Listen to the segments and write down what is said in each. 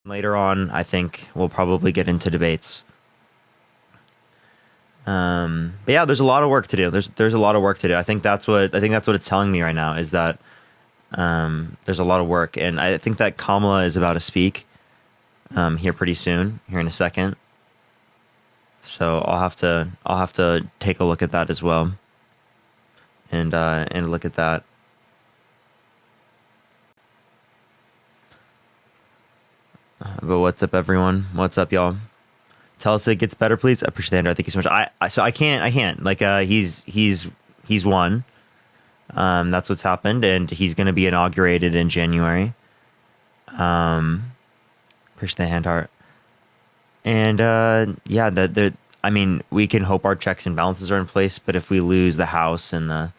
Later on, I think we'll probably get into debates. But yeah, there's a lot of work to do. There's a lot of work to do. I think that's what it's telling me right now is that there's a lot of work, and I think that Kamala is about to speak here pretty soon, here in a second. So I'll have to take a look at that as well, and look at that. But what's up, everyone? What's up, y'all? Tell us it gets better, please. I appreciate that. Thank you so much. I can't. Like, he's won. That's what's happened, and he's going to be inaugurated in January. Appreciate the hand heart. And yeah, the I mean, we can hope our checks and balances are in place, but if we lose the House and the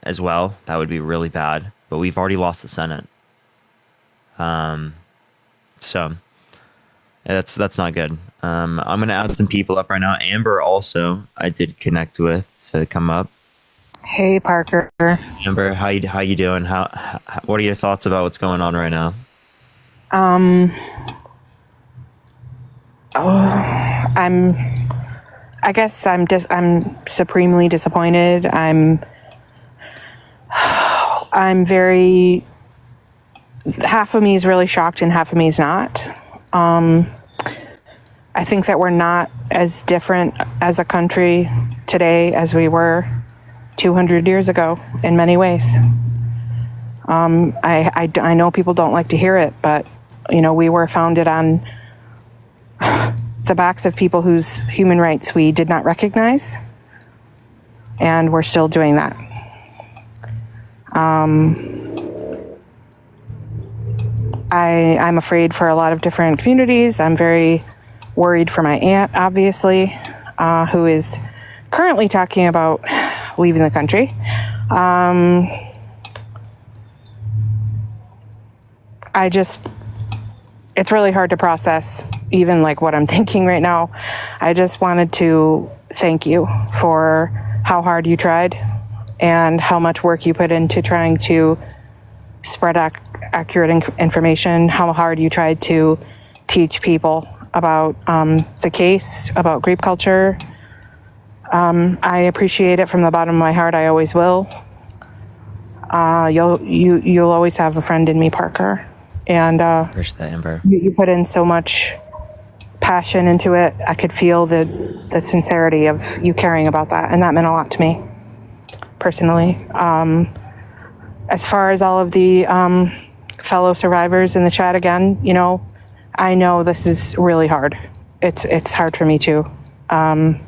as well, that would be really bad. But we've already lost the Senate, so yeah, that's not good. I'm gonna add some people up right now. Amber also, I did connect with to come up. Hey, Parker. Amber, how you doing? How what are your thoughts about what's going on right now? Um, I'm. I guess I'm supremely disappointed. I'm very. Half of me is really shocked, and half of me is not. I think that we're not as different as a country today as we were 200 years ago in many ways. I know people don't like to hear it, but we were founded on the backs of people whose human rights we did not recognize, and we're still doing that. I'm afraid for a lot of different communities. I'm very worried for my aunt, obviously, who is currently talking about leaving the country. It's really hard to process even like what I'm thinking right now. I just wanted to thank you for how hard you tried and how much work you put into trying to spread accurate information, how hard you tried to teach people about the case, about grape culture. I appreciate it from the bottom of my heart. I always will. You'll always have a friend in me, Parker. And Appreciate that, Amber. you put in so much passion into it. I could feel the sincerity of you caring about that, and that meant a lot to me personally. As far as all of the fellow survivors in the chat, again, I know this is really hard. It's hard for me too. I'm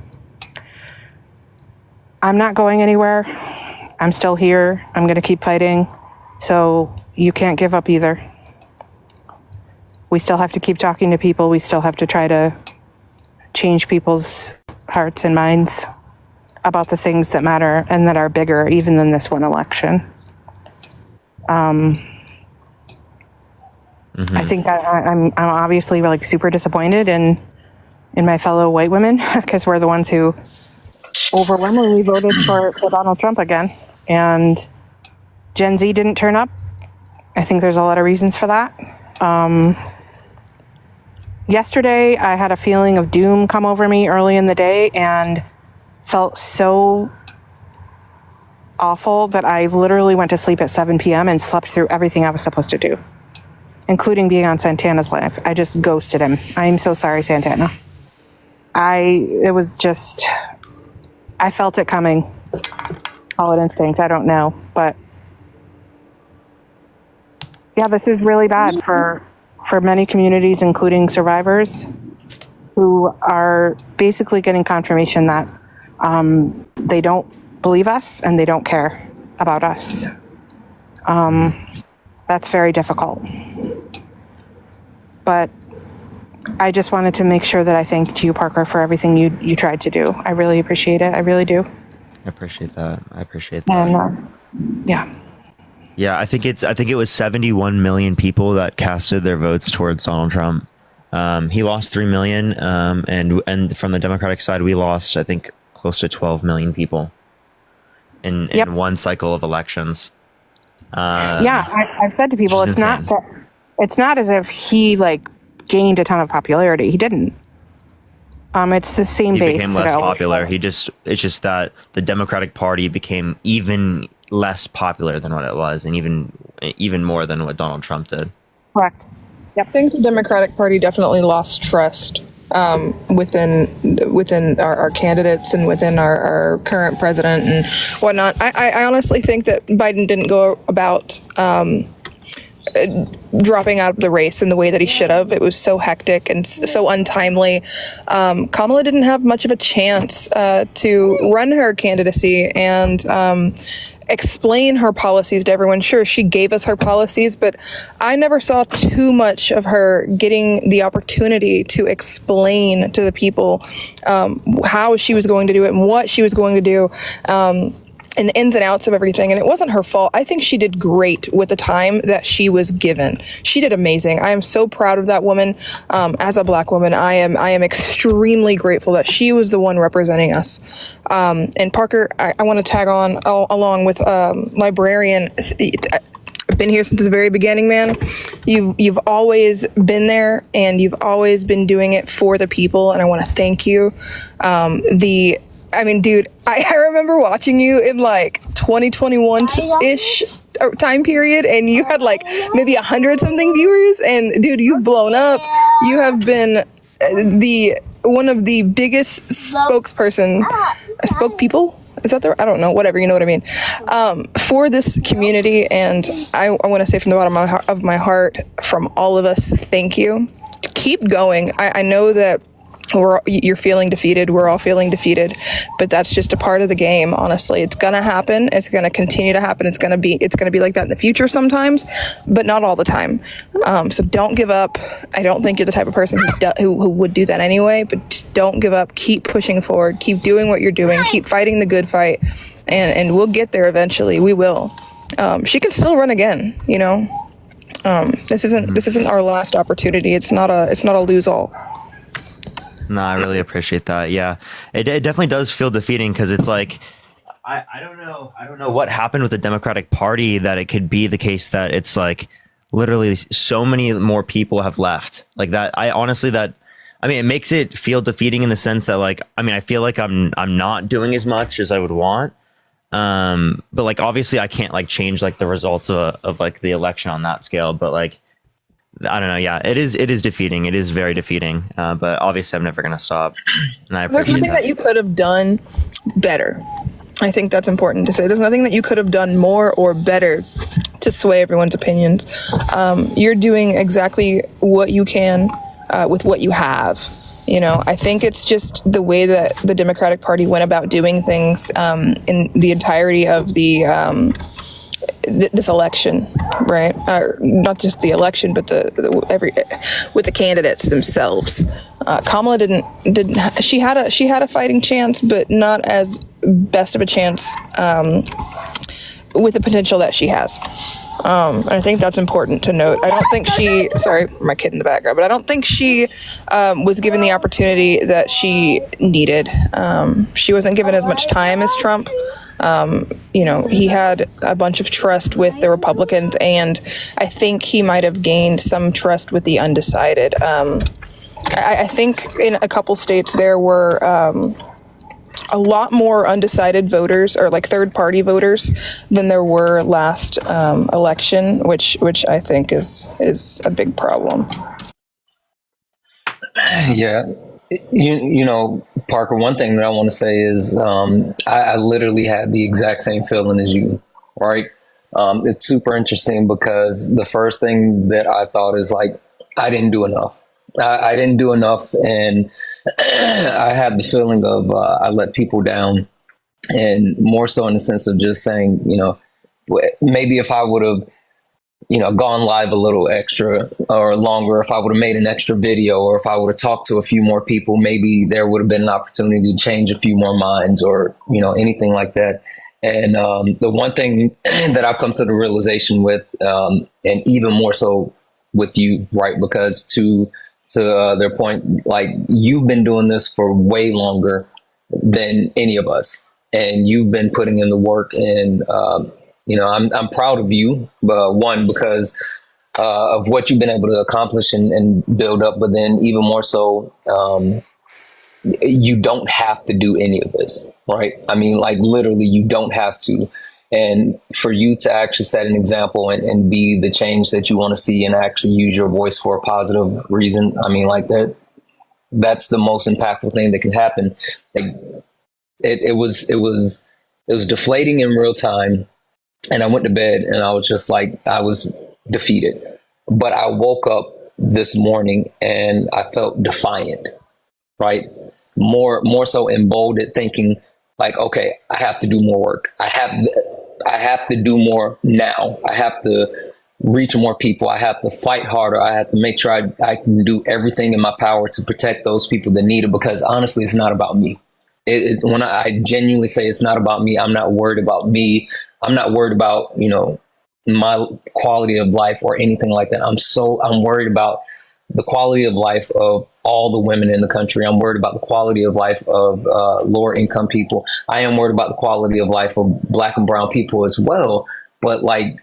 not going anywhere. I'm still here. I'm going to keep fighting. So you can't give up either. We still have to keep talking to people. We still have to try to change people's hearts and minds about the things that matter and that are bigger even than this one election. I think I'm obviously like super disappointed in my fellow white women because we're the ones who overwhelmingly voted for Donald Trump again, and Gen Z didn't turn up. I think there's a lot of reasons for that. Yesterday, I had a feeling of doom come over me early in the day and felt so awful that I literally went to sleep at 7 p.m. and slept through everything I was supposed to do, including being on Santana's live. I just ghosted him. I'm so sorry, Santana. I felt it coming. Call it instinct, I don't know. But yeah, this is really bad for many communities, including survivors, who are basically getting confirmation that they don't believe us and they don't care about us. That's very difficult. But I just wanted to make sure that I thanked you, Parker, for everything you tried to do. I really appreciate it. I really do. I appreciate that. And yeah. Yeah, I think it was 71 million people that casted their votes towards Donald Trump. He lost 3 million, and from the Democratic side, we lost, I think, close to 12 million people in one cycle of elections. Yeah, I've said to people, it's not that It's not as if he like gained a ton of popularity. He didn't. It's the same He base. became less popular. It's just that the Democratic Party became even less popular than what it was, and even more than what Donald Trump did. Correct. I think the Democratic Party definitely lost trust within our candidates and within our current president and whatnot. I honestly think that Biden didn't go about dropping out of the race in the way that he should have. It was so hectic and so untimely. Kamala didn't have much of a chance to run her candidacy and explain her policies to everyone. Sure, she gave us her policies, but I never saw too much of her getting the opportunity to explain to the people how she was going to do it and what she was going to do. And the ins and outs of everything. And it wasn't her fault. I think she did great with the time that she was given. She did amazing. I am so proud of that woman. As a Black woman, I am extremely grateful that she was the one representing us. And Parker, I want to tag on along with Librarian. I've been here since the very beginning, man. You've always been there, and you've always been doing it for the people, and I want to thank you. I mean, dude, I remember watching you in like 2021-ish time period, and you had like maybe 100-something viewers, and dude, you've blown up. You have been one of the biggest spokespeople. Is that I don't know, whatever, you know what I mean, for this community. And I want to say from the bottom of my heart, from all of us, thank you. Keep going. I know that you're feeling defeated. We're all feeling defeated, but that's just a part of the game. Honestly, it's gonna happen. It's gonna continue to happen. It's gonna be like that in the future sometimes, but not all the time. So don't give up. I don't think you're the type of person who would do that anyway. But just don't give up. Keep pushing forward. Keep doing what you're doing. Keep fighting the good fight, and we'll get there eventually. We will. She can still run again. You know, this isn't our last opportunity. It's not a lose all. No, I really appreciate that. Yeah, it definitely does feel defeating because it's like, I don't know what happened with the Democratic Party that it could be the case that it's like literally so many more people have left like that. It makes it feel defeating in the sense that like, I mean, I feel like I'm not doing as much as I would want. But like, obviously I can't like change like the results of like the election on that scale, but like, I don't know. Yeah, it is defeating. It is very defeating. But obviously, I'm never going to stop. And I appreciate There's nothing that you could have done better. I think that's important to say. There's nothing that you could have done more or better to sway everyone's opinions. You're doing exactly what you can with what you have. You know, I think it's just the way that the Democratic Party went about doing things in the entirety of this election, right? Not just the election, but with the candidates themselves. Kamala didn't. She had a fighting chance, but not as best of a chance with the potential that she has. And I think that's important to note. I don't think sorry for my kid in the background, but I don't think she was given the opportunity that she needed. She wasn't given as much time as Trump. He had a bunch of trust with the Republicans, and I think he might have gained some trust with the undecided. I think in a couple states there were a lot more undecided voters or like third party voters than there were last election, which I think is a big problem. Yeah. You know, Parker, one thing that I want to say is I literally had the exact same feeling as you, right? It's super interesting because the first thing that I thought is like, I didn't do enough. I didn't do enough. And I had the feeling of I let people down, and more so in the sense of just saying, you know, maybe if I would have, you know, gone live a little extra or longer, if I would have made an extra video, or if I would have talked to a few more people, maybe there would have been an opportunity to change a few more minds or, you know, anything like that. And the one thing that I've come to the realization with, and even more so with you, right, because to their point, like you've been doing this for way longer than any of us, and you've been putting in the work, and you know, I'm proud of you. One, because of what you've been able to accomplish and build up, but then even more so, you don't have to do any of this, right? I mean, like literally, you don't have to. And for you to actually set an example and be the change that you want to see and actually use your voice for a positive reason, I mean, like that's the most impactful thing that can happen. Like it was deflating in real time. And I went to bed and I was just like, I was defeated. But I woke up this morning and I felt defiant, right? More so emboldened, thinking like, okay, I have to do more work. I have to do more now. I have to reach more people. I have to fight harder. I have to make sure I can do everything in my power to protect those people that need it, because honestly, it's not about me. When I genuinely say it's not about me, I'm not worried about me. I'm not worried about, my quality of life or anything like that. I'm worried about the quality of life of all the women in the country. I'm worried about the quality of life of lower income people. I am worried about the quality of life of Black and brown people as well. But like,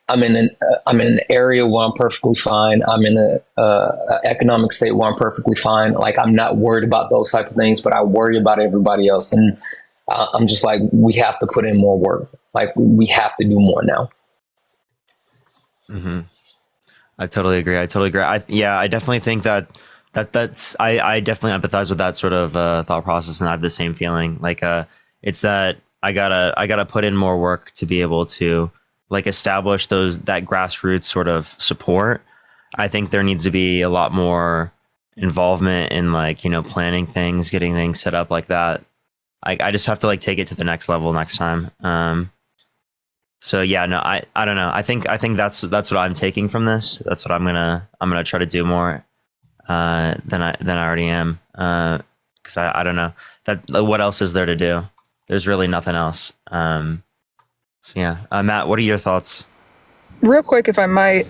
I'm in an area where I'm perfectly fine. I'm in a economic state where I'm perfectly fine. Like, I'm not worried about those type of things, but I worry about everybody else. And I'm just like, we have to put in more work. Like, we have to do more now. Mm-hmm. I totally agree. I definitely think that's I definitely empathize with that sort of thought process, and I have the same feeling. Like, it's that I gotta put in more work to be able to like establish that grassroots sort of support. I think there needs to be a lot more involvement in like, planning things, getting things set up like that. I just have to like take it to the next level next time. So yeah, no, I don't know. I think that's what I'm taking from this. That's what I'm gonna try to do more than I already am. Because I don't know what else is there to do. There's really nothing else. So yeah, Matt, what are your thoughts? Real quick, if I might,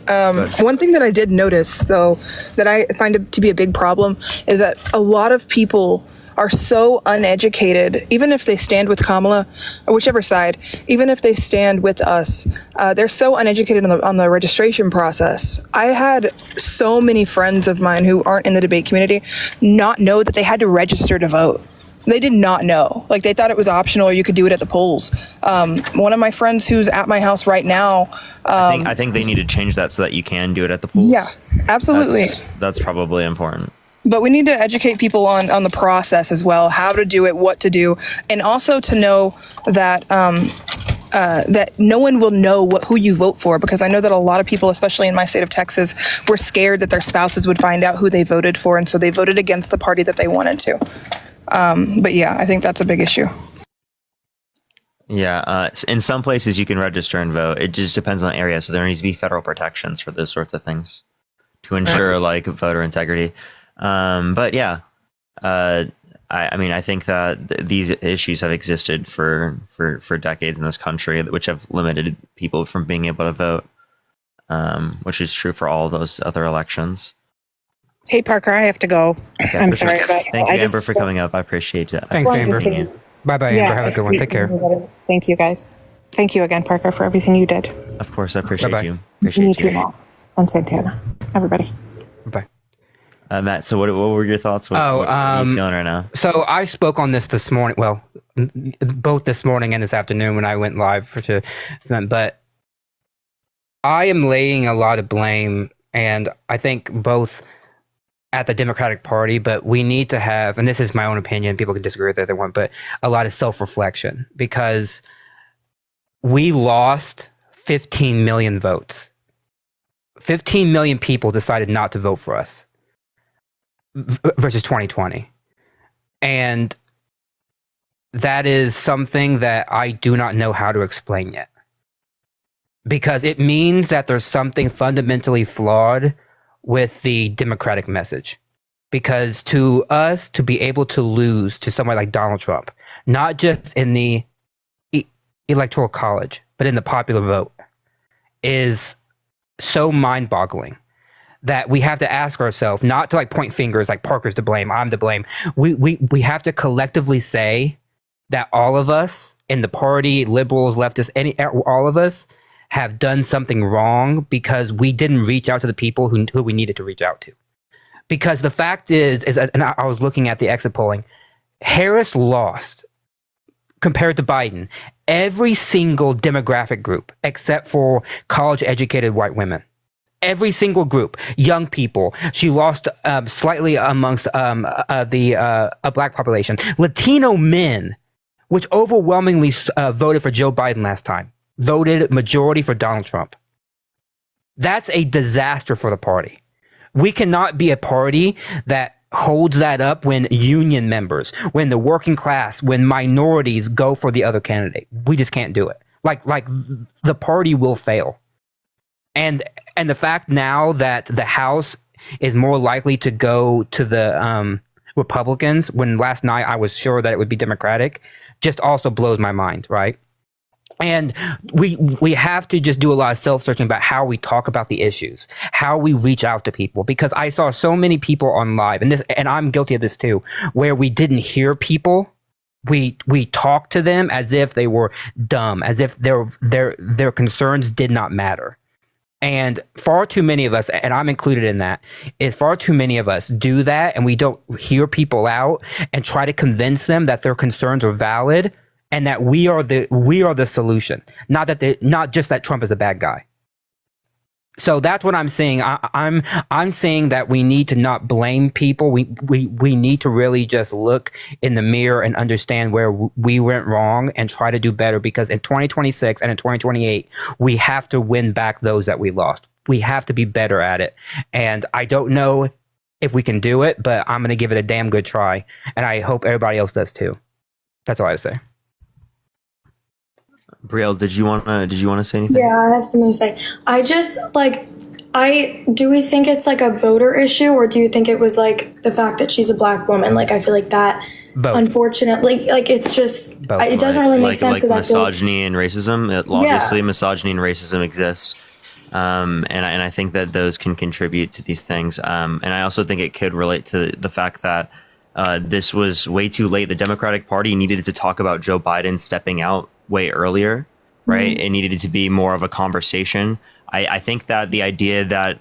one thing that I did notice, though, that I find it to be a big problem is that a lot of people are so uneducated, even if they stand with Kamala, or whichever side, even if they stand with us, they're so uneducated on the registration process. I had so many friends of mine who aren't in the debate community not know that they had to register to vote. They did not know. Like, they thought it was optional or you could do it at the polls. One of my friends who's at my house right now. I think they need to change that so that you can do it at the polls. Yeah, absolutely. That's probably important. But we need to educate people on the process as well, how to do it, what to do, and also to know that that no one will know who you vote for, because I know that a lot of people, especially in my state of Texas, were scared that their spouses would find out who they voted for, and so they voted against the party that they wanted to. But yeah, I think that's a big issue. Yeah, in some places you can register and vote. It just depends on the area. So there needs to be federal protections for those sorts of things to ensure like voter integrity. But yeah, I mean, I think that these issues have existed for decades in this country, which have limited people from being able to vote, which is true for all those other elections. Hey, Parker, I have to go. Okay, I'm sorry. sure. But Thank you, Amber, for coming up. I appreciate it. Thanks, Amber. Bye-bye, Amber. Have a good one. Take care. Thank you, guys. Thank you again, Parker, for everything you did. Of course, I appreciate Bye-bye. you. Appreciate Me you. too, and Santana. Everybody. Bye. Matt, so what were your thoughts? What are you feeling right now? So I spoke on this morning. Well, both this morning and this afternoon when I went live for them. But I am laying a lot of blame, and I think both at the Democratic Party, but we need to have, and this is my own opinion, people can disagree with the other one, but a lot of self-reflection, because we lost 15 million votes. 15 million people decided not to vote for us versus 2020. And that is something that I do not know how to explain yet. Because it means that there's something fundamentally flawed with the Democratic message. Because to us, to be able to lose to somebody like Donald Trump, not just in the electoral college, but in the popular vote, is so mind-boggling that we have to ask ourselves, not to like point fingers like Parker's to blame, I'm to blame. We have to collectively say that all of us in the party, liberals, leftists, all of us have done something wrong because we didn't reach out to the people who we needed to reach out to. Because the fact is and I was looking at the exit polling, Harris lost compared to Biden every single demographic group except for college-educated white women. Every single group, young people. She lost slightly amongst the black population. Latino men, which overwhelmingly voted for Joe Biden last time, voted majority for Donald Trump. That's a disaster for the party. We cannot be a party that holds that up when union members, when the working class, when minorities go for the other candidate. We just can't do it. Like the party will fail. And the fact now that the House is more likely to go to the Republicans, when last night I was sure that it would be Democratic, just also blows my mind, right? And we have to just do a lot of self-searching about how we talk about the issues, how we reach out to people, because I saw so many people on live, and I'm guilty of this too, where we didn't hear people. We talked to them as if they were dumb, as if their concerns did not matter. And far too many of us, and I'm included in that, is far too many of us do that, and we don't hear people out and try to convince them that their concerns are valid and that we are the solution. Not just that Trump is a bad guy. So that's what I'm saying. I'm saying that we need to not blame people. We need to really just look in the mirror and understand where we went wrong and try to do better, because in 2026 and in 2028, we have to win back those that we lost. We have to be better at it. And I don't know if we can do it, but I'm going to give it a damn good try. And I hope everybody else does too. That's all I say. Brielle, did you want to say anything? Yeah, I have something to say. I just do we think it's like a voter issue, or do you think it was like the fact that she's a black woman? Like, I feel like that, Both. Unfortunately, like it's just, Both. it doesn't really make sense, because I feel like, misogyny and racism. Obviously, misogyny and racism exists, and I think that those can contribute to these things. And I also think it could relate to the fact that this was way too late. The Democratic Party needed to talk about Joe Biden stepping out way earlier, right? It needed to be more of a conversation. I think that the idea that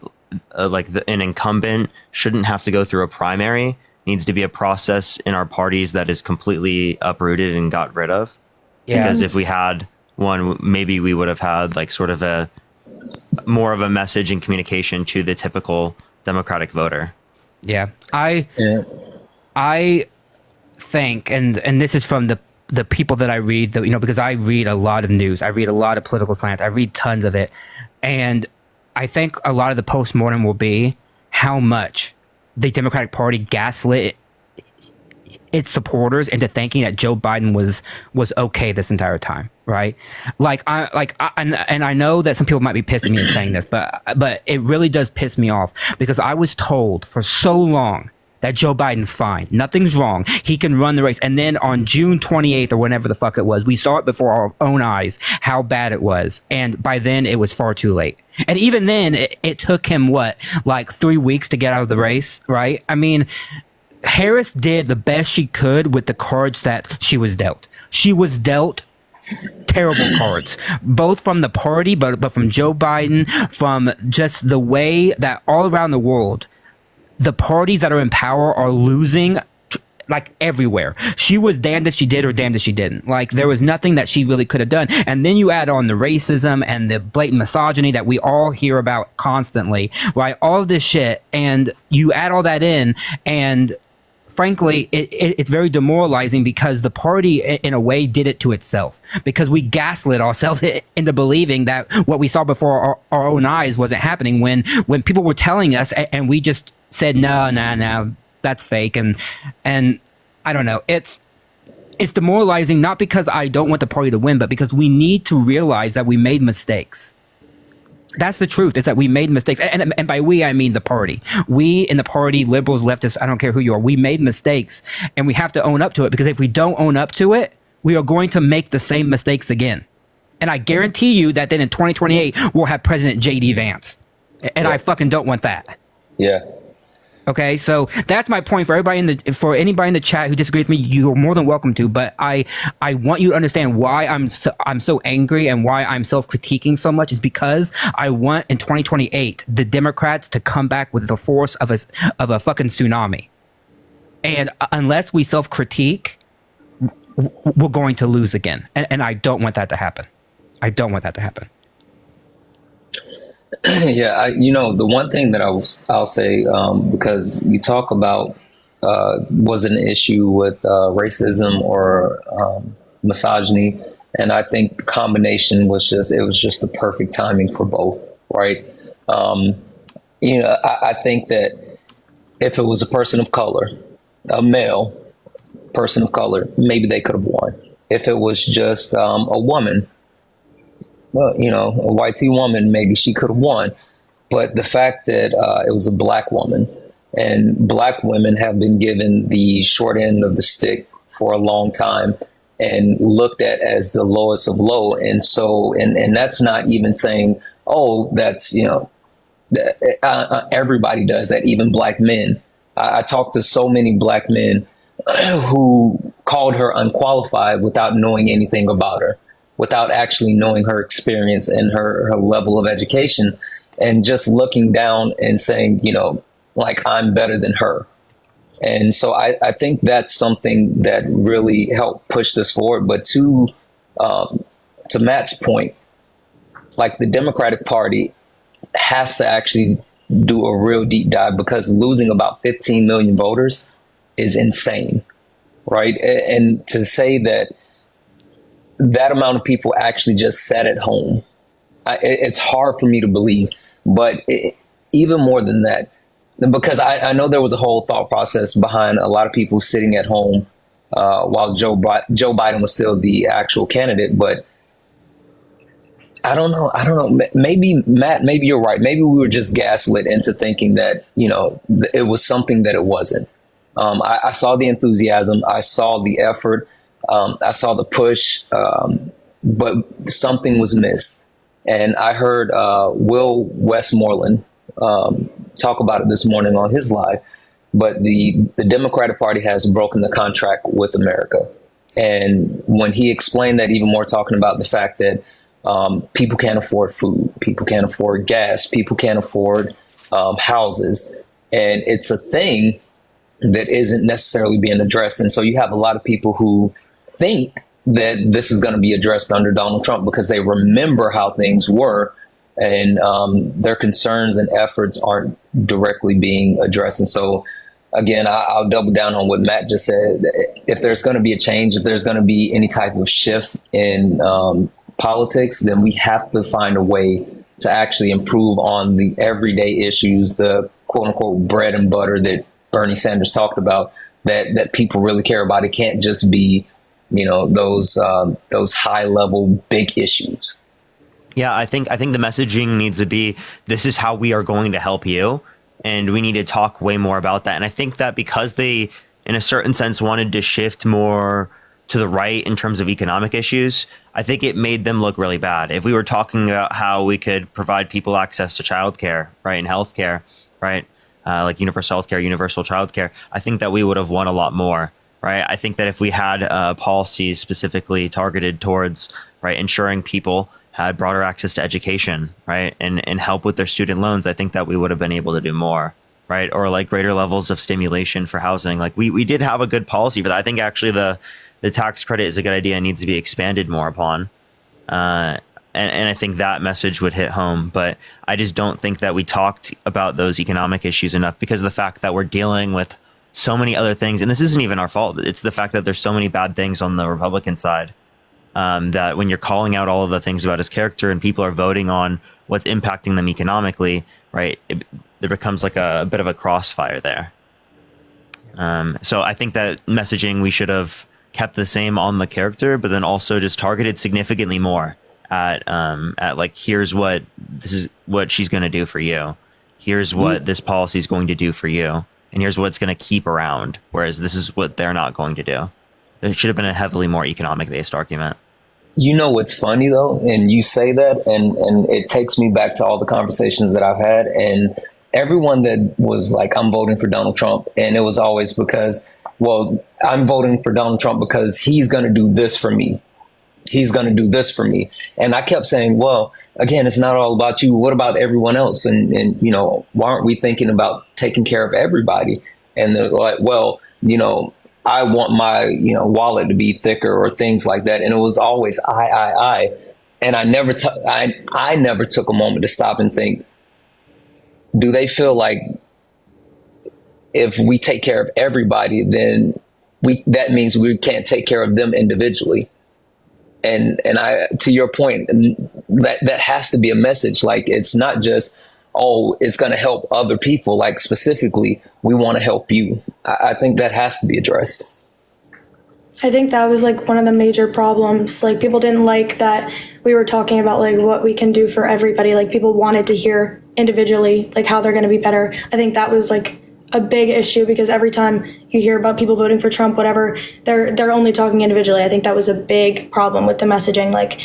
an incumbent shouldn't have to go through a primary needs to be a process in our parties that is completely uprooted and got rid of. Yeah. Because if we had one, maybe we would have had like sort of a more of a message and communication to the typical Democratic voter. Yeah. I think, and this is from the people that I read, because I read a lot of news, I read a lot of political science, I read tons of it, and I think a lot of the postmortem will be how much the Democratic Party gaslit its supporters into thinking that Joe Biden was okay this entire time, right? And I know that some people might be pissed at me in saying this, but it really does piss me off, because I was told for so long that Joe Biden's fine. Nothing's wrong. He can run the race. And then on June 28th or whenever the fuck it was, we saw it before our own eyes how bad it was. And by then it was far too late. And even then it took him 3 weeks to get out of the race, right? I mean, Harris did the best she could with the cards that she was dealt. She was dealt terrible cards, both from the party, but from Joe Biden, from just the way that all around the world, the parties that are in power are losing everywhere. She was damned if she did or damned if she didn't. There was nothing that she really could have done. And then you add on the racism and the blatant misogyny that we all hear about constantly, right? All of this shit. And you add all that in, and frankly, it's very demoralizing, because the party, in a way, did it to itself, because we gaslit ourselves into believing that what we saw before our own eyes wasn't happening when people were telling us, and we just said, no, that's fake. And I don't know. It's demoralizing, not because I don't want the party to win, but because we need to realize that we made mistakes. That's the truth. It's that we made mistakes. And by we, I mean the party. We in the party, liberals, leftists, I don't care who you are, we made mistakes, and we have to own up to it, because if we don't own up to it, we are going to make the same mistakes again. And I guarantee you that then in 2028, we'll have President J.D. Vance. And I fucking don't want that. Yeah. Okay, so that's my point for everybody for anybody in the chat who disagrees with me. You're more than welcome to, but I want you to understand why I'm so angry and why I'm self-critiquing so much is because I want in 2028 the Democrats to come back with the force of a fucking tsunami, and unless we self-critique, we're going to lose again, and I don't want that to happen. I don't want that to happen. Yeah, the one thing that I'll say, because you talk about was an issue with racism or misogyny, and I think the combination was just the perfect timing for both, right? I think that if it was a person of color, a male person of color, maybe they could have won. If it was just a woman, well, a white woman, maybe she could have won. But the fact that it was a black woman, and black women have been given the short end of the stick for a long time and looked at as the lowest of low. And so, and that's not even saying, oh, that's, everybody does that, even black men. I talked to so many black men who called her unqualified without knowing anything about her, without actually knowing her experience and her level of education, and just looking down and saying, like, I'm better than her. And so I think that's something that really helped push this forward. But to Matt's point, like, the Democratic Party has to actually do a real deep dive, because losing about 15 million voters is insane, right? And to say that amount of people actually just sat at home, it's hard for me to believe. But even more than that, because I know there was a whole thought process behind a lot of people sitting at home while Joe Biden was still the actual candidate. But I don't know. Maybe, Matt, maybe you're right. Maybe we were just gaslit into thinking that, it was something that it wasn't. I saw the enthusiasm. I saw the effort. I saw the push, but something was missed. And I heard Will Westmoreland talk about it this morning on his live. But the Democratic Party has broken the contract with America. And when he explained that even more, talking about the fact that people can't afford food, people can't afford gas, people can't afford houses. And it's a thing that isn't necessarily being addressed. And so you have a lot of people who think that this is going to be addressed under Donald Trump because they remember how things were, and their concerns and efforts aren't directly being addressed. And so, again, I'll double down on what Matt just said. If there's going to be a change, if there's going to be any type of shift in politics, then we have to find a way to actually improve on the everyday issues, the quote unquote bread and butter that Bernie Sanders talked about, that people really care about. It can't just be, those high level big issues. Yeah, I think the messaging needs to be, this is how we are going to help you, and we need to talk way more about that. And I think that because they, in a certain sense, wanted to shift more to the right in terms of economic issues, I think it made them look really bad. If we were talking about how we could provide people access to childcare, right, and healthcare, right, like universal healthcare, universal childcare, I think that we would have won a lot more. Right. I think that if we had policies specifically targeted towards, right, ensuring people had broader access to education, right, and help with their student loans, I think that we would have been able to do more, right, or like greater levels of stimulation for housing. Like we did have a good policy for that. I think actually the tax credit is a good idea and needs to be expanded more upon. And I think that message would hit home. But I just don't think that we talked about those economic issues enough, because of the fact that we're dealing with so many other things. And this isn't even our fault. It's the fact that there's so many bad things on the Republican side, that when you're calling out all of the things about his character and people are voting on what's impacting them economically, right, there becomes like a bit of a crossfire there. So I think that messaging, we should have kept the same on the character, but then also just targeted significantly more at like, this is what she's going to do for you. Here's what this policy is going to do for you. And here's what it's going to keep around. Whereas this is what they're not going to do. There should have been a heavily more economic based argument. You know what's funny though, and you say that, and it takes me back to all the conversations that I've had, and everyone that was like, I'm voting for Donald Trump. And it was always because, well, I'm voting for Donald Trump because he's going to do this for me. He's going to do this for me. And I kept saying, well, again, it's not all about you. What about everyone else? And you know, why aren't we thinking about taking care of everybody? And there's like, well, you know, I want my, you know, wallet to be thicker or things like that. And it was always I. And I never took a moment to stop and think, do they feel like if we take care of everybody, then that means we can't take care of them individually? And I, to your point, that has to be a message. Like, it's not just, oh, it's going to help other people. Like, specifically, we want to help you. I think that has to be addressed. I think that was like one of the major problems. Like, people didn't like that we were talking about like what we can do for everybody. Like, people wanted to hear individually like how they're going to be better. I think that was like a big issue, because every time you hear about people voting for Trump, whatever, they're only talking individually. I think that was a big problem with the messaging, like,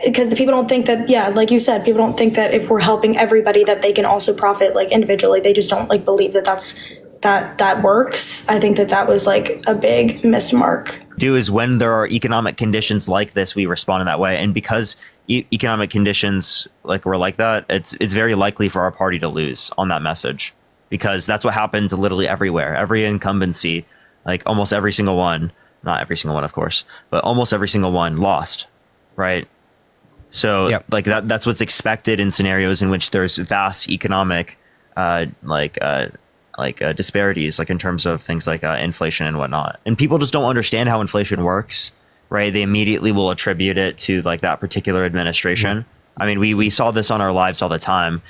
because the people don't think that, yeah, like you said, people don't think that if we're helping everybody that they can also profit like individually. They just don't like believe that works. I think that was like a big missed mark. Is when there are economic conditions like this, we respond in that way. And because economic conditions like were like that, it's very likely for our party to lose on that message. Because that's what happened to literally everywhere. Every incumbency, like almost every single one, not every single one, of course, but almost every single one lost, right? So Yep. like that's what's expected in scenarios in which there's vast economic disparities, like in terms of things like inflation and whatnot. And people just don't understand how inflation works, right? They immediately will attribute it to like that particular administration. Mm-hmm. I mean, we saw this on our lives all the time.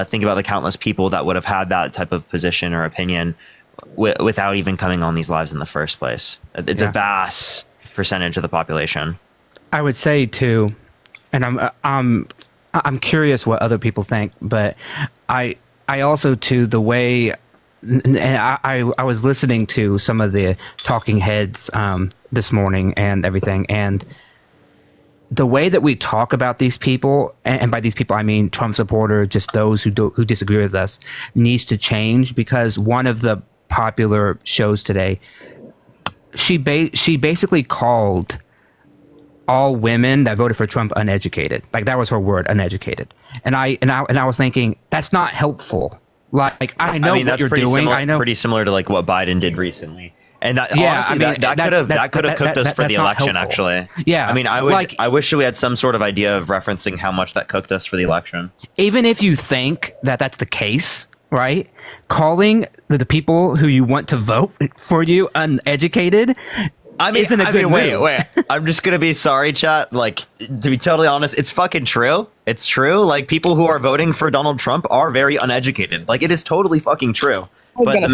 Think about the countless people that would have had that type of position or opinion without even coming on these lives in the first place. It's a vast percentage of the population. I would say too, and I'm curious what other people think, but I also too, the way, and I was listening to some of the talking heads this morning and everything, and the way that we talk about these people, and by these people I mean Trump supporters, just those who disagree with us, needs to change. Because one of the popular shows today, she basically called all women that voted for Trump uneducated. Like, that was her word, uneducated. And I was thinking, that's not helpful. Like, I know what you're doing. I know, pretty similar to like what Biden did recently. And that, honestly, that could have cooked us for the election, helpful. Actually. Yeah. I mean, I wish we had some sort of idea of referencing how much that cooked us for the election. Even if you think that that's the case, right? Calling the people who you want to vote for you uneducated, isn't a good move. Wait. I'm just going to be sorry, chat. Like, to be totally honest, it's fucking true. It's true. Like, people who are voting for Donald Trump are very uneducated. Like, it is totally fucking true. But the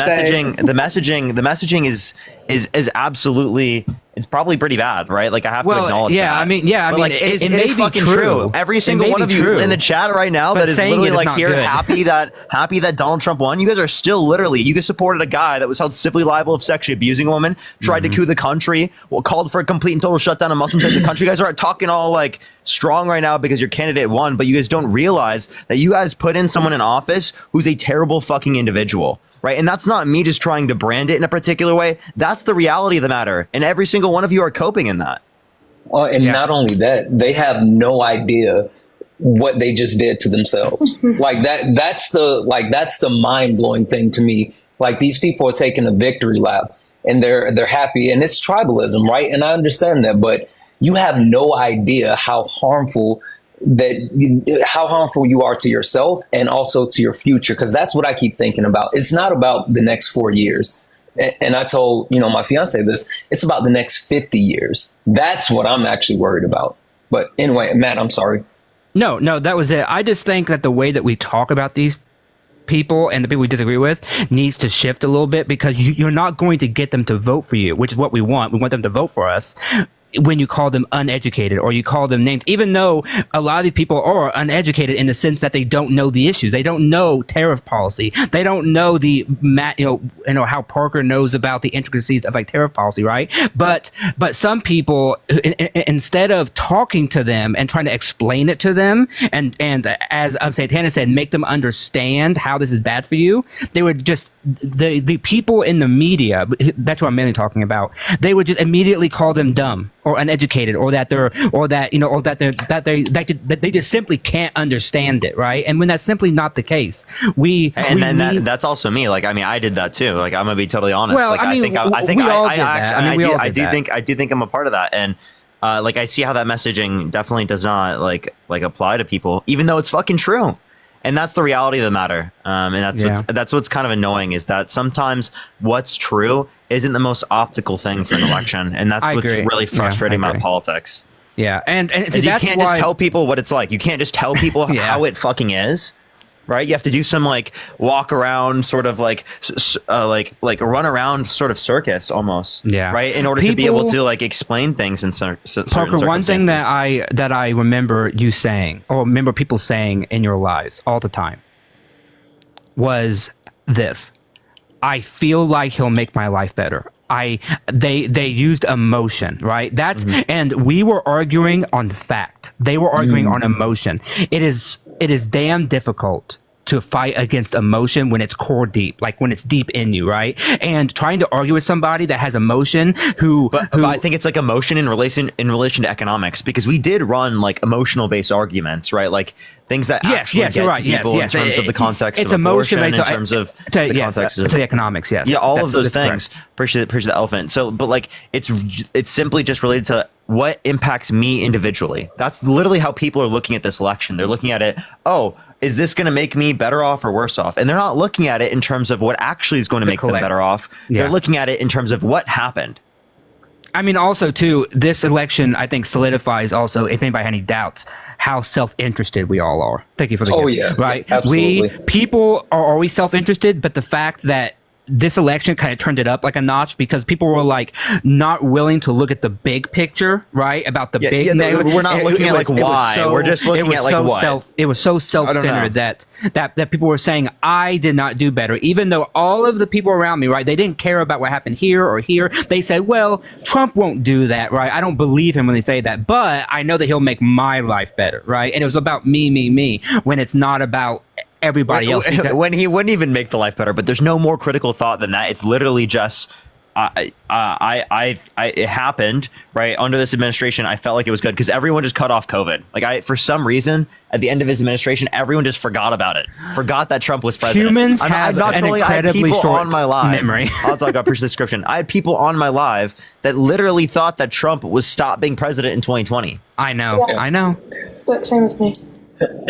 messaging is absolutely, it's probably pretty bad, right? Like, I have to acknowledge that. But like, it is fucking true. Every single one of you in the chat right now that is literally like here happy that Donald Trump won. You guys are still literally, you guys supported a guy that was held civilly liable of sexually abusing a woman, tried to coup the country, called for a complete and total shutdown of Muslims in the country. You guys aren't talking all like strong right now because your candidate won, but you guys don't realize that you guys put in someone in office who's a terrible fucking individual. Right. And that's not me just trying to brand it in a particular way. That's the reality of the matter. And every single one of you are coping in that. Not only that, they have no idea what they just did to themselves. Like that's the mind blowing thing to me. Like, these people are taking a victory lap and they're happy, and it's tribalism. Right. And I understand that. But you have no idea how harmful you are to yourself and also to your future, because that's what I keep thinking about. It's not about the next 4 years, and I told my fiance this. It's about the next 50 years. That's what I'm actually worried about. But anyway, Matt, I'm sorry. No, that was it. I just think that the way that we talk about these people and the people we disagree with needs to shift a little bit, because you're not going to get them to vote for you, which is what we want. We want them to vote for us. when you call them uneducated or you call them names, even though a lot of these people are uneducated in the sense that they don't know the issues. They don't know tariff policy. They don't know how Parker knows about the intricacies of like tariff policy, right? But some people, instead of talking to them and trying to explain it to them, and as Santana said, make them understand how this is bad for you, they would just the people in the media. That's what I'm mainly talking about. They would just immediately call them dumb or uneducated, or that they just simply can't understand it, right? And when that's simply not the case, that's also me. Like, I mean, I did that too. Like, I'm gonna be totally honest. Well, like, I mean, I do think I'm a part of that, and like, I see how that messaging definitely does not like apply to people, even though it's fucking true. And that's the reality of the matter. And that's what's kind of annoying, is that sometimes what's true isn't the most optical thing for an election. And that's what's really frustrating about politics. Yeah. And see, you can't just tell people what it's like. You can't just tell people how it fucking is. Right? You have to do some like walk around, sort of like run around sort of circus almost. Yeah. Right? In order to be able to like explain things in certain Parker, one thing that I remember you saying, or remember people saying in your lives all the time, was this: I feel like he'll make my life better. They used emotion, right? That's and we were arguing on fact. They were arguing on emotion. It is damn difficult to fight against emotion when it's core deep, like when it's deep in you, right? And trying to argue with somebody that has emotion but I think it's like emotion in relation to economics, because we did run like emotional based arguments, right? Like things that actually get to people in terms of the context of abortion, in terms of the context of the economics, yes. Yeah, all of those things. Appreciate the elephant. So, but like it's simply just related to what impacts me individually. That's literally how people are looking at this election. They're looking at it, oh, is this going to make me better off or worse off? And they're not looking at it in terms of what actually is going to make them better off. They're looking at it in terms of what happened. I mean, also, too, this election, I think, solidifies also, if anybody had any doubts, how self-interested we all are. Thank you for the gift, right? Absolutely. People are always self-interested, but the fact that this election kind of turned it up like a notch, because people were like not willing to look at the big picture, right? About the big. Yeah, we're not looking at like why. We're just looking at like what. It was so self-centered that people were saying I did not do better, even though all of the people around me, right? They didn't care about what happened here or here. They said, well, Trump won't do that, right? I don't believe him when they say that, but I know that he'll make my life better, right? And it was about me, when it's not about everybody else. When he wouldn't even make the life better, but there's no more critical thought than that. It's literally just it happened right under this administration. I felt like it was good because everyone just cut off COVID. Like for some reason at the end of his administration, everyone just forgot about it. Forgot that Trump was president. Humans have an incredibly short memory. I'll talk about the description. I had people on my live that literally thought that Trump was stopped being president in 2020. I know. Same with me.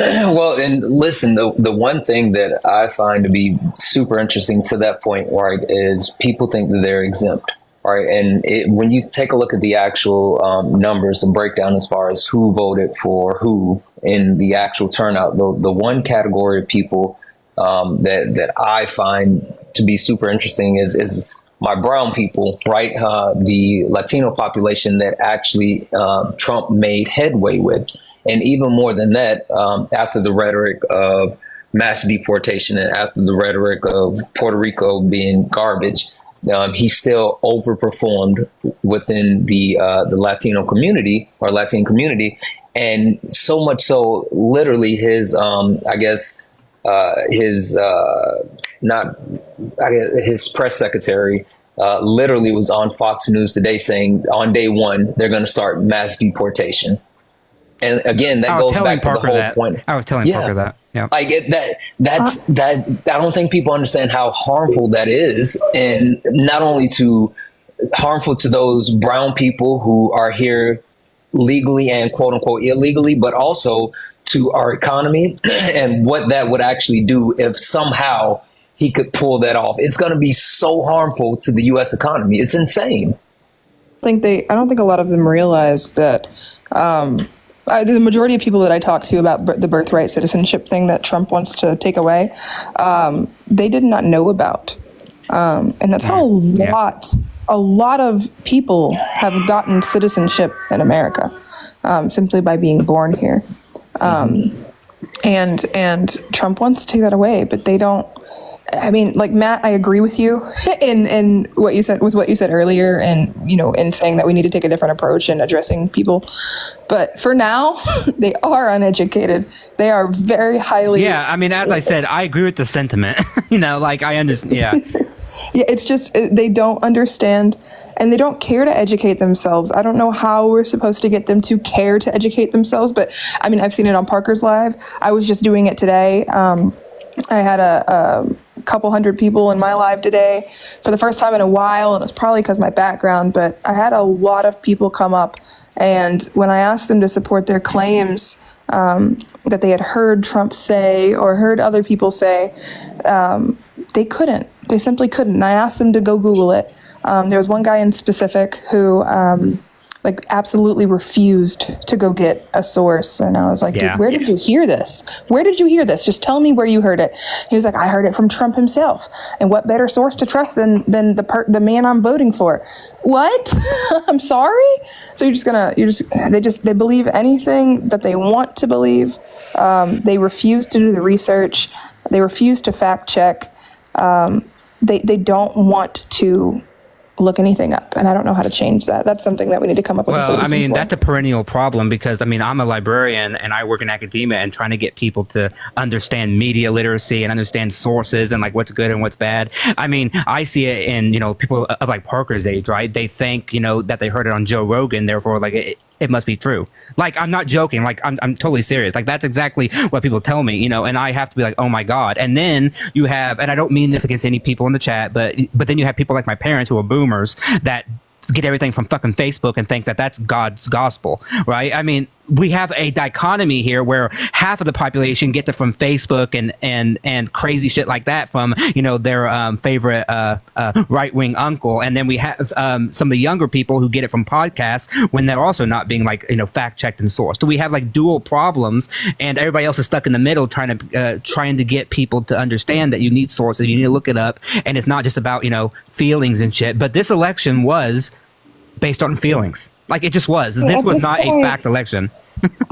Well, and listen, the one thing that I find to be super interesting to that point, right, is people think that they're exempt, right? And when you take a look at the actual numbers, the breakdown as far as who voted for who in the actual turnout, the one category of people that I find to be super interesting is my brown people, right? The Latino population that actually Trump made headway with. And even more than that, after the rhetoric of mass deportation and after the rhetoric of Puerto Rico being garbage, he still overperformed within the Latino community or Latin community. And so much so, literally his press secretary literally was on Fox News today saying on day one, they're going to start mass deportation. And again, that goes back to the whole point. I was telling Parker that. Yeah. I get that. I don't think people understand how harmful that is. And not only harmful to those brown people who are here legally and quote unquote illegally, but also to our economy and what that would actually do if somehow he could pull that off. It's going to be so harmful to the U.S. economy. It's insane. I don't think a lot of them realize that the majority of people that I talk to about the birthright citizenship thing that Trump wants to take away, they did not know about. And that's how a a lot of people have gotten citizenship in America simply by being born here. And Trump wants to take that away, but they don't. I mean, like Matt, I agree with you in what you said earlier, and in saying that we need to take a different approach in addressing people. But for now, they are uneducated. They are very highly. Yeah, I mean, as I said, I agree with the sentiment. Like I understand. Yeah. Yeah, it's just they don't understand, and they don't care to educate themselves. I don't know how we're supposed to get them to care to educate themselves, but I mean, I've seen it on Parker's Live. I was just doing it today. I had a couple hundred people in my live today for the first time in a while, and it's probably because my background, but I had a lot of people come up, and when I asked them to support their claims that they had heard Trump say or heard other people say, they couldn't. They simply couldn't. And I asked them to go Google it. There was one guy in specific who absolutely refused to go get a source. And I was like, dude, where did you hear this? Where did you hear this? Just tell me where you heard it. He was like, I heard it from Trump himself. And what better source to trust than the man I'm voting for? What? I'm sorry? So they believe anything that they want to believe. They refuse to do the research. They refuse to fact check. They don't want to look anything up, and I don't know how to change that. That's something that we need to come up with a solution I mean, for. that's a perennial problem because, I mean, I'm a librarian and I work in academia and trying to get people to understand media literacy and understand sources and like what's good and what's bad. I mean, I see it in, people of like Parker's age, right? They think, that they heard it on Joe Rogan, therefore like it must be true. Like, I'm not joking. Like, I'm totally serious. Like, that's exactly what people tell me, and I have to be like, oh my God. And then you have, and I don't mean this against any people in the chat, but then you have people like my parents who are boomers that get everything from fucking Facebook and think that that's God's gospel, right? I mean, we have a dichotomy here where half of the population gets it from Facebook and crazy shit like that from, their favorite right-wing uncle. And then we have some of the younger people who get it from podcasts when they're also not being fact-checked and sourced. So we have like dual problems, and everybody else is stuck in the middle trying to get people to understand that you need sources, you need to look it up, and it's not just about, feelings and shit. But this election was based on feelings. Like, it just was. This was not a fact election.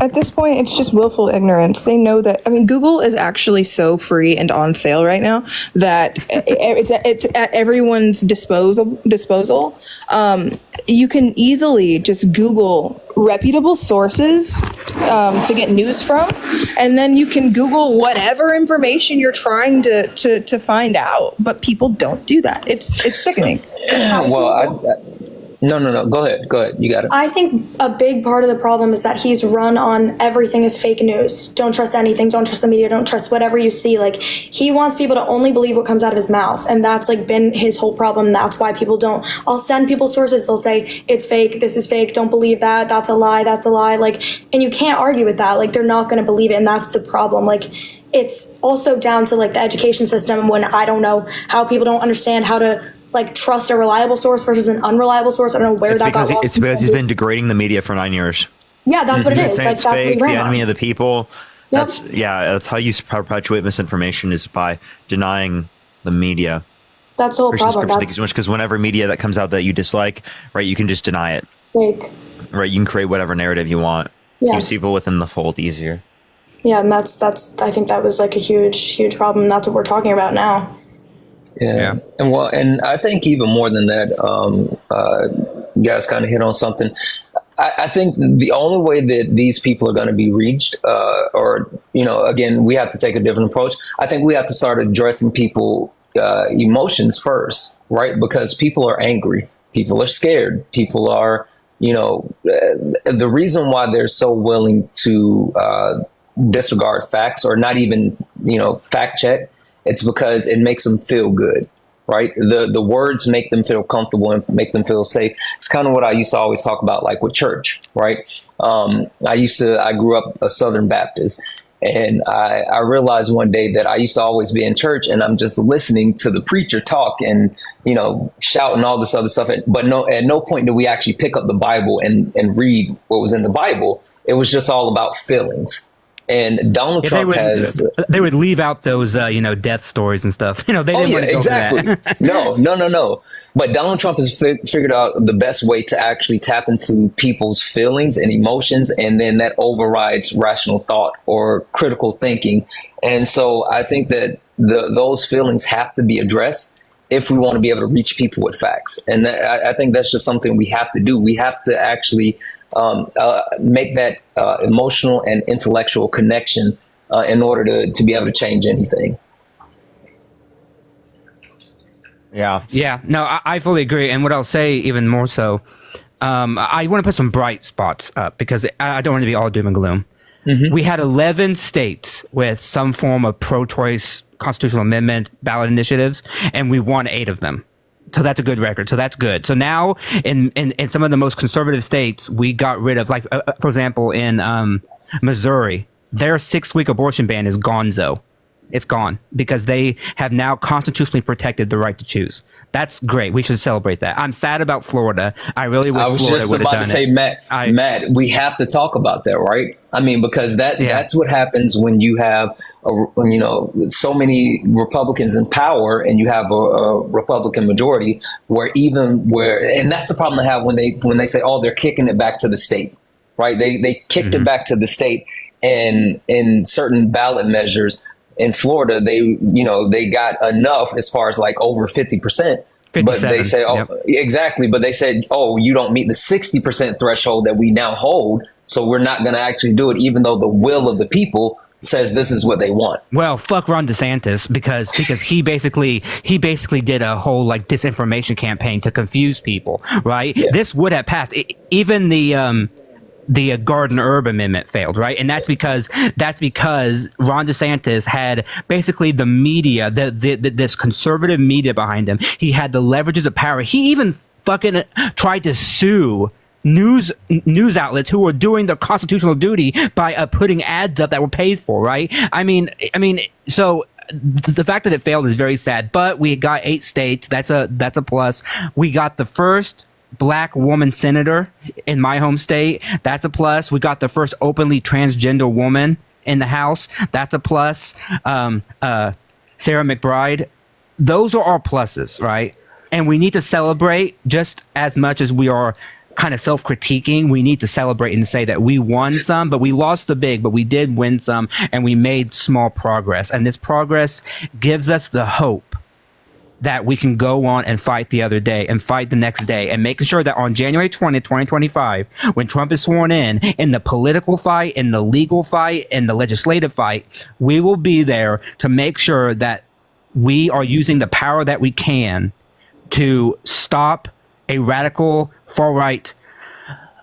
At this point, it's just willful ignorance. They know that. I mean, Google is actually so free and on sale right now that it's at everyone's disposal. You can easily just Google reputable sources to get news from, and then you can Google whatever information you're trying to find out. But people don't do that. It's sickening. Well, No. Go ahead. You got it. I think a big part of the problem is that he's run on everything is fake news. Don't trust anything. Don't trust the media. Don't trust whatever you see. Like, he wants people to only believe what comes out of his mouth. And that's like been his whole problem. That's why people don't. I'll send people sources. They'll say, it's fake. This is fake. Don't believe that. That's a lie. That's a lie. Like, and you can't argue with that. Like, they're not going to believe it. And that's the problem. Like, it's also down to like the education system when I don't know how people don't understand how to like trust a reliable source versus an unreliable source. I don't know where that got lost. It's because he's been degrading the media for 9 years. Yeah, that's what it is. Like, That's fake, what the he enemy of the people. Yep. That's how you perpetuate misinformation, is by denying the media. That's the whole problem. That's Because whenever media that comes out that you dislike, right, you can just deny it. fake. Right, you can create whatever narrative you want. Yeah. Keeps people within the fold easier. Yeah, and that's I think that was like a huge problem. That's what we're talking about now. Yeah. And I think even more than that, you guys kind of hit on something. I think the only way that these people are going to be reached, again, we have to take a different approach. I think we have to start addressing people emotions first, right? Because people are angry. People are scared. People are, the reason why they're so willing to disregard facts or not even, fact check, it's because it makes them feel good, right? The words make them feel comfortable and make them feel safe. It's kind of what I used to always talk about, like with church, right? I grew up a Southern Baptist, and I realized one day that I used to always be in church and I'm just listening to the preacher talk and, shout and all this other stuff. But at no point did we actually pick up the Bible and read what was in the Bible. It was just all about feelings. And Donald Yeah, Trump has. they would leave out those death stories and stuff. They didn't want to go for that. No. But Donald Trump has figured out the best way to actually tap into people's feelings and emotions, and then that overrides rational thought or critical thinking. And so I think that those feelings have to be addressed if we want to be able to reach people with facts. And I think that's just something we have to do. We have to actually make that emotional and intellectual connection in order to be able to change anything. Yeah, no, I fully agree. And what I'll say even more so, I want to put some bright spots up because I don't want to be all doom and gloom. Mm-hmm. We had 11 states with some form of pro-choice constitutional amendment ballot initiatives, and we won 8 of them. So that's a good record. So that's good. So now in some of the most conservative states, we got rid of, like, for example, in Missouri, their 6-week abortion ban is gonzo. It's gone because they have now constitutionally protected the right to choose. That's great. We should celebrate that. I'm sad about Florida. I really wish Florida would have done it. I was just about to say, Matt, we have to talk about that, right? I mean, because that's what happens when you have, so many Republicans in power and you have a Republican majority and that's the problem I have when they say, oh, they're kicking it back to the state, right? They kicked it back to the state, and in certain ballot measures, in Florida, they got enough as far as like over 50%. But they say, exactly. But they said, you don't meet the 60% threshold that we now hold. So we're not going to actually do it, even though the will of the people says this is what they want. Well, fuck Ron DeSantis because he basically did a whole like disinformation campaign to confuse people. Right. Yeah. This would have passed. Even the Gardner-Erb amendment failed, right? And that's because Ron DeSantis had basically the media, this conservative media behind him. He had the leverages of power. He even fucking tried to sue news outlets who were doing their constitutional duty by putting ads up that were paid for, right? I mean, so the fact that it failed is very sad. But we got 8 states. That's a plus. We got the first Black woman senator in my home state. That's a plus. We got the first openly transgender woman in the House. That's a plus. Sarah McBride. Those are all pluses, right? And we need to celebrate just as much as we are kind of self-critiquing. We need to celebrate and say that we won some, but we lost the big, but we did win some, and we made small progress. And this progress gives us the hope that we can go on and fight the other day and fight the next day, and making sure that on January 20th, 2025, when Trump is sworn in the political fight, in the legal fight, in the legislative fight, we will be there to make sure that we are using the power that we can to stop a radical far-right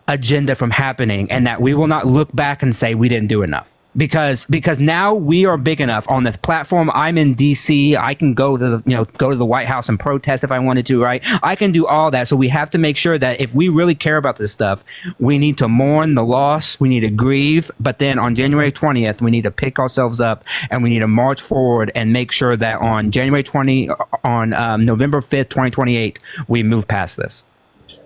agenda from happening, and that we will not look back and say we didn't do enough. Because now we are big enough on this platform. I'm in DC. I can go to the White House and protest if I wanted to, right? I can do all that. So we have to make sure that if we really care about this stuff, we need to mourn the loss. We need to grieve. But then on January 20th, we need to pick ourselves up and we need to march forward and make sure that on November 5th, 2028, we move past this.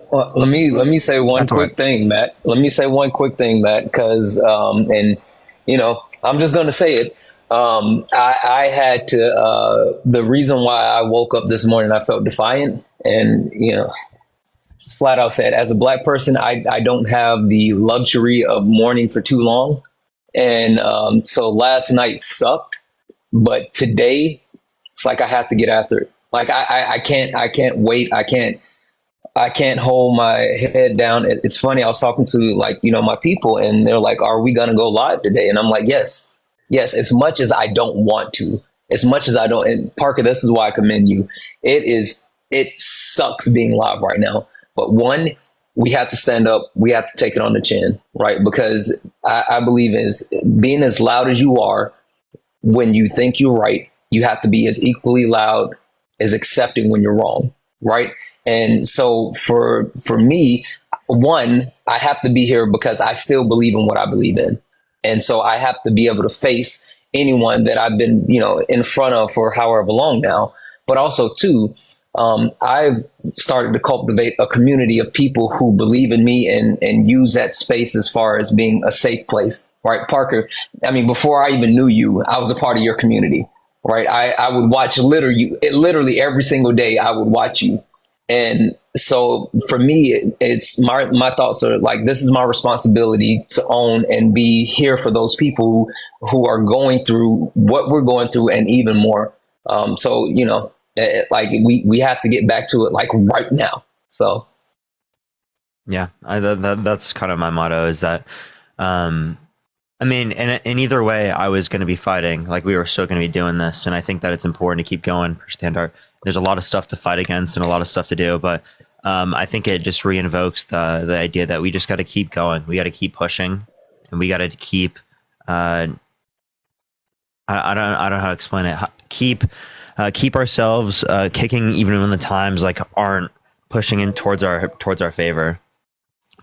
Well, let me say one quick thing, Matt. Because I'm just going to say it. I had to, the reason why I woke up this morning, I felt defiant and, just flat out said, as a Black person, I don't have the luxury of mourning for too long. And so last night sucked, but today it's like I have to get after it. Like I can't wait. I can't hold my head down. It's funny. I was talking to my people, and they're like, are we going to go live today? And I'm like, yes, as much as I don't want to, as much as I don't. And Parker, this is why I commend you. It sucks being live right now. But one, we have to stand up. We have to take it on the chin, right? Because I believe is being as loud as you are when you think you're right, you have to be as equally loud as accepting when you're wrong, right? And so for me, one, I have to be here because I still believe in what I believe in. And so I have to be able to face anyone that I've been, in front of for however long now. But also, two, I've started to cultivate a community of people who believe in me and use that space as far as being a safe place right? Parker, I mean, before I even knew you, I was a part of your community, right? I would watch literally every single day. I would watch you. And so for me, it's my thoughts are like, this is my responsibility to own and be here for those people who are going through what we're going through and even more. So, like we have to get back to it like right now. So. Yeah, that's kind of my motto is that, I mean, in either way, I was going to be fighting. Like we were still going to be doing this, and I think that it's important to keep going. There's a lot of stuff to fight against and a lot of stuff to do, but I think it just reinvokes the idea that we just got to keep going. We got to keep pushing, and we got to keep. I don't know how to explain it. Keep ourselves kicking even when the times like aren't pushing in towards our favor,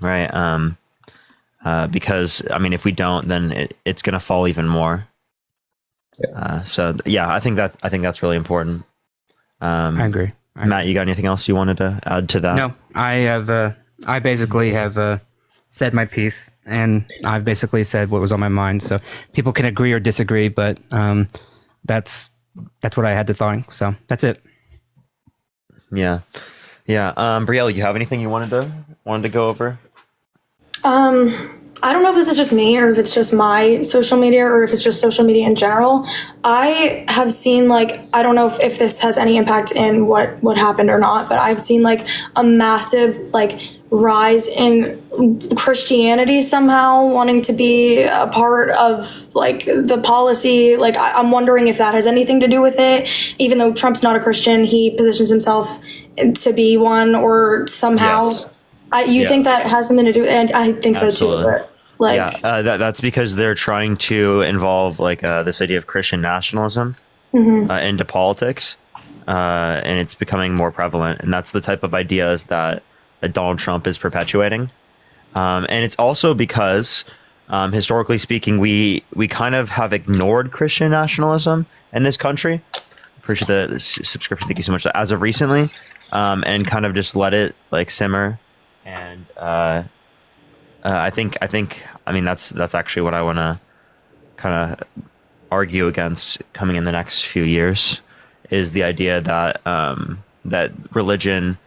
right? Because I mean, if we don't, then it's going to fall even more. So yeah, I think that's really important. I agree. Matt, you got anything else you wanted to add to that? No, I basically have said my piece, and I've basically said what was on my mind. So people can agree or disagree, but that's what I had to think. So that's it. Yeah. Brielle, you have anything you wanted to go over? I don't know if this is just me or if it's just my social media or if it's just social media in general. I have seen I don't know if this has any impact in what happened or not, but I've seen a massive rise in Christianity somehow wanting to be a part of the policy. I'm wondering if that has anything to do with it. Even though Trump's not a Christian, he positions himself to be one or somehow. Yes. You think that has something to do with it? And I think Absolutely. so too. But that's because they're trying to involve this idea of Christian nationalism into politics, and it's becoming more prevalent. And that's the type of ideas that Donald Trump is perpetuating. And it's also because, historically speaking, we kind of have ignored Christian nationalism in this country. Appreciate the subscription. Thank you so much. As of recently, and kind of just let it simmer. And I think that's actually what I want to kind of argue against coming in the next few years is the idea that that religion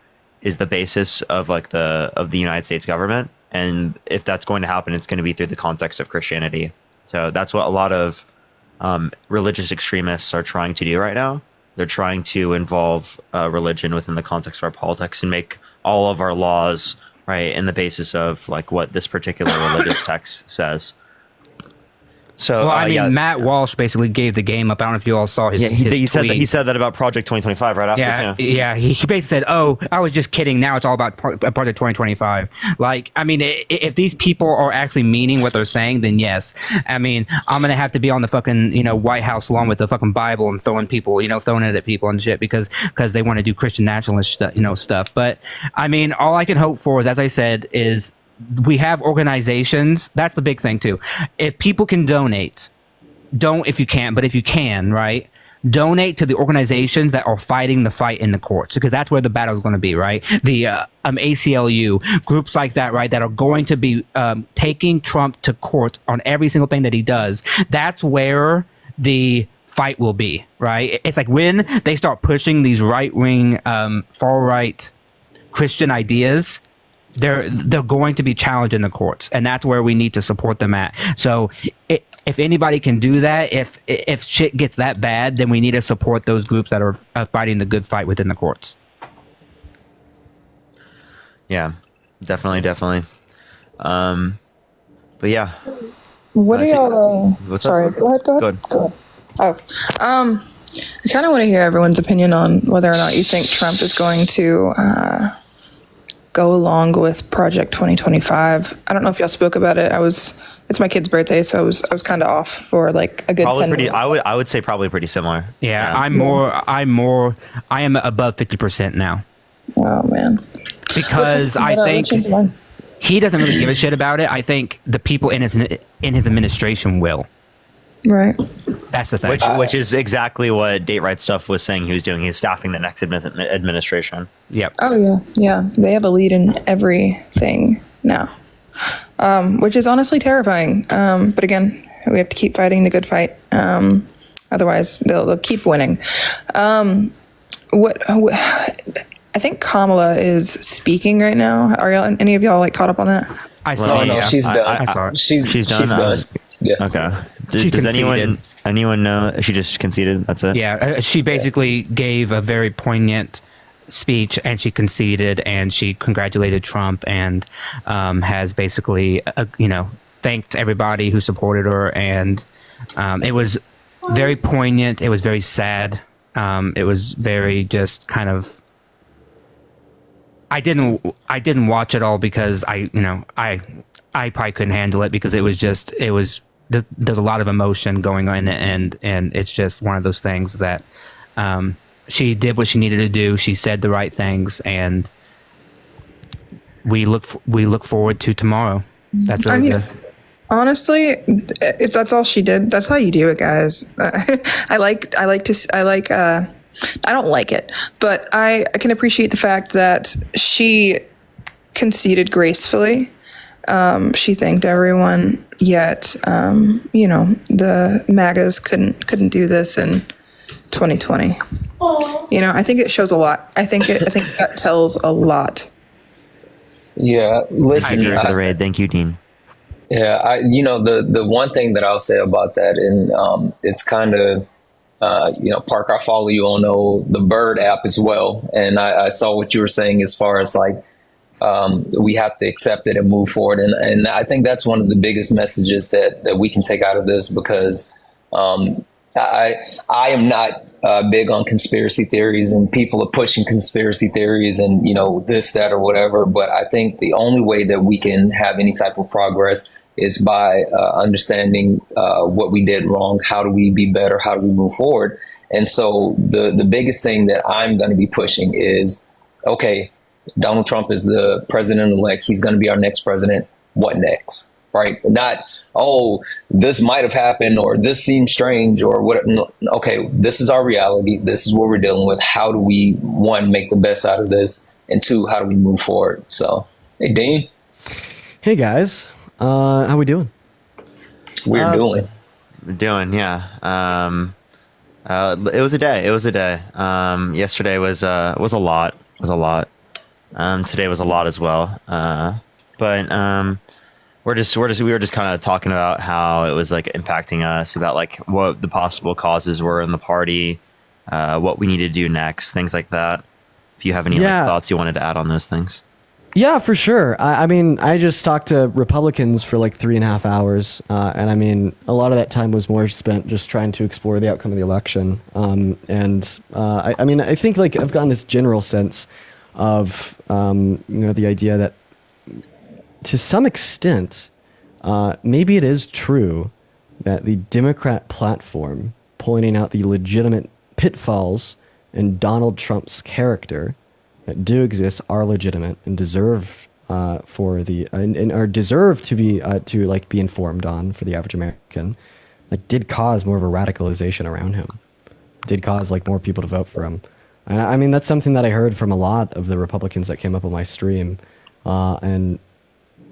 is the basis of the United States government, and if that's going to happen, it's going to be through the context of Christianity. So that's what a lot of religious extremists are trying to do right now. They're trying to involve religion within the context of our politics and make all of our laws right in the basis of what this particular religious text says. So, well, I mean, Matt Walsh basically gave the game up. I don't know if you all saw his. He said that about Project 2025 right after. Yeah. He basically said, "Oh, I was just kidding. Now it's all about Project 2025." I mean, if these people are actually meaning what they're saying, then yes. I mean, I'm gonna have to be on the fucking White House lawn with the fucking Bible and throwing it at people and shit because they want to do Christian nationalist stuff. But I mean, all I can hope for is, as I said, is we have organizations. That's the big thing too. If people can donate, don't if you can't, but if you can, right? Donate to the organizations that are fighting the fight in the courts, because that's where the battle is going to be, right? The ACLU, groups like that, right? That are going to be taking Trump to court on every single thing that he does. That's where the fight will be, right? It's when they start pushing these right-wing, far-right Christian ideas, they're going to be challenged in the courts, and that's where we need to support them at. So if anybody can do that, if shit gets that bad, then we need to support those groups that are fighting the good fight within the courts. Yeah, definitely. But yeah. What do y'all? Sorry, up? go ahead. Oh, I kind of want to hear everyone's opinion on whether or not you think Trump is going to go along with Project 2025. I don't know if y'all spoke about it. It's my kid's birthday, so I was kind of off for a good probably 10 minutes. I would say probably pretty similar. Yeah. I am above 50% now. Oh man. Because I think he doesn't really give a shit about it. I think the people in his administration will. Right. That's the thing. Which is exactly what Date Right Stuff was saying he was doing. He was staffing the next administration. Yep. Oh yeah. They have a lead in everything now. which is honestly terrifying. But again, we have to keep fighting the good fight. Otherwise, they'll keep winning. What I think Kamala is speaking right now. Are y'all, any of y'all like caught up on that? I Well, saw No, it. no, Yeah. she's done. I saw it. She's done. She's done. Yeah. Okay. She Does conceded. anyone know? She just conceded. That's it. Yeah, she basically gave a very poignant speech, and she conceded, and she congratulated Trump, and has basically, thanked everybody who supported her, and it was very poignant. It was very sad. It was very just kind of. I didn't watch it all because I probably couldn't handle it because it was. There's a lot of emotion going on, and it's just one of those things that she did what she needed to do. She said the right things, and we look forward to tomorrow. That's really Honestly, if that's all she did, that's how you do it, guys. I don't like it, but I can appreciate the fact that she conceded gracefully. She thanked everyone, yet the MAGAs couldn't do this in 2020. I think it shows a lot. I think that tells a lot. Yeah. Listen, Thank you for the raid. Thank you, Dean. Yeah, the one thing that I'll say about that, and it's kind of, Parker, I follow you on the Bird app as well, and I saw what you were saying as far as like we have to accept it and move forward, and I think that's one of the biggest messages that we can take out of this, because I am not big on conspiracy theories, and people are pushing conspiracy theories and this, that, or whatever. But I think the only way that we can have any type of progress is by understanding what we did wrong. How do we be better? How do we move forward? And so the biggest thing that I'm going to be pushing is, okay, Donald Trump is the president-elect. He's going to be our next president. What next? Right? Not, oh, this might have happened, or this seems strange, or what. No, okay, this is our reality. This is what we're dealing with. How do we, one, make the best out of this? And two, how do we move forward? So, hey, Dean. Hey, guys. How we doing? We're doing. Yeah. It was a day. Yesterday was a lot. Today was a lot as well. But we were just kind of talking about how it was like impacting us, about like what the possible causes were in the party, what we need to do next, things like that. If you have any thoughts you wanted to add on those things. Yeah, for sure. I mean, I just talked to Republicans for like 3.5 hours. And I mean, a lot of that time was more spent just trying to explore the outcome of the election. I mean, I think like I've gotten this general sense of, the idea that to some extent, maybe it is true that the Democrat platform pointing out the legitimate pitfalls in Donald Trump's character that do exist are legitimate and deserve and are deserved to be informed on for the average American, like did cause more of a radicalization around him, did cause like more people to vote for him. And I mean, that's something that I heard from a lot of the Republicans that came up on my stream, and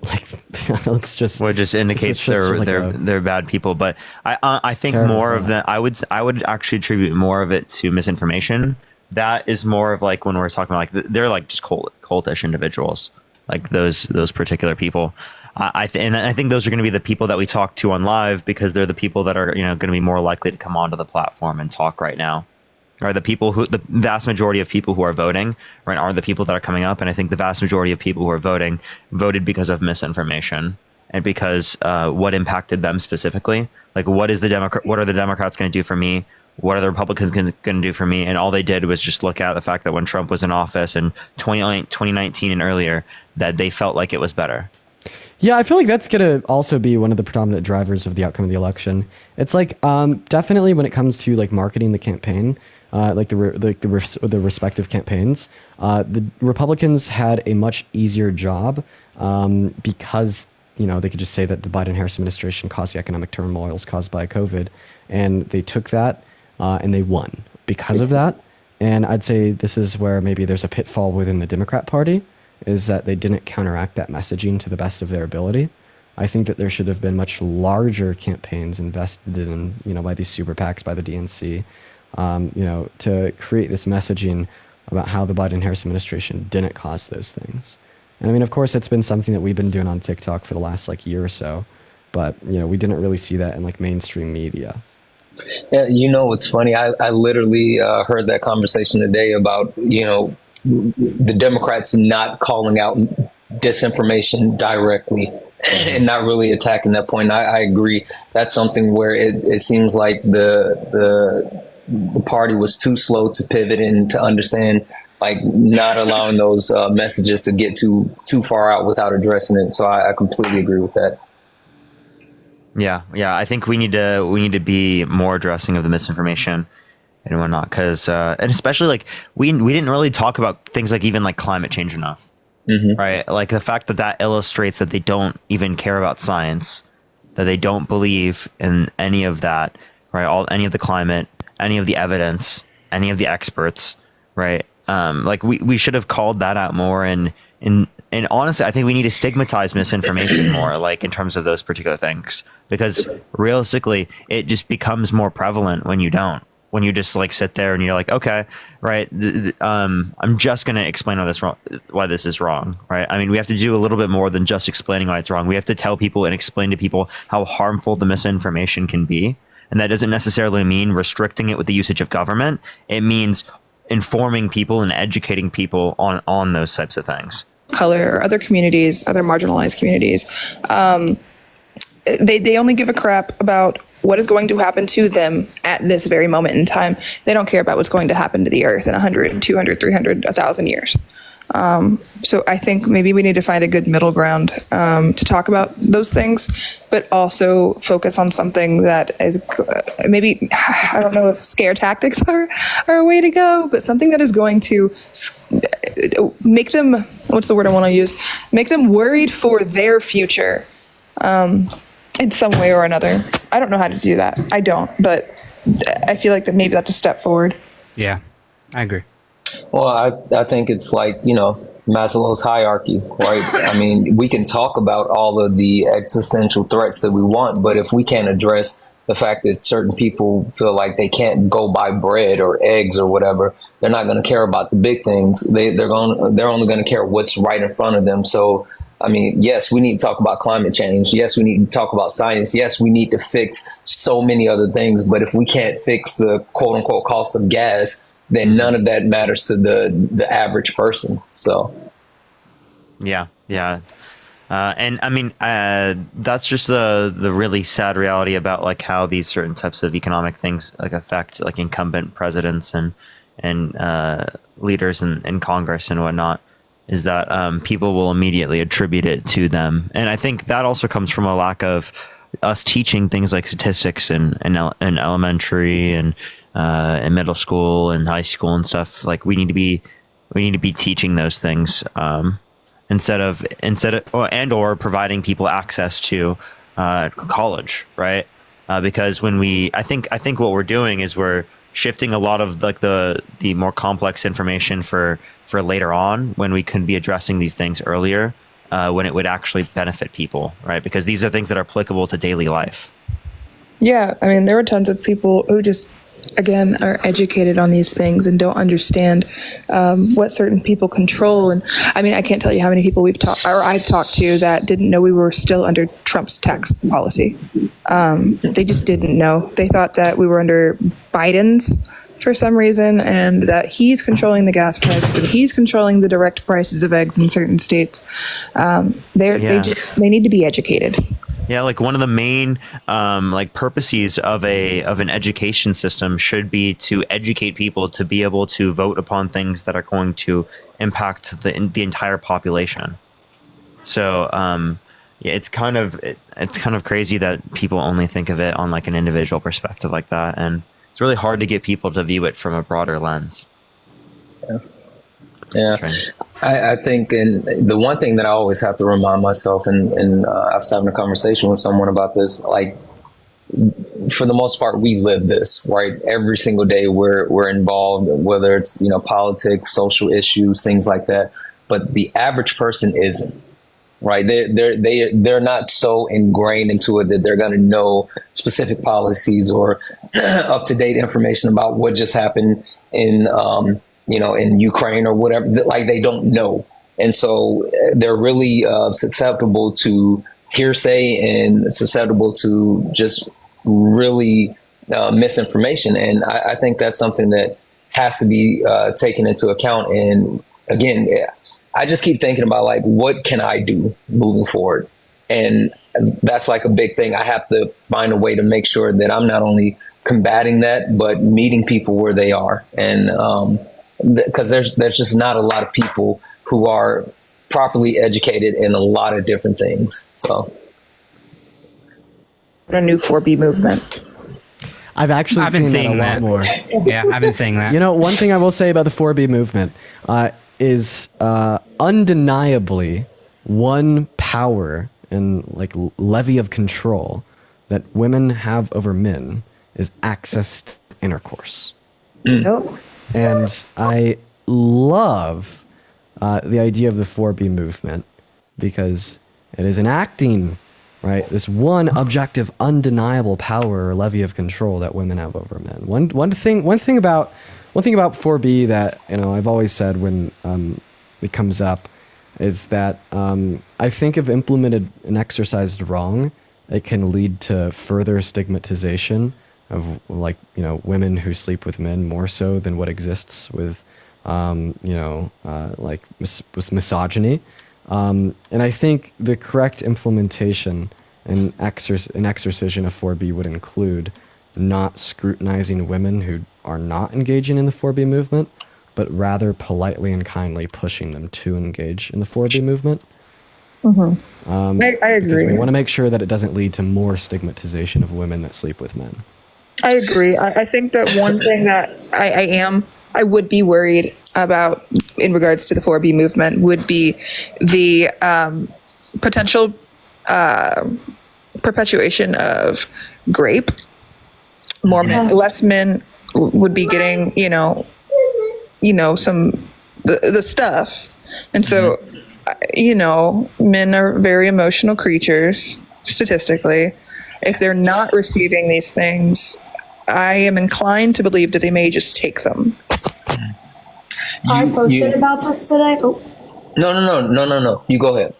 like it's just well, it just indicates they're bad people. But I think more of that. I would actually attribute more of it to misinformation. That is more of like when we're talking about like they're like just cultish individuals, like those particular people. I think those are going to be the people that we talk to on live, because they're the people that are going to be more likely to come onto the platform and talk right now. Are the people who the vast majority of people who are voting right are the people that are coming up, and I think the vast majority of people who are voted because of misinformation and because what impacted them specifically. Like what are the Democrats going to do for me? What are the Republicans going to do for me? And all they did was just look at the fact that when Trump was in office in 2019 and earlier, that they felt like it was better. Yeah, I feel like that's going to also be one of the predominant drivers of the outcome of the election. It's like definitely when it comes to like marketing the campaign, the respective campaigns, the Republicans had a much easier job because they could just say that the Biden-Harris administration caused the economic turmoils caused by COVID, and they took that and they won because of that. And I'd say this is where maybe there's a pitfall within the Democrat Party, is that they didn't counteract that messaging to the best of their ability. I think that there should have been much larger campaigns invested in, by these super PACs, by the DNC, to create this messaging about how the Biden-Harris administration didn't cause those things. And I mean, of course, it's been something that we've been doing on TikTok for the last year or so, but we didn't really see that in mainstream media. Yeah, what's funny? I literally heard that conversation today about the Democrats not calling out disinformation directly and not really attacking that point. I agree. That's something where it seems like the party was too slow to pivot and to understand, not allowing those messages to get too far out without addressing it. So I completely agree with that. Yeah. I think we need to be more addressing of the misinformation and whatnot, because and especially we didn't really talk about things even climate change enough, right? Like the fact that illustrates that they don't even care about science, that they don't believe in any of that, right? Any of the climate, any of the evidence, any of the experts, right? We should have called that out more, and honestly, I think we need to stigmatize misinformation more, in terms of those particular things, because realistically, it just becomes more prevalent when you don't. When you just sit there and you're like, okay, right, I'm just going to explain why this is wrong, right? I mean, we have to do a little bit more than just explaining why it's wrong. We have to tell people and explain to people how harmful the misinformation can be. And that doesn't necessarily mean restricting it with the usage of government. It means informing people and educating people on those types of things. Color or other communities, other marginalized communities, they only give a crap about what is going to happen to them at this very moment in time. They don't care about what's going to happen to the earth in 100, 200, 300, 1,000 years. So I think maybe we need to find a good middle ground to talk about those things, but also focus on something that is maybe, I don't know if scare tactics are a way to go, but something that is going to make them, what's the word I want to use? Make them worried for their future in some way or another. I don't know how to do that. I don't, but I feel like that maybe that's a step forward. Yeah, I agree. Well, I think it's Maslow's hierarchy, right? I mean, we can talk about all of the existential threats that we want, but if we can't address the fact that certain people feel like they can't go buy bread or eggs or whatever, they're not going to care about the big things. They're only going to care what's right in front of them. So, I mean, yes, we need to talk about climate change. Yes, we need to talk about science. Yes, we need to fix so many other things. But if we can't fix the quote unquote cost of gas, then none of that matters to the average person. So, yeah. And I mean, that's just the really sad reality about how these certain types of economic things affect incumbent presidents and leaders in Congress and whatnot, is that people will immediately attribute it to them. And I think that also comes from a lack of us teaching things like statistics in elementary and in middle school and high school and stuff. We need to be teaching those things instead of or providing people access to college, right? Because I think what we're doing is we're shifting a lot of the more complex information for later on, when we could be addressing these things earlier, when it would actually benefit people, right? Because these are things that are applicable to daily life. Yeah, I mean, there are tons of people who just, again, are educated on these things and don't understand what certain people control. And I mean, I can't tell you how many people I've talked to that didn't know we were still under Trump's tax policy. They just didn't know. They thought that we were under Biden's for some reason, and that he's controlling the gas prices and he's controlling the direct prices of eggs in certain states. They need to be educated. Yeah, one of the main purposes of an education system should be to educate people to be able to vote upon things that are going to impact the entire population. So yeah, it's kind of crazy that people only think of it on an individual perspective like that, and it's really hard to get people to view it from a broader lens. Yeah, I think, and the one thing that I always have to remind myself, and I was having a conversation with someone about this, for the most part, we live this, right? Every single day we're involved, whether it's, politics, social issues, things like that. But the average person isn't. right? They're not so ingrained into it that they're going to know specific policies or up to date information about what just happened in in Ukraine or whatever. Like they don't know, and so they're really susceptible to hearsay and susceptible to just really misinformation. And I think that's something that has to be taken into account. And again, I just keep thinking about like, what can I do moving forward? And that's like a big thing. I have to find a way to make sure that I'm not only combating that, but meeting people where they are. And because there's just not a lot of people who are properly educated in a lot of different things. So A new 4B movement. I've actually been seen seeing that a lot that. more. Yeah, I've been saying that. You know, one thing I will say about the 4B movement is undeniably one power and like levy of control that women have over men is access to intercourse. Nope. And I love the idea of the 4B movement because it is enacting, right, this one objective, undeniable power or levy of control that women have over men. One thing about 4B that I've always said when it comes up is that I think if implemented and exercised wrong, it can lead to further stigmatization of women who sleep with men more so than what exists with with misogyny. And I think the correct implementation and exercision of 4B would include not scrutinizing women who are not engaging in the 4B movement, but rather politely and kindly pushing them to engage in the 4B movement. Mm-hmm. I agree. We want to make sure that it doesn't lead to more stigmatization of women that sleep with men. I agree. I think that one thing that I would be worried about in regards to the 4B movement would be the potential perpetuation of grape. Less men would be getting, some the stuff, and so, men are very emotional creatures statistically. If they're not receiving these things, I am inclined to believe that they may just take them. I posted about this today. Oh. No. You go ahead.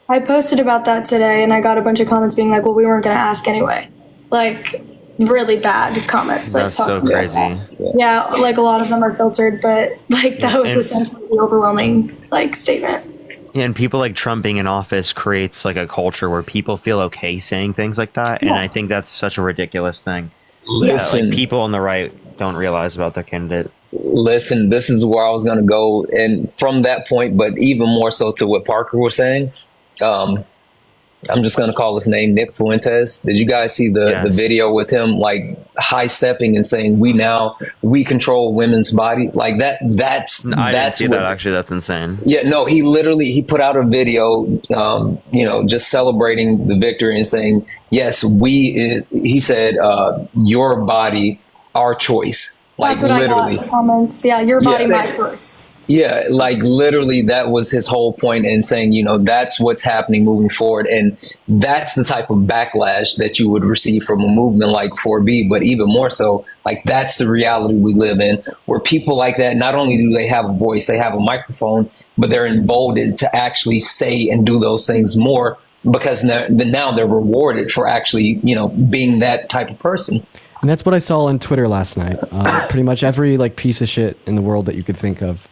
I posted about that today, and I got a bunch of comments being like, well, we weren't going to ask anyway. Like, really bad comments. That's so crazy. Yeah, like a lot of them are filtered, but like that was essentially the overwhelming statement. Yeah, and people like Trump being in office creates like a culture where people feel okay saying things like that. And I think that's such a ridiculous thing. Listen, like people on the right don't realize about their candidate. Listen, this is where I was going to go. And from that point, but even more so to what Parker was saying, I'm just going to call his name Nick Fuentes. Did you guys see the video with him like high stepping and saying we control women's body like that? I didn't see that actually. That's insane. Yeah, no, he put out a video, just celebrating the victory and saying, yes, he said, your body, our choice. Like That's what literally. I got in the comments. Yeah, your body, my choice. Yeah, like literally that was his whole point in saying, that's what's happening moving forward. And that's the type of backlash that you would receive from a movement like 4B. But even more so, like that's the reality we live in, where people like that, not only do they have a voice, they have a microphone, but they're emboldened to actually say and do those things more because now they're rewarded for actually, being that type of person. And that's what I saw on Twitter last night. Pretty much every piece of shit in the world that you could think of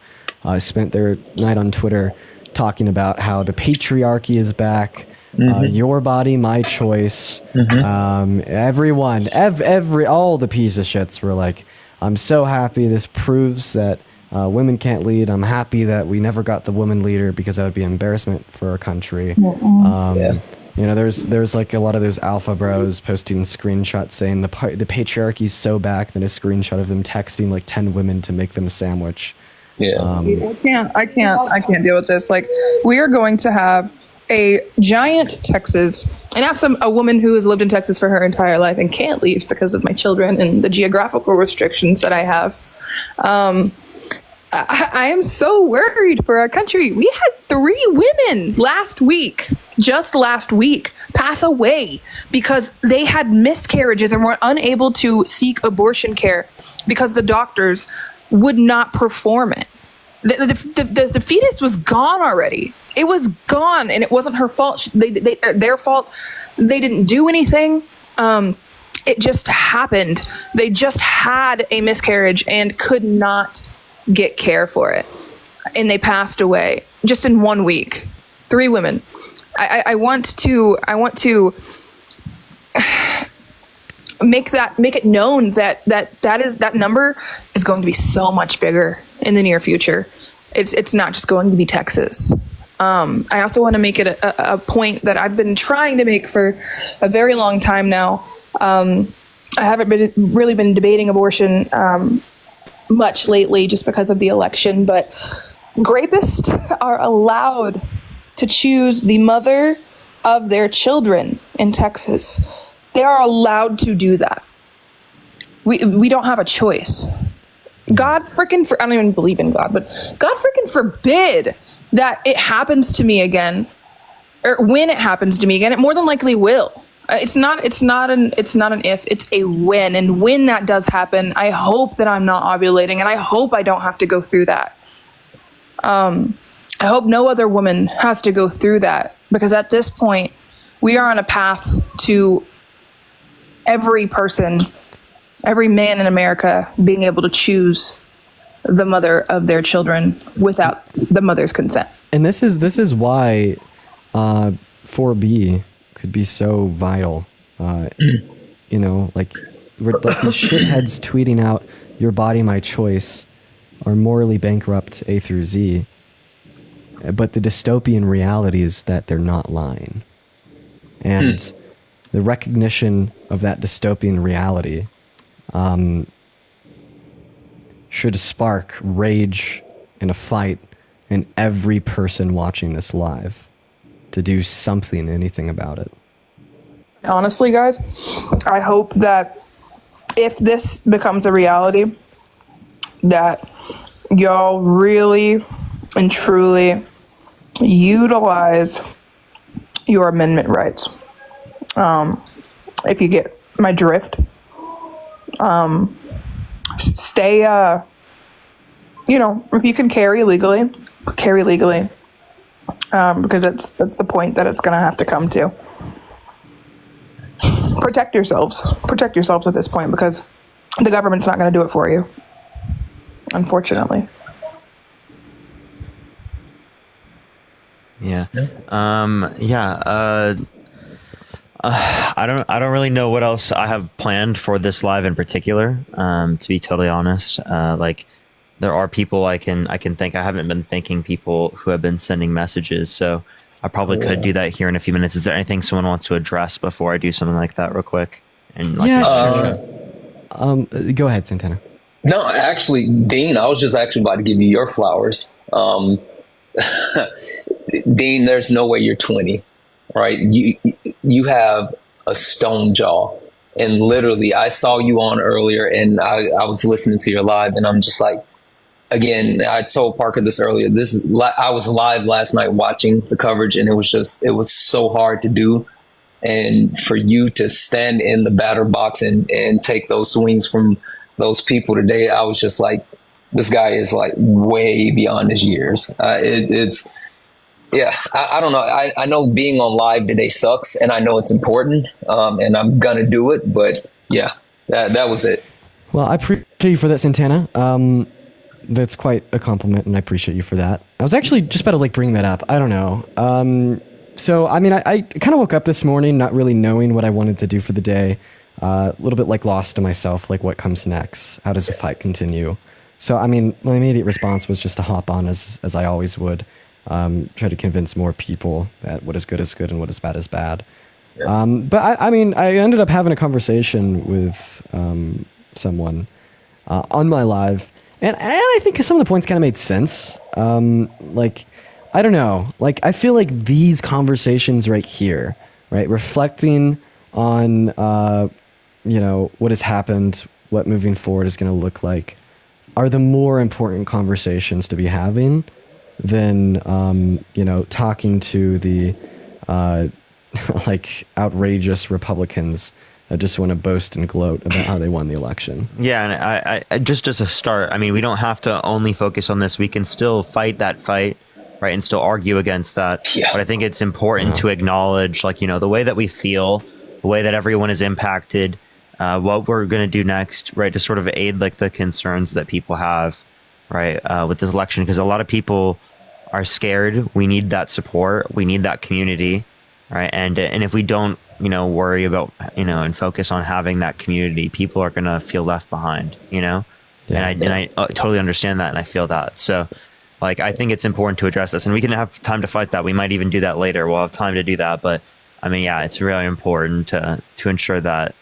spent their night on Twitter talking about how the patriarchy is back, your body, my choice. Everyone, all the piece of shits were like, I'm so happy. This proves that women can't lead. I'm happy that we never got the woman leader because that would be an embarrassment for our country. There's like a lot of those alpha bros posting screenshots saying the patriarchy is so back, then a screenshot of them texting like 10 women to make them a sandwich. Yeah. I can't deal with this. Like, we are going to have a giant Texas, and as a woman who has lived in Texas for her entire life and can't leave because of my children and the geographical restrictions that I have. I am so worried for our country. We had 3 women just last week, pass away because they had miscarriages and were unable to seek abortion care because the doctors would not perform it. The fetus was gone already. It was gone, and it wasn't her fault. Their fault. They didn't do anything. It just happened. They just had a miscarriage and could not get care for it, and they passed away just in 1 week. 3 women. I want to make it known that number is going to be so much bigger in the near future. It's not just going to be Texas. I also want to make it a point that I've been trying to make for a very long time now. I haven't really been debating abortion much lately just because of the election, but rapists are allowed to choose the mother of their children in Texas. They are allowed to do that. We don't have a choice. God freaking, I don't even believe in God, but God freaking forbid that it happens to me again, or when it happens to me again, it more than likely will. It's not an if, it's a when. And when that does happen, I hope that I'm not ovulating, and I hope I don't have to go through that. I hope no other woman has to go through that, because at this point, we are on a path to every person, every man in America being able to choose the mother of their children without the mother's consent. And this is why 4B could be so vital. You know, like these shitheads tweeting out "Your body, my choice" are morally bankrupt A through Z. But the dystopian reality is that they're not lying. And the recognition of that dystopian reality should spark rage and a fight in every person watching this live to do something, anything about it. Honestly, guys, I hope that if this becomes a reality, that y'all really and truly utilize your amendment rights. If you get my drift, stay, if you can carry legally, because that's the point that it's going to have to come to. Protect yourselves at this point, because the government's not going to do it for you, unfortunately. Yeah. I don't really know what else I have planned for this live in particular. To be totally honest, there are people I can think. I haven't been thanking people who have been sending messages, so I probably could do that here in a few minutes. Is there anything someone wants to address before I do something like that real quick? And go ahead, Santana. No, actually, Dean, I was just actually about to give you your flowers. Dean, there's no way you're 20, right? You have a stone jaw, and literally, I saw you on earlier, and I was listening to your live, and I'm just like, again, I told Parker this earlier. I was live last night watching the coverage, and it was so hard to do, and for you to stand in the batter box and take those swings from those people today, I was just like, this guy is like way beyond his years. I don't know. I know being on live today sucks, and I know it's important, and I'm gonna do it. But yeah, that was it. Well, I appreciate you for that, Santana. That's quite a compliment, and I appreciate you for that. I was actually just about to bring that up. I don't know. So I mean, I kind of woke up this morning not really knowing what I wanted to do for the day. A little bit lost to myself, what comes next? How does the fight continue? So, I mean, my immediate response was just to hop on as I always would, try to convince more people that what is good and what is bad. Yeah. But I mean, I ended up having a conversation with someone on my live, and I think some of the points kind of made sense. I don't know. I feel like these conversations right here, right, reflecting on, what has happened, what moving forward is going to look like, are the more important conversations to be having than talking to the like outrageous Republicans that just want to boast and gloat about how they won the election. Yeah, and I just as a start, I mean, we don't have to only focus on this. We can still fight that fight, right, and still argue against that. Yeah. But I think it's important to acknowledge, like, the way that we feel, the way that everyone is impacted, what we're going to do next, right, to sort of aid like the concerns that people have, right, with this election, because a lot of people are scared. We need that support. We need that community, right, and if we don't, worry about, and focus on having that community, people are going to feel left behind, Yeah. and I totally understand that, and I feel that. So, like, I think it's important to address this, and we can have time to fight that. We might even do that later. We'll have time to do that. But I mean, yeah, it's really important to ensure that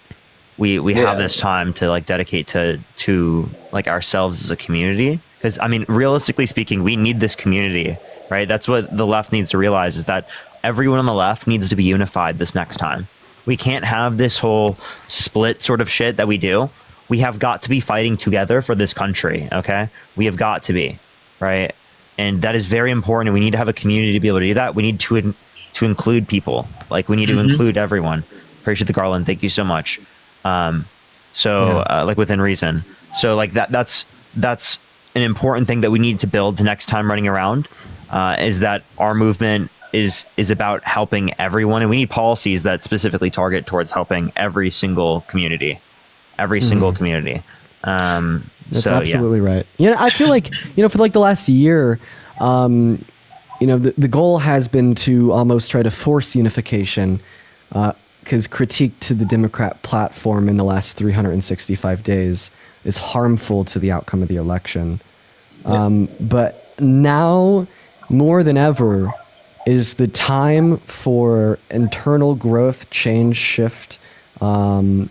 we have this time to like dedicate to like ourselves as a community. Because I mean, realistically speaking, we need this community, right? That's what the left needs to realize, is that everyone on the left needs to be unified this next time. We can't have this whole split sort of shit that we do. We have got to be fighting together for this country, okay? We have got to be, right? And that is very important. And we need to have a community to be able to do that. We need to include people. Like, we need to include everyone. Appreciate the Garland. Thank you so much. Like within reason. So like that's an important thing that we need to build the next time running around, is that our movement is about helping everyone, and we need policies that specifically target towards helping every single community, That's So, absolutely right. I feel like, for like the last year, the goal has been to almost try to force unification, because critique to the Democrat platform in the last 365 days is harmful to the outcome of the election. But now, more than ever, is the time for internal growth, change, shift, and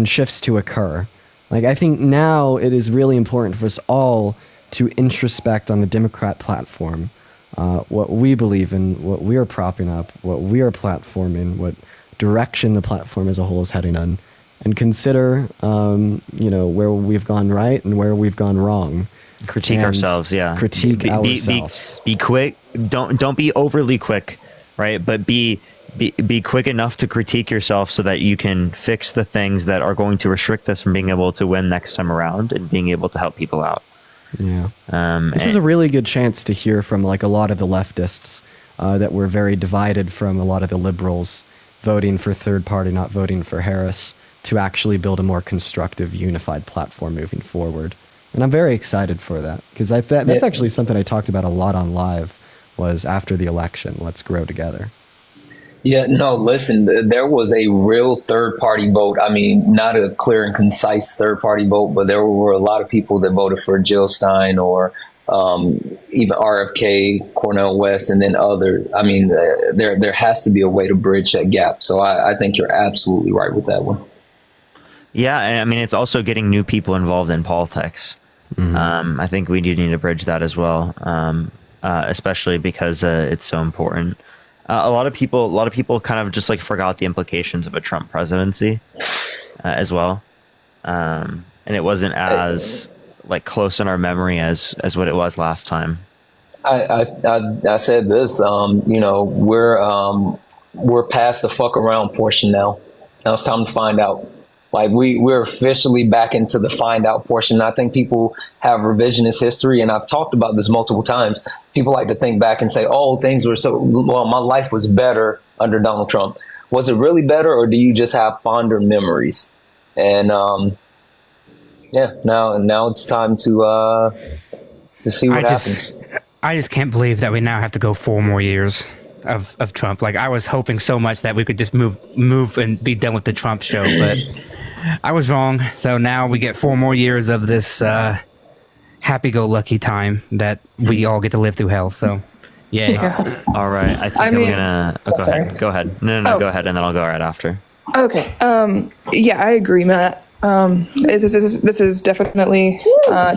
shifts to occur. Like, I think now it is really important for us all to introspect on the Democrat platform, what we believe in, what we are propping up, what we are platforming, what direction the platform as a whole is heading on, and consider, where we've gone right and where we've gone wrong. Critique ourselves, yeah. Critique ourselves. Be quick. Don't be overly quick, right? But be quick enough to critique yourself so that you can fix the things that are going to restrict us from being able to win next time around and being able to help people out. Yeah. This is a really good chance to hear from like a lot of the leftists that were very divided from a lot of the liberals voting for third party, not voting for Harris, to actually build a more constructive, unified platform moving forward. And I'm very excited for that, because that's actually something I talked about a lot on live, was after the election, let's grow together. Yeah, no, listen, there was a real third party vote. I mean, not a clear and concise third party vote, but there were a lot of people that voted for Jill Stein or even RFK, Cornel West, and then others. I mean, there has to be a way to bridge that gap. So I think you're absolutely right with that one. Yeah, I mean, it's also getting new people involved in politics. I think we do need to bridge that as well, especially because it's so important. A lot of people kind of just like forgot the implications of a Trump presidency as well, and it wasn't as like close in our memory as what it was last time. I said this, we're past the fuck around portion now. Now it's time to find out. Like we're officially back into the find out portion. I think people have revisionist history, and I've talked about this multiple times. People like to think back and say, "Oh, things were my life was better under Donald Trump." Was it really better, or do you just have fonder memories? And now it's time to see what happens. I just can't believe that we now have to go 4 more years of Trump. Like, I was hoping so much that we could just move and be done with the Trump show, but I was wrong. So now we get 4 more years of this happy-go-lucky time that we all get to live through hell. So, yay. Yeah. All right, I think I'm gonna go ahead. No, go ahead, and then I'll go right after. Okay. Yeah, I agree, Matt. This is definitely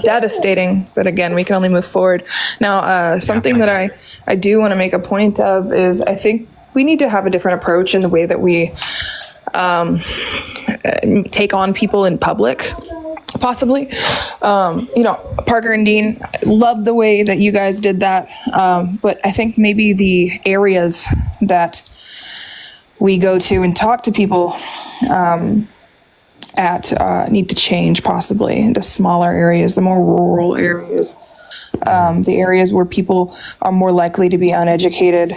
devastating, but again, we can only move forward. Now, something that I do want to make a point of is I think we need to have a different approach in the way that we take on people in public. Possibly. Parker and Dean, love the way that you guys did that. But I think maybe the areas that we go to and talk to people need to change, possibly. The smaller areas, the more rural areas, the areas where people are more likely to be uneducated.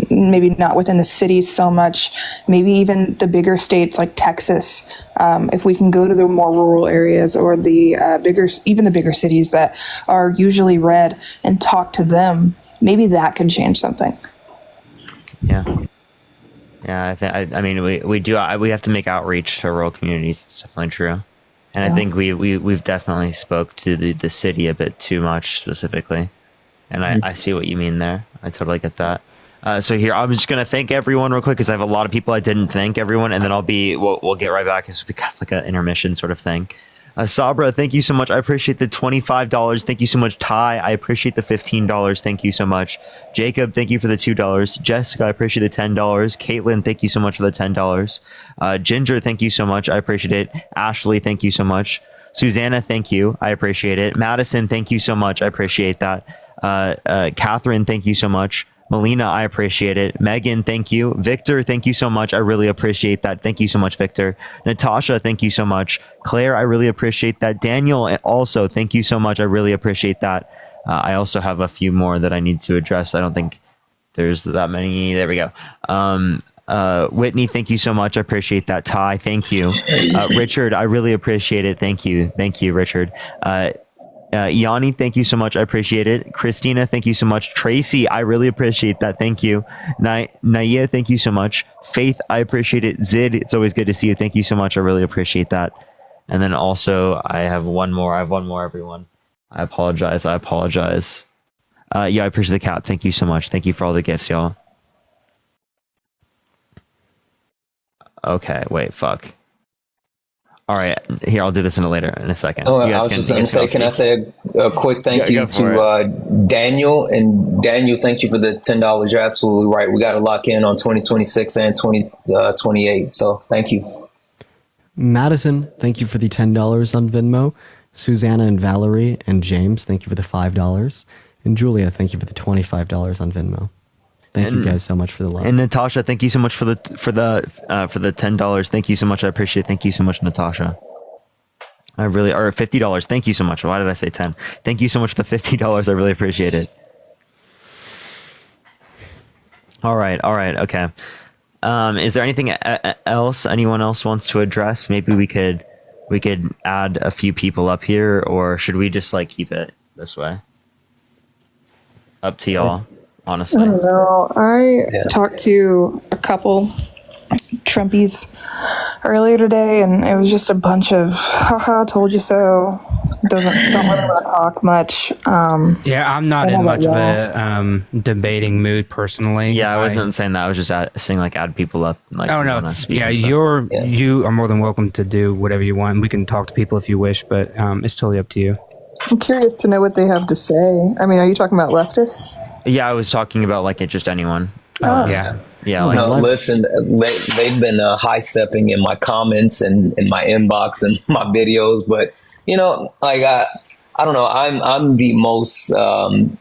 Maybe not within the cities so much, maybe even the bigger states like Texas. If we can go to the more rural areas or the bigger cities that are usually red and talk to them, maybe that could change something. Yeah. Yeah, I mean, we have to make outreach to rural communities. It's definitely true, and I think we've definitely spoke to the city a bit too much specifically, and I see what you mean there. I totally get that. So here, I'm just gonna thank everyone real quick because I have a lot of people I didn't thank everyone, and then we'll get right back. It's kind of like an intermission sort of thing. Sabra, thank you so much. I appreciate the $25. Thank you so much. Ty, I appreciate the $15. Thank you so much. Jacob, thank you for the $2. Jessica, I appreciate the $10. Caitlin, thank you so much for the $10. Ginger, thank you so much. I appreciate it. Ashley, thank you so much. Susanna, thank you. I appreciate it. Madison, thank you so much. I appreciate that. Catherine, thank you so much. Melina, I appreciate it. Megan, thank you. Victor, thank you so much. I really appreciate that. Thank you so much, Victor. Natasha, thank you so much. Claire, I really appreciate that. Daniel, also, thank you so much. I really appreciate that. I also have a few more that I need to address. I don't think there's that many. There we go. Whitney, thank you so much. I appreciate that. Ty, thank you. Richard, I really appreciate it. Thank you. Thank you, Richard. Yanni, thank you so much. I appreciate it. Christina, thank you so much. Tracy, I really appreciate that. Thank you. Naya, thank you so much. Faith, I appreciate it. Zid, it's always good to see you. Thank you so much. I really appreciate that. And then also, I have one more, everyone. I apologize. Yeah, I appreciate the cap. Thank you so much. Thank you for all the gifts, y'all. Okay, wait, fuck. All right, here, I'll do this in a second. Oh, I was just going to say, can I say a quick thank you to Daniel? And Daniel, thank you for the $10. You're absolutely right. We got to lock in on 2026 and 2028. So thank you. Madison, thank you for the $10 on Venmo. Susanna and Valerie and James, thank you for the $5. And Julia, thank you for the $25 on Venmo. Thank you guys so much for the love. And Natasha, thank you so much for the $10. Thank you so much. I appreciate it. Thank you so much, Natasha. Or $50. Thank you so much. Why did I say 10? Thank you so much for the $50. I really appreciate it. All right. Okay. Is there anything else anyone else wants to address? Maybe we could add a few people up here, or should we just keep it this way? Up to y'all. Honestly, I don't know. I talked to a couple Trumpies earlier today, and it was just a bunch of "haha, told you so." Don't really want to talk much. Yeah, I'm not in much of a debating mood personally. Yeah, I wasn't saying that. I was just saying add people up. Oh no, yeah, you are more than welcome to do whatever you want. We can talk to people if you wish, but it's totally up to you. I'm curious to know what they have to say. I mean, are you talking about leftists? Yeah, I was talking about just anyone. Yeah. No, listen, they've been high stepping in my comments and in my inbox and my videos, but I don't know. I'm the most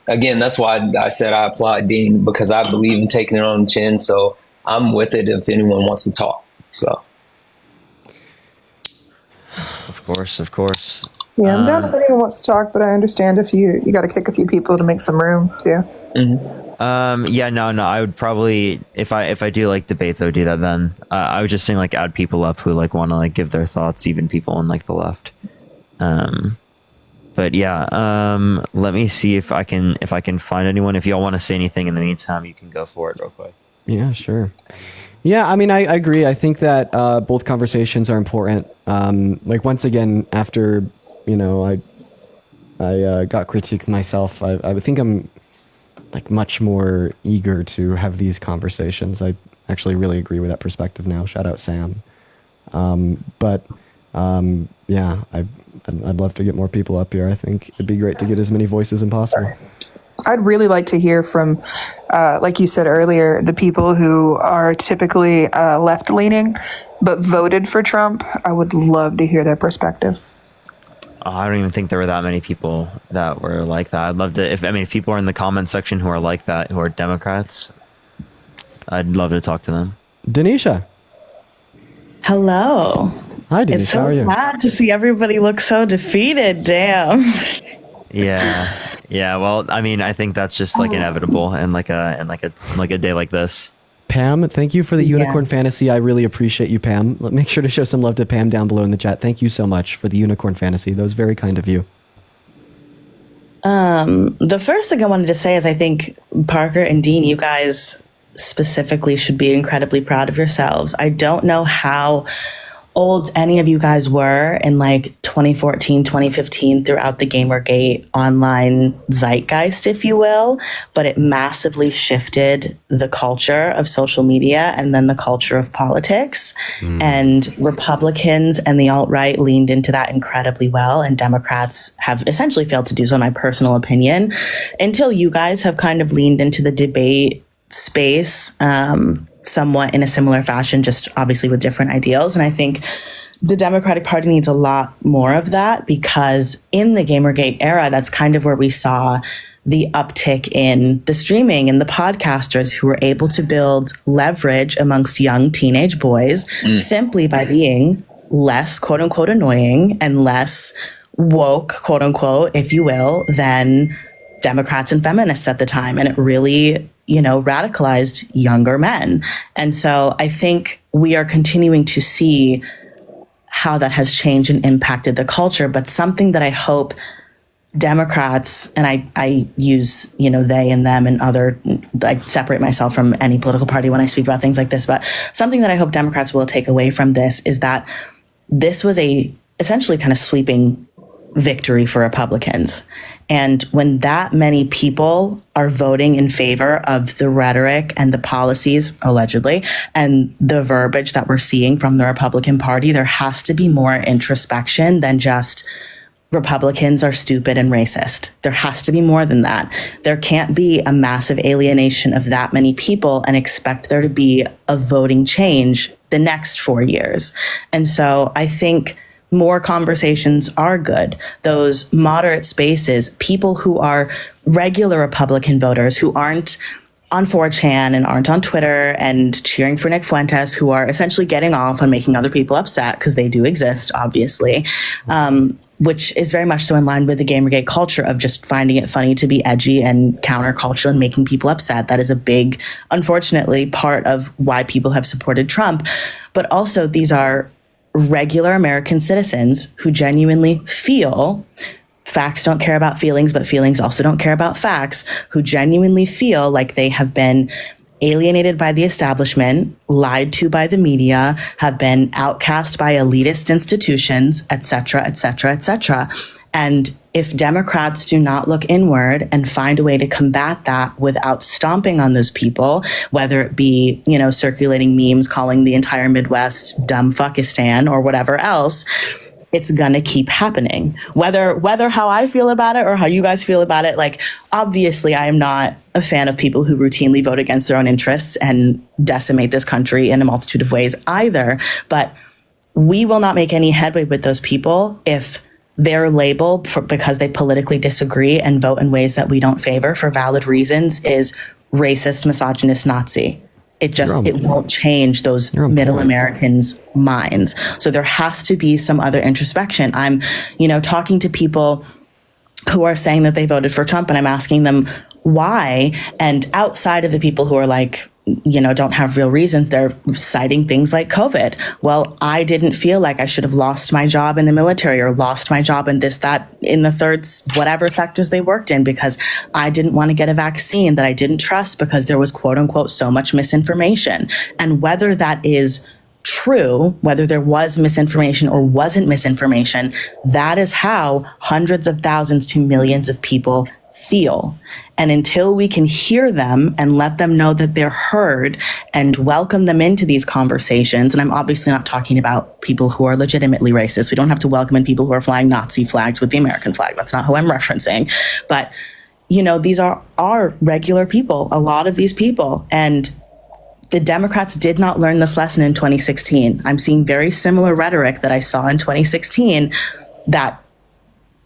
again. That's why I said I applaud Dean, because I believe in taking it on the chin. So I'm with it if anyone wants to talk. So, of course. Yeah, I'm down if anyone wants to talk, but I understand if you got to kick a few people to make some room too. Mm-hmm. Yeah, no. I would probably, if I do debates, I would do that then. I was just saying add people up who want to give their thoughts, even people on the left. But yeah, let me see if I can find anyone. If y'all want to say anything in the meantime, you can go for it real quick. Yeah, sure. Yeah, I mean, I agree. I think that both conversations are important. Once again, after I got critiqued myself, I think I'm much more eager to have these conversations. I actually really agree with that perspective now. Shout out Sam. Yeah, I'd love to get more people up here. I think it'd be great to get as many voices as possible. I'd really like to hear from, like you said earlier, the people who are typically left leaning but voted for Trump. I would love to hear their perspective. I don't even think there were that many people that were like that. I'd love to, if people are in the comment section who are like that, who are Democrats, I'd love to talk to them. Denisha. Hello. Hi, Denisha. It's so How are you? sad to see everybody look so defeated. Damn. Yeah. Well, I mean, I think that's just like inevitable, and like a day like this. Pam, thank you for the unicorn fantasy. I really appreciate you, Pam. Make sure to show some love to Pam down below in the chat. Thank you so much for the unicorn fantasy. That was very kind of you. The first thing I wanted to say is I think Parker and Dean, you guys specifically should be incredibly proud of yourselves. I don't know how old any of you guys were in like 2014, 2015 throughout the Gamergate online zeitgeist, if you will, but it massively shifted the culture of social media and then the culture of politics. And Republicans and the alt-right leaned into that incredibly well, and Democrats have essentially failed to do so, in my personal opinion, until you guys have kind of leaned into the debate space somewhat in a similar fashion, just obviously with different ideals. And I think the Democratic Party needs a lot more of that, because in the Gamergate era, that's kind of where we saw the uptick in the streaming and the podcasters who were able to build leverage amongst young teenage boys simply by being less quote unquote annoying and less woke, quote unquote, if you will, than Democrats and feminists at the time. And it really, radicalized younger men. And so I think we are continuing to see how that has changed and impacted the culture. But something that I hope Democrats, and I use, they and them and I separate myself from any political party when I speak about things like this, but something that I hope Democrats will take away from this is that this was a essentially kind of sweeping victory for Republicans. And when that many people are voting in favor of the rhetoric and the policies, allegedly, and the verbiage that we're seeing from the Republican Party, there has to be more introspection than just Republicans are stupid and racist. There has to be more than that. There can't be a massive alienation of that many people and expect there to be a voting change the next 4 years. And so I think more conversations are good. Those moderate spaces, people who are regular Republican voters who aren't on 4chan and aren't on Twitter and cheering for Nick Fuentes, who are essentially getting off on making other people upset, because they do exist, obviously, which is very much so in line with the Gamergate culture of just finding it funny to be edgy and countercultural and making people upset. That is a big, unfortunately, part of why people have supported Trump. But also, these are regular American citizens who genuinely feel facts don't care about feelings, but feelings also don't care about facts, who genuinely feel like they have been alienated by the establishment, lied to by the media, have been outcast by elitist institutions, et cetera, et cetera, et cetera. And if Democrats do not look inward and find a way to combat that without stomping on those people, whether it be, circulating memes calling the entire Midwest dumb fuckistan or whatever else, it's gonna keep happening. Whether how I feel about it or how you guys feel about it, like, obviously I am not a fan of people who routinely vote against their own interests and decimate this country in a multitude of ways either. But we will not make any headway with those people if they're labeled because they politically disagree and vote in ways that we don't favor for valid reasons is racist, misogynist, Nazi. It won't change those middle Americans' minds. So there has to be some other introspection. I'm, talking to people who are saying that they voted for Trump, and I'm asking them why. And outside of the people who are like, don't have real reasons, they're citing things like COVID. Well, I didn't feel like I should have lost my job in the military or lost my job in this, that, in the third, whatever sectors they worked in, because I didn't want to get a vaccine that I didn't trust because there was, quote unquote, so much misinformation. And whether that is true, whether there was misinformation or wasn't misinformation, that is how hundreds of thousands to millions of people feel. And until we can hear them and let them know that they're heard and welcome them into these conversations, and I'm obviously not talking about people who are legitimately racist. We don't have to welcome in people who are flying Nazi flags with the American flag. That's not who I'm referencing. But these are regular people, a lot of these people. And the Democrats did not learn this lesson in 2016. I'm seeing very similar rhetoric that I saw in 2016 that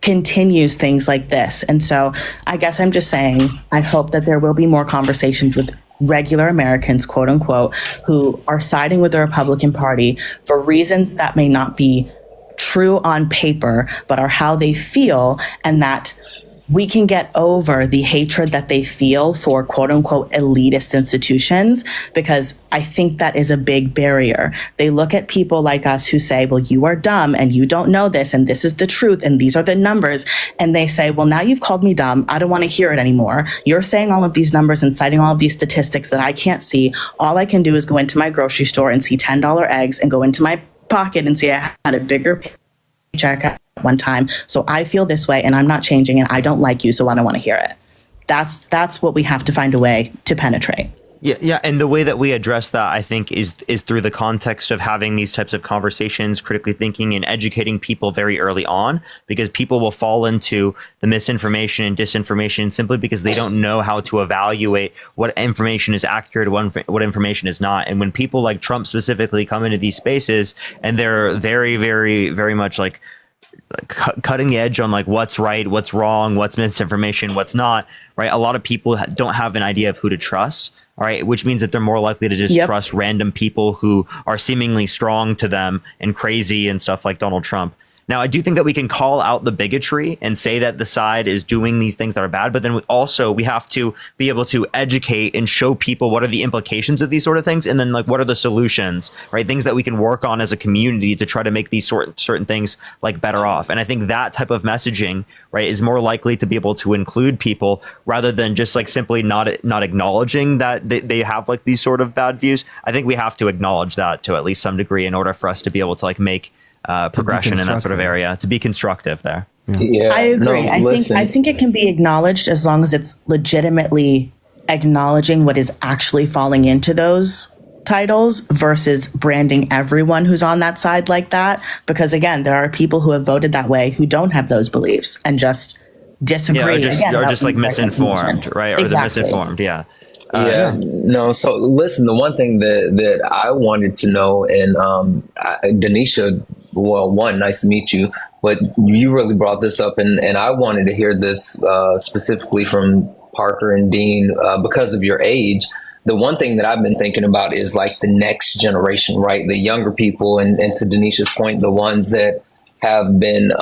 continues things like this. And so I guess I'm just saying, I hope that there will be more conversations with regular Americans, quote unquote, who are siding with the Republican Party for reasons that may not be true on paper, but are how they feel, and that we can get over the hatred that they feel for quote unquote elitist institutions, because I think that is a big barrier. They look at people like us who say, well, you are dumb and you don't know this, and this is the truth, and these are the numbers. And they say, well, now you've called me dumb. I don't want to hear it anymore. You're saying all of these numbers and citing all of these statistics that I can't see. All I can do is go into my grocery store and see $10 eggs and go into my pocket and see I had a bigger paycheck at one time. So I feel this way and I'm not changing, and I don't like you, so I don't want to hear it. That's what we have to find a way to penetrate. Yeah, and the way that we address that, I think, is through the context of having these types of conversations, critically thinking, and educating people very early on, because people will fall into the misinformation and disinformation simply because they don't know how to evaluate what information is accurate, what information is not. And when people like Trump specifically come into these spaces and they're very, very, very much like cutting the edge on like what's right, what's wrong, what's misinformation, what's not, right? A lot of people don't have an idea of who to trust, all right? Which means that they're more likely to just trust random people who are seemingly strong to them and crazy and stuff like Donald Trump. Now, I do think that we can call out the bigotry and say that the side is doing these things that are bad, but then we have to be able to educate and show people what are the implications of these sort of things, and then like what are the solutions, right? Things that we can work on as a community to try to make these certain things like better off. And I think that type of messaging, right, is more likely to be able to include people rather than just like simply not acknowledging that they have like these sort of bad views. I think we have to acknowledge that to at least some degree in order for us to be able to like make progression in that sort of area, to be constructive there. Yeah, I agree. no, I think it can be acknowledged as long as it's legitimately acknowledging what is actually falling into those titles versus branding everyone who's on that side like that. Because again, there are people who have voted that way who don't have those beliefs and just disagree. Or just like misinformed, right? Or Exactly. they're misinformed. Yeah. No. So listen, the one thing that I wanted to know, and Denisha, well, one, nice to meet you, but you really brought this up, and I wanted to hear this specifically from Parker and Dean because of your age. The one thing that I've been thinking about is like the next generation, right? The younger people, and to Denisha's point, the ones that have been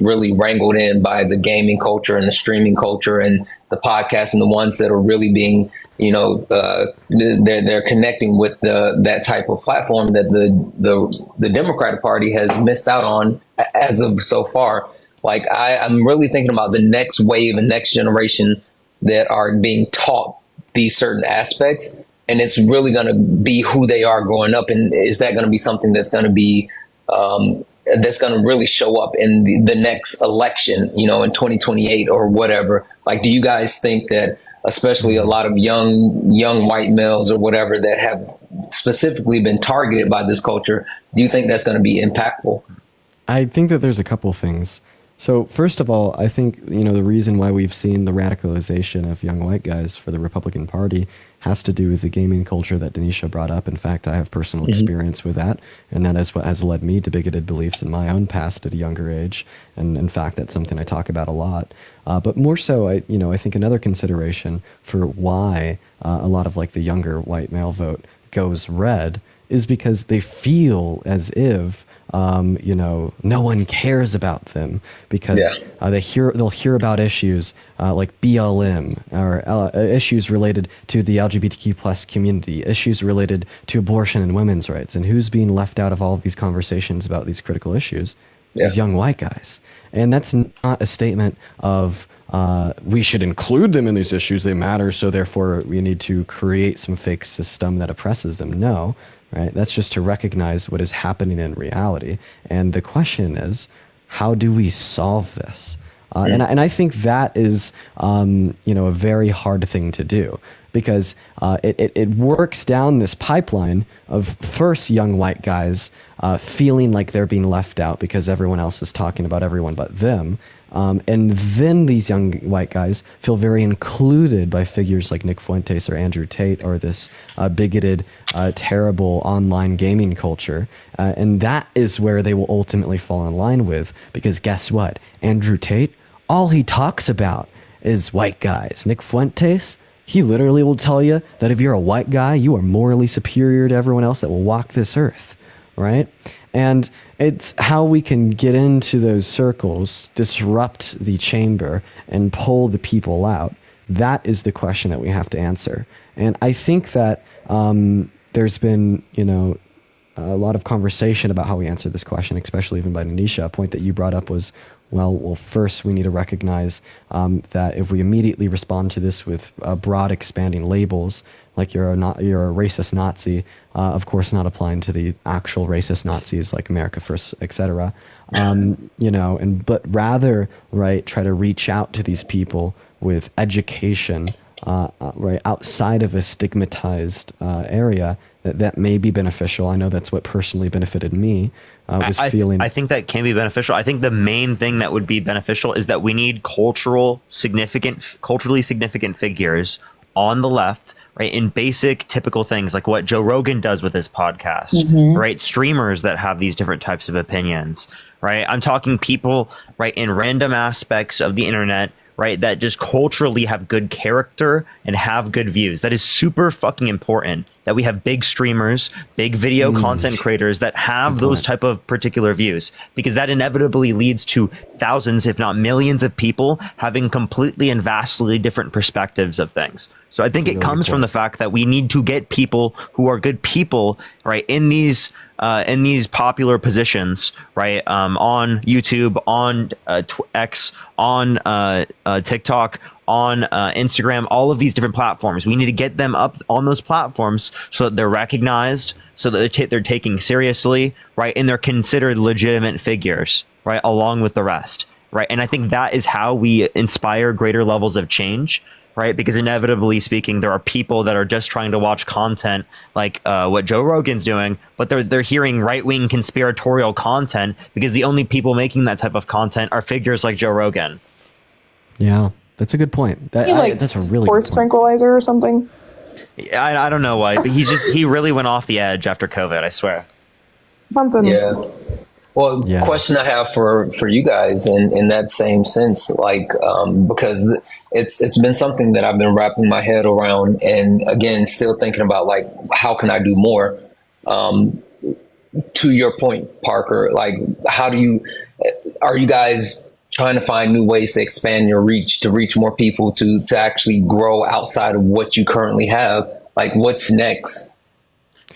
really wrangled in by the gaming culture and the streaming culture and the podcast, and the ones that are really being, they're connecting with that type of platform that the Democratic Party has missed out on as of so far. Like I'm really thinking about the next wave and next generation that are being taught these certain aspects, and it's really going to be who they are growing up. And is that going to be something that's going to be that's going to really show up in the next election, in 2028 or whatever? Like, do you guys think that, especially a lot of young white males or whatever that have specifically been targeted by this culture, do you think that's going to be impactful? I think that there's a couple things. So first of all, I think, the reason why we've seen the radicalization of young white guys for the Republican Party has to do with the gaming culture that Denisha brought up. In fact, I have personal experience with that, and that is what has led me to bigoted beliefs in my own past at a younger age. And in fact, that's something I talk about a lot. But more so, I think another consideration for why a lot of like the younger white male vote goes red is because they feel as if no one cares about them, because they'll hear about issues like BLM or issues related to the LGBTQ plus community, issues related to abortion and women's rights, and who's being left out of all of these conversations about these critical issues? These young white guys. And that's not a statement of we should include them in these issues, they matter, so therefore we need to create some fake system that oppresses them. No. Right? That's just to recognize what is happening in reality. And the question is, how do we solve this? And I think that is, a very hard thing to do, because it works down this pipeline of first young white guys feeling like they're being left out because everyone else is talking about everyone but them. And then these young white guys feel very included by figures like Nick Fuentes or Andrew Tate or this bigoted, terrible online gaming culture. And that is where they will ultimately fall in line with, because guess what? Andrew Tate, all he talks about is white guys. Nick Fuentes, he literally will tell you that if you're a white guy, you are morally superior to everyone else that will walk this earth, right? And it's how we can get into those circles, disrupt the chamber, and pull the people out. That is the question that we have to answer. And I think that there's been, a lot of conversation about how we answer this question, especially even by Nanisha. A point that you brought up was, well, first we need to recognize that if we immediately respond to this with broad, expanding labels, like you're a racist Nazi, of course not applying to the actual racist Nazis like America First, etc. But rather, right, try to reach out to these people with education, right, outside of a stigmatized area that may be beneficial. I know that's what personally benefited me. I think that can be beneficial. I think the main thing that would be beneficial is that we need culturally significant figures on the left, right, in basic typical things like what Joe Rogan does with his podcast, right? Streamers that have these different types of opinions, right? I'm talking people, right, in random aspects of the internet, right, that just culturally have good character and have good views. That is super fucking important, that we have big streamers, big video content creators that have those type of particular views, because that inevitably leads to thousands, if not millions of people having completely and vastly different perspectives of things. So I think it comes from the fact that we need to get people who are good people, right, in these popular positions, right, on YouTube, on X, on TikTok, on Instagram, all of these different platforms. We need to get them up on those platforms so that they're recognized, so that they're taken seriously, right, and they're considered legitimate figures, right, along with the rest, right. And I think that is how we inspire greater levels of change, right? Because inevitably speaking, there are people that are just trying to watch content like what Joe Rogan's doing, but they're hearing right-wing conspiratorial content because the only people making that type of content are figures like Joe Rogan. Yeah, that's a good point. That's a really horse tranquilizer or something. I don't know why, but he really went off the edge after COVID, I swear. Something. Yeah. Well, question I have for you guys in that same sense, like, because it's been something that I've been wrapping my head around, and again, still thinking about, like, how can I do more? To your point, Parker, like, are you guys trying to find new ways to expand your reach, to reach more people, to actually grow outside of what you currently have? Like, what's next?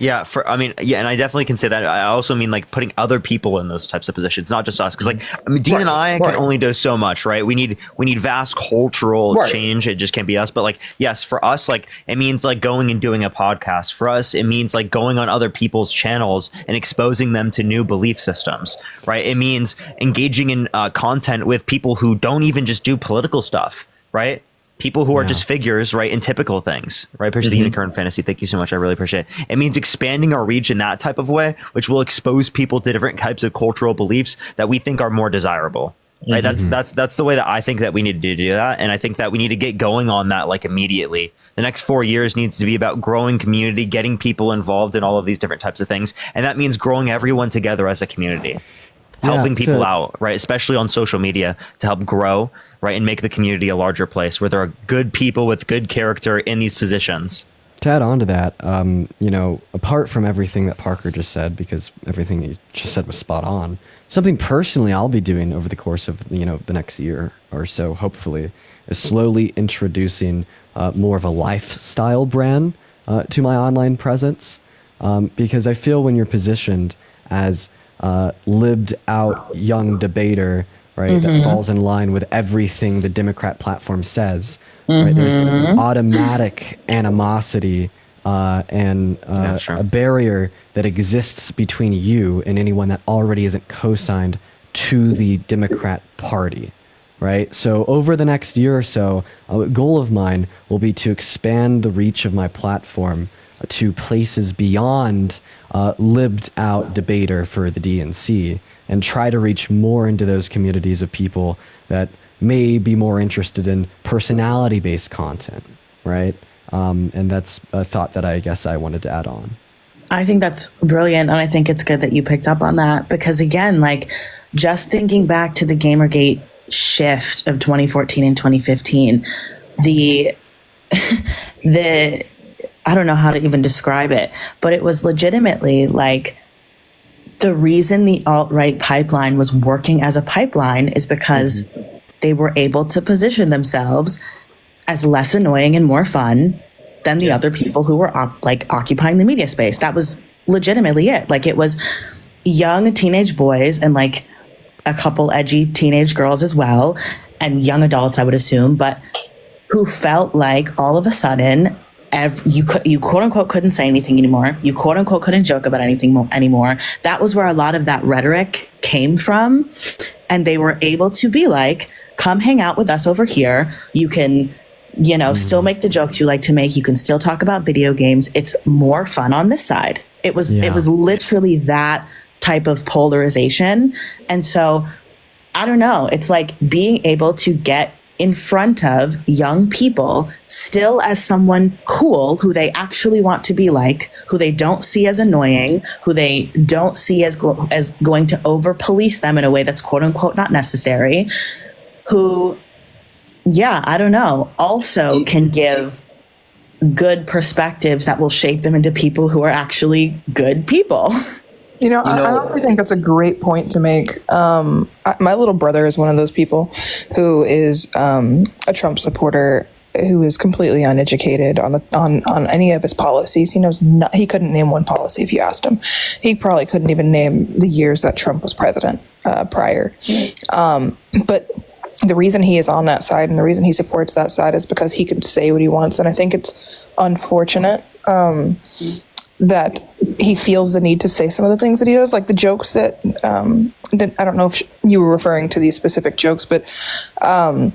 Yeah, and I definitely can say that. I also mean, like, putting other people in those types of positions, not just us. Because, like, Dean and I can only do so much, right? We need vast cultural change. It just can't be us. But, like, yes, for us, like, it means, like, going and doing a podcast. For us, it means, like, going on other people's channels and exposing them to new belief systems, right? It means engaging in content with people who don't even just do political stuff, right? People who are just figures, right, in typical things, right? Appreciate the Unicorn Fantasy. Thank you so much. I really appreciate it. It means expanding our reach in that type of way, which will expose people to different types of cultural beliefs that we think are more desirable, right? That's the way that I think that we need to do that. And I think that we need to get going on that, like, immediately. The next 4 years needs to be about growing community, getting people involved in all of these different types of things. And that means growing everyone together as a community, helping people out, right? Especially on social media, to help grow, right, and make the community a larger place where there are good people with good character in these positions. To add on to that, apart from everything that Parker just said, because everything he just said was spot on, something personally I'll be doing over the course of, the next year or so, hopefully, is slowly introducing more of a lifestyle brand to my online presence, because I feel when you're positioned as lived out young debater, right, that falls in line with everything the Democrat platform says, right, there's automatic animosity and a barrier that exists between you and anyone that already isn't co-signed to the Democrat Party, right? So over the next year or so, a goal of mine will be to expand the reach of my platform to places beyond lived out debater for the DNC, and try to reach more into those communities of people that may be more interested in personality-based content, right? And that's a thought that I guess I wanted to add on. I think that's brilliant. And I think it's good that you picked up on that because, again, like just thinking back to the Gamergate shift of 2014 and 2015, the I don't know how to even describe it, but it was legitimately like the reason the alt-right pipeline was working as a pipeline is because they were able to position themselves as less annoying and more fun than the other people who were occupying the media space. That was legitimately it. Like it was young teenage boys and like a couple edgy teenage girls as well, and young adults, I would assume, but who felt like all of a sudden you quote unquote couldn't say anything anymore. You quote unquote couldn't joke about anything anymore. That was where a lot of that rhetoric came from. And they were able to be like, come hang out with us over here. You can, still make the jokes you like to make. You can still talk about video games. It's more fun on this side. It was literally that type of polarization. And so I don't know. It's like being able to get in front of young people still as someone cool who they actually want to be like, who they don't see as annoying, who they don't see as going to over police them in a way that's quote unquote not necessary, who, I don't know, also can give good perspectives that will shape them into people who are actually good people. I honestly think that's a great point to make. My little brother is one of those people who is a Trump supporter who is completely uneducated on any of his policies. He knows he couldn't name one policy if you asked him. He probably couldn't even name the years that Trump was president prior. But the reason he is on that side and the reason he supports that side is because he can say what he wants. And I think it's unfortunate that he feels the need to say some of the things that he does, like the jokes that I don't know if you were referring to these specific jokes, but how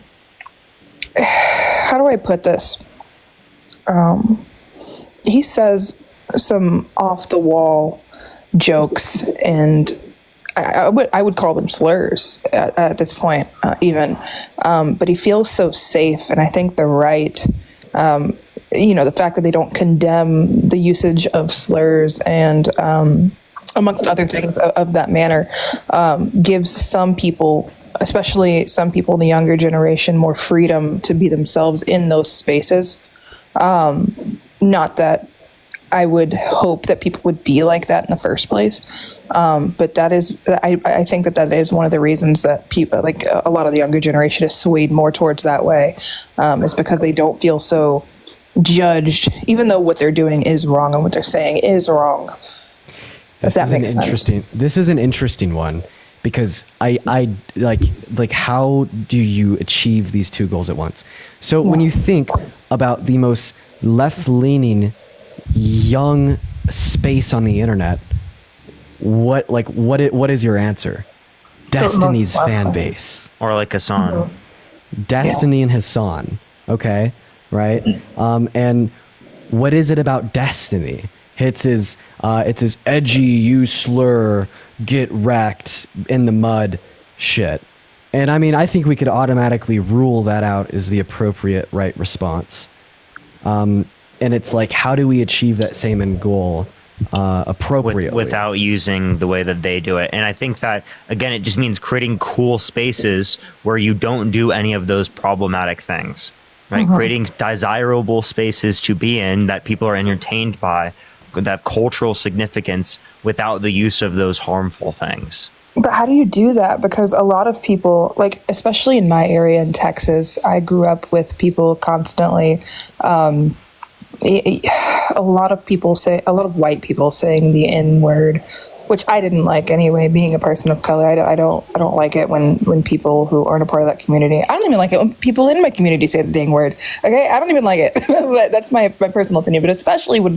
do I put this? He says some off the wall jokes, and I would call them slurs at this point, even. But he feels so safe, and I think the right. The fact that they don't condemn the usage of slurs and amongst other things of that manner gives some people, especially some people in the younger generation, more freedom to be themselves in those spaces. Not that I would hope that people would be like that in the first place. But that is, I think that is one of the reasons that people, like a lot of the younger generation, is swayed more towards that way, is because they don't feel so judged, even though what they're doing is wrong and what they're saying is wrong. This is an interesting one because I like how do you achieve these two goals at once? So when you think about the most left-leaning young space on the internet, what is your answer? Destiny's fan base, or like Hassan. Destiny and Hassan. Okay. Right. And what is it about Destiny? It's his edgy, you slur, get wrecked in the mud shit. And I mean, I think we could automatically rule that out as the appropriate right response. And it's like, how do we achieve that same end goal appropriately? Without using the way that they do it. And I think that, again, it just means creating cool spaces where you don't do any of those problematic things. Right, creating desirable spaces to be in that people are entertained by, that have cultural significance without the use of those harmful things. But how do you do that? Because a lot of people, like especially in my area in Texas, I grew up with people constantly. A lot of white people saying the N word, which I didn't like anyway. Being a person of color, I don't like it when people who aren't a part of that community. I don't even like it when people in my community say the dang word. Okay, I don't even like it. But that's my personal opinion. But especially when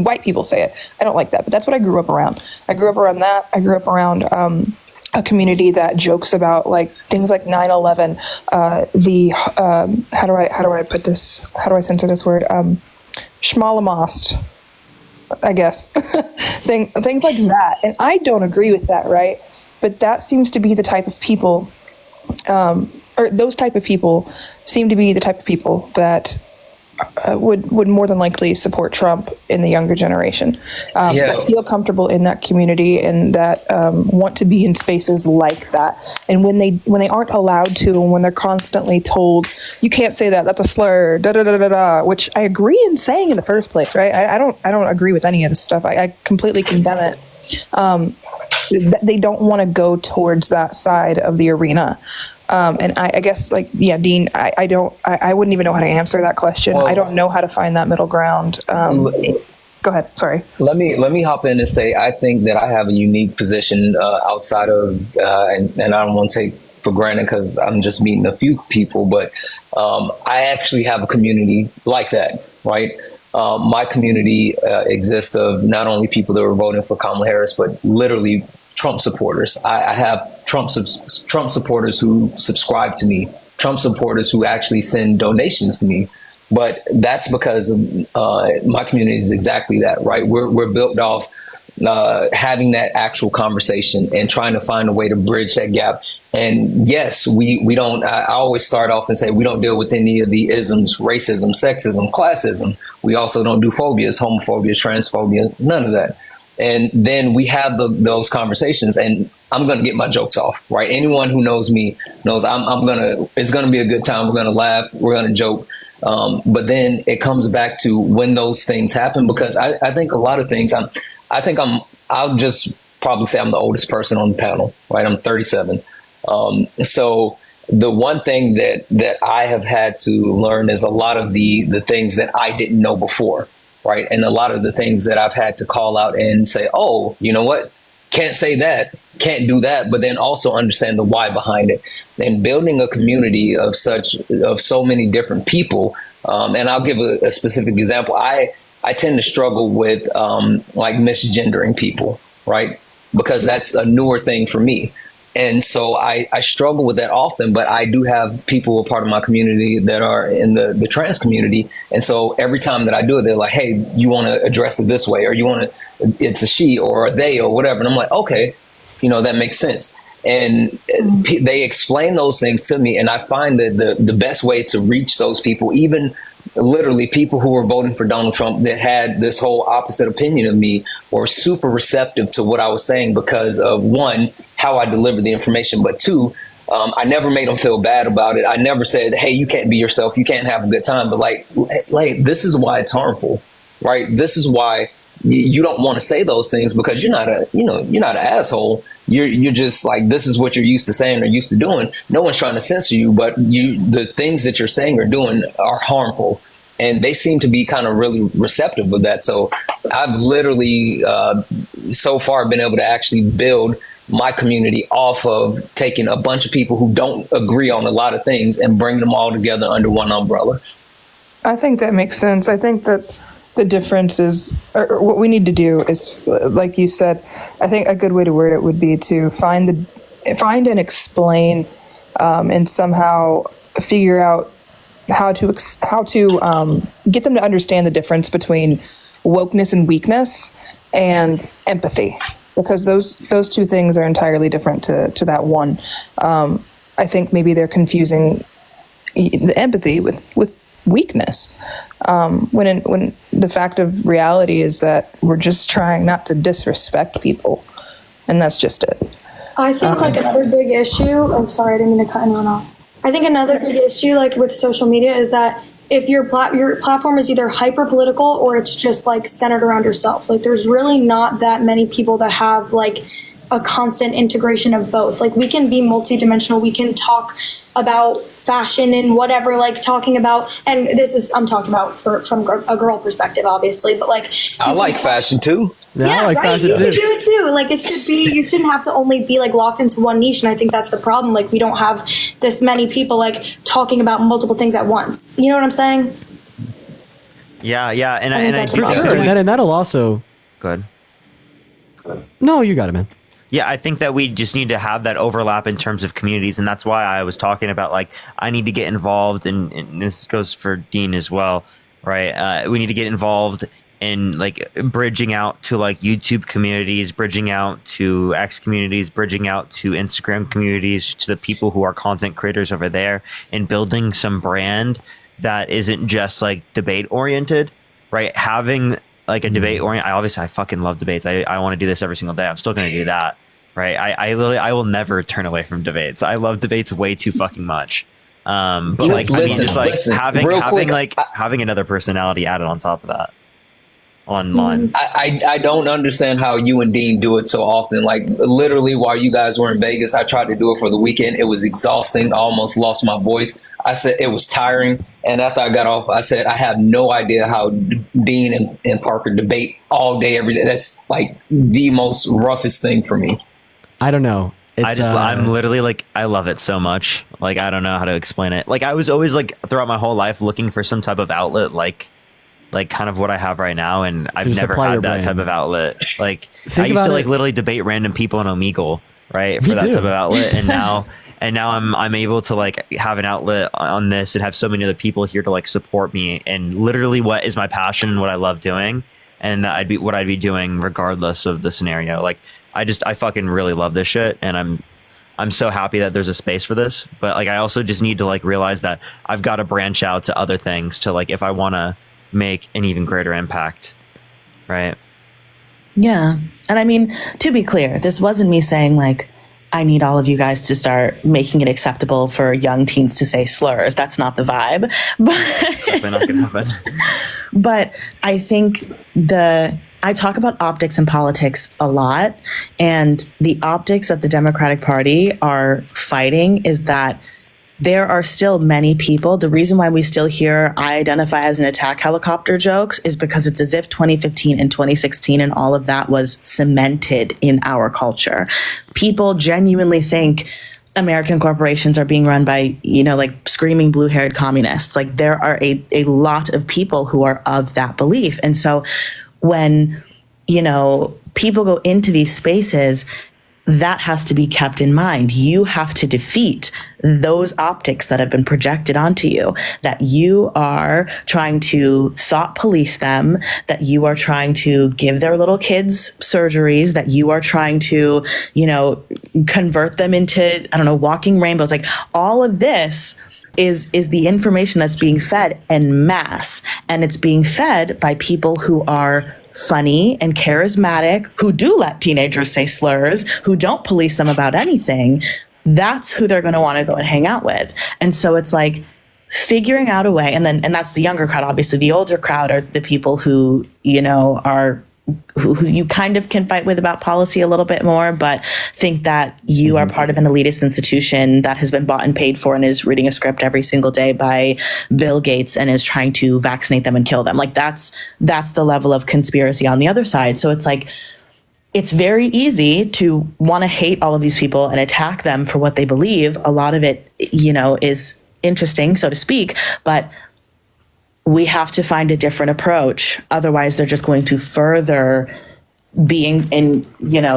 white people say it, I don't like that. But that's what I grew up around. I grew up around that. I grew up around a community that jokes about like things like 9/11. How do I put this? How do I censor this word? Schmalamost, I guess. Things like that. And I don't agree with that, right? but that seems to be the type of people, or those type of people seem to be the type of people that would more than likely support Trump in the younger generation, that feel comfortable in that community and that want to be in spaces like that. And when they aren't allowed to, and when they're constantly told, you can't say that, that's a slur, da da da da da, which I agree in saying in the first place, right? I don't agree with any of this stuff. I completely condemn it. They don't want to go towards that side of the arena. And I guess, like, yeah, Dean, I wouldn't even know how to answer that question. Well, I don't know how to find that middle ground. Go ahead. Sorry. Let me hop in and say, I think that I have a unique position outside of, and I don't want to take for granted because I'm just meeting a few people, but I actually have a community like that, right? My community exists of not only people that were voting for Kamala Harris, but literally Trump supporters. I have Trump supporters who subscribe to me, Trump supporters who actually send donations to me. But that's because my community is exactly that, right? We're built off having that actual conversation and trying to find a way to bridge that gap. And yes, we don't, I always start off and say, we don't deal with any of the isms, racism, sexism, classism. We also don't do phobias, homophobia, transphobia, none of that. And then we have those conversations, and I'm going to get my jokes off, right? Anyone who knows me knows it's going to be a good time. We're going to laugh. We're going to joke. But then it comes back to when those things happen, because I think a lot of things, I'll just probably say I'm the oldest person on the panel, right? I'm 37. So the one thing that I have had to learn is a lot of the things that I didn't know before. Right. And a lot of the things that I've had to call out and say, oh, you know what? Can't say that, can't do that, but then also understand the why behind it. And building a community of so many different people. And I'll give a specific example. I tend to struggle with like misgendering people. Right. Because that's a newer thing for me. And so I struggle with that often, but I do have people, a part of my community, that are in the trans community. And so every time that I do it, they're like, hey, you want to address it this way, or you want to, it's a she or a they or whatever. And I'm like, okay, that makes sense. And they explain those things to me. And I find that the best way to reach those people, even literally people who were voting for Donald Trump that had this whole opposite opinion of me, were super receptive to what I was saying because of, one, how I delivered the information, but two, I never made them feel bad about it. I never said, hey, you can't be yourself, you can't have a good time. But like this is why it's harmful, right? This is why you don't want to say those things, because you're not an asshole. You're just like, this is what you're used to saying or used to doing. No one's trying to censor you, but the things that you're saying or doing are harmful. And they seem to be kind of really receptive of that. So I've literally so far been able to actually build my community off of taking a bunch of people who don't agree on a lot of things and bring them all together under one umbrella. I think that makes sense. I think that the difference is, or what we need to do is, like you said, I think a good way to word it would be to find and explain and somehow figure out how to get them to understand the difference between wokeness and weakness and empathy, because those two things are entirely different to that one. I think maybe they're confusing the empathy with weakness, when the fact of reality is that we're just trying not to disrespect people, and that's just it. I think like another big issue, I'm sorry, I didn't mean to cut anyone off. I think another big issue like with social media is that if your platform is either hyper political or it's just like centered around yourself, like there's really not that many people that have like a constant integration of both. Like we can be multidimensional. We can talk about fashion and whatever, like talking about, and I'm talking about from a girl perspective, obviously, but like I like fashion too. Yeah, I like right. fashion You too. should do it too. Like it should be. You shouldn't have to only be like locked into one niche, and I think that's the problem. Like we don't have this many people like talking about multiple things at once. You know what I'm saying? Yeah, and I that's do for think sure. And that'll also. good. No, you got it, man. Yeah, I think that we just need to have that overlap in terms of communities, and that's why I was talking about like I need to get involved, and this goes for Dean as well, right? We need to get involved and like bridging out to like YouTube communities, bridging out to X communities, bridging out to Instagram communities, to the people who are content creators over there, and building some brand that isn't just like debate oriented, right? Having like a debate orient. I fucking love debates. I want to do this every single day. I'm still going to do that, right? I literally, I will never turn away from debates. I love debates way too fucking much. But like, listen, just like listen, having real quick, having another personality added on top of that online. I don't understand how you and Dean do it so often. Like literally while you guys were in Vegas, I tried to do it for the weekend. It was exhausting. I almost lost my voice. I said it was tiring. And after I got off, I said, I have no idea how Dean and Parker debate all day, every day. That's like the most roughest thing for me. I don't know. I'm literally like, I love it so much. Like, I don't know how to explain it. Like, I was always like throughout my whole life looking for some type of outlet, like kind of what I have right now. And I've Just never apply had your that brain. type of outlet. Like Think I used to about like it. literally debate random people on Omegle, right? For Me that too. type of outlet. And now, I'm able to like have an outlet on this and have so many other people here to like support me and literally what is my passion and what I love doing. And that what I'd be doing regardless of the scenario. Like I fucking really love this shit. And I'm so happy that there's a space for this, but like I also just need to like realize that I've got to branch out to other things to like if I want to make an even greater impact, right? Yeah. And I mean, to be clear, this wasn't me saying like, I need all of you guys to start making it acceptable for young teens to say slurs. That's not the vibe. Definitely not gonna happen. But I think I talk about optics in politics a lot, and the optics that the Democratic Party are fighting is that there are still many people. The reason why we still hear I identify as an attack helicopter jokes is because it's as if 2015 and 2016 and all of that was cemented in our culture. People genuinely think American corporations are being run by, like screaming blue-haired communists. Like there are a lot of people who are of that belief. And so when, people go into these spaces, that has to be kept in mind. You have to defeat those optics that have been projected onto you, that you are trying to thought police them, that you are trying to give their little kids surgeries, that you are trying to, convert them into, walking rainbows. Like all of this is the information that's being fed en masse, and it's being fed by people who are funny and charismatic, who do let teenagers say slurs, who don't police them about anything. That's who they're going to want to go and hang out with. And so it's like figuring out a way, and that's the younger crowd. Obviously the older crowd are the people who are who you kind of can fight with about policy a little bit more, but think that you are part of an elitist institution that has been bought and paid for and is reading a script every single day by Bill Gates and is trying to vaccinate them and kill them. Like that's the level of conspiracy on the other side. So it's like, it's very easy to want to hate all of these people and attack them for what they believe. A lot of it, is interesting, so to speak, but we have to find a different approach. Otherwise, they're just going to further being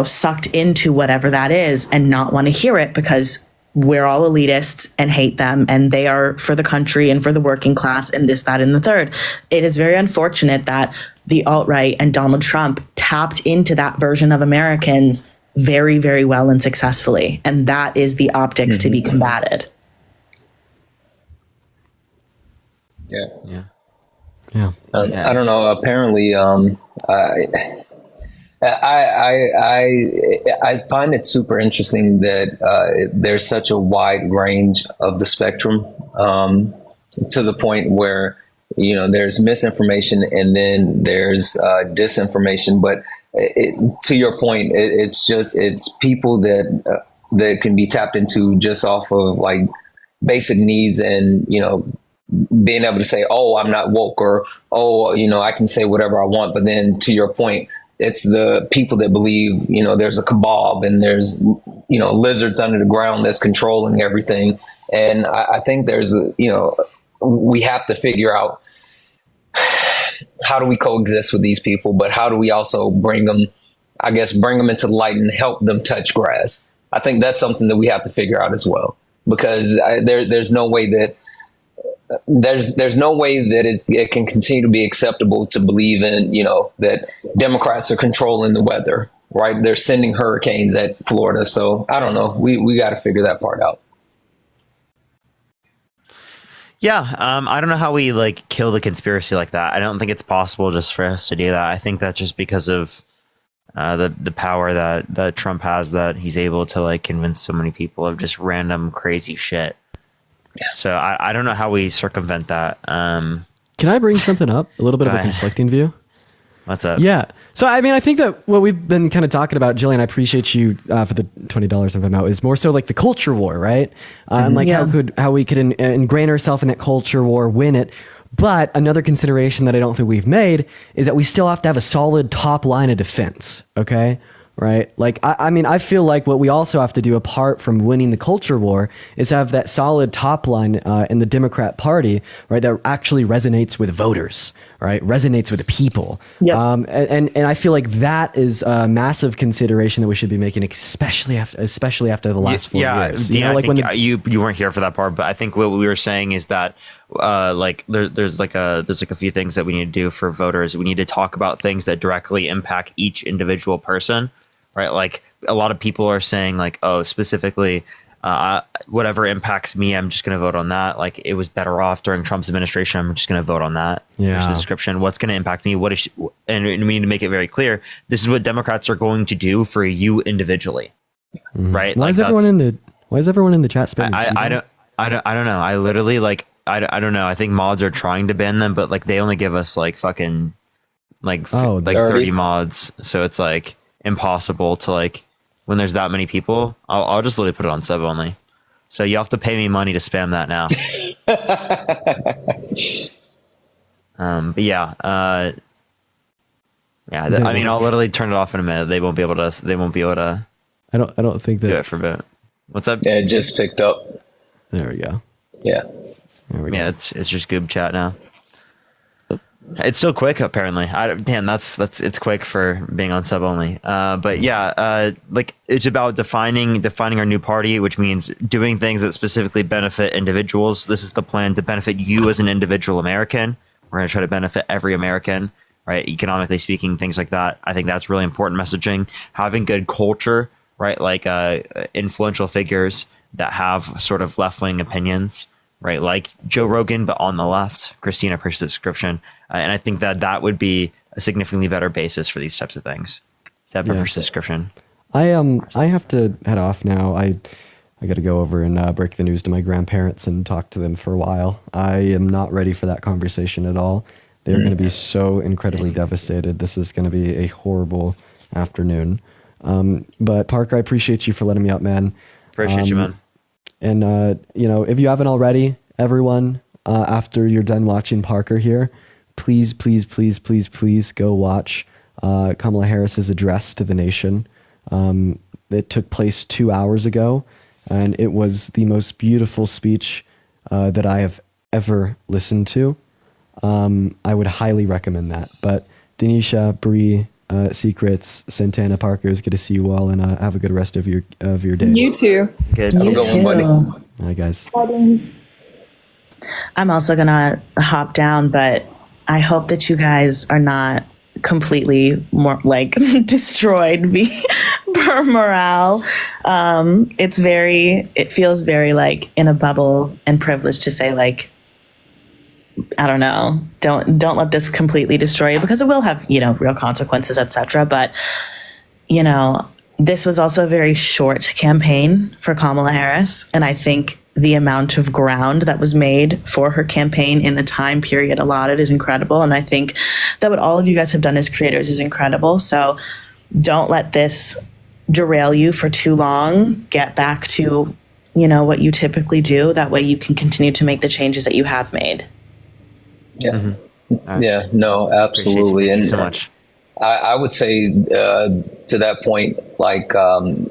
sucked into whatever that is and not want to hear it because we're all elitists and hate them and they are for the country and for the working class and this, that, and the third. It is very unfortunate that the alt-right and Donald Trump tapped into that version of Americans very, very well and successfully. And that is the optics to be combated. Yeah. Yeah. I don't know. Apparently, I find it super interesting that there's such a wide range of the spectrum to the point where there's misinformation and then there's disinformation. But to your point, it's people that can be tapped into just off of like basic needs and being able to say, oh, I'm not woke, or, oh, I can say whatever I want. But then to your point, it's the people that believe, there's a cabal and there's, lizards under the ground that's controlling everything. And I think we have to figure out how do we coexist with these people, but how do we also bring them into the light and help them touch grass? I think that's something that we have to figure out as well, because there's no way that there's no way that it can continue to be acceptable to believe in, that Democrats are controlling the weather, right? They're sending hurricanes at Florida. So I don't know. We got to figure that part out. Yeah, I don't know how we like kill the conspiracy like that. I don't think it's possible just for us to do that. I think that just because of the power that Trump has, that he's able to like convince so many people of just random crazy shit. Yeah. So I don't know how we circumvent that. Can I bring something up? A little bit of a conflicting view? What's up? Yeah. So, I mean, I think that what we've been kind of talking about, Jillian, I appreciate you for the $20 of amount, is more so like the culture war, right? And like how we could ingrain ourselves in that culture war, win it. But another consideration that I don't think we've made is that we still have to have a solid top line of defense, okay? Right? Like, I mean, I feel like what we also have to do apart from winning the culture war is have that solid top line in the Democrat Party, right? That actually resonates with voters, right? Resonates with the people. Yep. And I feel like that is a massive consideration that we should be making, especially after the last 4 years. Dean, like I think you weren't here for that part, but I think what we were saying is that like there's a few things that we need to do for voters. We need to talk about things that directly impact each individual person. Right, like a lot of people are saying, like, oh, specifically, whatever impacts me, I'm just going to vote on that. Like, it was better off during Trump's administration. I'm just going to vote on that. Yeah. There's the description. What's going to impact me? And we need to make it very clear. This is what Democrats are going to do for you individually. Mm-hmm. Right? Why is everyone in the chat space? I don't know. I literally I don't know. I think mods are trying to ban them, but like they only give us like fucking like 30 mods. So it's like impossible to like when there's that many people. I'll just literally put it on sub only. So you have to pay me money to spam that now. But yeah, I mean, I'll literally turn it off in a minute. They won't be able to. I don't think that. Do it for a bit. What's up? Yeah, it just picked up. There we go. Yeah. There we go. It's just Goob chat now. It's still quick, apparently. It's quick for being on sub only. But yeah, like it's about defining our new party, which means doing things that specifically benefit individuals. This is the plan to benefit you as an individual American. We're going to try to benefit every American, right? Economically speaking, things like that. I think that's really important messaging. Having good culture, right? Like influential figures that have sort of left-wing opinions, right? Like Joe Rogan, but on the left. Christina pushed the description. And I think that would be a significantly better basis for these types of things. Definitely push the description. I have to head off now. I got to go over and break the news to my grandparents and talk to them for a while. I am not ready for that conversation at all. They're going to be so incredibly devastated. This is going to be a horrible afternoon. But Parker, I appreciate you for letting me out, man. Appreciate you, man. And, if you haven't already, everyone, after you're done watching Parker here, please go watch Kamala Harris's address to the nation. It took place 2 hours ago, and it was the most beautiful speech that I have ever listened to. I would highly recommend that. But Denisha, Bree, Secrets, Santana, Parker, it's good to see you all, and have a good rest of your day. You too. Good. You too. Hi, guys. I'm also gonna hop down, but I hope that you guys are not completely more like destroyed per morale. It feels very like in a bubble and privileged to say like, I don't know, don't let this completely destroy you, because it will have, real consequences, etc. But, this was also a very short campaign for Kamala Harris. And I think the amount of ground that was made for her campaign in the time period allotted is incredible. And I think that what all of you guys have done as creators is incredible. So don't let this derail you for too long. Get back to, what you typically do. That way you can continue to make the changes that you have made. Yeah. Mm-hmm. Yeah, no, absolutely. Thank you so much. I would say to that point, like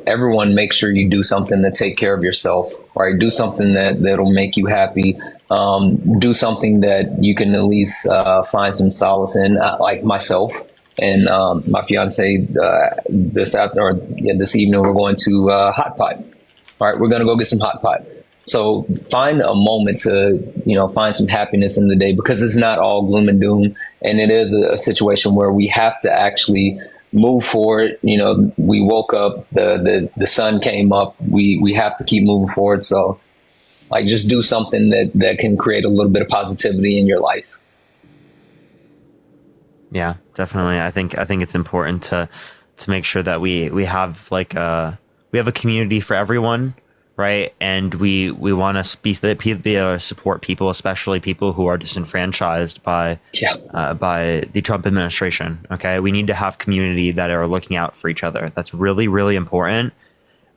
everyone, make sure you do something to take care of yourself, right? Do something that'll make you happy. Do something that you can at least find some solace in, like myself and my fiance. This evening we're going to Hot Pot. All right, we're gonna go get some Hot Pot. So find a moment to, find some happiness in the day, because it's not all gloom and doom. And it is a situation where we have to actually move forward. We woke up, the sun came up, we have to keep moving forward. So like, just do something that can create a little bit of positivity in your life. Yeah, definitely. I think it's important to make sure that we have we have a community for everyone, right? And we want to be able to support people, especially people who are disenfranchised by the Trump administration. Okay, we need to have community that are looking out for each other. That's really, really important.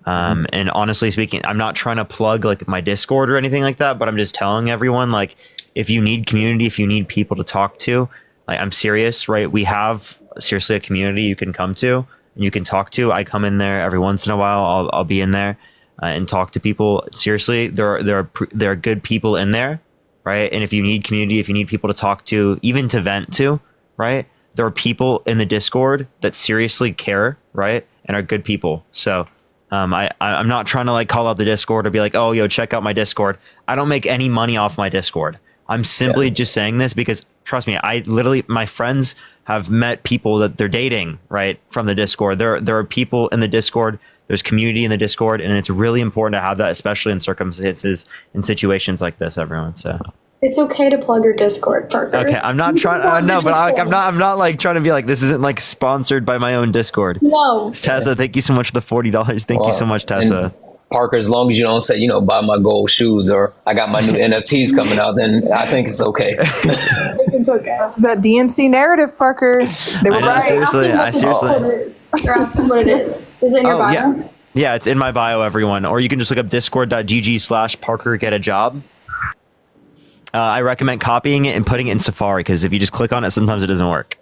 And honestly speaking, I'm not trying to plug like my Discord or anything like that, but I'm just telling everyone, like, if you need community, if you need people to talk to, like, I'm serious, right? We have seriously a community you can come to and you can talk to. I come in there every once in a while. I'll be in there and talk to people. Seriously, there are good people in there, right? And if you need community, if you need people to talk to, even to vent to, right? There are people in the Discord that seriously care, right? And are good people. So I'm not trying to like call out the Discord or be like, oh, yo, check out my Discord. I don't make any money off my Discord. I'm simply just saying this because, trust me, my friends have met people that they're dating, right, from the Discord. There are people in the Discord. There's community in the Discord, and it's really important to have that, especially in circumstances, in situations like this, everyone. So it's okay to plug your Discord, Parker. Okay, I'm not trying. No, but I'm not like trying to be like, this isn't like sponsored by my own Discord. No, Tessa, thank you so much for the $40. Thank you so much, Tessa. Parker, as long as you don't say, buy my gold shoes or I got my new NFTs coming out, then I think it's okay. it's okay. That's that DNC narrative, Parker. They were right. Seriously. You're asking what it is. Is it in your bio? Yeah, it's in my bio, everyone. Or you can just look up discord.gg/Parker get a job. I recommend copying it and putting it in Safari, because if you just click on it, sometimes it doesn't work.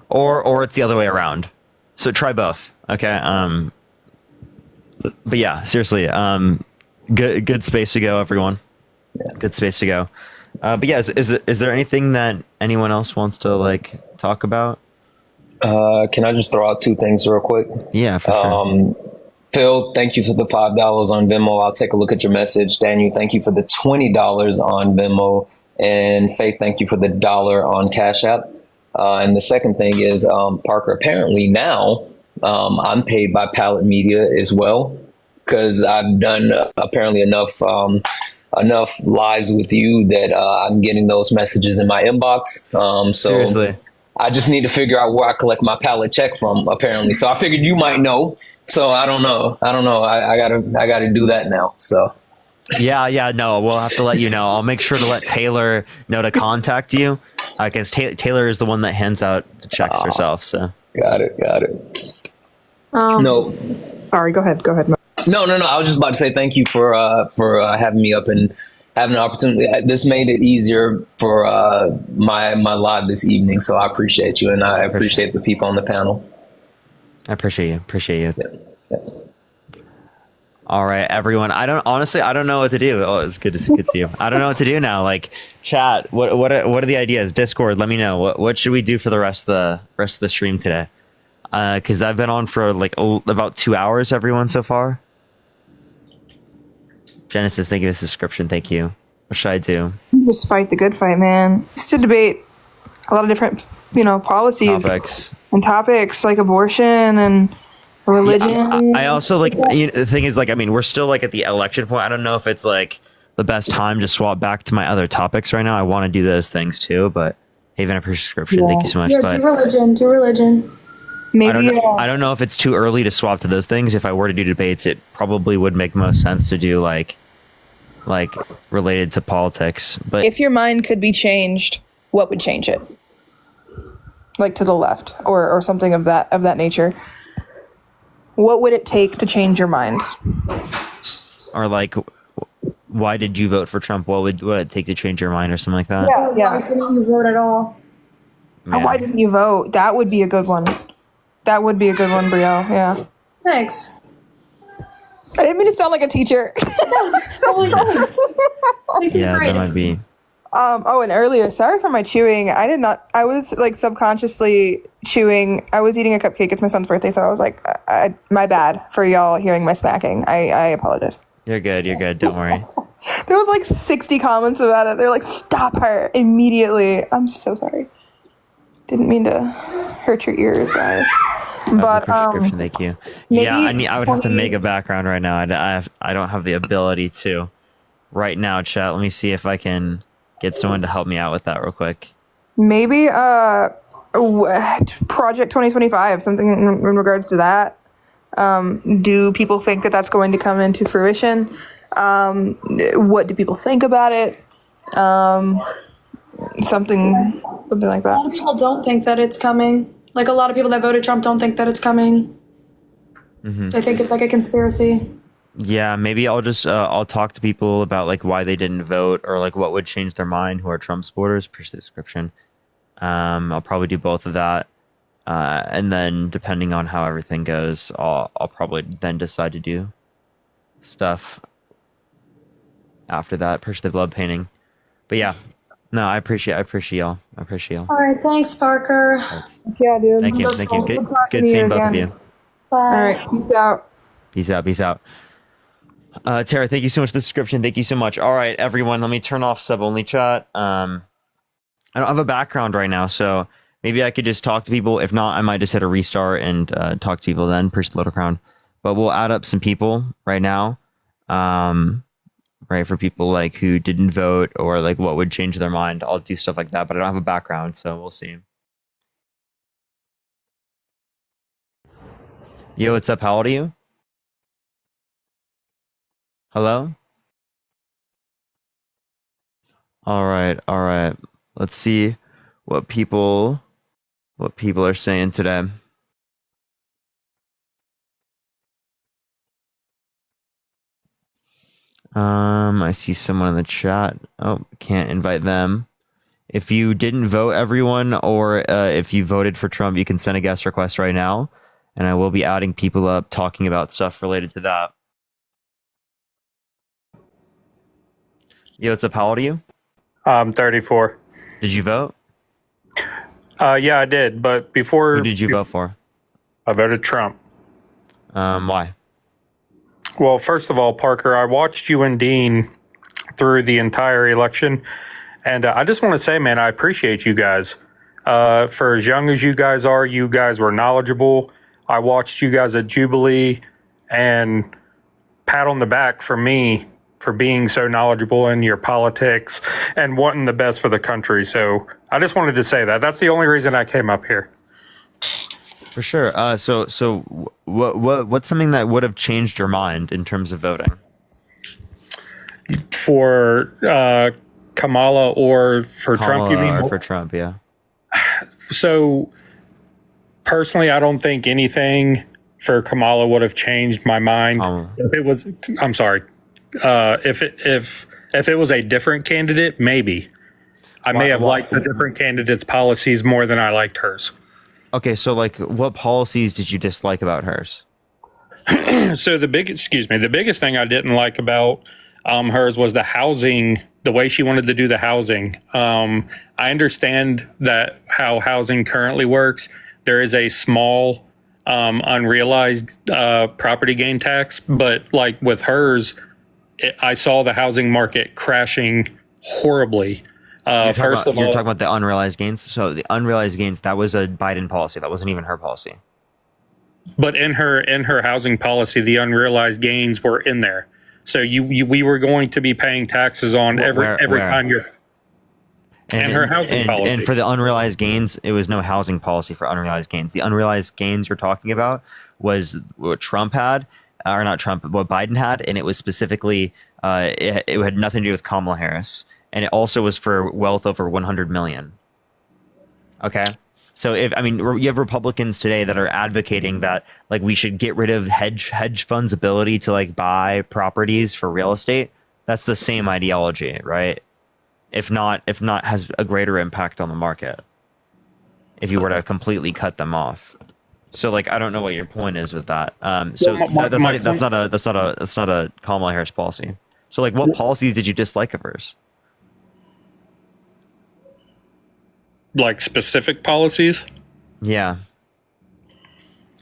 Or it's the other way around. So try both. Okay. But yeah, seriously, good space to go, everyone. Good space to go. But yeah, is there anything that anyone else wants to like talk about? Can I just throw out two things real quick? Yeah, for sure. Phil, thank you for the $5 on Venmo. I'll take a look at your message. Daniel, thank you for the $20 on Venmo. And Faith, thank you for the $1 on Cash App. And the second thing is, Parker, apparently now I'm paid by Palette Media as well, because I've done apparently enough lives with you that I'm getting those messages in my inbox. So seriously, I just need to figure out where I collect my Palette check from, apparently. So I figured you might know. So I don't know. I gotta do that now. So yeah. No, we'll have to let you know. I'll make sure to let Taylor know to contact you, because Taylor is the one that hands out the checks herself. So got it. No, sorry. Go ahead. No. I was just about to say thank you for having me up and having an opportunity. This made it easier for my live this evening. So I appreciate you, and I appreciate the people on the panel. I appreciate you. Yeah. All right, everyone. I don't know what to do. Oh, it's good to see you. I don't know what to do now. Like, chat. What are the ideas? Discord. Let me know. What should we do for the rest of the stream today? Because I've been on for like about 2 hours, everyone, so far. Genesis, thank you for the subscription. Thank you. What should I do? Just fight the good fight, man. Just to debate a lot of different, policies and topics like abortion and religion. Yeah, I also like, the thing is, like, I mean, we're still like at the election point. I don't know if it's like the best time to swap back to my other topics right now. I want to do those things too, but Haven, for subscription. Thank you so much. Yeah, do religion. Maybe I don't know if it's too early to swap to those things. If I were to do debates, it probably would make most sense to do like related to politics. But if your mind could be changed, what would change it? Like to the left or something of that nature. What would it take to change your mind? Or like, why did you vote for Trump? What would it take to change your mind, or something like that? Yeah. Why didn't you vote at all? Yeah. Why didn't you vote? That would be a good one. That would be a good one, Brielle. Yeah. Thanks. I didn't mean to sound like a teacher. Yeah, that might be. And earlier, sorry for my chewing. I was like subconsciously chewing. I was eating a cupcake. It's my son's birthday, so I was like, my bad for y'all hearing my smacking. I apologize. You're good. You're good. Don't worry. There was like 60 comments about it. They're like, stop her immediately. I'm so sorry. Didn't mean to hurt your ears, guys. But Prescription. Thank you. maybe Yeah, I would have to 20 make a background right now. I don't have the ability to right now, chat. Let me see if I can get someone to help me out with that real quick. maybe Project 2025, something in regards to that. Do people think that that's going to come into fruition? What do people think about it? Something like A lot that. of people don't think that it's coming. Like a lot of people that voted Trump don't think that it's coming. They think it's like a conspiracy. Yeah, maybe I'll just I'll talk to people about like why they didn't vote or like what would change their mind who are Trump supporters. Push the description. I'll probably do both of that, and then depending on how everything goes, I'll probably then decide to do stuff after that. Push the blood painting. But yeah, no, I appreciate y'all. I appreciate y'all. All right, thanks, Parker. Yeah, dude. Thank you. Thank you. Good Good, talking good to you seeing both of again. you. Bye. All right. Peace out. Peace out. Peace out. Tara, thank you so much for the subscription. Thank you so much. All right, everyone, let me turn off sub only chat. I don't have a background right now, so maybe I could just talk to people. If not, I might just hit a restart and talk to people then. Push the little crown. But we'll add up some people right now. Right, for people like who didn't vote or like what would change their mind. I'll do stuff like that, but I don't have a background, so we'll see. Yo, what's up? How old are you? Hello? All right. Let's see what people are saying today. I see someone in the chat. Oh, can't invite them. If you didn't vote, everyone, or if you voted for Trump, you can send a guest request right now, and I will be adding people up talking about stuff related to that. Yo, what's up? How old are you? I'm 34. Did you vote? Yeah, I did. But before Who did you vote for? I voted Trump. Why? Well, first of all, Parker, I watched you and Dean through the entire election. And I just want to say, man, I appreciate you guys. For as young as you guys are, you guys were knowledgeable. I watched you guys at Jubilee, and pat on the back for me for being so knowledgeable in your politics and wanting the best for the country. So I just wanted to say that. That's the only reason I came up here. For sure. So what's something that would have changed your mind in terms of voting? For Kamala or for Trump, you mean? Or for Trump, yeah. So personally, I don't think anything for Kamala would have changed my mind. If it was, I'm sorry. If it was a different candidate, maybe I may have liked the different candidate's policies more than I liked hers. Okay, so like, what policies did you dislike about hers? So the biggest thing I didn't like about hers was the housing, the way she wanted to do the housing. I understand that how housing currently works. There is a small unrealized property gain tax, but like with hers, I saw the housing market crashing horribly. You're talking about the unrealized gains. So the unrealized gains, that was a Biden policy. That wasn't even her policy. But in her housing policy, the unrealized gains were in there. So we were going to be paying taxes on every time you're. And her housing policy. And for the unrealized gains, it was no housing policy for unrealized gains. The unrealized gains you're talking about was what Trump had, or not Trump, what Biden had, and it was specifically, it had nothing to do with Kamala Harris. And it also was for wealth over 100 million. Okay? So you have Republicans today that are advocating that like we should get rid of hedge funds' ability to like buy properties for real estate. That's the same ideology, right? If not has a greater impact on the market. If you were to completely cut them off. So like I don't know what your point is with that. That's not a Kamala Harris policy. So like what policies did you dislike of hers? Like specific policies? Yeah.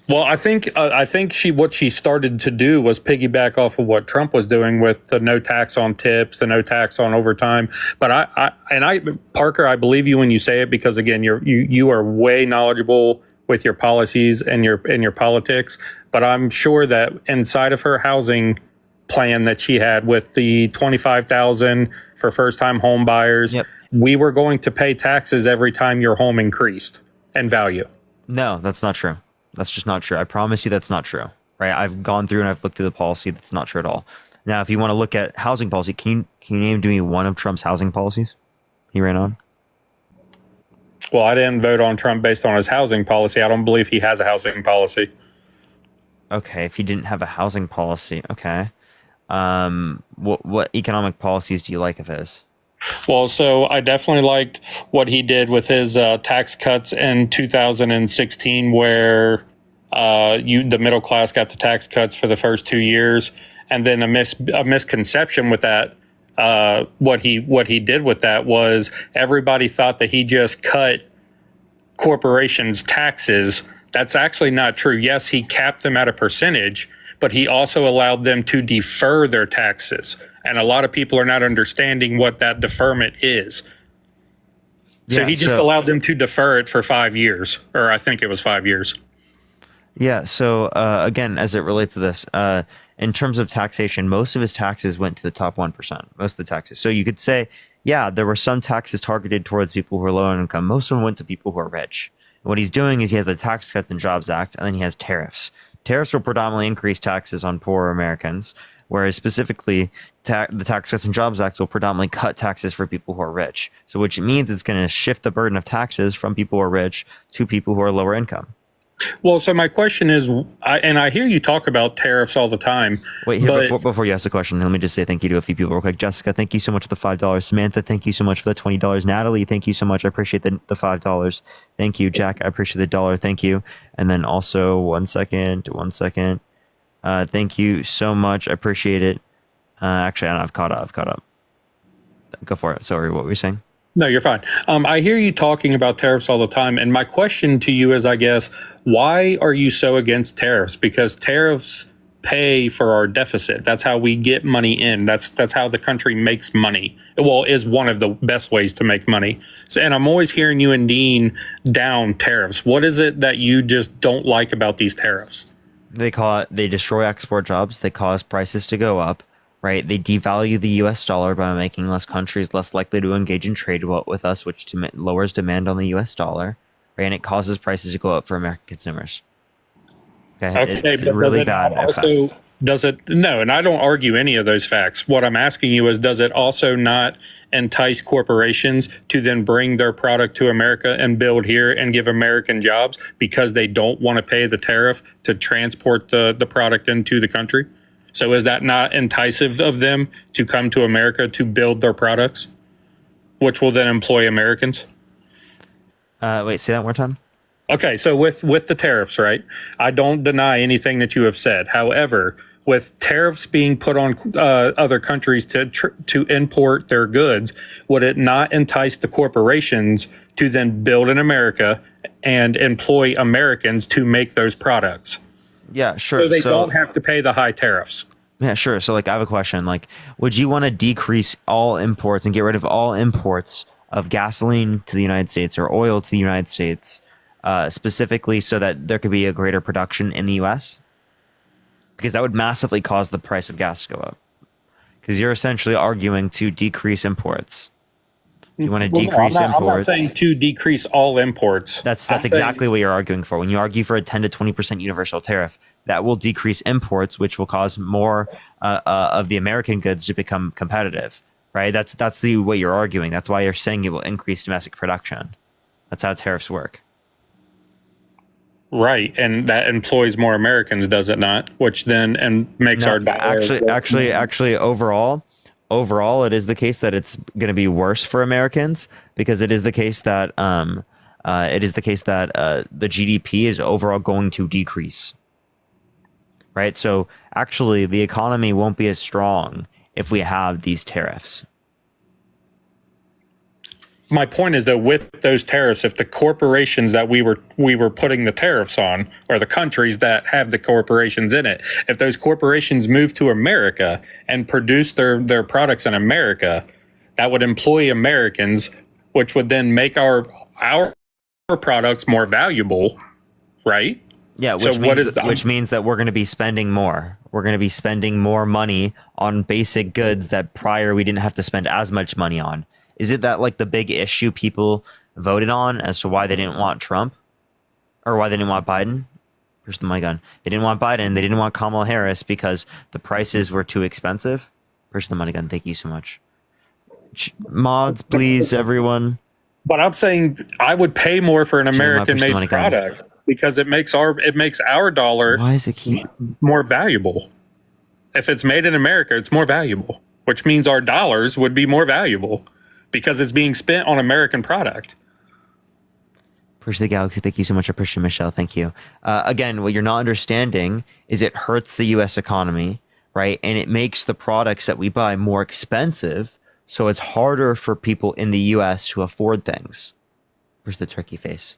Well, I think what she started to do was piggyback off of what Trump was doing with the no tax on tips, the no tax on overtime. But Parker, I believe you when you say it, because again, you are way knowledgeable with your policies and your politics. But I'm sure that inside of her housing plan that she had with the 25,000 for first time home buyers, Yep. we were going to pay taxes every time your home increased in value. No, that's not true. That's just not true. I promise you that's not true. Right? I've gone through and I've looked through the policy. That's not true at all. Now, if you want to look at housing policy, can you name to me one of Trump's housing policies he ran on? Well, I didn't vote on Trump based on his housing policy. I don't believe he has a housing policy. Okay, if he didn't have a housing policy, okay. What economic policies do you like of his? Well, so I definitely liked what he did with his tax cuts in 2016, where the middle class got the tax cuts for the first 2 years, and then a misconception with that. What he did with that was everybody thought that he just cut corporations' taxes. That's actually not true. Yes, he capped them at a percentage, but he also allowed them to defer their taxes. And a lot of people are not understanding what that deferment is. So Yeah, he just allowed them to defer it for 5 years, or I think it was 5 years. Yeah. So again, as it relates to this, in terms of taxation, most of his taxes went to the top 1%. Most of the taxes. So you could say, yeah, there were some taxes targeted towards people who are low income. Most of them went to people who are rich. And what he's doing is he has the Tax Cuts and Jobs Act, and then he has tariffs. Tariffs will predominantly increase taxes on poorer Americans, whereas specifically the Tax Cuts and Jobs Act will predominantly cut taxes for people who are rich. So which means it's going to shift the burden of taxes from people who are rich to people who are lower income. Well, so my question is, and I hear you talk about tariffs all the time. Wait, here, before you ask the question, let me just say thank you to a few people real quick. Jessica, thank you so much for the $5. Samantha, thank you so much for the $20. Natalie, thank you so much. I appreciate the $5. Thank you. Jack, I appreciate the $1. Thank you. And then also, one second. Thank you so much. I appreciate it. Actually, I don't know, I've caught up. Go for it. Sorry, what were you saying? No, you're fine. I hear you talking about tariffs all the time. And my question to you is, I guess, why are you so against tariffs? Because tariffs pay for our deficit. That's how we get money in. That's how the country makes money. Well, is one of the best ways to make money. So, and I'm always hearing you and Dean down tariffs. What is it that you just don't like about these tariffs? They destroy export jobs. They cause prices to go up. Right, they devalue the U.S. dollar by making less countries less likely to engage in trade with us, which lowers demand on the U.S. dollar, right? And it causes prices to go up for American consumers. Okay, it's really bad. Also, does it? No, and I don't argue any of those facts. What I'm asking you is, does it also not entice corporations to then bring their product to America and build here and give American jobs because they don't want to pay the tariff to transport the product into the country? So is that not enticing of them to come to America to build their products, which will then employ Americans? Wait, say that one more time. Okay, so with the tariffs, right? I don't deny anything that you have said. However, with tariffs being put on other countries to import their goods, would it not entice the corporations to then build in America and employ Americans to make those products? Yeah, sure. So they don't have to pay the high tariffs. Yeah, sure. So, like, I have a question. Like, would you want to decrease all imports and get rid of all imports of gasoline to the United States or oil to the United States, specifically so that there could be a greater production in the U.S.? Because that would massively cause the price of gas to go up. Because you're essentially arguing to decrease imports. You want to decrease imports. I'm not saying to decrease all imports. That's exactly what you're arguing for. When you argue for a 10 to 20% universal tariff, that will decrease imports, which will cause more of the American goods to become competitive, right? That's the way you're arguing. That's why you're saying it will increase domestic production. That's how tariffs work. Right, and that employs more Americans, does it not? Which then makes our dollar actually overall, it is the case that it's going to be worse for Americans because it is the case that the GDP is overall going to decrease. Right, so actually, the economy won't be as strong if we have these tariffs. my point is though, with those tariffs, if the corporations that we were putting the tariffs on, or the countries that have the corporations in it, if those corporations move to America and produce their products in America, that would employ Americans, which would then make our products more valuable, right? Yeah, which, So what means, is the- which means that we're going to be spending more. We're going to be spending more money on basic goods that prior we didn't have to spend as much money on. Is it that like the big issue people voted on as to why they didn't want Trump or why they didn't want Biden? Here's the money gun. They didn't want Biden. They didn't want Kamala Harris because the prices were too expensive. Where's the money gun? Thank you so much. Mods, please, everyone. But I'm saying I would pay more for an American-made money gun. product because it makes our dollar Why is it keep? more valuable. If it's made in America, it's more valuable, which means our dollars would be more valuable because it's being spent on American product. Push the Galaxy, thank you so much. I appreciate Michelle, thank you. Again, what you're not understanding is it hurts the U.S. economy, right? And it makes the products that we buy more expensive, so it's harder for people in the U.S. to afford things. Where's the turkey face?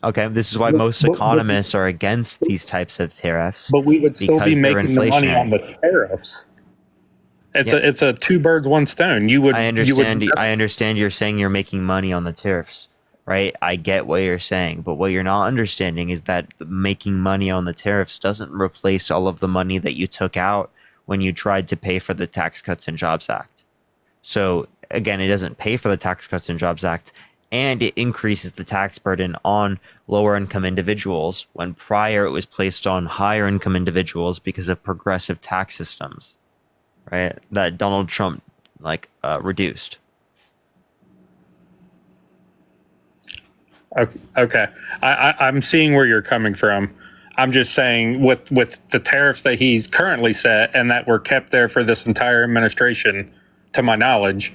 Okay, this is why most economists are against these types of tariffs. But we would still be because they're making the money on the inflationary. tariffs. It's Yeah. a two birds, one stone. I understand you're saying you're making money on the tariffs, right? I get what you're saying, but what you're not understanding is that making money on the tariffs doesn't replace all of the money that you took out when you tried to pay for the Tax Cuts and Jobs Act. So again, it doesn't pay for the Tax Cuts and Jobs Act, and it increases the tax burden on lower income individuals when prior it was placed on higher income individuals because of progressive tax systems, right? That Donald Trump reduced. Okay. I'm seeing where you're coming from. I'm just saying with the tariffs that he's currently set and that were kept there for this entire administration, to my knowledge,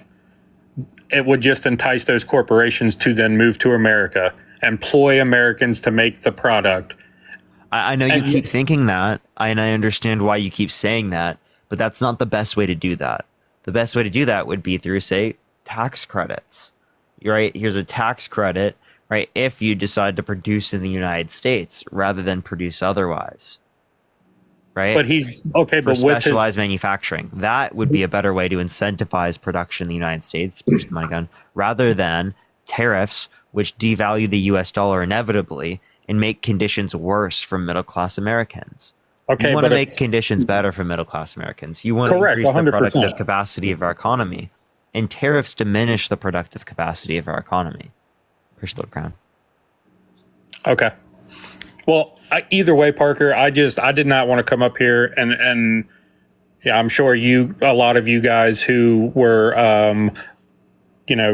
it would just entice those corporations to then move to America, employ Americans to make the product. I know you keep thinking that, and I understand why you keep saying that, but that's not the best way to do that. The best way to do that would be through, say, tax credits. Right? Here's a tax credit, right? If you decide to produce in the United States rather than produce otherwise. Right? But he's okay, For but with his, specialized manufacturing. That would be a better way to incentivize production in the United States, push the money gun, rather than tariffs, which devalue the US dollar inevitably and make conditions worse for middle class Americans. okay, You want to but make conditions better for middle class Americans. You want to Correct, increase the 100%. productive capacity of our economy. And tariffs diminish the productive capacity of our economy. Push the crown. okay. Well, either way, Parker, I did not want to come up here and yeah, I'm sure a lot of you guys who were,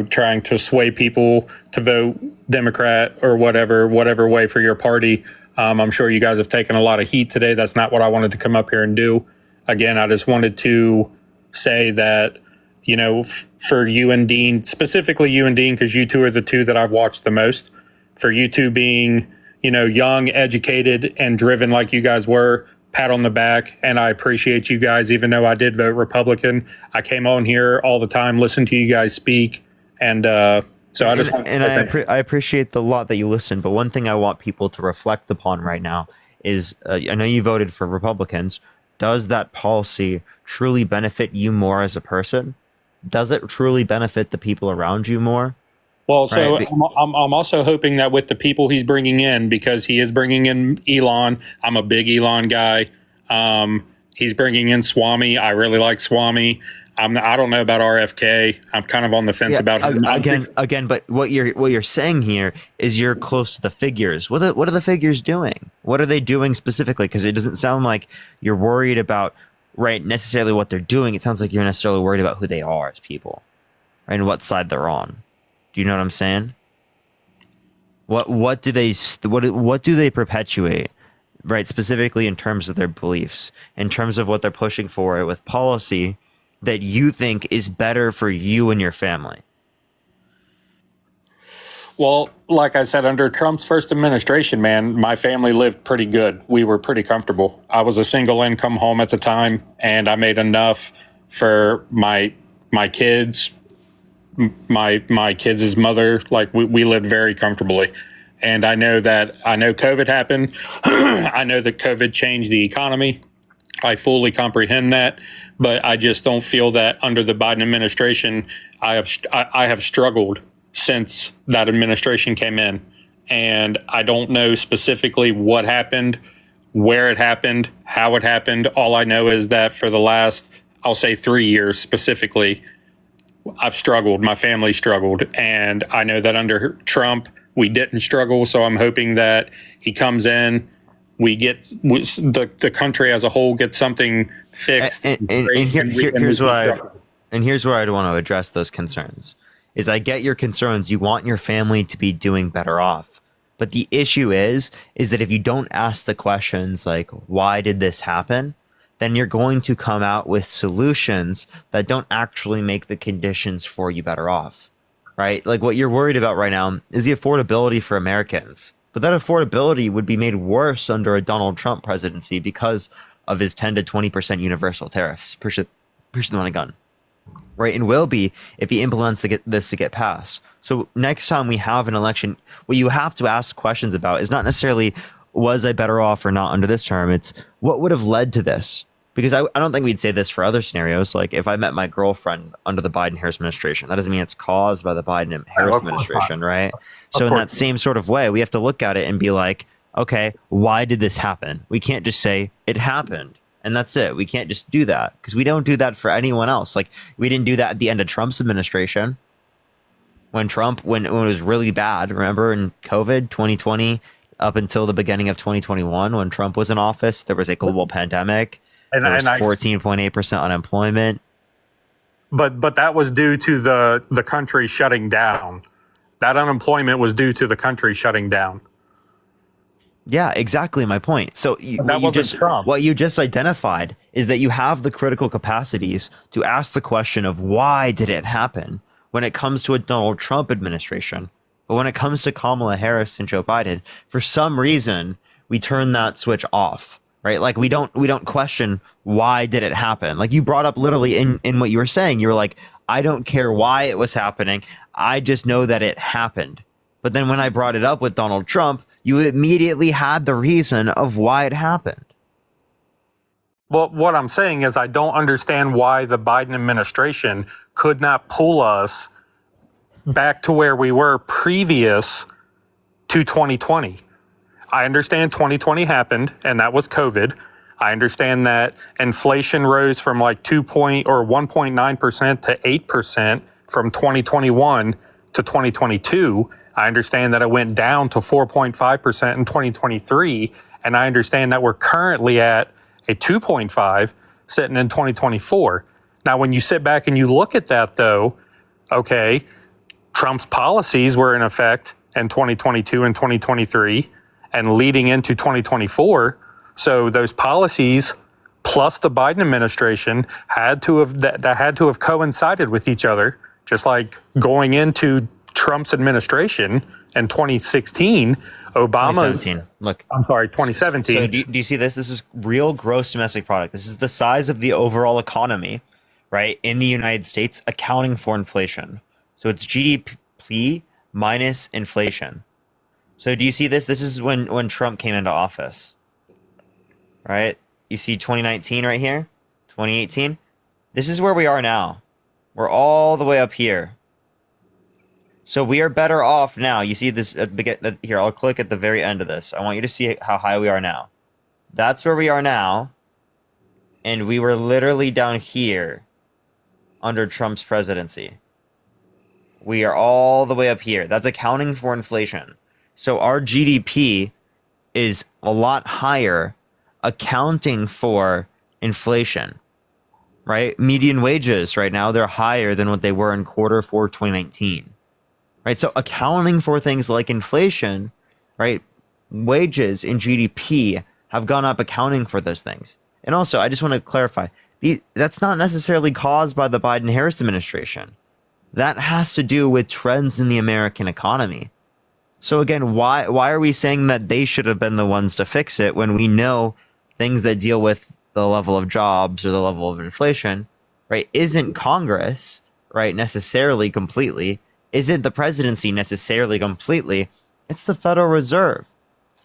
trying to sway people to vote Democrat or whatever way for your party. I'm sure you guys have taken a lot of heat today. That's not what I wanted to come up here and do. Again, I just wanted to say that, for you and Dean, specifically you and Dean, because you two are the two that I've watched the most, for you two being, young, educated, and driven like you guys were, pat on the back. And I appreciate you guys, even though I did vote Republican. I came on here all the time, listened to you guys speak. And so I just want to say thank you. I appreciate the lot that you listen, but one thing I want people to reflect upon right now is I know you voted for Republicans. Does that policy truly benefit you more as a person? Does it truly benefit the people around you more? Well, so Right. I'm also hoping that with the people he's bringing in, because he is bringing in Elon. I'm a big Elon guy. He's bringing in Swami. I really like Swami. I don't know about RFK. I'm kind of on the fence about him. Again, but what you're saying here is you're close to the figures. What are the figures doing? What are they doing specifically? Because it doesn't sound like you're worried about necessarily what they're doing. It sounds like you're necessarily worried about who they are as people, right, and what side they're on. Do you know what I'm saying? What do they perpetuate? Right, specifically in terms of their beliefs, in terms of what they're pushing for with policy that you think is better for you and your family. Well, like I said, under Trump's first administration, man, my family lived pretty good. We were pretty comfortable. I was a single income home at the time, and I made enough for my kids, my kids' mother, like we lived very comfortably. And I know COVID happened. I know that COVID changed the economy. I fully comprehend that, but I just don't feel that under the Biden administration, I have struggled since that administration came in. And I don't know specifically what happened, where it happened, how it happened. All I know is that for the last, I'll say 3 years specifically, I've struggled. My family struggled. And I know that under Trump, we didn't struggle. So I'm hoping that he comes in, the country as a whole gets something fixed. Here's why I want to address those concerns. Is I get your concerns. You want your family to be doing better off. But the issue is that if you don't ask the questions like, why did this happen? Then you're going to come out with solutions that don't actually make the conditions for you better off, right? Like what you're worried about right now is the affordability for Americans. But that affordability would be made worse under a Donald Trump presidency because of his 10 to 20% universal tariffs per person on a gun, right? And will be if he implements this to get passed. So next time we have an election, what you have to ask questions about is not necessarily was I better off or not under this term. It's what would have led to this. Because I don't think we'd say this for other scenarios. Like if I met my girlfriend under the Biden-Harris administration, that doesn't mean it's caused by the Biden-Harris administration, right? So in that same sort of way, we have to look at it and be like, okay, why did this happen? We can't just say it happened and that's it. We can't just do that because we don't do that for anyone else. Like we didn't do that at the end of Trump's administration. When it was really bad, remember in COVID 2020 up until the beginning of 2021, when Trump was in office, there was a global pandemic. There was 14.8% unemployment. But that was due to the country shutting down. That unemployment was due to the country shutting down. Yeah, exactly my point. So what you just identified is that you have the critical capacities to ask the question of why did it happen when it comes to a Donald Trump administration. But when it comes to Kamala Harris and Joe Biden, for some reason, we turn that switch off. Right? Like we don't question why did it happen? Like you brought up literally in what you were saying, you were like, I don't care why it was happening. I just know that it happened. But then when I brought it up with Donald Trump, you immediately had the reason of why it happened. Well, what I'm saying is I don't understand why the Biden administration could not pull us back to where we were previous to 2020. I understand 2020 happened, and that was COVID. I understand that inflation rose from like 1.9% to 8% from 2021 to 2022. I understand that it went down to 4.5% in 2023, and I understand that we're currently at a 2.5 sitting in 2024. Now, when you sit back and you look at that, though, okay, Trump's policies were in effect in 2022 and 2023. And leading into 2024, so those policies plus the Biden administration had to have coincided with each other, just like going into Trump's administration in 2016, 2017. Look, I'm sorry, 2017. So do you see this? This is real gross domestic product. This is the size of the overall economy, right, in the United States, accounting for inflation. So it's GDP minus inflation. So do you see this? This is when Trump came into office, right? You see 2019 right here, 2018. This is where we are now. We're all the way up here. So we are better off now. You see this at the beginning here. I'll click at the very end of this. I want you to see how high we are now. That's where we are now. And we were literally down here under Trump's presidency. We are all the way up here. That's accounting for inflation. So our GDP is a lot higher accounting for inflation, right? Median wages right now, they're higher than what they were in quarter 4 2019, right? So accounting for things like inflation, right? Wages in GDP have gone up accounting for those things. And also, I just want to clarify, that's not necessarily caused by the Biden-Harris administration. That has to do with trends in the American economy. So again, why are we saying that they should have been the ones to fix it when we know things that deal with the level of jobs or the level of inflation, right, isn't Congress, right, necessarily completely, isn't the presidency necessarily completely, it's the Federal Reserve.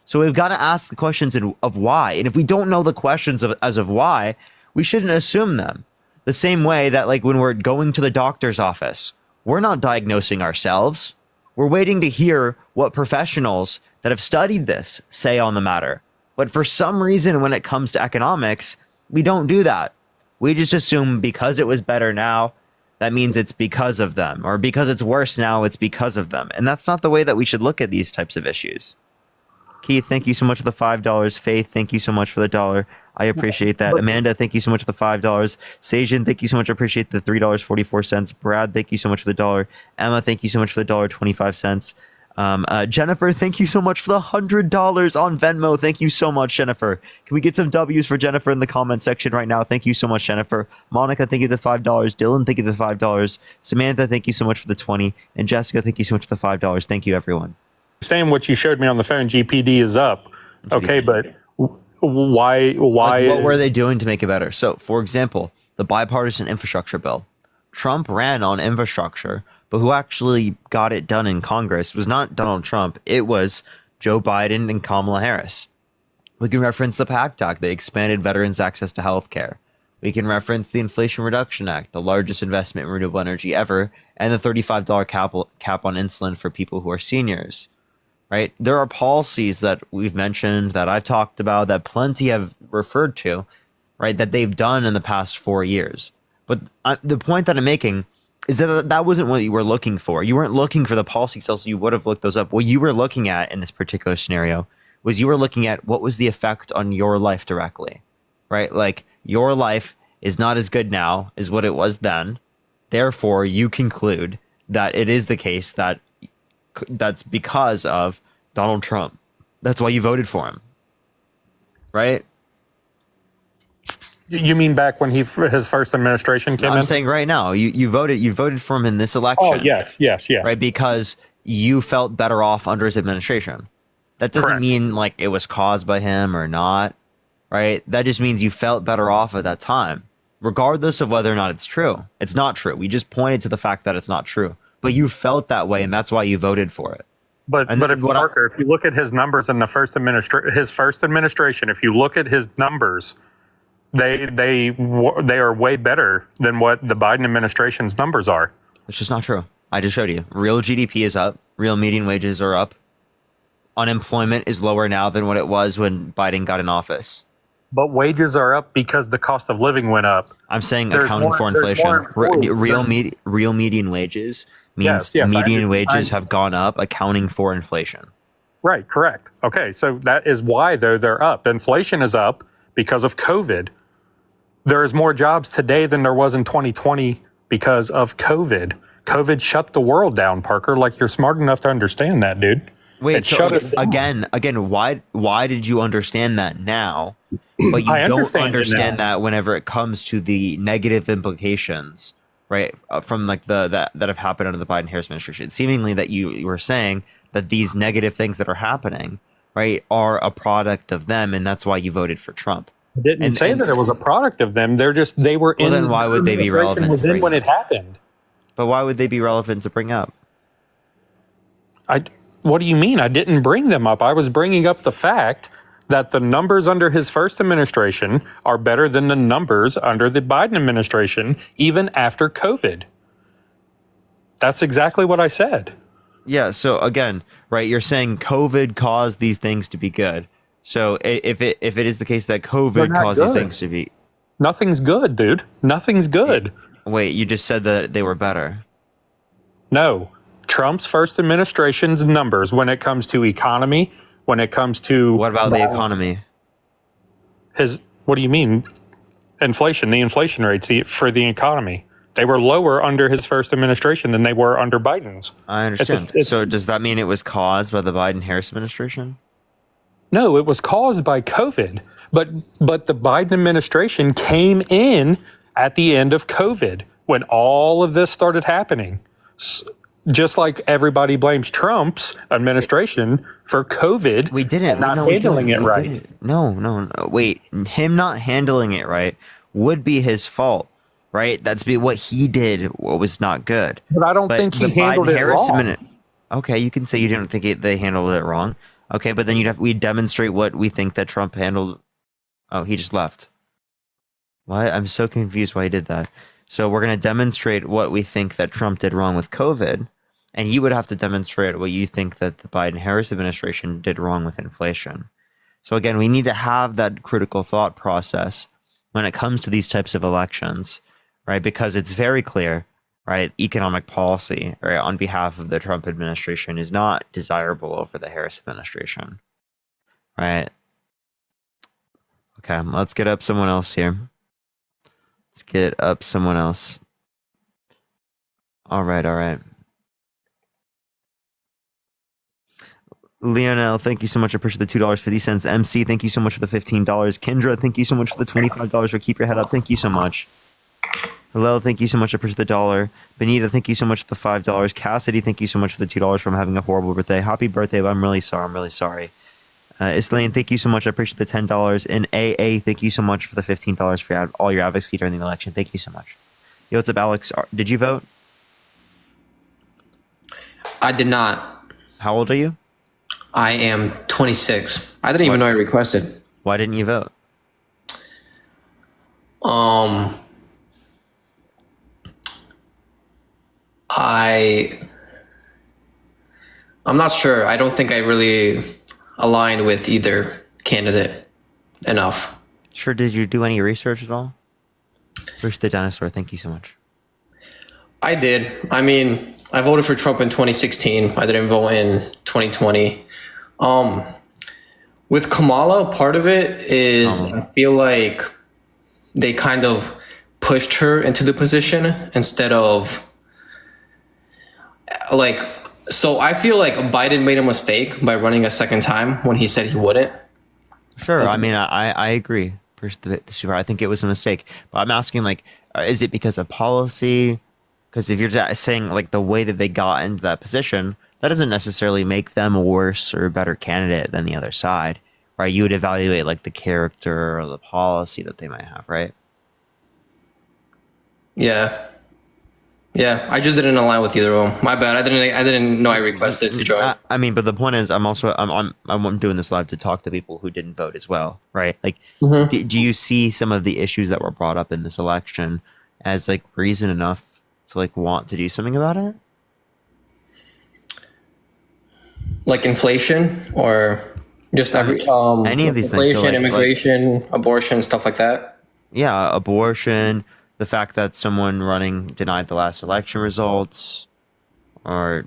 So we've got to ask the questions of why. And if we don't know the questions as of why, we shouldn't assume them. The same way that, like, when we're going to the doctor's office, we're not diagnosing ourselves. We're waiting to hear what professionals that have studied this say on the matter. But for some reason, when it comes to economics, we don't do that. We just assume because it was better now, that means it's because of them. Or because it's worse now, it's because of them. And that's not the way that we should look at these types of issues. Keith, thank you so much for the $5. Faith, thank you so much for the $1. I appreciate that. Amanda, thank you so much for the $5. Sajan, thank you so much. I appreciate the $3.44. Brad, thank you so much for the $1. Emma, thank you so much for the $1.25. Jennifer, thank you so much for the $100 on Venmo. Thank you so much, Jennifer. Can we get some W's for Jennifer in the comment section right now? Thank you so much, Jennifer. Monica, thank you for the $5. Dylan, thank you for the $5. Samantha, thank you so much for the 20. And Jessica, thank you so much for the $5. Thank you, everyone. Understand what you showed me on the phone. GPD is up. Okay, but why? Like, what were they doing to make it better? So, for example, the bipartisan infrastructure bill. Trump ran on infrastructure, but who actually got it done in Congress was not Donald Trump. It was Joe Biden and Kamala Harris. We can reference the PACT Act. They expanded veterans' access to health care. We can reference the Inflation Reduction Act, the largest investment in renewable energy ever, and the $35 cap on insulin for people who are seniors. Right? There are policies that we've mentioned, that I've talked about, that plenty have referred to, right, that they've done in the past 4 years. But the point that I'm making is that that wasn't what you were looking for. You weren't looking for the policy cells. You would have looked those up. What you were looking at in this particular scenario was you were looking at what was the effect on your life directly, right? Like, your life is not as good now as what it was then. Therefore, you conclude that it is the case that that's because of Donald Trump. That's why you voted for him, right? You mean back when his first administration came in? I'm saying right now, you voted for him in this election. Oh, yes. Right, because you felt better off under his administration. That doesn't Correct. mean like it was caused by him or not, right? That just means you felt better off at that time, regardless of whether or not it's true. It's not true. We just pointed to the fact that it's not true. But you felt that way, and that's why you voted for it. But if Parker, if you look at his numbers in the his first administration, if you look at his numbers, they are way better than what the Biden administration's numbers are. It's just not true. I just showed you. Real GDP is up. Real median wages are up. Unemployment is lower now than what it was when Biden got in office. But wages are up because the cost of living went up. I'm saying accounting for inflation. Real median wages means median wages have gone up, accounting for inflation. Right, correct. Okay, so that is why, though, they're up. Inflation is up because of COVID. There is more jobs today than there was in 2020 because of COVID. COVID shut the world down, Parker. Like, you're smart enough to understand that, dude. Wait, so again, why did you understand that now, but you don't understand that whenever it comes to the negative implications, right, from like that have happened under the Biden-Harris administration? Seemingly that you were saying that these negative things that are happening, right, are a product of them, and that's why you voted for Trump. I didn't say that it was a product of them. They were in. Well, then why would they be relevant? Was in when it happened. But why would they be relevant to bring up? What do you mean? I didn't bring them up. I was bringing up the fact that the numbers under his first administration are better than the numbers under the Biden administration, even after COVID. That's exactly what I said. Yeah. So again, right, you're saying COVID caused these things to be good. So if it is the case that COVID caused these things to be, nothing's good, dude. Nothing's good. Wait, you just said that they were better. No. Trump's first administration's numbers when it comes to economy, when it comes to... What about the economy? What do you mean? Inflation, the inflation rates for the economy. They were lower under his first administration than they were under Biden's. I understand. So does that mean it was caused by the Biden-Harris administration? No, it was caused by COVID. But the Biden administration came in at the end of COVID when all of this started happening. Just like everybody blames Trump's administration for COVID. We didn't. Not handling it right. No. Wait, him not handling it right would be his fault. right? What he did. What was not good. But I don't think he the handled it Biden-Harris wrong. Okay, you can say you didn't think they handled it wrong. Okay, but then we demonstrate what we think that Trump handled. Oh, he just left. What? I'm so confused why he did that. So we're going to demonstrate what we think that Trump did wrong with COVID, and you would have to demonstrate what you think that the Biden-Harris administration did wrong with inflation. So again, we need to have that critical thought process when it comes to these types of elections, right? Because it's very clear, right? Economic policy, right, on behalf of the Trump administration is not desirable over the Harris administration, right? Okay, let's get up someone else here. Let's get up someone else. All right. Lionel, thank you so much. I appreciate the $2.50. MC, thank you so much for the $15. Kendra, thank you so much for the $25 for Keep Your Head Up. Thank you so much. Hello, thank you so much. I appreciate the $1. Benita, thank you so much for the $5. Cassidy, thank you so much for the $2 from having a horrible birthday. Happy birthday, but I'm really sorry. Islaine, thank you so much. I appreciate the $10. And AA, thank you so much for the $15 for all your advocacy during the election. Thank you so much. Yo, what's up, Alex? Did you vote? I did not. How old are you? I am 26. I didn't even know I requested. Why didn't you vote? I'm not sure. I don't think I really aligned with either candidate enough. Sure. Did you do any research at all? Push the dinosaur. Thank you so much. I did. I mean, I voted for Trump in 2016. I didn't vote in 2020. With Kamala, part of it is I feel like they kind of pushed her into the position instead of like, so I feel like Biden made a mistake by running a second time when he said he wouldn't. Sure. I mean, I agree. I think it was a mistake, but I'm asking, like, is it because of policy? Because if you're saying like the way that they got into that position, that doesn't necessarily make them a worse or a better candidate than the other side, right? You would evaluate like the character or the policy that they might have, right? Yeah. I just didn't align with either of them. My bad. I didn't know I requested to join. I mean, but the point is, I'm doing this live to talk to people who didn't vote as well, right? Like, do you see some of the issues that were brought up in this election as like reason enough to like want to do something about it? Like inflation or just any of these things. Inflation, so immigration, abortion, stuff like that. Yeah, abortion. The fact that someone running denied the last election results, or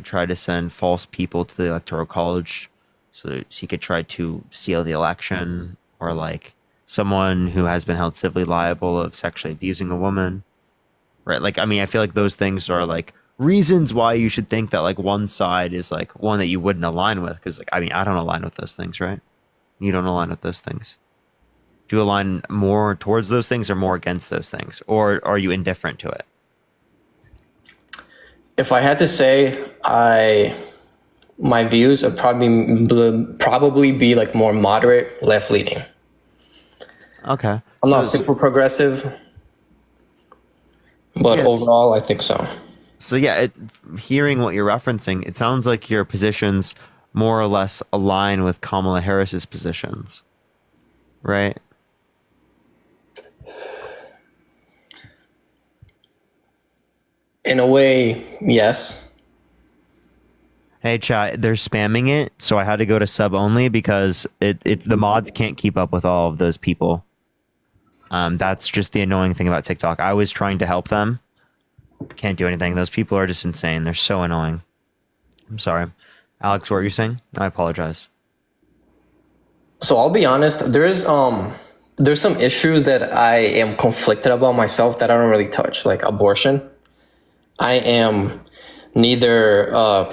tried to send false people to the electoral college so that he could try to steal the election, or like someone who has been held civilly liable of sexually abusing a woman, right? Like, I mean, I feel like those things are like reasons why you should think that like one side is like one that you wouldn't align with, because like, I mean, I don't align with those things, right? You don't align with those things. Do you align more towards those things or more against those things, or are you indifferent to it? If I had to say, my views would probably be like more moderate, left leaning. Okay. I'm not super progressive, but overall, I think so. So yeah, hearing what you're referencing, it sounds like your positions more or less align with Kamala Harris's positions, right? In a way, yes. Hey chat, they're spamming it, so I had to go to sub only because it's the mods can't keep up with all of those people. That's just the annoying thing about TikTok. I was trying to help them. Can't do anything. Those people are just insane. They're so annoying. I'm sorry. Alex, what were you saying? I apologize. So I'll be honest, there's some issues that I am conflicted about myself that I don't really touch, like abortion. I am neither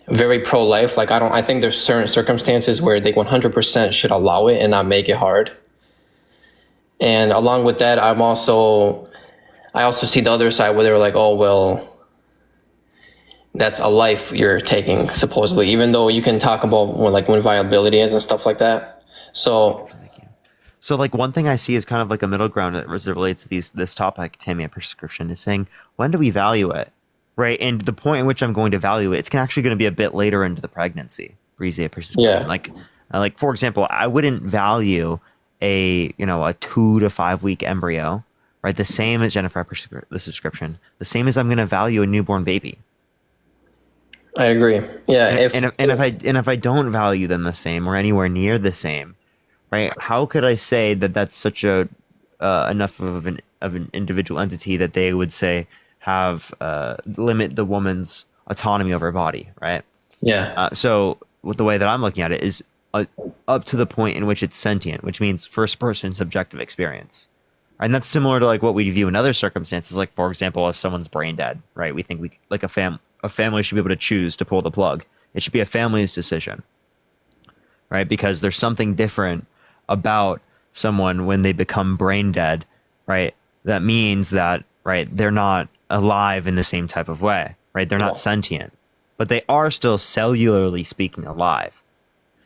very pro-life. Like I think there's certain circumstances where they 100% should allow it and not make it hard. And along with that, I also see the other side where they're like, oh, well, that's a life you're taking, supposedly, even though you can talk about when viability is and stuff like that. So So like one thing I see is kind of like a middle ground as it relates to this topic, Tammy, prescription, is saying, when do we value it? Right. And the point in which I'm going to value it, it's actually going to be a bit later into the pregnancy. Breezy prescription. Yeah. Like for example, I wouldn't value a 2 to 5 week embryo, right? The same as Jennifer the subscription, the same as I'm going to value a newborn baby. I agree. Yeah. If I don't value them the same or anywhere near the same, right? How could I say that that's such a enough of an individual entity that they would say have limit the woman's autonomy over her body, right? Yeah. So the way that I'm looking at it is up to the point in which it's sentient, which means first person subjective experience. And that's similar to like what we view in other circumstances. Like, for example, if someone's brain dead, right? We think a family should be able to choose to pull the plug. It should be a family's decision, right? Because there's something different about someone when they become brain dead, right? That means that, right, they're not alive in the same type of way, right? They're not sentient, but they are still cellularly speaking alive.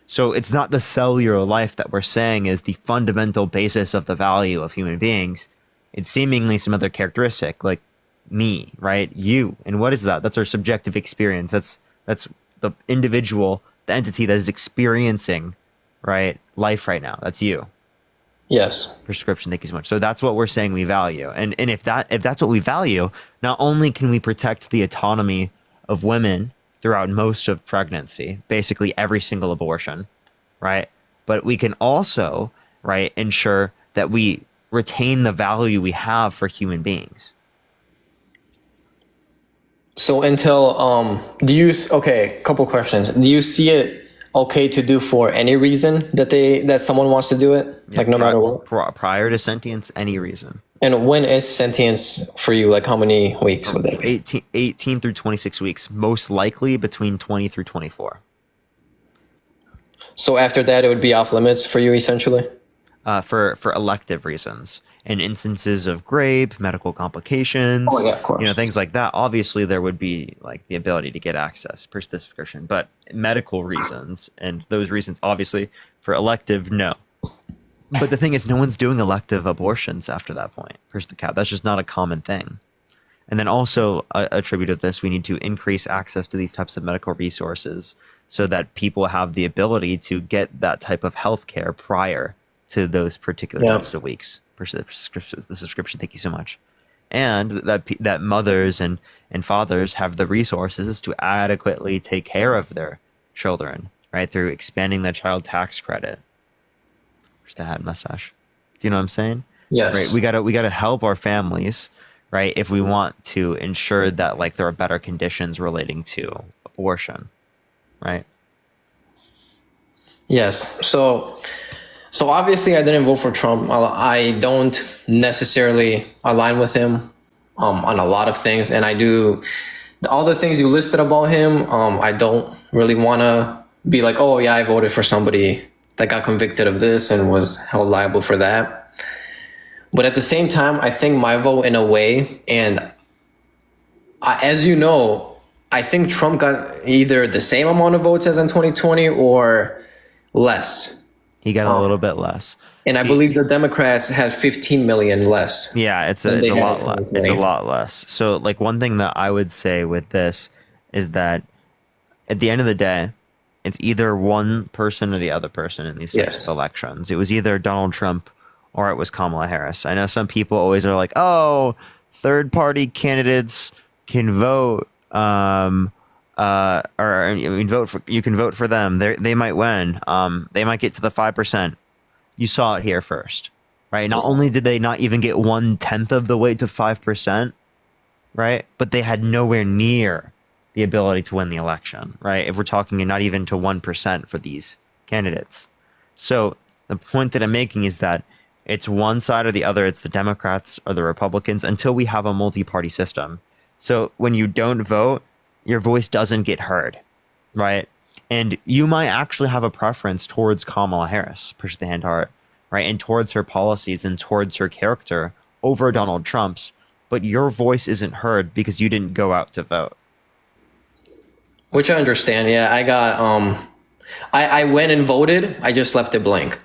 So it's not the cellular life that we're saying is the fundamental basis of the value of human beings. It's seemingly some other characteristic, like me, right? You. And what is that? That's our subjective experience. That's the individual, the entity that is experiencing, right, life right now. That's you. Yes. Prescription, thank you so much. So that's what we're saying we value. And if that's what we value, not only can we protect the autonomy of women throughout most of pregnancy, basically every single abortion, right? But we can also, right, ensure that we retain the value we have for human beings. So until couple questions. Do you see it okay to do for any reason that someone wants to do it? Yeah, like no matter what? Prior to sentience, any reason. And when is sentience for you? Like how many weeks would that be? 18 through 26 weeks, most likely between 20 through 24. So after that, it would be off limits for you essentially? For elective reasons. In instances of grave medical complications, of course. Things like that, obviously there would be like the ability to get access per this prescription, but medical reasons and those reasons, obviously for elective, no. But the thing is, no one's doing elective abortions after that point. First the cap, that's just not a common thing. And then also attribute of this, we need to increase access to these types of medical resources so that people have the ability to get that type of health care prior to those particular types of weeks. The subscription, thank you so much. And that mothers and fathers have the resources to adequately take care of their children, right? Through expanding the child tax credit. Where's the hat mustache? Do you know what I'm saying? Yes. Right. We gotta help our families, right? If we want to ensure that like there are better conditions relating to abortion, right? Yes. So obviously I didn't vote for Trump. I don't necessarily align with him on a lot of things. And I do all the things you listed about him. I don't really want to be like, oh yeah, I voted for somebody that got convicted of this and was held liable for that. But at the same time, I think my vote in a way, and as you know, I think Trump got either the same amount of votes as in 2020 or less. He got a little bit less. And I believe the Democrats had 15 million less. Yeah, it's a lot less. It's a lot less. So like one thing that I would say with this is that at the end of the day, it's either one person or the other person in these types of elections. It was either Donald Trump or it was Kamala Harris. I know some people always are like, oh, third party candidates can vote. You can vote for them. They might win. They might get to the 5%. You saw it here first, right? Not only did they not even get 1/10 of the way to 5%, right? But they had nowhere near the ability to win the election, right? If we're talking not even to 1% for these candidates. So the point that I'm making is that it's one side or the other. It's the Democrats or the Republicans until we have a multi-party system. So when you don't vote, your voice doesn't get heard, right? And you might actually have a preference towards Kamala Harris, push the hand heart, right? And towards her policies and towards her character over Donald Trump's, but your voice isn't heard because you didn't go out to vote. Which I understand. Yeah, I got, I went and voted. I just left it blank.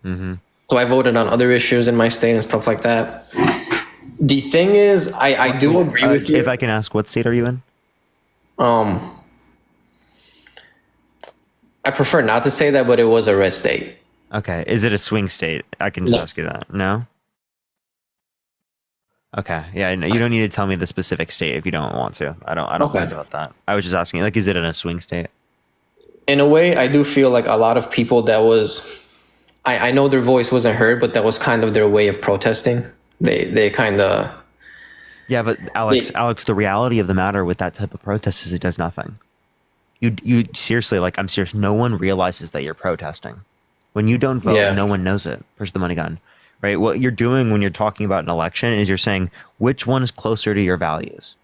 Mm-hmm. So I voted on other issues in my state and stuff like that. The thing is, I do agree with you. If I can ask, what state are you in? I prefer not to say that, but it was a red state. Okay. Is it a swing state? I can just ask you that. No? Okay. Yeah, you don't need to tell me the specific state if you don't want to. I don't mind about that. I was just asking, like, is it in a swing state? In a way, I do feel like a lot of people that was, I know their voice wasn't heard, but that was kind of their way of protesting. They kind of. Yeah, but Alex, the reality of the matter with that type of protest is it does nothing. You seriously, like, I'm serious. No one realizes that you're protesting. When you don't vote, no one knows it. Push the money gun, right? What you're doing when you're talking about an election is you're saying which one is closer to your values.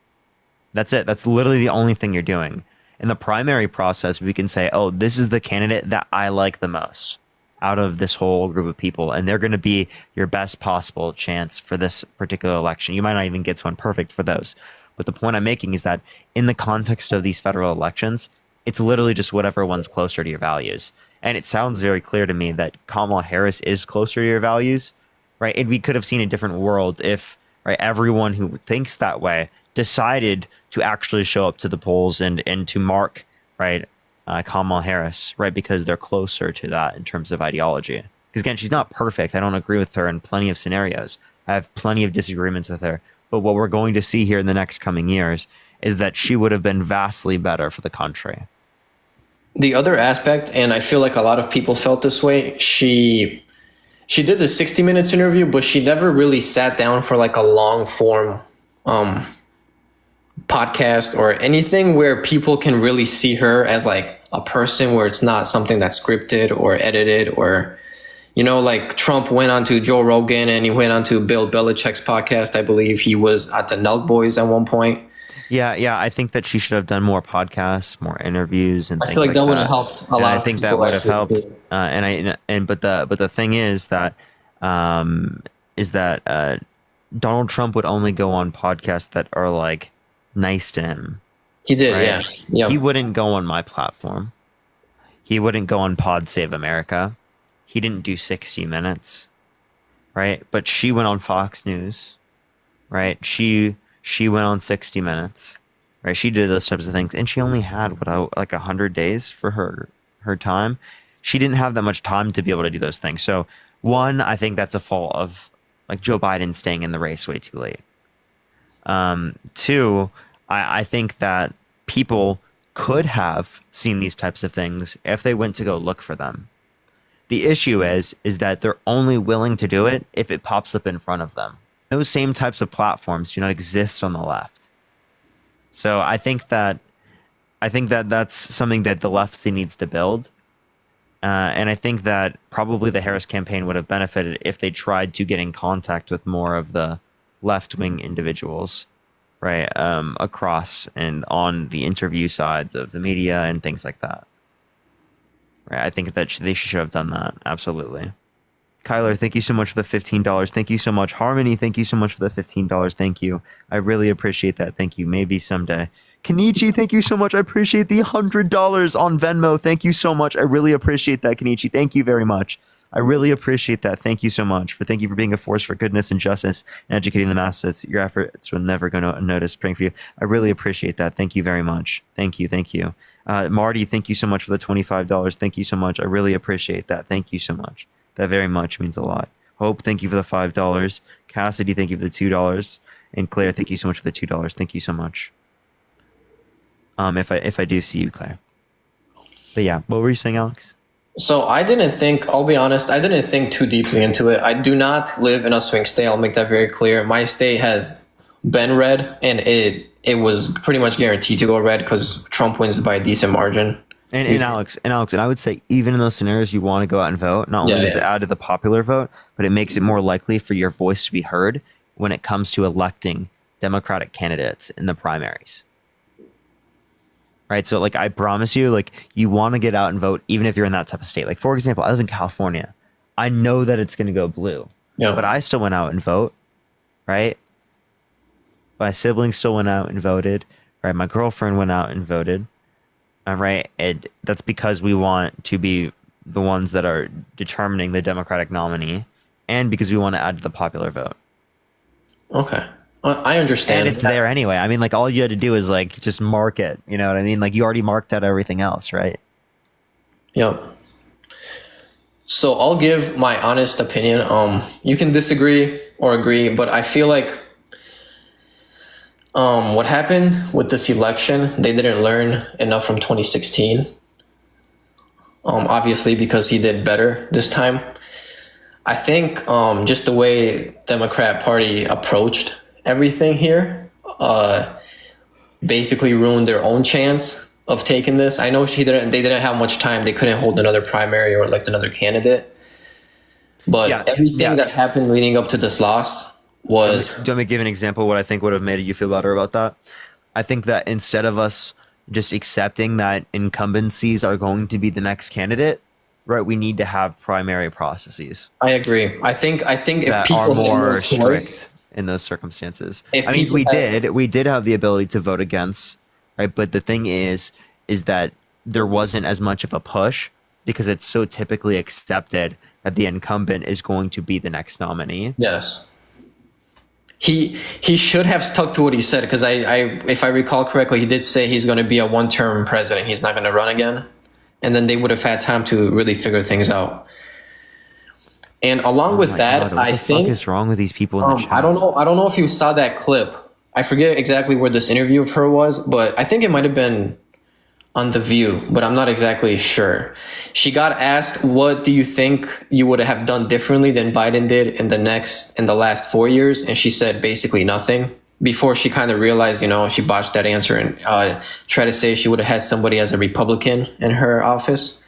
That's it. That's literally the only thing you're doing. In the primary process, we can say, oh, this is the candidate that I like the most out of this whole group of people, and they're going to be your best possible chance for this particular election. You might not even get someone perfect for those. But the point I'm making is that in the context of these federal elections, it's literally just whatever one's closer to your values. And it sounds very clear to me that Kamala Harris is closer to your values, right? And we could have seen a different world if, right, everyone who thinks that way decided to actually show up to the polls and to mark, right, Kamala Harris, right, because they're closer to that in terms of ideology. Because again, she's not perfect. I don't agree with her in plenty of scenarios. I have plenty of disagreements with her. But what we're going to see here in the next coming years is that she would have been vastly better for the country. The other aspect, and I feel like a lot of people felt this way, she did the 60 Minutes interview, but she never really sat down for like a long form podcast or anything where people can really see her as like a person, where it's not something that's scripted or edited, or, you know, like Trump went on to Joe Rogan and he went on to Bill Belichick's podcast. I believe he was at the Nelk Boys at one point. Yeah. I think that she should have done more podcasts, more interviews, and I feel like that would have helped a lot. I think that would have helped. But the thing is that Donald Trump would only go on podcasts that are like nice to him. He did, right? yeah. He wouldn't go on my platform. He wouldn't go on Pod Save America. He didn't do 60 Minutes, right? But she went on Fox News, right? She went on 60 Minutes, right? She did those types of things, and she only had like 100 days for her time. She didn't have that much time to be able to do those things. So one, I think that's a fault of like Joe Biden staying in the race way too late. Two, I think that people could have seen these types of things if they went to go look for them. The issue is that they're only willing to do it if it pops up in front of them. Those same types of platforms do not exist on the left. So I think that that's something that the left needs to build. And I think that probably the Harris campaign would have benefited if they tried to get in contact with more of the left-wing individuals, right, across and on the interview sides of the media and things like that. Right, I think that they should have done that. Absolutely. Kyler, thank you so much for the $15. Thank you so much. Harmony, thank you so much for the $15. Thank you. I really appreciate that. Thank you. Maybe someday. Kenichi, thank you so much. I appreciate the $100 on Venmo. Thank you so much. I really appreciate that, Kenichi. Thank you very much. I really appreciate that. Thank you so much. Thank you for being a force for goodness and justice and educating the masses. Your efforts will never go unnoticed. Praying for you. I really appreciate that. Thank you very much. Thank you. Thank you. Marty, thank you so much for the $25. Thank you so much. I really appreciate that. Thank you so much. That very much means a lot. Hope, thank you for the $5. Cassidy, thank you for the $2. And Claire, thank you so much for the $2. Thank you so much. If I do see you, Claire. But yeah, what were you saying, Alex? So I'll be honest, I didn't think too deeply into it. I do not live in a swing state. I'll make that very clear. My state has been red, and it was pretty much guaranteed to go red because Trump wins by a decent margin. And Alex, and I would say even in those scenarios, you want to go out and vote. Not only does it add to the popular vote, but it makes it more likely for your voice to be heard when it comes to electing Democratic candidates in the primaries. Right? So, like, I promise you, like, you want to get out and vote even if you're in that type of state. Like, for example, I live in California. I know that it's going to go blue. Yeah. But I still went out and vote, right? My siblings still went out and voted, right? My girlfriend went out and voted. Right, and that's because we want to be the ones that are determining the Democratic nominee, and because we want to add to the popular vote. Okay. I understand. And it's there anyway. I mean, like, all you had to do is like just mark it. You know what I mean? Like, you already marked out everything else, right? Yeah. So I'll give my honest opinion. You can disagree or agree, but I feel like what happened with this election, they didn't learn enough from 2016. Obviously, because he did better this time. I think just the way Democrat Party approached everything here basically ruined their own chance of taking this. I know they didn't have much time. They couldn't hold another primary or elect another candidate. But everything that happened leading up to this loss was... Do you want me to give an example of what I think would have made you feel better about that? I think that instead of us just accepting that incumbencies are going to be the next candidate, right, we need to have primary processes. I agree. I think if that people are more had more choice, strict in those circumstances. If I mean, people we did have the ability to vote against, right? But the thing is that there wasn't as much of a push because it's so typically accepted that the incumbent is going to be the next nominee. Yes. He should have stuck to what he said, because if I recall correctly, he did say he's going to be a one-term president. He's not going to run again. And then they would have had time to really figure things out. And along with that, God, what the fuck is wrong with these people in the chat? I don't know if you saw that clip. I forget exactly where this interview of her was, but I think it might have been on The View, but I'm not exactly sure. She got asked, what do you think you would have done differently than Biden did in the last 4 years? And she said basically nothing, before she kind of realized, she botched that answer and tried to say she would have had somebody as a Republican in her office.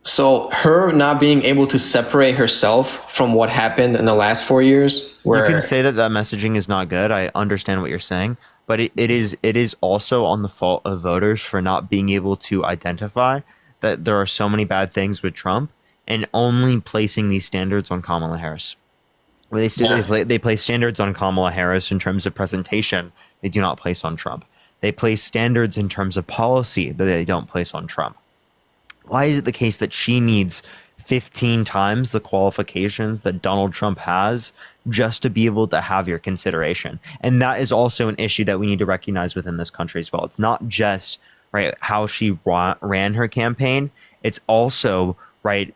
So her not being able to separate herself from what happened in the last 4 years, where you can say that messaging is not good. I understand what you're saying, but it is also on the fault of voters for not being able to identify that there are so many bad things with Trump and only placing these standards on Kamala Harris. They place standards on Kamala Harris in terms of presentation. They do not place on Trump. They place standards in terms of policy that they don't place on Trump. Why is it the case that she needs 15 times the qualifications that Donald Trump has just to be able to have your consideration? And that is also an issue that we need to recognize within this country as well. It's not just how she ran her campaign. It's also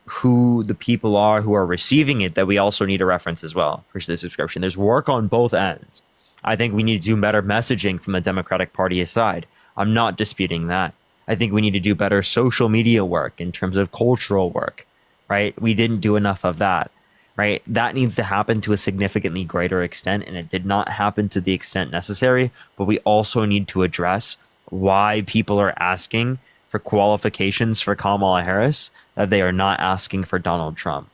who the people are who are receiving it that we also need to reference as well. Appreciate the subscription. There's work on both ends. I think we need to do better messaging from the Democratic Party aside. I'm not disputing that. I think we need to do better social media work in terms of cultural work, right? We didn't do enough of that, right? That needs to happen to a significantly greater extent, and it did not happen to the extent necessary. But we also need to address why people are asking for qualifications for Kamala Harris that they are not asking for Donald Trump.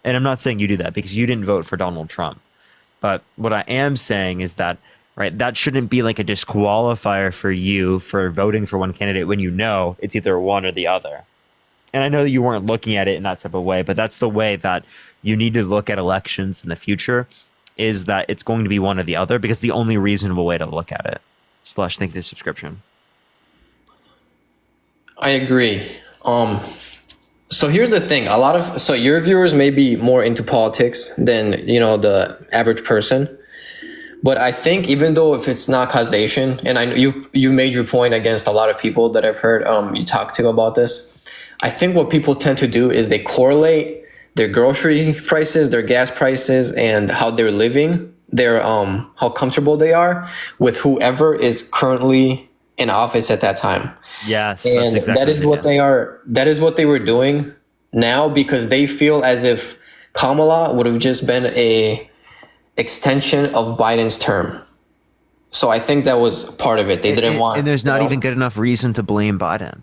And I'm not saying you do that because you didn't vote for Donald Trump. But what I am saying is that that shouldn't be like a disqualifier for you for voting for one candidate when you know it's either one or the other. And I know you weren't looking at it in that type of way, but that's the way that you need to look at elections in the future, is that it's going to be one or the other, because the only reasonable way to look at it. Slush, thank you for the subscription. I agree. So here's the thing. So your viewers may be more into politics than, the average person. But I think even though if it's not causation, and I know you made your point against a lot of people that I've heard you talk to about this, I think what people tend to do is they correlate their grocery prices, their gas prices, and how they're living, how comfortable they are with whoever is currently in office at that time. Yes, and that's exactly that is what they are. That is what they were doing now, because they feel as if Kamala would have just been a extension of Biden's term. So I think that was part of it. They didn't want... And there's not even good enough reason to blame Biden.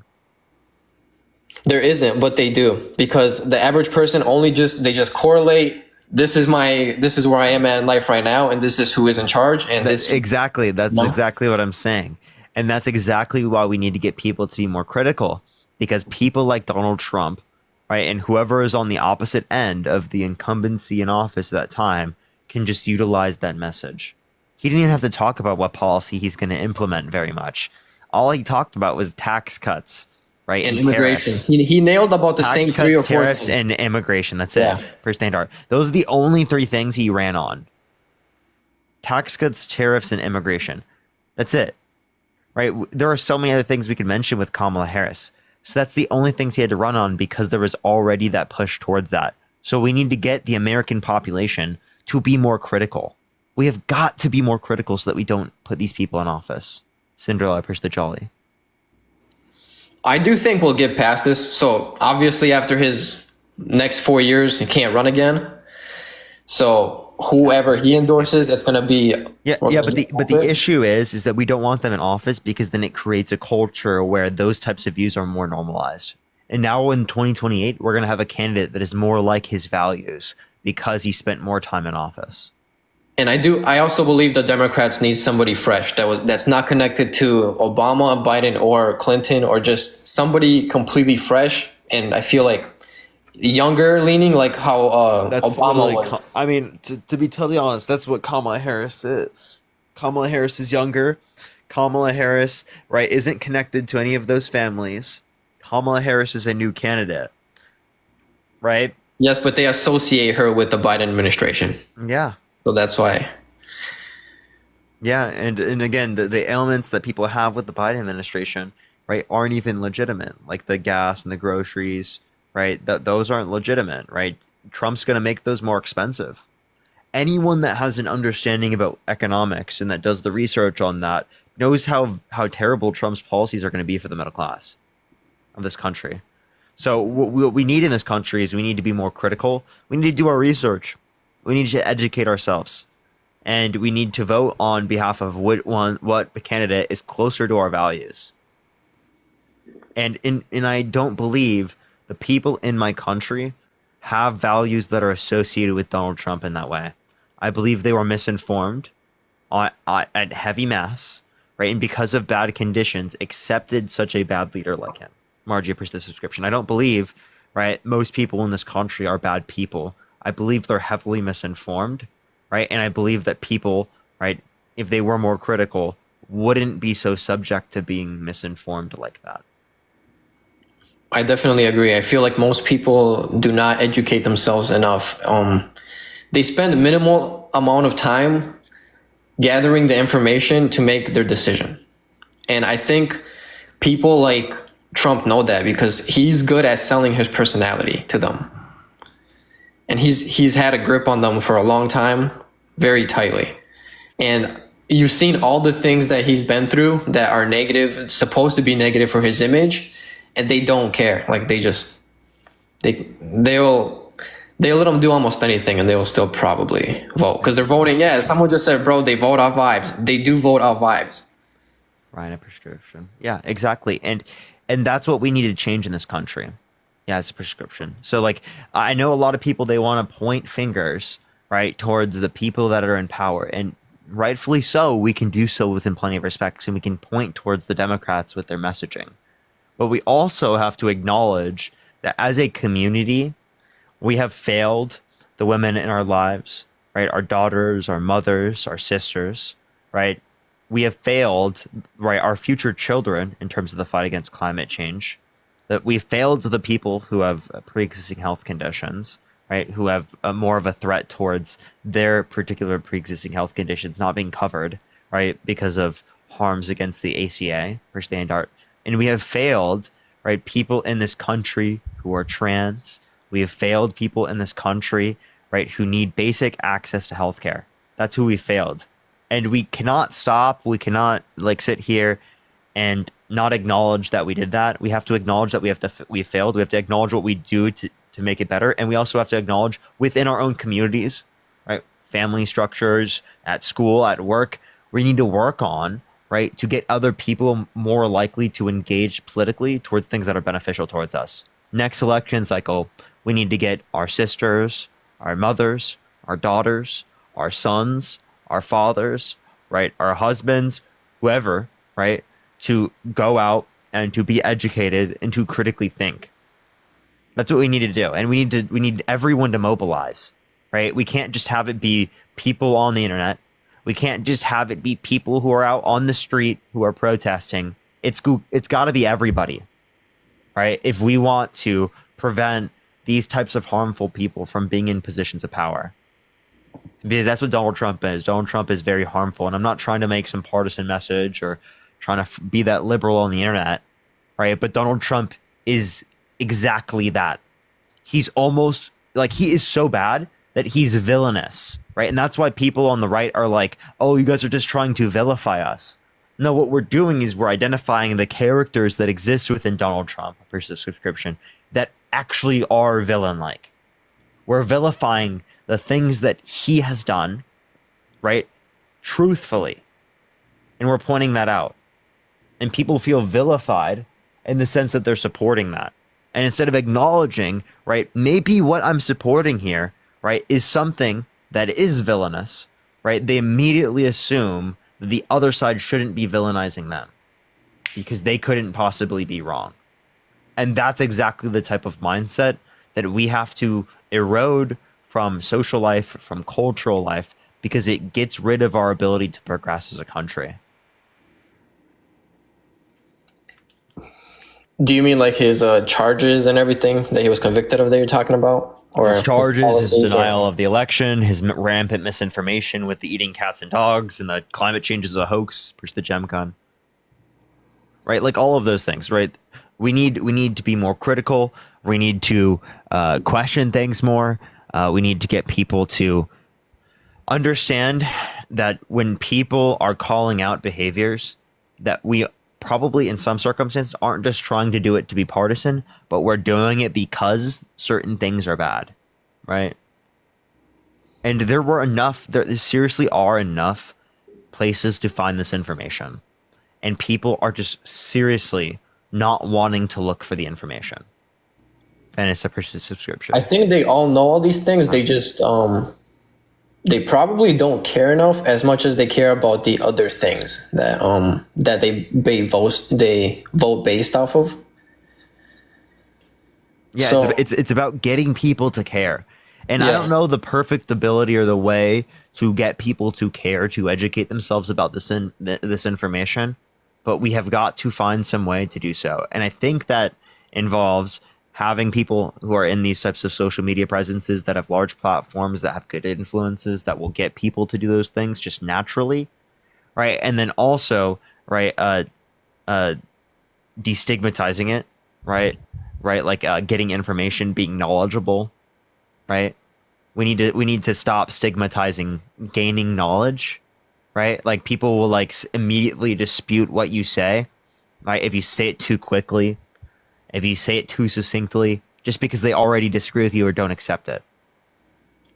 There isn't, but they do. Because the average person they just correlate, this is where I am at in life right now, and this is who is in charge. And that's exactly what I'm saying. And that's exactly why we need to get people to be more critical. Because people like Donald Trump, right, and whoever is on the opposite end of the incumbency in office at that time, can just utilize that message. He didn't even have to talk about what policy he's going to implement very much. All he talked about was tax cuts, right? And immigration. Tariffs. He nailed about the Tax same cuts, three or four tariffs, things. and immigration. That's Yeah. it per standard. Those are the only three things he ran on. Tax cuts, tariffs, and immigration. That's it. Right? There are so many other things we could mention with Kamala Harris. So that's the only things he had to run on because there was already that push towards that. So we need to get the American population to be more critical. We have got to be more critical so that we don't put these people in office. Cinderella, push the jolly. I do think we'll get past this. So obviously, after his next 4 years, he can't run again. So whoever he endorses, it's going to be But the issue is that we don't want them in office because then it creates a culture where those types of views are more normalized. And now in 2028, we're going to have a candidate that is more like his values because he spent more time in office. And I also believe the Democrats need somebody fresh that's not connected to Obama, Biden, or Clinton, or just somebody completely fresh. And I feel like younger leaning, like how Obama was. I mean, to be totally honest, that's what Kamala Harris is. Kamala Harris is younger. Kamala Harris, right, isn't connected to any of those families. Kamala Harris is a new candidate, right? Yes, but they associate her with the Biden administration. Yeah. So that's why. Yeah, and again, the ailments that people have with the Biden administration, right, aren't even legitimate. Like the gas and the groceries, right? Those aren't legitimate, right? Trump's going to make those more expensive. Anyone that has an understanding about economics and that does the research on that knows how terrible Trump's policies are going to be for the middle class of this country. So what we need in this country is we need to be more critical. We need to do our research. We need to educate ourselves. And we need to vote on behalf of what candidate is closer to our values. And I don't believe the people in my country have values that are associated with Donald Trump in that way. I believe they were misinformed at heavy mass, right? And because of bad conditions, accepted such a bad leader like him. Margie, appreciate the subscription. I don't believe, right, most people in this country are bad people. I believe they're heavily misinformed, right? And I believe that people, right, if they were more critical, wouldn't be so subject to being misinformed like that. I definitely agree. I feel like most people do not educate themselves enough. They spend a minimal amount of time gathering the information to make their decision. And I think people like Trump know that because he's good at selling his personality to them. And he's had a grip on them for a long time, very tightly. And you've seen all the things that he's been through that are negative, supposed to be negative for his image, and they don't care. Like they'll let them do almost anything and they will still probably vote because they're voting. Yeah, someone just said, bro, they vote off vibes. They do vote off vibes. Ryan, a prescription. Yeah, exactly. And that's what we need to change in this country. Yeah, it's a prescription. So like, I know a lot of people, they want to point fingers, right, towards the people that are in power. And rightfully so, we can do so within plenty of respects. And we can point towards the Democrats with their messaging. But we also have to acknowledge that as a community, we have failed the women in our lives, right? Our daughters, our mothers, our sisters, right? We have failed, right, our future children in terms of the fight against climate change. That we failed the people who have pre-existing health conditions, right? Who have more of a threat towards their particular pre-existing health conditions not being covered, right? Because of harms against the ACA or standard. And we have failed, right, people in this country who are trans. We have failed people in this country, right, who need basic access to healthcare. That's who we failed. And we cannot stop. We cannot like sit here and not acknowledge that we did that. We have to acknowledge that we failed. We have to acknowledge what we do to make it better. And we also have to acknowledge within our own communities, right, family structures, at school, at work, we need to work on, right, to get other people more likely to engage politically towards things that are beneficial towards us. Next election cycle, we need to get our sisters, our mothers, our daughters, our sons, our fathers, right, our husbands, whoever, right, to go out and to be educated and to critically think. That's what we need to do. And we need everyone to mobilize, right? We can't just have it be people on the internet. We can't just have it be people who are out on the street who are protesting. It's got to be everybody. right? If we want to prevent these types of harmful people from being in positions of power. Because that's what Donald Trump is. Donald Trump is very harmful. And I'm not trying to make some partisan message or trying to be that liberal on the internet, right? But Donald Trump is exactly that. He's almost like, he is so bad that he's villainous, right? And that's why people on the right are like, oh, you guys are just trying to vilify us. No, what we're doing is we're identifying the characters that exist within Donald Trump, versus subscription, that actually are villain-like. We're vilifying the things that he has done, right, truthfully. And we're pointing that out. And people feel vilified in the sense that they're supporting that. And instead of acknowledging, right, maybe what I'm supporting here, right, is something that is villainous, right, they immediately assume that the other side shouldn't be villainizing them because they couldn't possibly be wrong. And that's exactly the type of mindset that we have to erode from social life, from cultural life, because it gets rid of our ability to progress as a country. Do you mean like his charges and everything that he was convicted of that you're talking about? Or His charges, his policies, denial of the election, his rampant misinformation with the eating cats and dogs, and the climate change is a hoax, push the GemCon. Right, like all of those things, right? We need to be more critical. We need to question things more. We need to get people to understand that when people are calling out behaviors, that we probably in some circumstances aren't just trying to do it to be partisan, but we're doing it because certain things are bad, right? And there seriously are enough places to find this information. And people are just seriously not wanting to look for the information. And it's a purchase subscription. I think they all know all these things. They just they probably don't care enough as much as they care about the other things that that they vote based off of. Yeah, So- it's about getting people to care. And I Yeah. don't know the perfect ability or the way to get people to care, to educate themselves about this information, but we have got to find some way to do so. And I think that involves having people who are in these types of social media presences that have large platforms, that have good influences, that will get people to do those things just naturally, right? And then also, right, destigmatizing it, right? Right, like getting information, being knowledgeable, right? We need to stop stigmatizing gaining knowledge, right? Like people will like immediately dispute what you say, right? If you say it too quickly, if you say it too succinctly, just because they already disagree with you or don't accept it,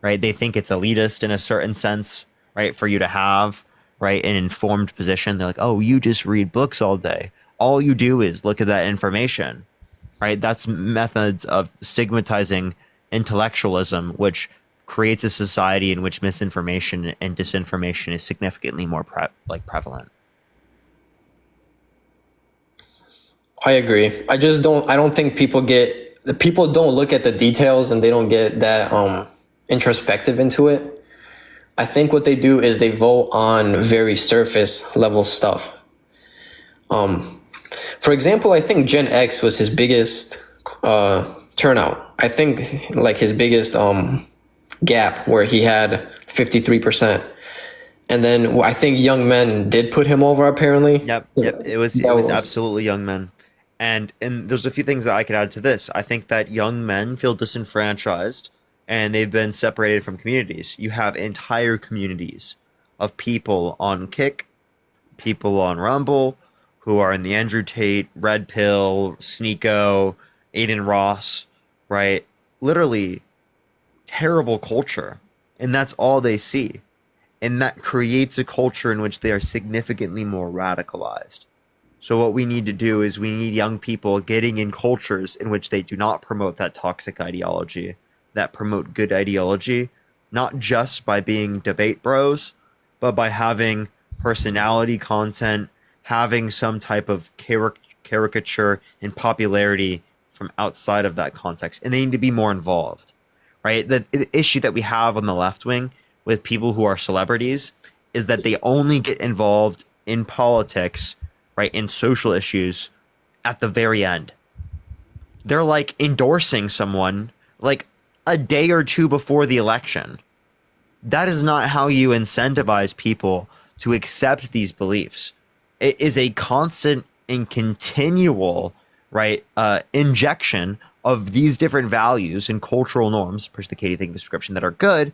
right? They think it's elitist in a certain sense, right? For you to have, right, an informed position. They're like, oh, you just read books all day. All you do is look at that information, right? That's methods of stigmatizing intellectualism, which creates a society in which misinformation and disinformation is significantly more prevalent. I agree. I don't think people don't look at the details and they don't get that introspective into it. I think what they do is they vote on very surface level stuff. For example, I think Gen X was his biggest turnout. I think like his biggest gap, where he had 53%. And then I think Young Men did put him over, apparently. Yep. It was absolutely Young Men. And there's a few things that I could add to this. I think that young men feel disenfranchised and they've been separated from communities. You have entire communities of people on Kick, people on Rumble, who are in the Andrew Tate, Red Pill, Sneeko, Aiden Ross, right? Literally terrible culture. And that's all they see. And that creates a culture in which they are significantly more radicalized. So what we need to do is we need young people getting in cultures in which they do not promote that toxic ideology, that promote good ideology, not just by being debate bros, but by having personality content, having some type of caricature and popularity from outside of that context. And they need to be more involved, right? The issue that we have on the left wing with people who are celebrities is that they only get involved in politics, right, in social issues at the very end, they're like endorsing someone like a day or two before the election. That is not how you incentivize people to accept these beliefs. It is a constant and continual, right, injection of these different values and cultural norms, push the Katie thing description, that are good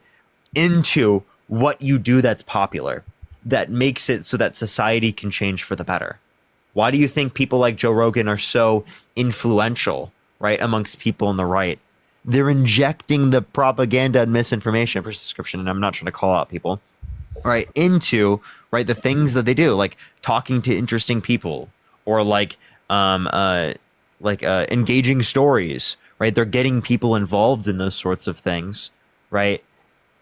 into what you do that's popular, that makes it so that society can change for the better. Why do you think people like Joe Rogan are so influential, right, amongst people on the right? They're injecting the propaganda and misinformation, push the description, and I'm not trying to call out people, right, into, right, the things that they do, like talking to interesting people, or like engaging stories, right? They're getting people involved in those sorts of things, right?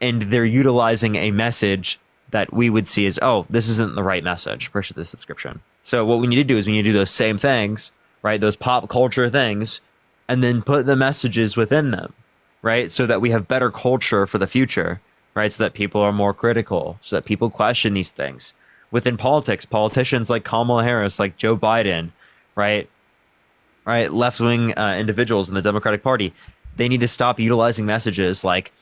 And they're utilizing a message that we would see as, oh, this isn't the right message, push the subscription. So what we need to do is we need to do those same things, right? Those pop culture things, and then put the messages within them, right? So that we have better culture for the future, right? So that people are more critical, so that people question these things. Within politics, politicians like Kamala Harris, like Joe Biden, right? Left-wing individuals in the Democratic Party, they need to stop utilizing messages like,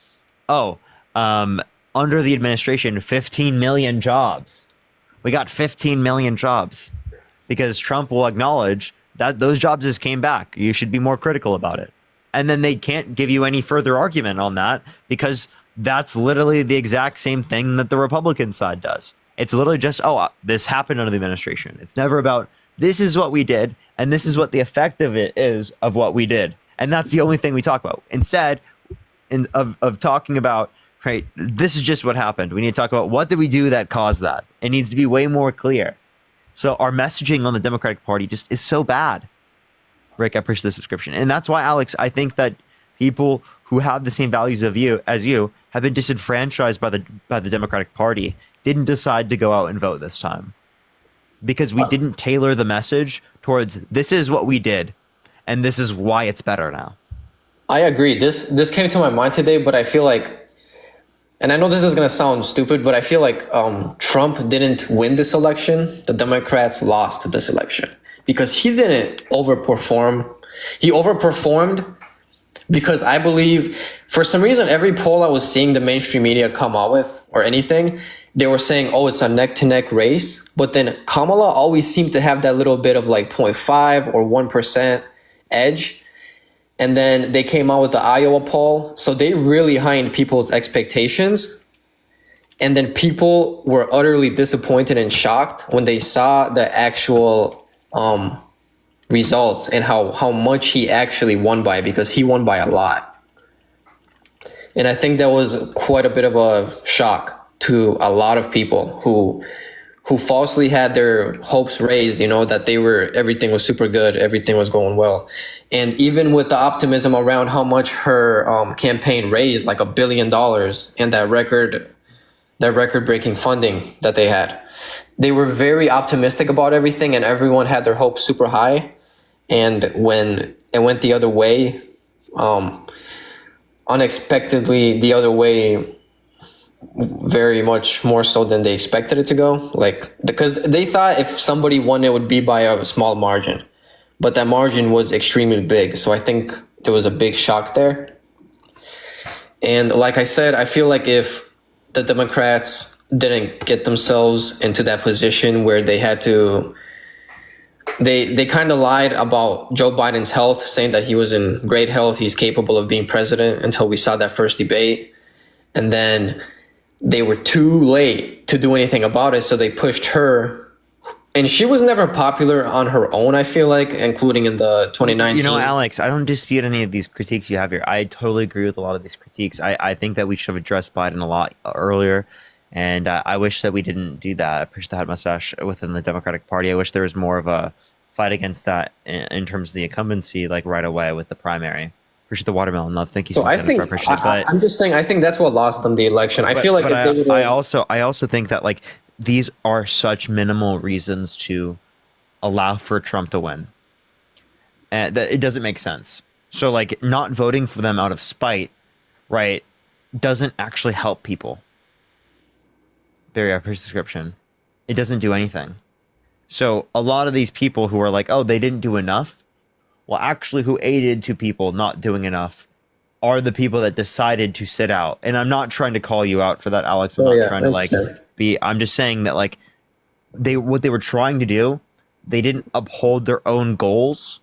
oh, under the administration, 15 million jobs. We got 15 million jobs, because Trump will acknowledge that those jobs just came back. You should be more critical about it. And then they can't give you any further argument on that, because that's literally the exact same thing that the Republican side does. It's literally just, oh, this happened under the administration. It's never about, this is what we did, and this is what the effect of it is of what we did. And that's the only thing we talk about. Instead of talking about, right, this is just what happened. We need to talk about, what did we do that caused that? It needs to be way more clear. So our messaging on the Democratic Party just is so bad. Rick, I appreciate the subscription. And that's why, Alex, I think that people who have the same values of you as you have been disenfranchised by the Democratic Party, didn't decide to go out and vote this time. Because we didn't tailor the message towards, this is what we did, and this is why it's better now. I agree. This came to my mind today, but I feel like, and I know this is going to sound stupid, but I feel like Trump didn't win this election. The Democrats lost this election because he didn't overperform. He overperformed because I believe, for some reason, every poll I was seeing the mainstream media come out with, or anything, they were saying, oh, it's a neck-to-neck race. But then Kamala always seemed to have that little bit of like 0.5 or 1% edge. And then they came out with the Iowa poll. So they really heightened people's expectations. And then people were utterly disappointed and shocked when they saw the actual results and how much he actually won by, because he won by a lot. And I think that was quite a bit of a shock to a lot of people who falsely had their hopes raised, that everything was super good, everything was going well. And even with the optimism around how much her campaign raised, like $1 billion, and that record-breaking funding that they had, they were very optimistic about everything, and everyone had their hopes super high. And when it went the other way, unexpectedly the other way, very much more so than they expected it to go, because they thought if somebody won, it would be by a small margin, but that margin was extremely big. So I think there was a big shock there. And like I said, I feel like if the Democrats didn't get themselves into that position where they had to, they kind of lied about Joe Biden's health, saying that he was in great health, he's capable of being president, until we saw that first debate. And then they were too late to do anything about it, so they pushed her. And she was never popular on her own, I feel like, including in the 2019. Alex, I don't dispute any of these critiques you have here. I totally agree with a lot of these critiques. I think that we should have addressed Biden a lot earlier, and I wish that we didn't do that. I push the head mustache within the Democratic Party. I wish there was more of a fight against that in terms of the incumbency, like right away with the primary. Appreciate the watermelon love. Thank you so much. I'm just saying, I think that's what lost them the election. I feel like I also think that like these are such minimal reasons to allow for Trump to win, and that it doesn't make sense. So like not voting for them out of spite, right, doesn't actually help people. Barry, I appreciate the description. It doesn't do anything. So a lot of these people who are like, oh, they didn't do enough. well, actually, who aided to people not doing enough are the people that decided to sit out. And I'm not trying to call you out for that, Alex. I'm Oh not yeah, trying I to like understand. be. I'm just saying that like what they were trying to do, they didn't uphold their own goals,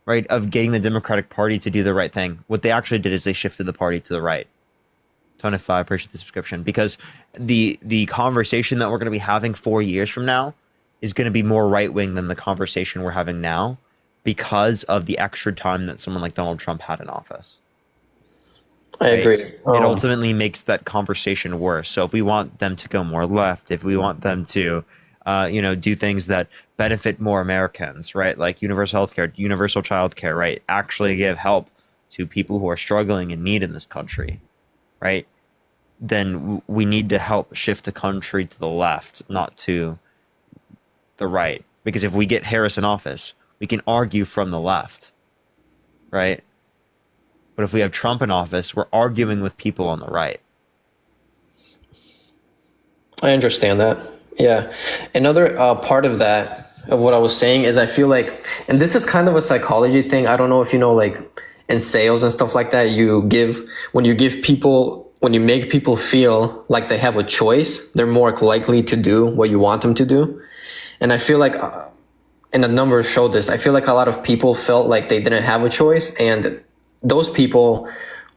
right? Of getting the Democratic Party to do the right thing. What they actually did is they shifted the party to the right. Ton of five, appreciate the subscription, because the conversation that we're going to be having 4 years from now is going to be more right wing than the conversation we're having now, because of the extra time that someone like Donald Trump had in office. I Right? agree. It ultimately makes that conversation worse. So if we want them to go more left, if we want them to, do things that benefit more Americans, right? Like universal healthcare, universal childcare, right? Actually give help to people who are struggling in need in this country, right? Then we need to help shift the country to the left, not to the right. Because if we get Harris in office, we can argue from the left, right? But if we have Trump in office, we're arguing with people on the right. I understand that. Yeah. Another part of that, of what I was saying, is I feel like, and this is kind of a psychology thing. I don't know if you know, like in sales and stuff like that, when you make people feel like they have a choice, they're more likely to do what you want them to do. And I feel like, and the numbers show this, I feel like a lot of people felt like they didn't have a choice, and those people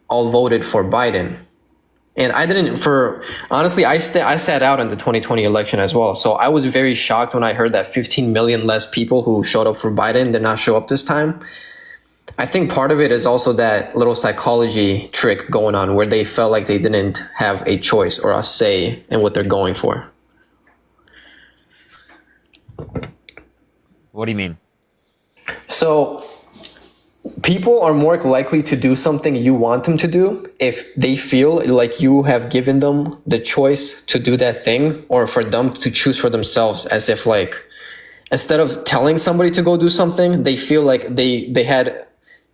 all voted for Biden. And I didn't, honestly, I sat out in the 2020 election as well. So I was very shocked when I heard that 15 million less people who showed up for Biden did not show up this time. I think part of it is also that little psychology trick going on where they felt like they didn't have a choice or a say in what they're going for. What do you mean? So people are more likely to do something you want them to do if they feel like you have given them the choice to do that thing, or for them to choose for themselves, as if like, instead of telling somebody to go do something, they feel like they had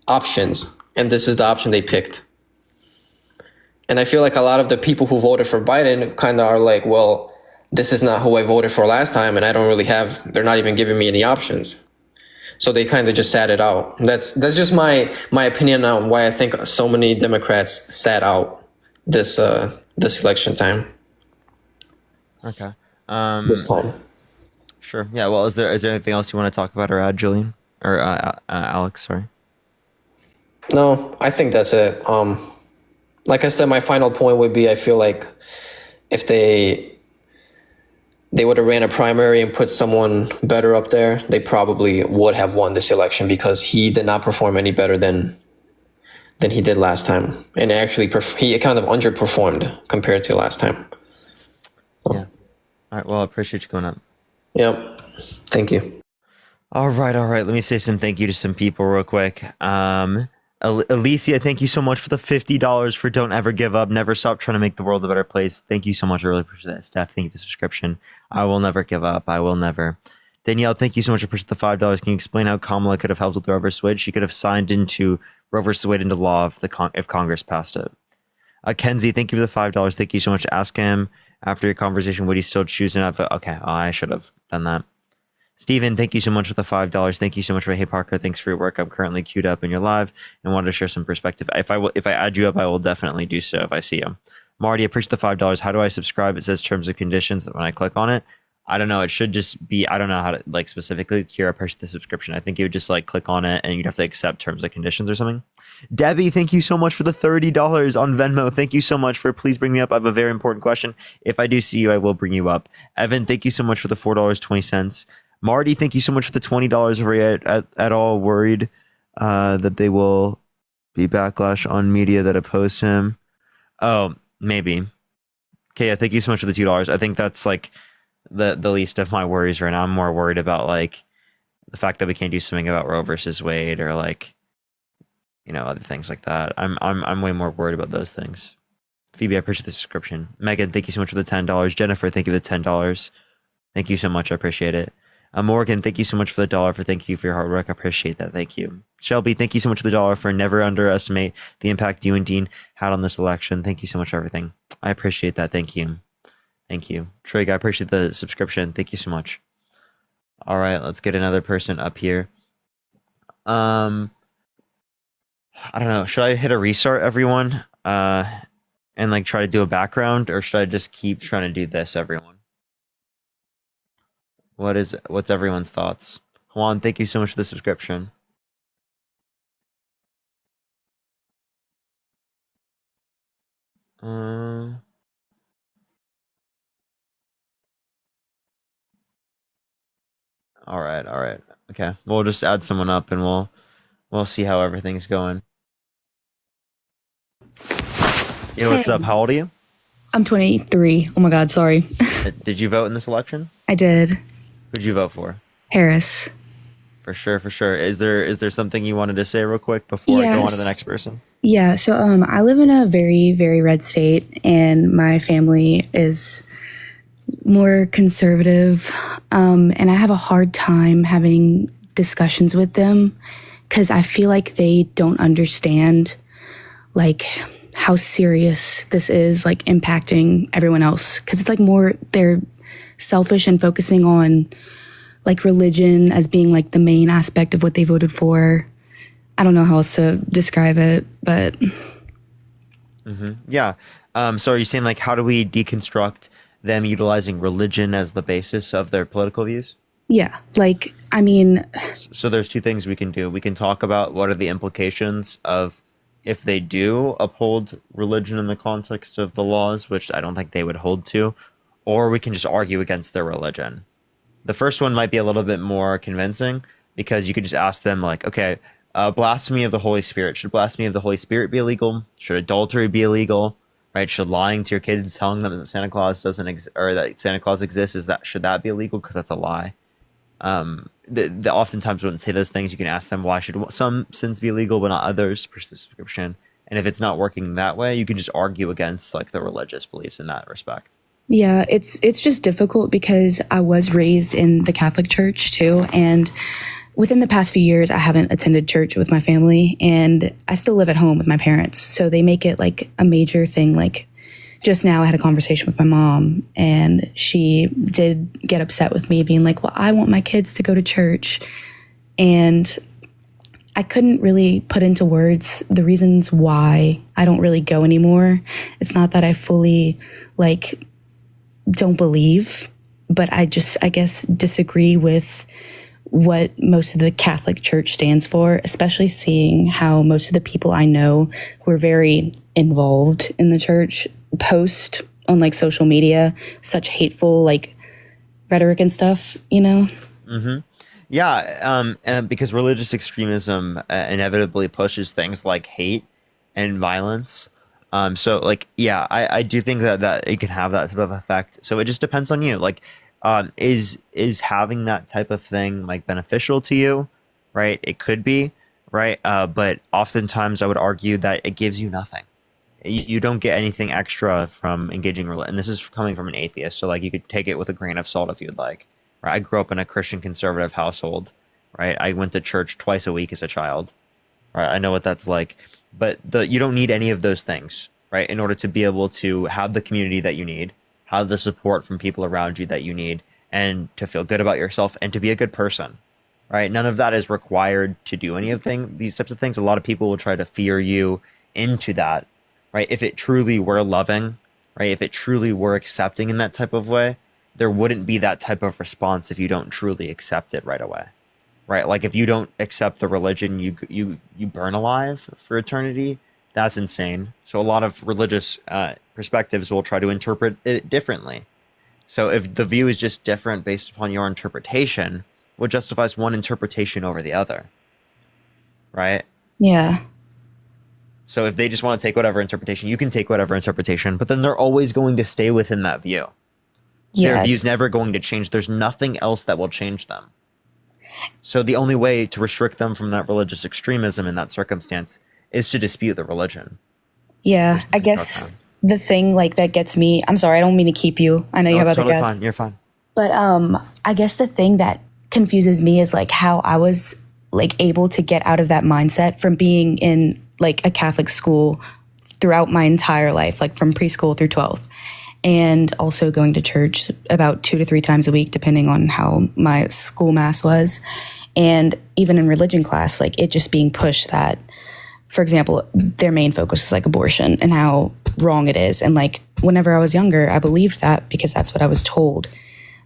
options and this is the option they picked. And I feel like a lot of the people who voted for Biden kind of are like, well, this is not who I voted for last time, and they're not even giving me any options. So they kind of just sat it out. That's just my opinion on why I think so many Democrats sat out this election time. Okay. This time. Sure. Yeah. Well, is there anything else you want to talk about or add, Julian or Alex? Sorry. No, I think that's it. Like I said, my final point would be, I feel like if they would have ran a primary and put someone better up there, they probably would have won this election, because he did not perform any better than he did last time. And actually, he kind of underperformed compared to last time. So. Yeah. All right. Well, I appreciate you going up. Yep. Thank you. All right. Let me say some thank you to some people real quick. Alicia, thank you so much for the $50 for Don't Ever Give Up. Never stop trying to make the world a better place. Thank you so much. I really appreciate that. Steph, thank you for the subscription. I will never give up. I will never. Danielle, thank you so much. I appreciate the $5. Can you explain how Kamala could have helped with Roe vs. Wade? She could have signed into Roe vs. Wade into law if Congress passed it. Kenzie, thank you for the $5. Thank you so much. Ask him after your conversation, would he still choose an advocate? Okay, I should have done that. Steven, thank you so much for the $5. Thank you so much for Hey Parker. Thanks for your work. I'm currently queued up in your live and wanted to share some perspective. If I add you up, I will definitely do so if I see you. Marty, appreciate the $5. How do I subscribe? It says terms and conditions when I click on it. I don't know. It should just be, I don't know how to like specifically Kira purchase the subscription. I think you would just like click on it and you'd have to accept terms and conditions or something. Debbie, thank you so much for the $30 on Venmo. Thank you so much for please bring me up. I have a very important question. If I do see you, I will bring you up. Evan, thank you so much for the $4.20. Marty, thank you so much for the $20. Are you at all worried that they will be backlash on media that oppose him? Oh, maybe. Okay, yeah, thank you so much for the $2. I think that's like the least of my worries right now. I'm more worried about like the fact that we can't do something about Roe versus Wade or like, you know, other things like that. I'm way more worried about those things. Phoebe, I appreciate the subscription. Megan, thank you so much for the $10. Jennifer, thank you for the $10. Thank you so much. I appreciate it. Morgan, thank you so much for the $1 thank you for your hard work. I appreciate that. Thank you. Shelby, thank you so much for the $1 for never underestimate the impact you and Dean had on this election. Thank you so much for everything. I appreciate that. Thank you. Thank you. Trig, I appreciate the subscription. Thank you so much. All right, let's get another person up here. I don't know. Should I hit a restart, everyone? And like try to do a background, or should I just keep trying to do this, everyone? What's everyone's thoughts? Juan, thank you so much for the subscription. All right. Okay, we'll just add someone up, and we'll see how everything's going. Yo, what's up? How old are you? I'm 23. Oh my God, sorry. Did you vote in this election? I did. Who'd you vote for? Harris. For sure. Is there something you wanted to say real quick before I go on to the next person? Yeah, so I live in a very, very red state, and my family is more conservative, and I have a hard time having discussions with them because I feel like they don't understand like how serious this is, like impacting everyone else, because it's like more they're selfish and focusing on like religion as being like the main aspect of what they voted for. I don't know how else to describe it, but Yeah. So are you saying like how do we deconstruct them utilizing religion as the basis of their political views? yeah, like I mean, So there's two things we can do. We can talk about what are the implications of if they do uphold religion in the context of the laws, which I don't think they would hold to, or we can just argue against their religion. The first one might be a little bit more convincing because you could just ask them like, okay, blasphemy of the Holy Spirit. Should blasphemy of the Holy Spirit be illegal? Should adultery be illegal? Right? Should lying to your kids, telling them that Santa Claus or that Santa Claus exists, should that be illegal? Because that's a lie. The oftentimes wouldn't say those things. You can ask them why should some sins be illegal but not others per subscription. And if it's not working that way, you can just argue against like the religious beliefs in that respect. yeah, it's just difficult because I was raised in the Catholic Church too, and within the past few years, I haven't attended church with my family, and I still live at home with my parents. So they make it like a major thing. Like just now I had a conversation with my mom, and she did get upset with me being like, well, I want my kids to go to church. And I couldn't really put into words the reasons why I don't really go anymore. It's not that I fully like don't believe, but I guess disagree with what most of the Catholic Church stands for, especially seeing how most of the people I know who are very involved in the church post on like social media such hateful like rhetoric and stuff, you know? Yeah, and because religious extremism inevitably pushes things like hate and violence. So like, yeah, I do think that it can have that type of effect. So it just depends on you. Like, is having that type of thing like beneficial to you, right? It could be, right? But oftentimes I would argue that it gives you nothing. You don't get anything extra from engaging religion. And this is coming from an atheist, so like you could take it with a grain of salt if you'd like. Right? I grew up in a Christian conservative household, right? I went to church twice a week as a child, right? I know what that's like, but you don't need any of those things, right? In order to be able to have the community that you need, have the support from people around you that you need, and to feel good about yourself and to be a good person, right? None of that is required to do any of these types of things. A lot of people will try to fear you into that, right? If it truly were loving, right? If it truly were accepting in that type of way, there wouldn't be that type of response if you don't truly accept it right away, right? Like if you don't accept the religion, you burn alive for eternity. That's insane. So a lot of religious perspectives will try to interpret it differently. So if the view is just different based upon your interpretation, what justifies one interpretation over the other, right? Yeah. So if they just want to take whatever interpretation, you can take whatever interpretation, but then they're always going to stay within that view. Yeah. Their view's never going to change. There's nothing else that will change them. So the only way to restrict them from that religious extremism in that circumstance is to dispute the religion. Yeah, I guess the thing like that gets me, I'm sorry, I don't mean to keep you. I know you have other totally guests. fine. You're fine. But I guess the thing that confuses me is like how I was like able to get out of that mindset from being in like a Catholic school throughout my entire life, like from preschool through 12th. And also going to church about 2 to 3 times a week, depending on how my school mass was. And even in religion class, like it just being pushed that for example, their main focus is like abortion and how wrong it is. And like whenever I was younger, I believed that because that's what I was told.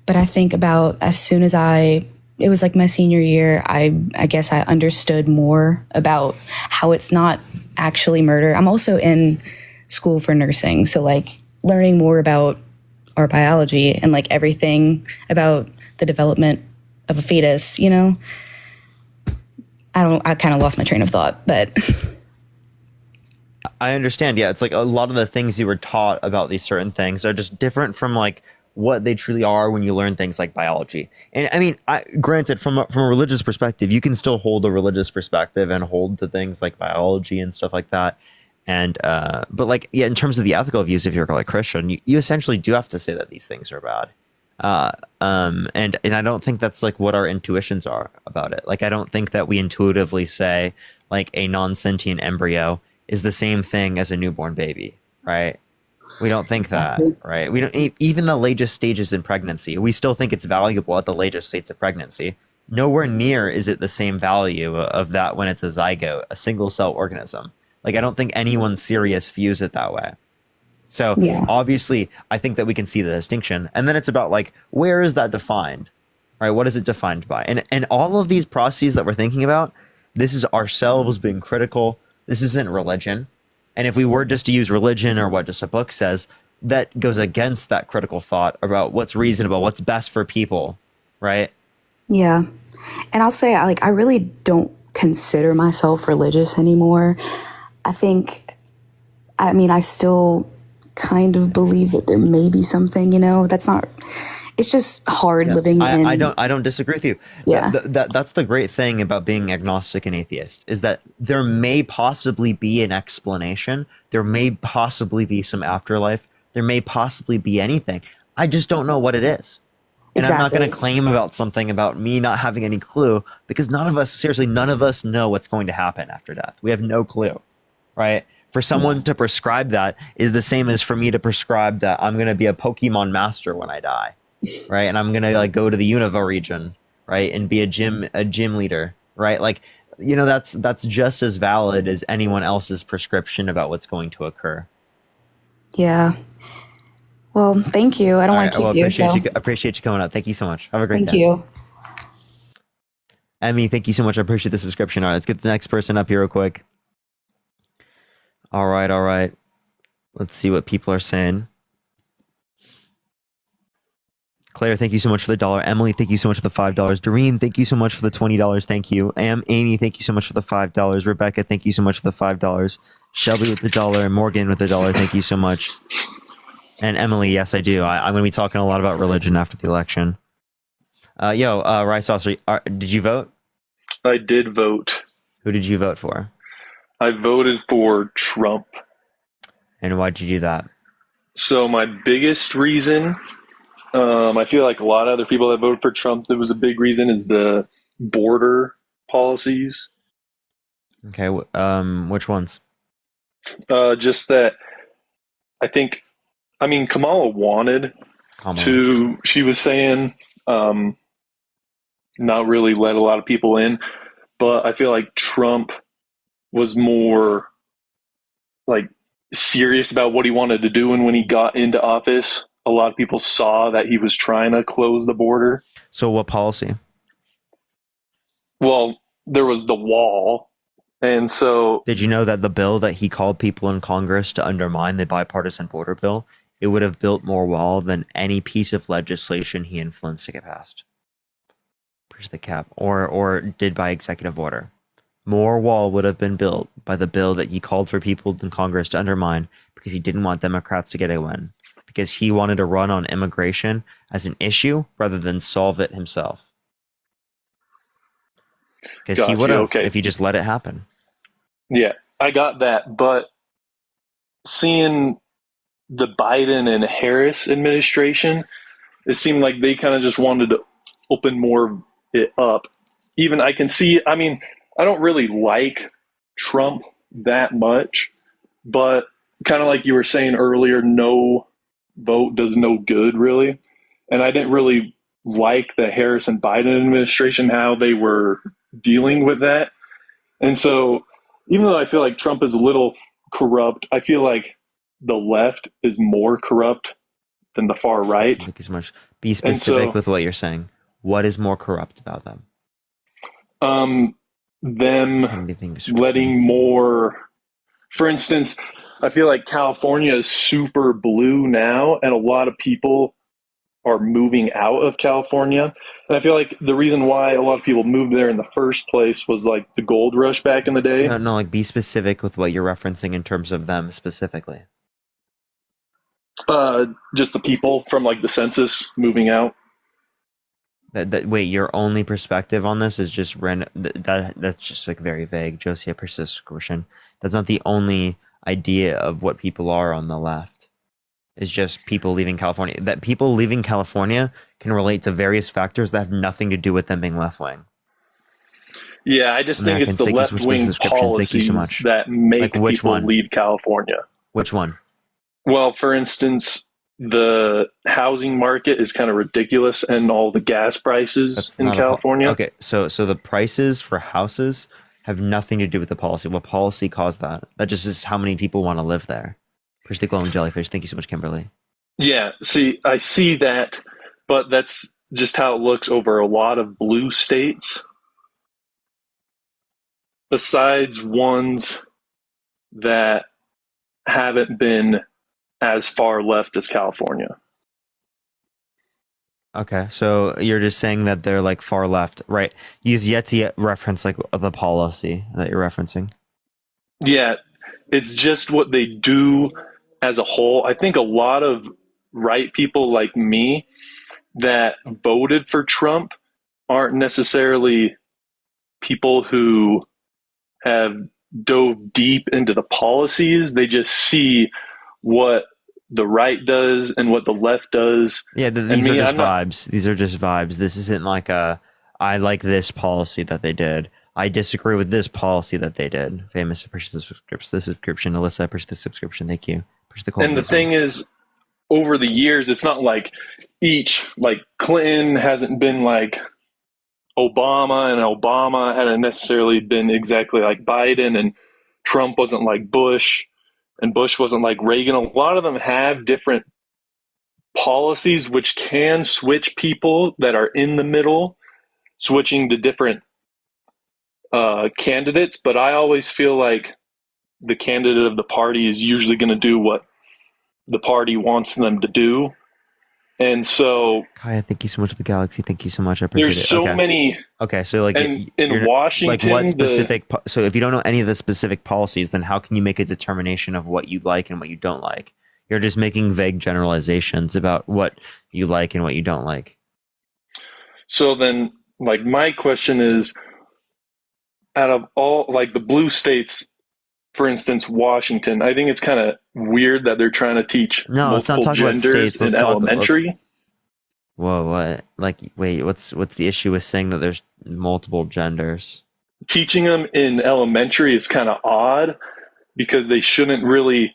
But I think about as soon as it was like my senior year, I guess I understood more about how it's not actually murder. I'm also in school for nursing. So like learning more about our biology and like everything about the development of a fetus, you know? I kind of lost my train of thought, but I understand. Yeah, it's like a lot of the things you were taught about these certain things are just different from like what they truly are when you learn things like biology. And I mean, granted, from a religious perspective, you can still hold a religious perspective and hold to things like biology and stuff like that. And but like, yeah, in terms of the ethical views, if you're like Christian, you essentially do have to say that these things are bad. And I don't think that's like what our intuitions are about it. Like, I don't think that we intuitively say like a non-sentient embryo is the same thing as a newborn baby, right? We don't think that, right? We don't, even the latest stages in pregnancy, we still think it's valuable at the latest states of pregnancy. Nowhere near is it the same value of that when it's a zygote, a single cell organism. Like, I don't think anyone serious views it that way. So obviously, I think that we can see the distinction. And then it's about like, where is that defined, right? What is it defined by? And all of these processes that we're thinking about, this is ourselves being critical. This isn't religion. And if we were just to use religion or what just a book says, that goes against that critical thought about what's reasonable, what's best for people, right? Yeah. And I'll say, I really don't consider myself religious anymore. I still kind of believe that there may be something, it's just hard living in. I don't disagree with you. Yeah. That's the great thing about being agnostic and atheist, is that there may possibly be an explanation. There may possibly be some afterlife. There may possibly be anything. I just don't know what it is. And I'm not going to claim about something about me not having any clue, because none of us know what's going to happen after death. We have no clue, right? For someone to prescribe that is the same as for me to prescribe that I'm going to be a Pokemon master when I die, right? And I'm going to like go to the Unova region, right? And be a gym leader, right? Like, that's just as valid as anyone else's prescription about what's going to occur. Yeah. Well, thank you. I don't want to keep you. Appreciate you coming up. Thank you so much. Have a great day. Thank you. Emmy, thank you so much. I appreciate the subscription. All right, let's get the next person up here real quick. All right. Let's see what people are saying. Claire, thank you so much for the $1. Emily, thank you so much for the $5. Doreen, thank you so much for the $20. Thank you. Amy, thank you so much for the $5. Rebecca, thank you so much for the $5. Shelby with the $1. Morgan with the $1. Thank you so much. And Emily, yes, I do. I'm going to be talking a lot about religion after the election. Rice Saucer, did you vote? I did vote. Who did you vote for? I voted for Trump. And why'd you do that? So my biggest reason, I feel like a lot of other people that voted for Trump, there was a big reason, is the border policies. Okay, which ones? Just that Kamala wanted to, she was saying, not really let a lot of people in, but I feel like Trump was more like serious about what he wanted to do, and when he got into office, a lot of people saw that he was trying to close the border. So what policy? Well, there was the wall. And so, did you know that the bill that he called people in Congress to undermine, the bipartisan border bill, it would have built more wall than any piece of legislation he influenced to get passed? Here's the cap, or did by executive order. More wall would have been built by the bill that he called for people in Congress to undermine, because he didn't want Democrats to get a win, because he wanted to run on immigration as an issue rather than solve it himself. Because he would have, if he just let it happen. Yeah, I got that. But seeing the Biden and Harris administration, it seemed like they kind of just wanted to open more of it up. Even I can see, I don't really like Trump that much, but kind of like you were saying earlier, no vote does no good, really. And I didn't really like the Harris and Biden administration, how they were dealing with that. And so even though I feel like Trump is a little corrupt, I feel like the left is more corrupt than the far right. Thank you so much. Be specific so- with what you're saying. What is more corrupt about them? Them Anything description. letting more, for instance, I feel like California is super blue now, and a lot of people are moving out of California. And I feel like the reason why a lot of people moved there in the first place was like the gold rush back in the day. No, like be specific with what you're referencing in terms of them specifically. Just the people from like the census moving out. Wait, your only perspective on this is just random. That's just like very vague. Josie, I prescription. That's not the only idea of what people are on the left. It's just people leaving California. That people leaving California can relate to various factors that have nothing to do with them being left wing. Yeah, I just think it's Americans, the thank you so left much for the wing subscriptions. Thank you so policies much. that make Like which people one? leave California. Which one? Well, for instance, the housing market is kind of ridiculous, and all the gas prices That's in not California. Okay, so the prices for houses have nothing to do with the policy. What policy caused that? That just is how many people want to live there. Push the glowing jellyfish. Thank you so much, Kimberly. Yeah, see, I see that, but that's just how it looks over a lot of blue states. Besides ones that haven't been as far left as California. Okay, so you're just saying that they're like far left, right? You've yet to reference like the policy that you're referencing. Yeah, it's just what they do as a whole. I think a lot of right people like me that voted for Trump aren't necessarily people who have dove deep into the policies. They just see what the right does and what the left does. Yeah, these are just vibes. These are just vibes. This isn't like I like this policy that they did. I disagree with this policy that they did. Famous, appreciate the subscription. Alyssa, appreciate the subscription. Thank you. Appreciate the And the thing is, over the years, it's not like like Clinton hasn't been like Obama, and Obama hadn't necessarily been exactly like Biden, and Trump wasn't like Bush, and Bush wasn't like Reagan. A lot of them have different policies which can switch people that are in the middle, switching to different candidates. But I always feel like the candidate of the party is usually going to do what the party wants them to do. And so, Kaya, thank you so much for the galaxy. Thank you so much. I appreciate there's it. so Okay. many. Okay, so like And in you're- Washington, like what the- specific? So if you don't know any of the specific policies, then how can you make a determination of what you like and what you don't like? You're just making vague generalizations about what you like and what you don't like. So then, like, my question is, out of all, like, the blue states, for instance, Washington, I think it's kind of weird that they're trying to teach No, let's not multiple talk about genders states. Let's in talk- elementary. Whoa, what? Like, wait, what's the issue with saying that there's multiple genders? Teaching them in elementary is kind of odd because they shouldn't really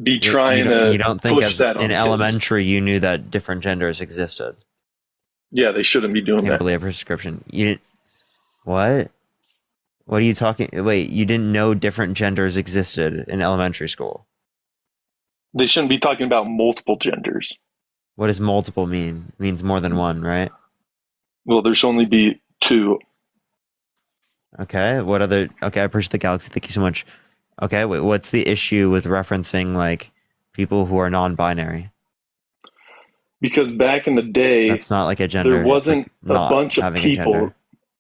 be trying to You don't think push as, that on in kids. elementary you knew that different genders existed? Yeah, they shouldn't be doing Can't that. believe a prescription. You didn't. What? What are you talking? Wait, you didn't know different genders existed in elementary school? They shouldn't be talking about multiple genders. What does multiple mean? It means more than one, right? Well, there should only be two. Okay. What other? Okay, I appreciate the galaxy. Thank you so much. Okay, wait, what's the issue with referencing like people who are non-binary? Because back in the day, That's not like a gender. there it's, wasn't like, not a bunch of having a people. gender.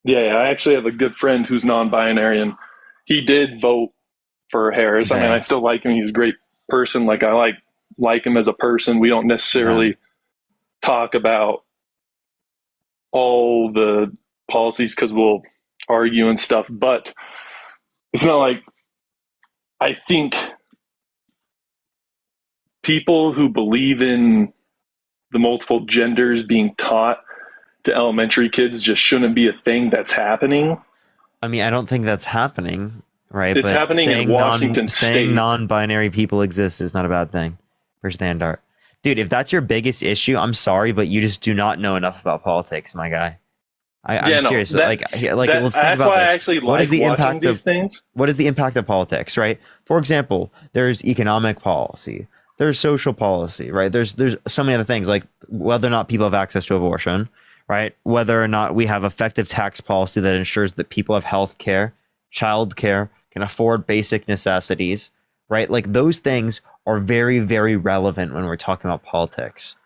Yeah, I actually have a good friend who's non-binary, and he did vote for Harris. I mean, Okay. I still like him. He's a great person. Like, I like him as a person. We don't necessarily talk about all the policies because we'll argue and stuff, but it's not like, I think people who believe in the multiple genders being taught to elementary kids just shouldn't be a thing that's happening. I mean, I don't think that's happening, right? It's happening in saying Washington saying State. non-binary people exist is not a bad thing. For Standard. Dude, if that's your biggest issue, I'm sorry, but you just do not know enough about politics, my guy. I'm serious. Let's think about that's this. why I actually What is like the watching impact these of things. what is the impact of politics, right? For example, there's economic policy, there's social policy, right? There's so many other things, like whether or not people have access to abortion, right? Whether or not we have effective tax policy that ensures that people have health care, child care, can afford basic necessities, right? Like those things are very, very relevant when we're talking about politics,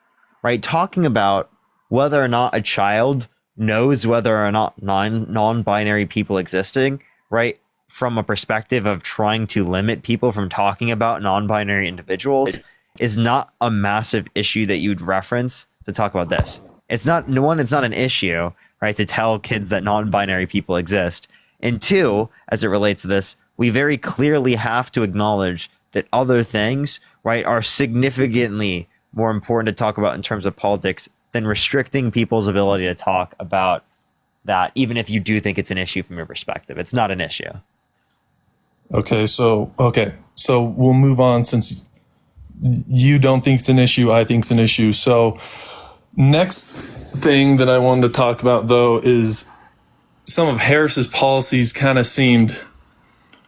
right? Talking about whether or not a child knows whether or not non-binary people existing, right? From a perspective of trying to limit people from talking about non-binary individuals is not a massive issue that you'd reference to talk about this. It's not an issue, right, to tell kids that non-binary people exist. And two, as it relates to this, we very clearly have to acknowledge that other things, right, are significantly more important to talk about in terms of politics than restricting people's ability to talk about that, even if you do think it's an issue from your perspective. It's not an issue. Okay, so we'll move on since you don't think it's an issue, I think it's an issue. So next thing that I wanted to talk about, though, is some of Harris's policies kind of seemed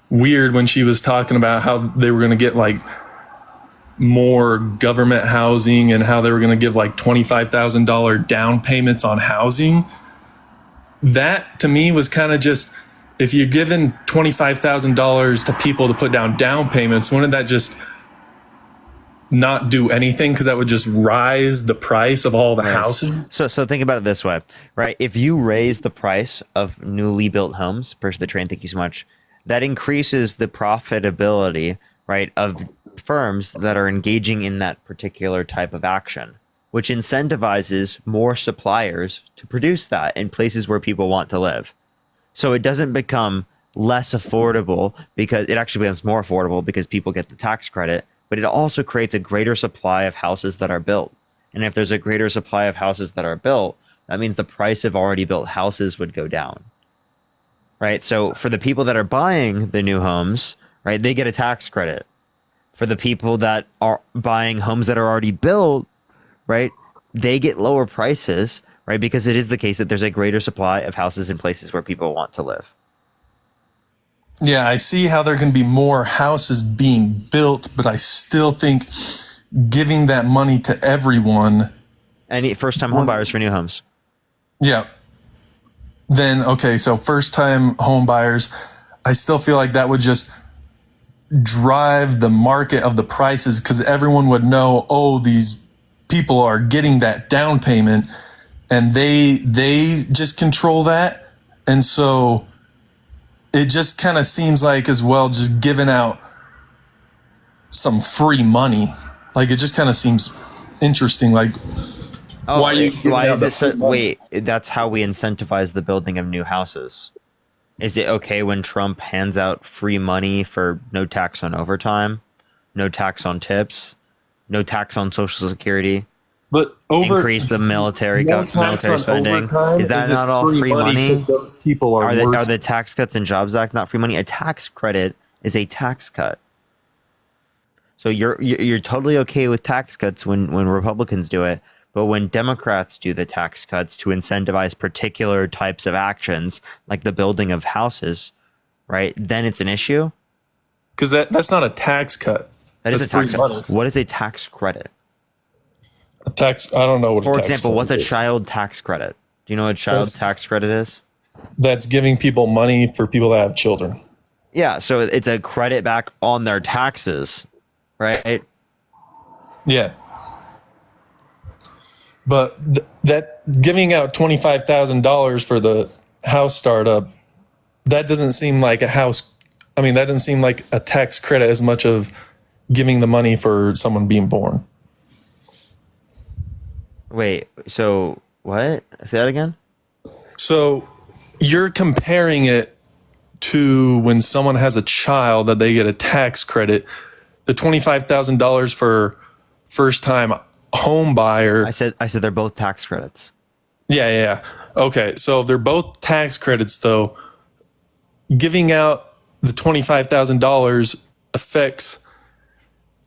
weird when she was talking about how they were going to get like more government housing and how they were going to give like $25,000 down payments on housing. That to me was kind of just, if you're giving $25,000 to people to put down payments, wouldn't that just not do anything? Because that would just rise the price of all the houses. So think about it this way, right? If you raise the price of newly built homes, Percy the Train, thank you so much, that increases the profitability, right, of firms that are engaging in that particular type of action, which incentivizes more suppliers to produce that in places where people want to live. So it doesn't become less affordable, because it actually becomes more affordable because people get the tax credit, but it also creates a greater supply of houses that are built. And if there's a greater supply of houses that are built, that means the price of already built houses would go down, right? So for the people that are buying the new homes, right, they get a tax credit. For the people that are buying homes that are already built, right, they get lower prices, right, because it is the case that there's a greater supply of houses in places where people want to live. Yeah, I see how there can be more houses being built, but I still think giving that money to everyone. Any first-time home buyers for new homes. Yeah. Then, okay, so first-time home buyers, I still feel like that would just drive the market of the prices, because everyone would know, oh, these people are getting that down payment, and they just control that. And so it just kind of seems like, as well, just giving out some free money. Like, it just kind of seems interesting. Like, why is it so, wait, that's how we incentivize the building of new houses. Is it okay when Trump hands out free money for no tax on overtime, no tax on tips, no tax on Social Security, but increase the military spending? Is that not all free money? Those people are the Tax Cuts and Jobs Act not free money? A tax credit is a tax cut. So you're totally okay with tax cuts when Republicans do it. But when Democrats do the tax cuts to incentivize particular types of actions, like the building of houses, right, then it's an issue? Because that's not a tax cut. That is a tax cut. What is a tax credit? A tax, I don't know what a tax credit is. For example, what's a child tax credit? Do you know what a child tax credit is? That's giving people money for people that have children. Yeah, so it's a credit back on their taxes, right? Yeah. But that giving out $25,000 for the house startup, that doesn't seem like a house. I mean, that doesn't seem like a tax credit as much of giving the money for someone being born. Wait, so what? Say that again? So you're comparing it to when someone has a child that they get a tax credit. The $25,000 for first-time home buyer. I said they're both tax credits. Yeah. Okay, so they're both tax credits, though. Giving out the $25,000 affects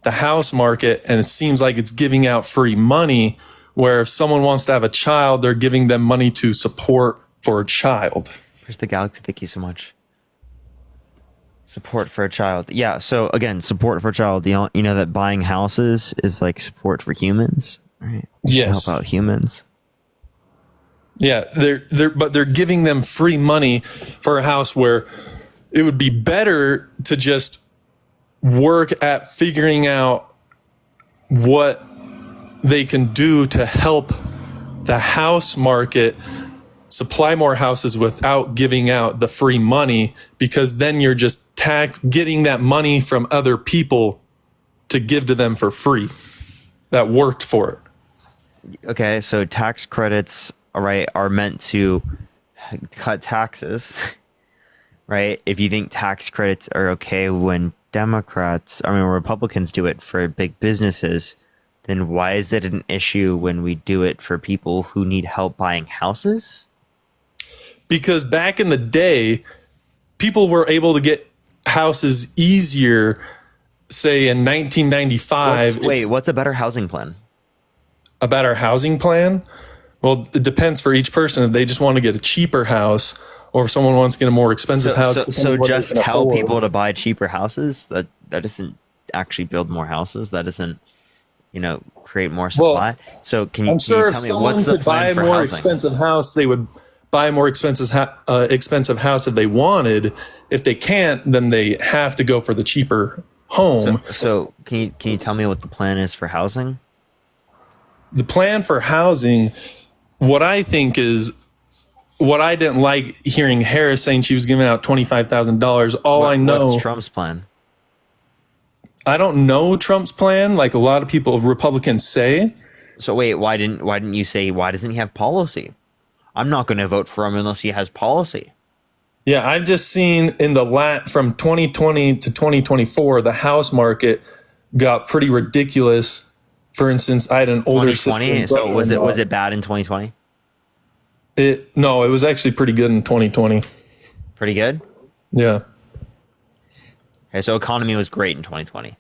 the house market, and it seems like it's giving out free money, where if someone wants to have a child, they're giving them money to support for a child. Where's the Galaxy? Thank you so much. Support for a child. Yeah. So again, support for a child. You know that buying houses is like support for humans, right? Yes. Help out humans. Yeah, they're giving them free money for a house where it would be better to just work at figuring out what they can do to help the house market supply more houses without giving out the free money, because then you're just getting that money from other people to give to them for free that worked for it. Okay, so tax credits, all right, are meant to cut taxes, right? If you think tax credits are okay when Republicans do it for big businesses, then why is it an issue when we do it for people who need help buying houses? Because back in the day, people were able to get houses easier, say in 1995. What's a better housing plan? A better housing plan? Well, it depends for each person. If they just want to get a cheaper house, or if someone wants to get a more expensive house. So just tell people to buy cheaper houses? That doesn't actually build more houses. That doesn't, create more supply. Well, so can you tell me what's the could buy plan a for more housing? expensive house, they would buy a more expensive house if they wanted. If they can't, then they have to go for the cheaper home. So can you tell me what the plan is for housing? The plan for housing, what I think is, what I didn't like hearing Harris saying she was giving out $25,000. I know. What's Trump's plan? I don't know Trump's plan, like a lot of people, Republicans say. So wait, why didn't you say, why doesn't he have policy? I'm not going to vote for him unless he has policy. Yeah, I've just seen from 2020 to 2024, the house market got pretty ridiculous. For instance, I had an older sister. So was it bad in 2020? No, it was actually pretty good in 2020. Pretty good? Yeah. Okay, so economy was great in 2020.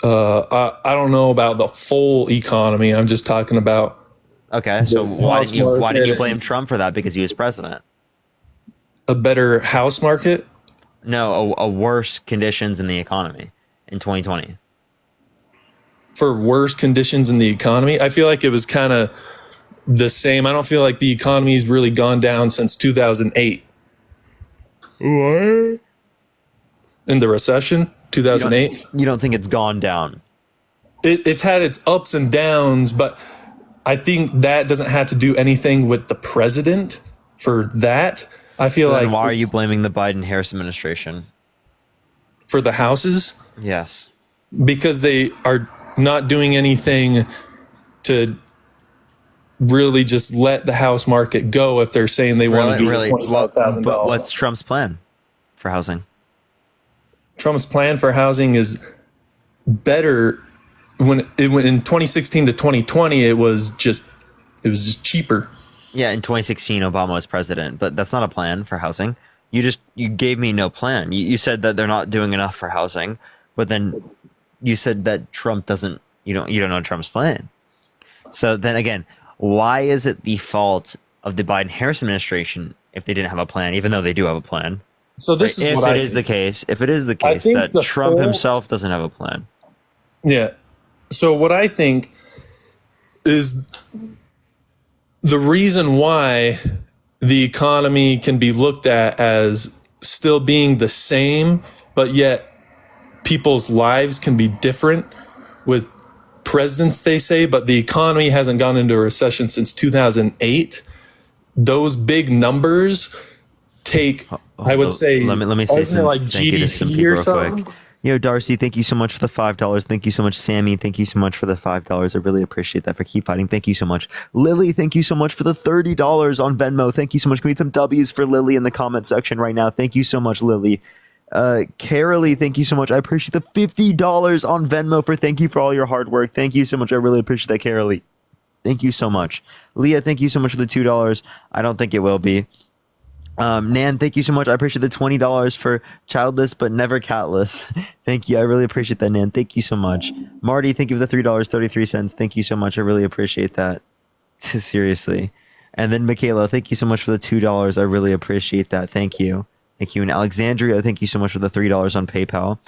I don't know about the full economy. I'm just talking about. Okay, so why didn't you blame Trump for that? Because he was president. A better house market? No, a worse conditions in the economy in 2020. For worse conditions in the economy? I feel like it was kind of the same. I don't feel like the economy's really gone down since 2008. What? In the recession, 2008. You don't think it's gone down? It's had its ups and downs, but I think that doesn't have to do anything with the president for that. I feel like. Why are you blaming the Biden-Harris administration? For the houses? Yes. Because they are not doing anything to really just let the house market go if they're saying they want to do $25,000. But what's Trump's plan for housing? Trump's plan for housing is better. When in 2016 to 2020, it was just cheaper. Yeah, in 2016, Obama was president, but that's not a plan for housing. You gave me no plan. You said that they're not doing enough for housing, but then you said that Trump doesn't. You don't know Trump's plan. So then again, why is it the fault of the Biden-Harris administration if they didn't have a plan, even though they do have a plan? So this is if what it is the case that Trump himself doesn't have a plan. Yeah. So what I think is the reason why the economy can be looked at as still being the same, but yet people's lives can be different with presidents, they say, but the economy hasn't gone into a recession since 2008. Those big numbers take, I would say, let me say isn't it like thank you to some GDP people or real something? quick. Yo, Darcy, thank you so much for the $5. Thank you so much, Sammy. Thank you so much for the $5. I really appreciate that. For keep fighting. Thank you so much, Lily. Thank you so much for the $30 on Venmo. Thank you so much. Can we get some W's for Lily in the comment section right now? Thank you so much, Lily. Carolee, thank you so much. I appreciate the $50 on Venmo for thank you for all your hard work. Thank you so much. I really appreciate that, Carolee. Thank you so much. Leah, thank you so much for the $2. I don't think it will be. Nan, thank you so much. I appreciate the $20 for childless but never catless. Thank you. I really appreciate that, Nan. Thank you so much. Marty, thank you for the $3.33. Thank you so much. I really appreciate that. Seriously. And then Michaela, thank you so much for the $2. I really appreciate that. Thank you. Thank you. And Alexandria, thank you so much for the $3 on PayPal.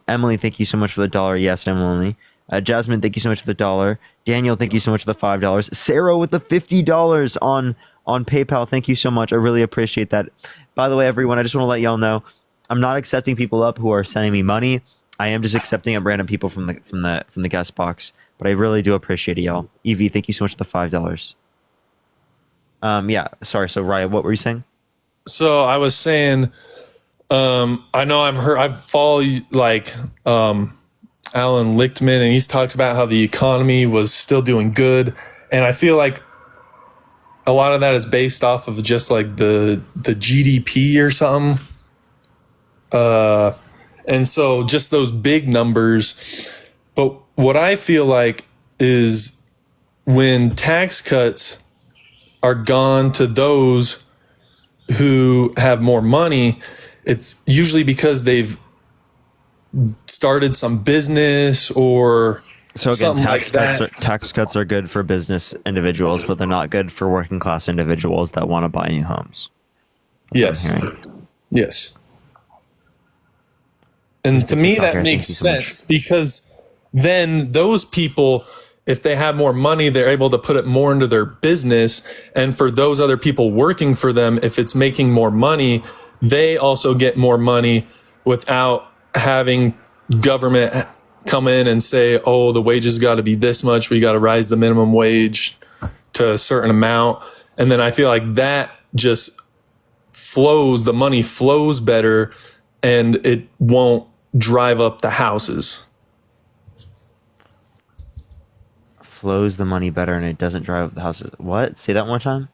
Emily, thank you so much for the $1. Yes, Emily. Jasmine, thank you so much for the $1. Daniel, thank you so much for the $5. Sarah with the $50 on PayPal. Thank you so much. I really appreciate that. By the way, everyone, I just want to let y'all know I'm not accepting people up who are sending me money. I am just accepting up random people from the guest box. But I really do appreciate it, y'all. Evie, thank you so much for the $5. Yeah, sorry. So Ryan, what were you saying? So I was saying, I know I follow like Alan Lichtman, and he's talked about how the economy was still doing good, and I feel like a lot of that is based off of just like the GDP or something. And so just those big numbers. But what I feel like is when tax cuts are gone to those who have more money, it's usually because they've started some business or so again, something like that. Tax cuts are good for business individuals, but they're not good for working class individuals that want to buy new homes. That's Yes. And to me, that makes sense because then those people, if they have more money, they're able to put it more into their business. And for those other people working for them, if it's making more money, they also get more money without having government come in and say, oh, the wages got to be this much. We got to rise the minimum wage to a certain amount. And then I feel like that just flows, the money flows better, and it won't drive up the houses. Flows the money better and it doesn't drive up the houses. What? Say that one more time.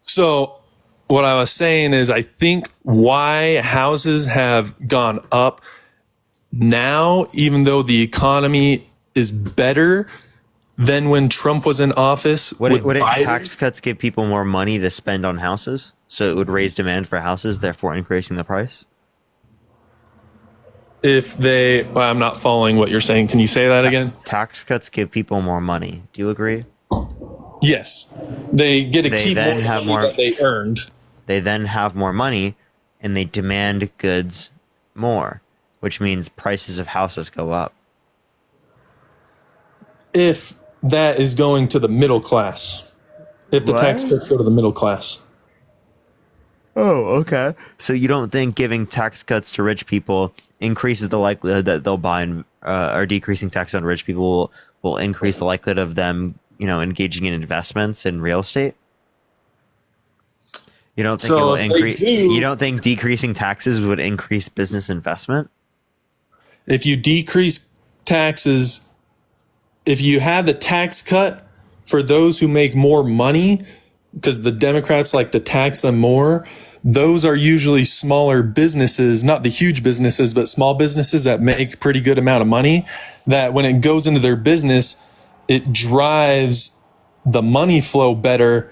So what I was saying is I think why houses have gone up now, even though the economy is better than when Trump was in office. Would tax cuts give people more money to spend on houses? So it would raise demand for houses, therefore increasing the price? I'm not following what you're saying. Can you say that again? Tax cuts give people more money. Do you agree? Yes. They get to keep more money that they earned. They then have more money and they demand goods more, which means prices of houses go up. If that is going to the middle class. If the tax cuts go to the middle class. Oh, okay. So you don't think giving tax cuts to rich people increases the likelihood that they'll buy, or decreasing tax on rich people will increase the likelihood of them, engaging in investments in real estate? You don't think it will increase? You don't think decreasing taxes would increase business investment? If you decrease taxes, if you had the tax cut for those who make more money, because the Democrats like to tax them more, those are usually smaller businesses, not the huge businesses, but small businesses that make pretty good amount of money, that when it goes into their business, it drives the money flow better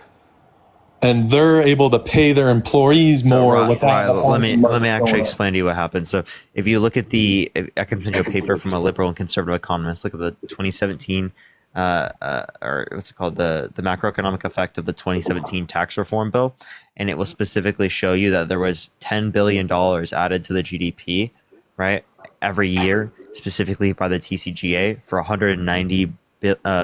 and they're able to pay their employees more. Let me actually explain to you what happened. So if you look at I can send you a paper from a liberal and conservative economist. Look at the 2017 or what's it called, the macroeconomic effect of the 2017 tax reform bill, and it will specifically show you that there was $10 billion added to the GDP, right, every year, specifically by the TCGA for $190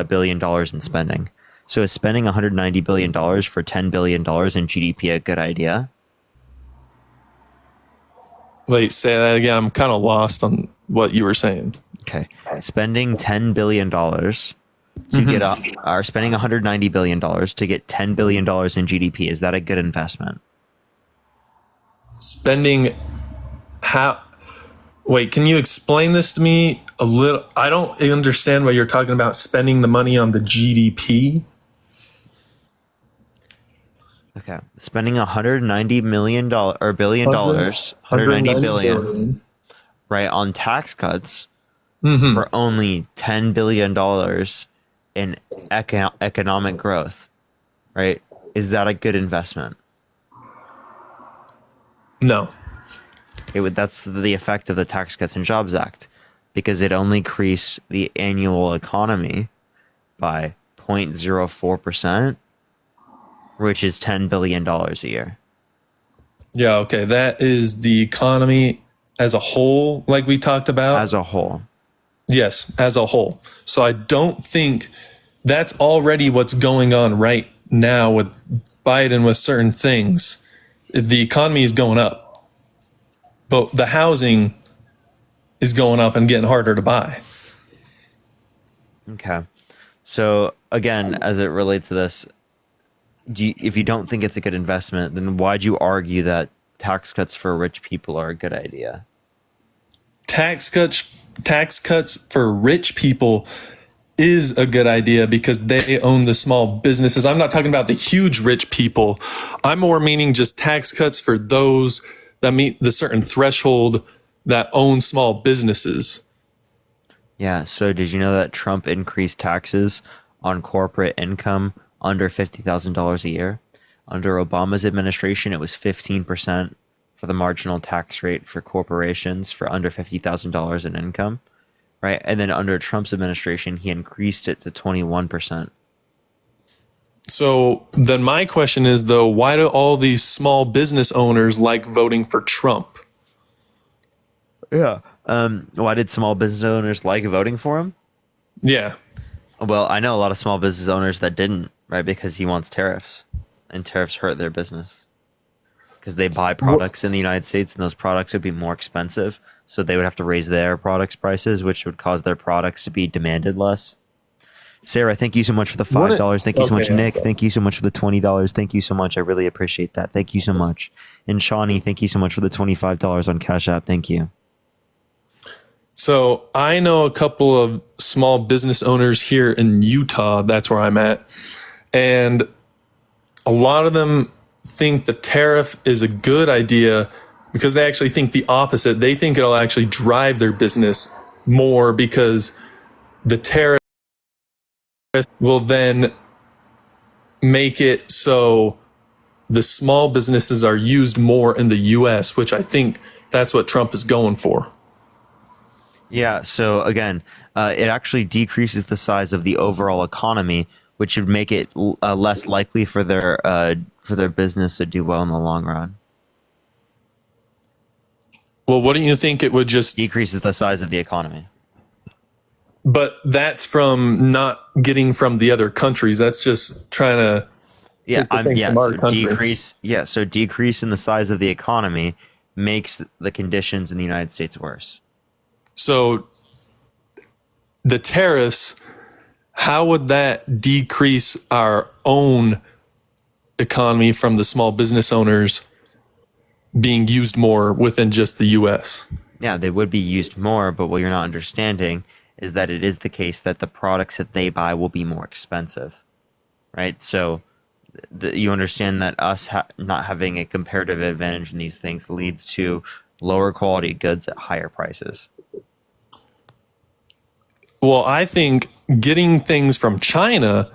billion in spending. So is spending $190 billion for $10 billion in GDP a good idea? Wait, say that again. I'm kind of lost on what you were saying. Okay, spending $10 billion. So you get are spending $190 billion to get $10 billion in GDP. Is that a good investment? Spending wait, can you explain this to me a little? I don't understand why you're talking about spending the money on the GDP. Okay. Spending $190 million or billion dollars, $190 billion, right, on tax cuts for only $10 billion in economic growth, right? Is that a good investment? No. That's the effect of the Tax Cuts and Jobs Act, because it only increased the annual economy by 0.04%. which is $10 billion a year. Yeah, okay. That is the economy as a whole, like we talked about. As a whole. Yes, as a whole. So I don't think that's already what's going on right now with Biden with certain things. The economy is going up, but the housing is going up and getting harder to buy. Okay. So again, as it relates to this, if you don't think it's a good investment, then why'd you argue that tax cuts for rich people are a good idea? Tax cuts for rich people is a good idea because they own the small businesses. I'm not talking about the huge rich people. I'm more meaning just tax cuts for those that meet the certain threshold that own small businesses. Yeah. So did you know that Trump increased taxes on corporate income under $50,000 a year? Under Obama's administration, it was 15% for the marginal tax rate for corporations for under $50,000 in income, right? And then under Trump's administration, he increased it to 21%. So then my question is, though, why do all these small business owners like voting for Trump? Yeah. Why did small business owners like voting for him? Yeah. Well, I know a lot of small business owners that didn't, right? Because he wants tariffs, and tariffs hurt their business. Because they buy products in the United States, and those products would be more expensive, so they would have to raise their products' prices, which would cause their products to be demanded less. Sarah, thank you so much for the $5. Thank you so much, Nick. Thank you so much for the $20. Thank you so much. I really appreciate that. Thank you so much. And Shawnee, thank you so much for the $25 on Cash App. Thank you. So I know a couple of small business owners here in Utah. That's where I'm at. And a lot of them think the tariff is a good idea because they actually think the opposite. They think it'll actually drive their business more because the tariff will then make it so the small businesses are used more in the US, which I think that's what Trump is going for. Yeah, so again, it actually decreases the size of the overall economy, which would make it less likely for their business to do well in the long run. Well, wouldn't you think it would just decreases the size of the economy? But that's from not getting from the other countries. That's just trying to so decrease in the size of the economy makes the conditions in the United States worse. So the tariffs, how would that decrease our own economy from the small business owners being used more within just the US? Yeah, they would be used more, but what you're not understanding is that it is the case that the products that they buy will be more expensive, right? So you understand that us not having a comparative advantage in these things leads to lower quality goods at higher prices. Well, I think getting things from China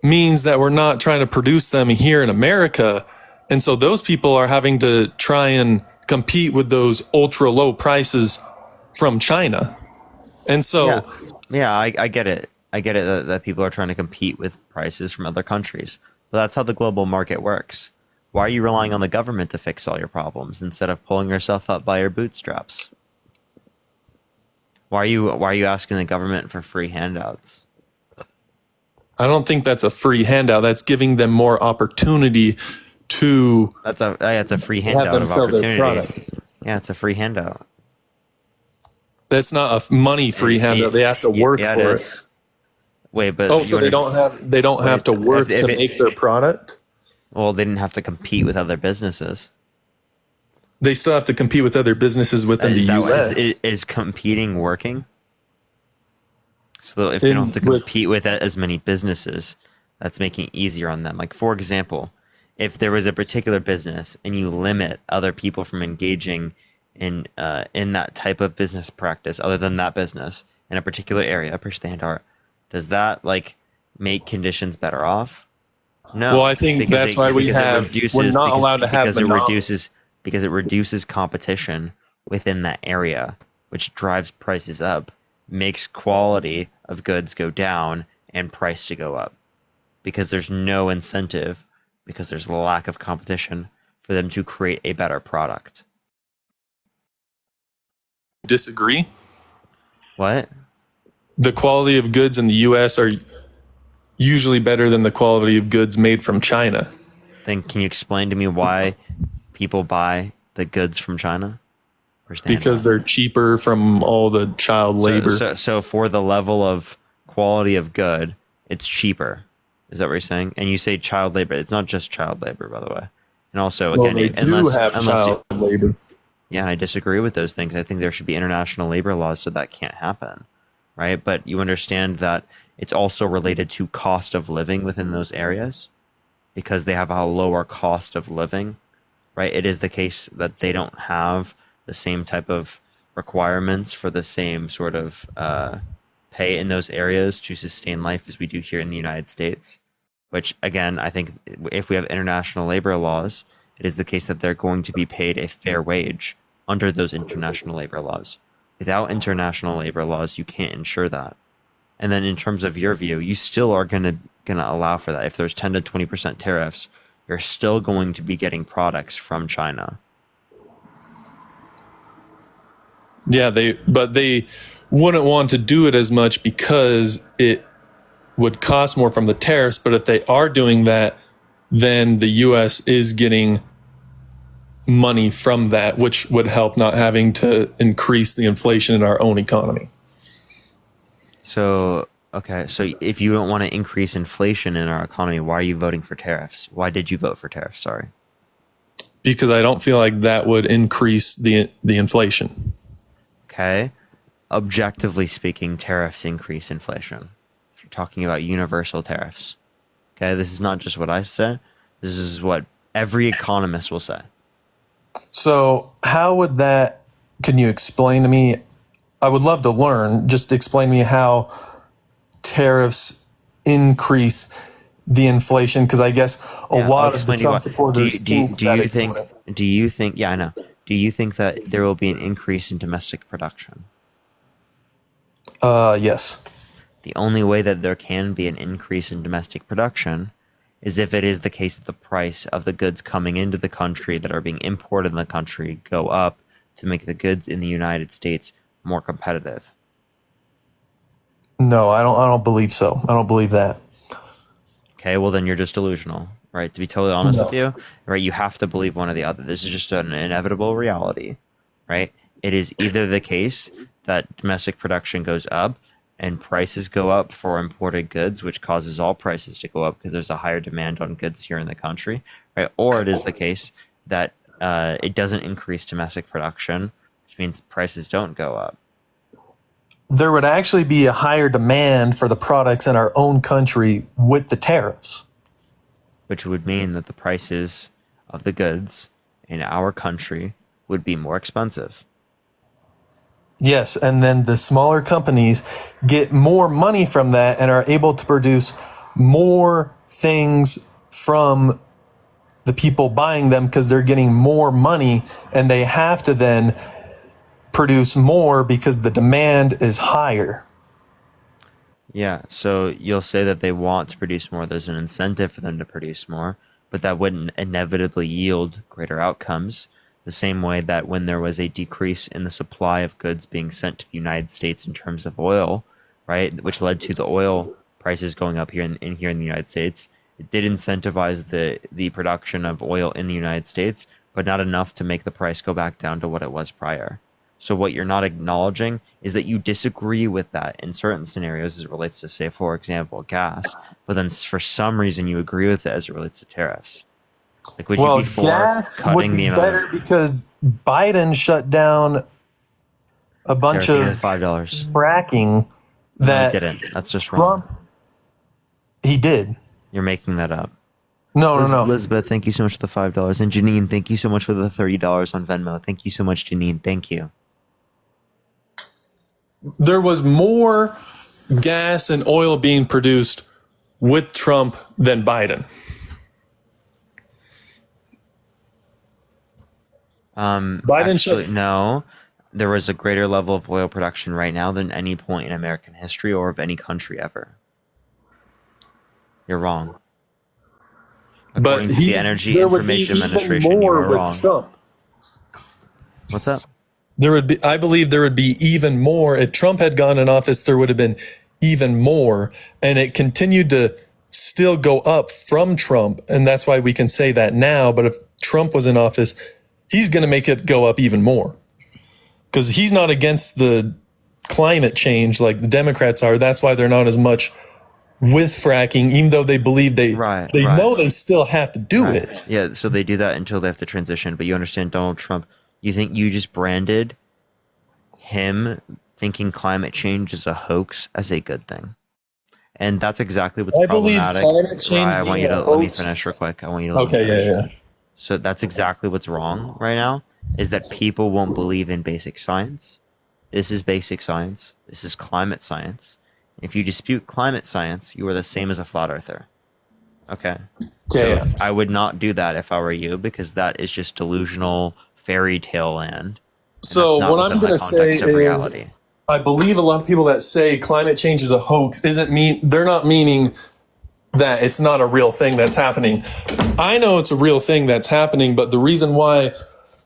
means that we're not trying to produce them here in America. And so those people are having to try and compete with those ultra low prices from China. And so, I get it. I get it that people are trying to compete with prices from other countries. But that's how the global market works. Why are you relying on the government to fix all your problems instead of pulling yourself up by your bootstraps? Why are you asking the government for free handouts? I don't think that's a free handout. That's giving them more opportunity to. That's a free handout of opportunity. Yeah, it's a free handout. That's not a money free handout. They have to work for it. Wait, but so they don't have to work to make their product? Well, they didn't have to compete with other businesses. They still have to compete with other businesses within the U.S. Is competing working? So if they don't have to compete with as many businesses, that's making it easier on them. Like, for example, if there was a particular business and you limit other people from engaging in that type of business practice other than that business in a particular area, push the hand art, does that make conditions better off? No. Well, I think that's why we're not allowed to have because it reduces competition within that area, which drives prices up, makes quality of goods go down and price to go up, because there's no incentive because there's a lack of competition for them to create a better product. Disagree? What? The quality of goods in the US are usually better than the quality of goods made from China. Then can you explain to me why people buy the goods from China? Because they're cheaper from all the child labor. So for the level of quality of good, it's cheaper. Is that what you're saying? And you say child labor. It's not just child labor, by the way. And also, Well, again, they do have child labor. Yeah, and I disagree with those things. I think there should be international labor laws so that can't happen, right? But you understand that it's also related to cost of living within those areas because they have a lower cost of living, right? It is the case that they don't have the same type of requirements for the same sort of pay in those areas to sustain life as we do here in the United States, which again, I think if we have international labor laws, it is the case that they're going to be paid a fair wage under those international labor laws. Without international labor laws, you can't ensure that. And then in terms of your view, you still are gonna allow for that. If there's 10 to 20% tariffs, you're still going to be getting products from China. Yeah, but they wouldn't want to do it as much because it would cost more from the tariffs. But if they are doing that, then the U.S. is getting money from that, which would help not having to increase the inflation in our own economy. So, okay, so if you don't want to increase inflation in our economy, why are you voting for tariffs? Why did you vote for tariffs? Sorry. Because I don't feel like that would increase the inflation. Okay. Objectively speaking, tariffs increase inflation. If you're talking about universal tariffs. Okay, this is not just what I say. This is what every economist will say. So how would that, can you explain to me? I would love to learn. Just explain to me how tariffs increase the inflation, because I guess a lot of the Trump supporters do you think, yeah, I know. Do you think that there will be an increase in domestic production? Yes. The only way that there can be an increase in domestic production is if it is the case that the price of the goods coming into the country that are being imported in the country go up to make the goods in the United States more competitive. No, I don't believe so. I don't believe that. Okay, well then you're just delusional, right? To be totally honest with you, right? You have to believe one or the other. This is just an inevitable reality, right? It is either the case that domestic production goes up and prices go up for imported goods, which causes all prices to go up because there's a higher demand on goods here in the country, right? Or it is the case that it doesn't increase domestic production, which means prices don't go up. There would actually be a higher demand for the products in our own country with the tariffs. Which would mean that the prices of the goods in our country would be more expensive. Yes, and then the smaller companies get more money from that and are able to produce more things from the people buying them because they're getting more money, and they have to then produce more because the demand is higher. Yeah, so you'll say that they want to produce more. There's an incentive for them to produce more, but that wouldn't inevitably yield greater outcomes. The same way that when there was a decrease in the supply of goods being sent to the United States in terms of oil, right, which led to the oil prices going up here in the United States, it did incentivize the production of oil in the United States, but not enough to make the price go back down to what it was prior. So what you're not acknowledging is that you disagree with that in certain scenarios as it relates to, say, for example, gas, but then for some reason you agree with it as it relates to tariffs. Like, would you be for gas cutting would the be amount better because Biden shut down a bunch of $5 fracking that no, didn't. That's just Trump, wrong. He did. You're making that up. No. Elizabeth, thank you so much for the $5. And Janine, thank you so much for the $30 on Venmo. Thank you so much, Janine. Thank you. There was more gas and oil being produced with Trump than Biden. No, there was a greater level of oil production right now than any point in American history or of any country ever. You're wrong. According to the Energy Information Administration, you are wrong. Trump. What's that? I believe there would be even more. If Trump had gone in office, there would have been even more. And it continued to still go up from Trump. And that's why we can say that now. But if Trump was in office, he's going to make it go up even more. Because he's not against the climate change like the Democrats are. That's why they're not as much with fracking, even though they believe they know they still have to do it. Yeah, so they do that until they have to transition. But you understand Donald Trump, you think you just branded him thinking climate change is a hoax as a good thing. And that's exactly what's problematic. Climate change I want you to let me finish real quick. I want you to let me finish. Yeah. So that's exactly what's wrong right now, is that people won't believe in basic science. This is basic science. This is climate science. If you dispute climate science, you are the same as a flat earther. Okay. Okay. So I would not do that if I were you, because that is just delusional fairy tale land. So what I'm going to say is, reality. I believe a lot of people that say climate change is a hoax they're not meaning that it's not a real thing that's happening. I know it's a real thing that's happening, but the reason why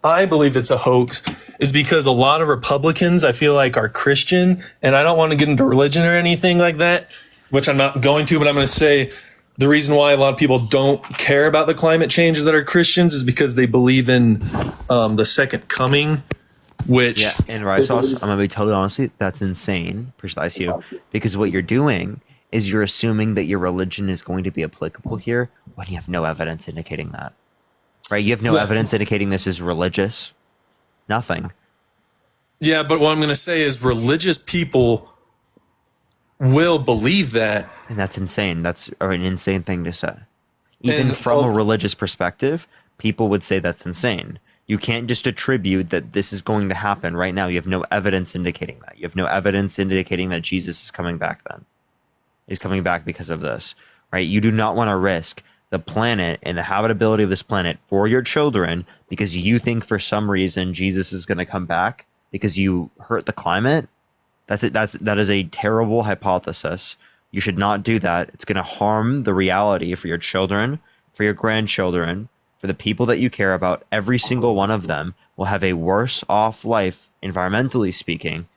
I believe it's a hoax is because a lot of Republicans, I feel like, are Christian, and I don't want to get into religion or anything like that, which I'm not going to, but I'm going to say the reason why a lot of people don't care about the climate changes that are Christians is because they believe in the second coming, which... Yeah, and Rice Sauce, I'm going to be totally honest, that's insane, precise you, because what you're doing is you're assuming that your religion is going to be applicable here when you have no evidence indicating that. Right? You have no evidence indicating this is religious. Nothing. Yeah, but what I'm going to say is religious people will believe that. And that's insane. That's an insane thing to say. Even from a religious perspective, people would say that's insane. You can't just attribute that this is going to happen right now. You have no evidence indicating that. You have no evidence indicating that Jesus is coming back then. He's coming back because of this, right? You do not want to risk the planet and the habitability of this planet for your children because you think for some reason Jesus is going to come back because you hurt the climate. That is a terrible hypothesis. You should not do that. It's going to harm the reality for your children, for your grandchildren, for the people that you care about. Every single one of them will have a worse off life, environmentally speaking,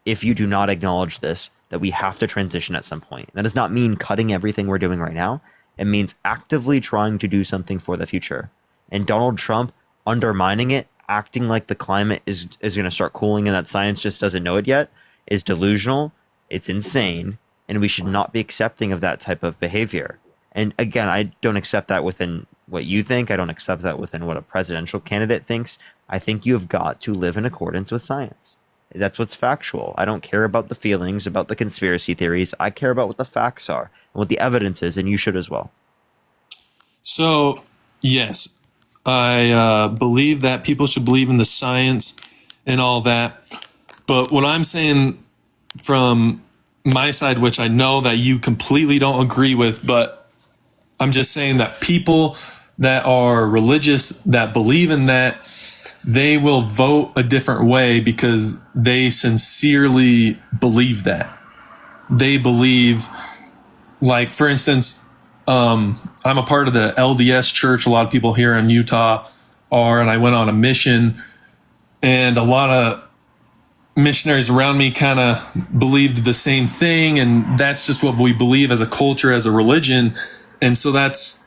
if you do not acknowledge this, that we have to transition at some point. That does not mean cutting everything we're doing right now. It means actively trying to do something for the future. And Donald Trump undermining it, acting like the climate is going to start cooling and that science just doesn't know it yet, is delusional. It's insane. And we should not be accepting of that type of behavior. And again, I don't accept that within what you think. I don't accept that within what a presidential candidate thinks. I think you have got to live in accordance with science. That's what's factual. I don't care about the feelings, about the conspiracy theories. I care about what the facts are and what the evidence is, and you should as well. So, yes, I believe that people should believe in the science and all that. But what I'm saying from my side, which I know that you completely don't agree with, but I'm just saying that people that are religious, that believe in that, they will vote a different way because they sincerely believe that. They believe, like, for instance, I'm a part of the LDS church. A lot of people here in Utah are, and I went on a mission, and a lot of missionaries around me kind of believed the same thing, and that's just what we believe as a culture, as a religion. And so that's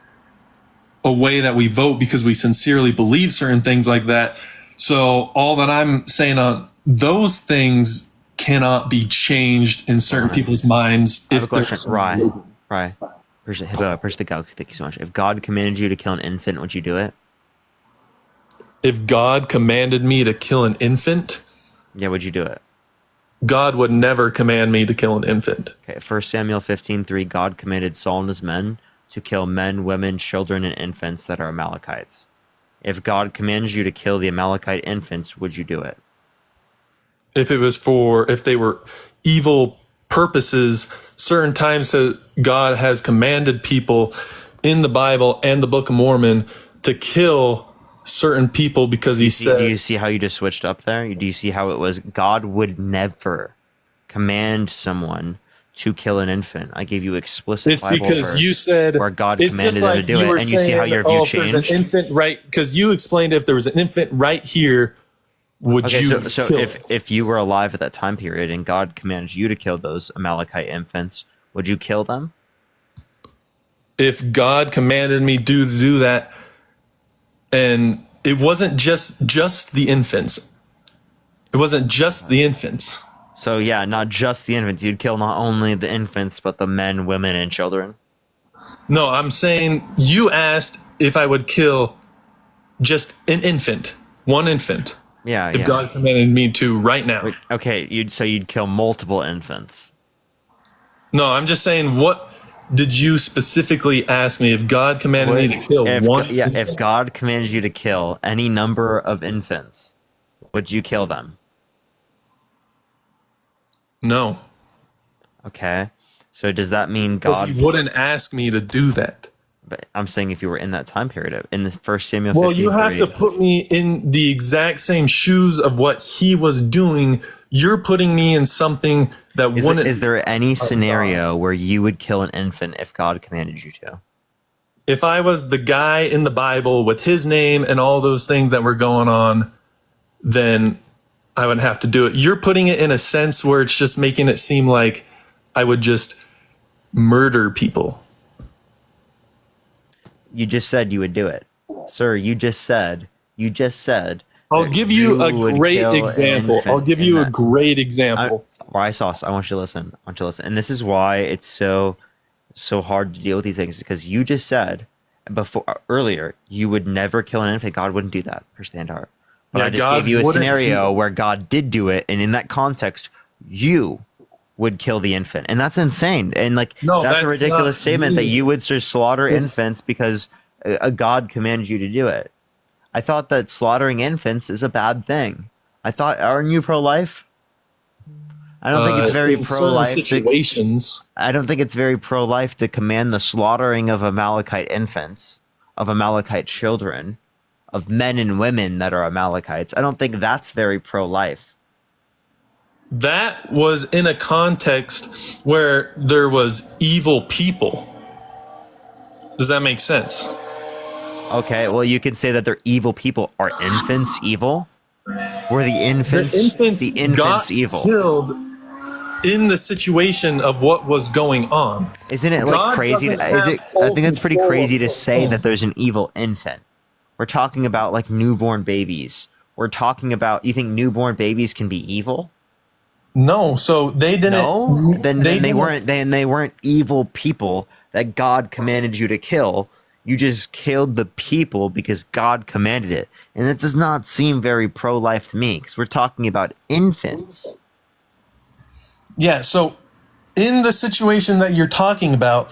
a way that we vote because we sincerely believe certain things like that. So all that I'm saying on those things cannot be changed in certain people's minds. I have a question. Right. Appreciate the galaxy. Thank you so much. If God commanded you to kill an infant, would you do it? If God commanded me to kill an infant? Yeah, would you do it? God would never command me to kill an infant. Okay, 1 Samuel 15:3, God commanded Saul and his men to kill men, women, children, and infants that are Amalekites. If God commands you to kill the Amalekite infants, would you do it? If they were evil purposes, certain times that God has commanded people in the Bible and the Book of Mormon to kill certain people because he said... Do you see how you just switched up there? Do you see how it was God would never command someone to kill an infant. I gave you explicit It's Bible because verse you said where God it's commanded just them like to do you it, were and you see how saying, your view if there's changed. an infant right, because you explained if there was an infant right here, would Okay, you so kill it? if you were alive at that time period and God commanded you to kill those Amalekite infants, would you kill them? If God commanded me to do that, and it wasn't just the infants. It wasn't just the infants. So yeah, not just the infants. You'd kill not only the infants, but the men, women, and children. No, I'm saying you asked if I would kill just an infant, one infant. Yeah, If yeah. God commanded me to right now. Okay, you'd kill multiple infants. No, I'm just saying, what did you specifically ask me if God commanded me to kill one? Yeah, if God commanded you to kill any number of infants, would you kill them? No. Okay. So does that mean Because God? he wouldn't ask me to do that. But I'm saying if you were in that time period, in the First Samuel. Well, you 15:3, have to put me in the exact same shoes of what he was doing. You're putting me in something that wouldn't. Is there any scenario where you would kill an infant if God commanded you to? If I was the guy in the Bible with his name and all those things that were going on, then I would have to do it. You're putting it in a sense where it's just making it seem like I would just murder people. You just said you would do it, sir. You just said. I'll that give you a would great kill an example. infant I'll give in you a that- great example. Sauce. I want you to listen. And this is why it's so hard to deal with these things, because you just said earlier you would never kill an infant. God wouldn't do that for Standard. But Yeah, I just God gave you a wouldn't scenario do- where God did do it, and in that context, you would kill the infant, and that's insane. And No, that's a that's ridiculous not statement that me. you would just slaughter infants because a God commanded you to do it. I thought that slaughtering infants is a bad thing. Aren't you pro-life? I don't think it's very in certain pro-life. situations. I don't think it's very pro-life to command the slaughtering of Amalekite infants, of Amalekite children, of men and women that are Amalekites. I don't think that's very pro-life. That was in a context where there was evil people. Does that make sense? Okay, well, you could say that they're evil people. Are infants evil? Were the infants got evil? killed in the situation of what was going on. Isn't it God crazy? doesn't I have think full that's pretty control crazy of to say something. that there's an evil infant. We're talking about newborn babies. We're talking about, you think newborn babies can be evil? No, so they didn't. No, then they didn't- weren't. They weren't evil people that God commanded you to kill. You just killed the people because God commanded it, and that does not seem very pro-life to me. Because we're talking about infants. Yeah, so in the situation that you're talking about,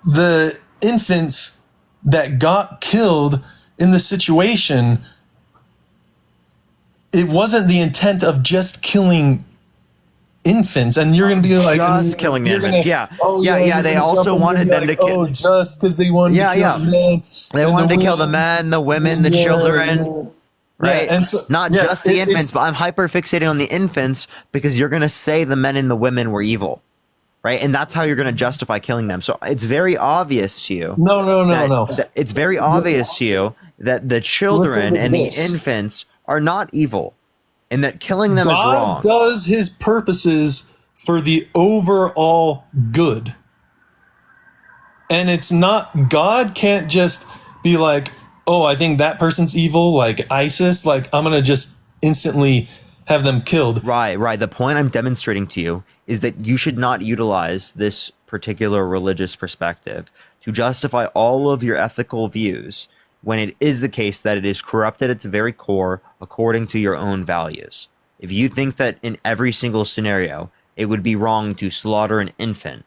the infants that got killed in the situation, it wasn't the intent of just killing infants. And you're going to be like, Just killing you're infants, gonna- yeah. Yeah, they you're gonna also jump in and wanted be them to like, kill- Oh, just because they wanted Yeah, to kill yeah. the men. They and wanted the to kill the women. men, the women, the Yeah, children. Right? Yeah, and so, Not yeah, just the it's- infants, but I'm hyper fixating on the infants because you're going to say the men and the women were evil. Right? And that's how you're going to justify killing them. So it's very obvious to you. No. It's very obvious to you that the children Listen to and the this. infants are not evil and that killing them is God wrong. does his purposes for the overall good. And it's not, God can't just be like, oh, I think that person's evil, like ISIS, like I'm going to just instantly have them killed. Right. The point I'm demonstrating to you is that you should not utilize this particular religious perspective to justify all of your ethical views when it is the case that it is corrupt at its very core according to your own values. If you think that in every single scenario it would be wrong to slaughter an infant,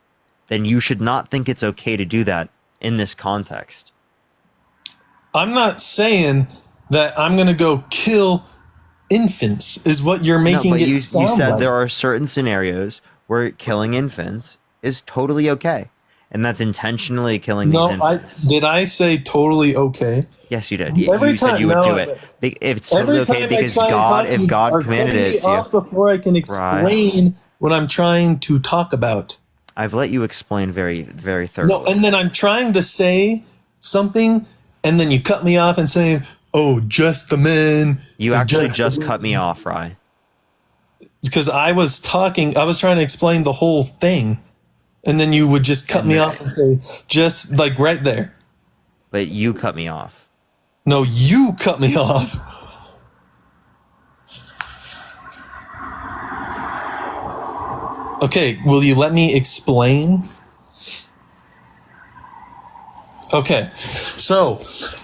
then you should not think it's okay to do that in this context. I'm not saying that I'm going to go kill infants is what you're making but it you sound said like. there are certain scenarios where killing infants is totally okay. And that's intentionally killing these No, infants. did I say totally okay? Yes, you did. Every You said time- you would no, do it. If it's totally Every okay time because I try and God, talk, if you God are commanded cutting me it to off you. before I can explain what I'm trying to talk about. I've let you explain very, very thoroughly. No, and then I'm trying to say something, and then you cut me off and say, "Oh, just the men." You actually just cut me off, Rye. Because I was trying to explain the whole thing, and then you would just cut me off and say, just like right there. But you cut me off. No, you cut me off. Okay, will you let me explain? Okay, so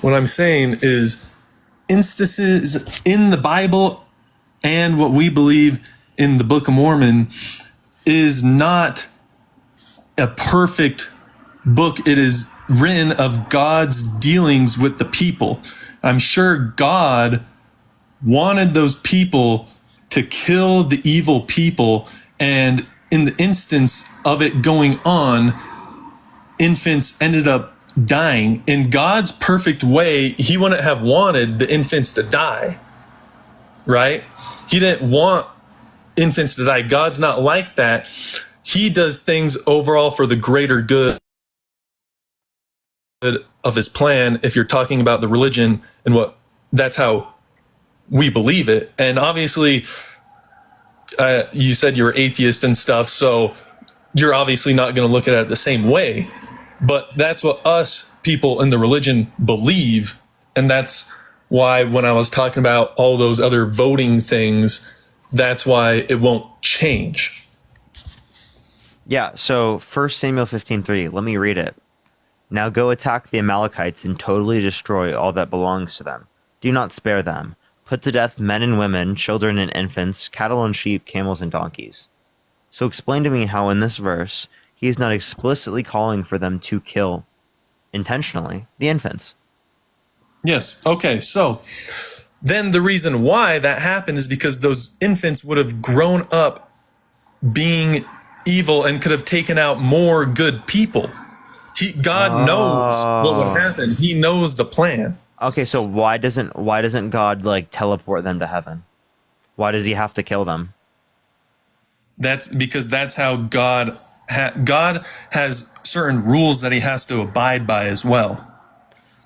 what I'm saying is instances in the Bible and what we believe in the Book of Mormon is not a perfect book. It is written of God's dealings with the people. I'm sure God wanted those people to kill the evil people, and in the instance of it going on, infants ended up dying. In God's perfect way, he wouldn't have wanted the infants to die, right? He didn't want infants to die. God's not like that. He does things overall for the greater good of his plan. If you're talking about the religion and what, that's how we believe it. And obviously, you said you're atheist and stuff, so you're obviously not going to look at it the same way. But that's what us people in the religion believe. And that's why when I was talking about all those other voting things, that's why it won't change. Yeah, so 1 Samuel 15:3, let me read it. Now go attack the Amalekites and totally destroy all that belongs to them. Do not spare them. Put to death men and women, children and infants, cattle and sheep, camels and donkeys. So explain to me how in this verse, he is not explicitly calling for them to kill, intentionally, the infants. Yes. Okay. So then the reason why that happened is because those infants would have grown up being evil and could have taken out more good people. God knows what would happen. He knows the plan. Okay, so why doesn't God like teleport them to heaven? Why does he have to kill them? That's because that's how God has certain rules that he has to abide by as well.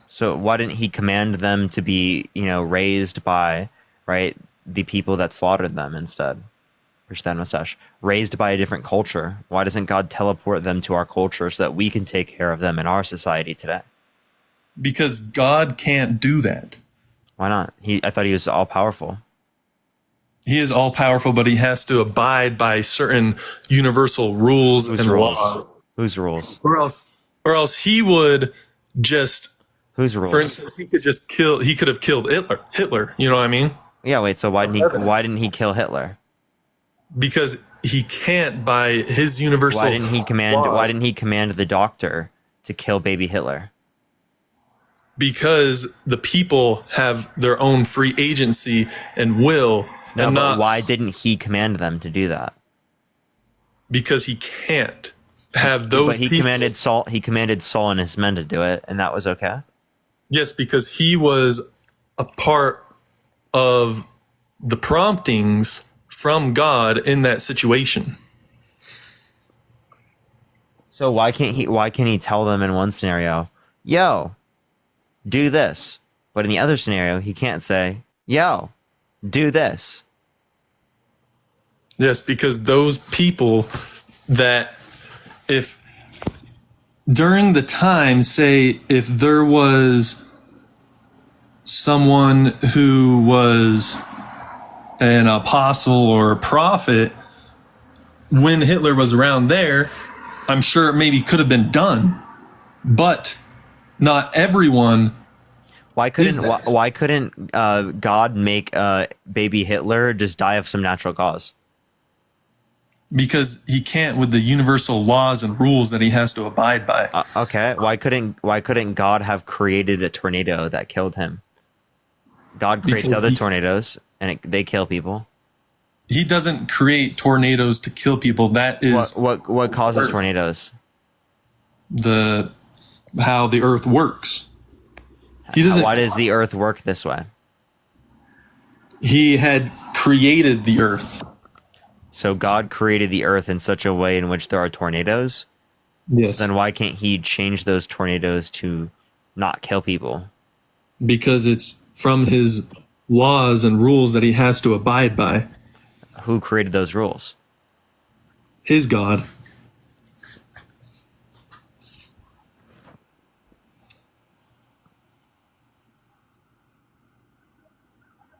So why didn't he command them to be, raised by, right, the people that slaughtered them instead? Mustache, raised by a different culture. Why doesn't God teleport them to our culture so that we can take care of them in our society today? Because God can't do that. Why not? I thought he was all powerful. He is all powerful, but he has to abide by certain universal rules and laws. Whose rules? Or else he would just. Whose rules? For instance, he could have killed Hitler. You know what I mean? Yeah. Wait. So why didn't he kill Hitler? Because he can't by his universal. Why didn't he command the doctor to kill baby Hitler? Because the people have their own free agency and will. No, but why didn't he command them to do that? Because he can't have those. But he commanded Saul and his men to do it, and that was okay. Yes, because he was a part of the promptings from God in that situation. So why can't he tell them in one scenario, yo, do this, but in the other scenario he can't say, yo, do this? Yes, because those people that if during the time, say if there was someone who was an apostle or a prophet when Hitler was around there, I'm sure it maybe could have been done, but not everyone. Why couldn't God make baby Hitler just die of some natural cause? Because he can't with the universal laws and rules that he has to abide by. Okay, why couldn't God have created a tornado that killed him? God creates other tornadoes and they kill people. He doesn't create tornadoes to kill people. That is what causes tornadoes? How the earth works. He doesn't. Why does the earth work this way? He had created the earth. So God created the earth in such a way in which there are tornadoes. Yes. So then why can't he change those tornadoes to not kill people? Because it's from his laws and rules that he has to abide by. Who created those rules? His God.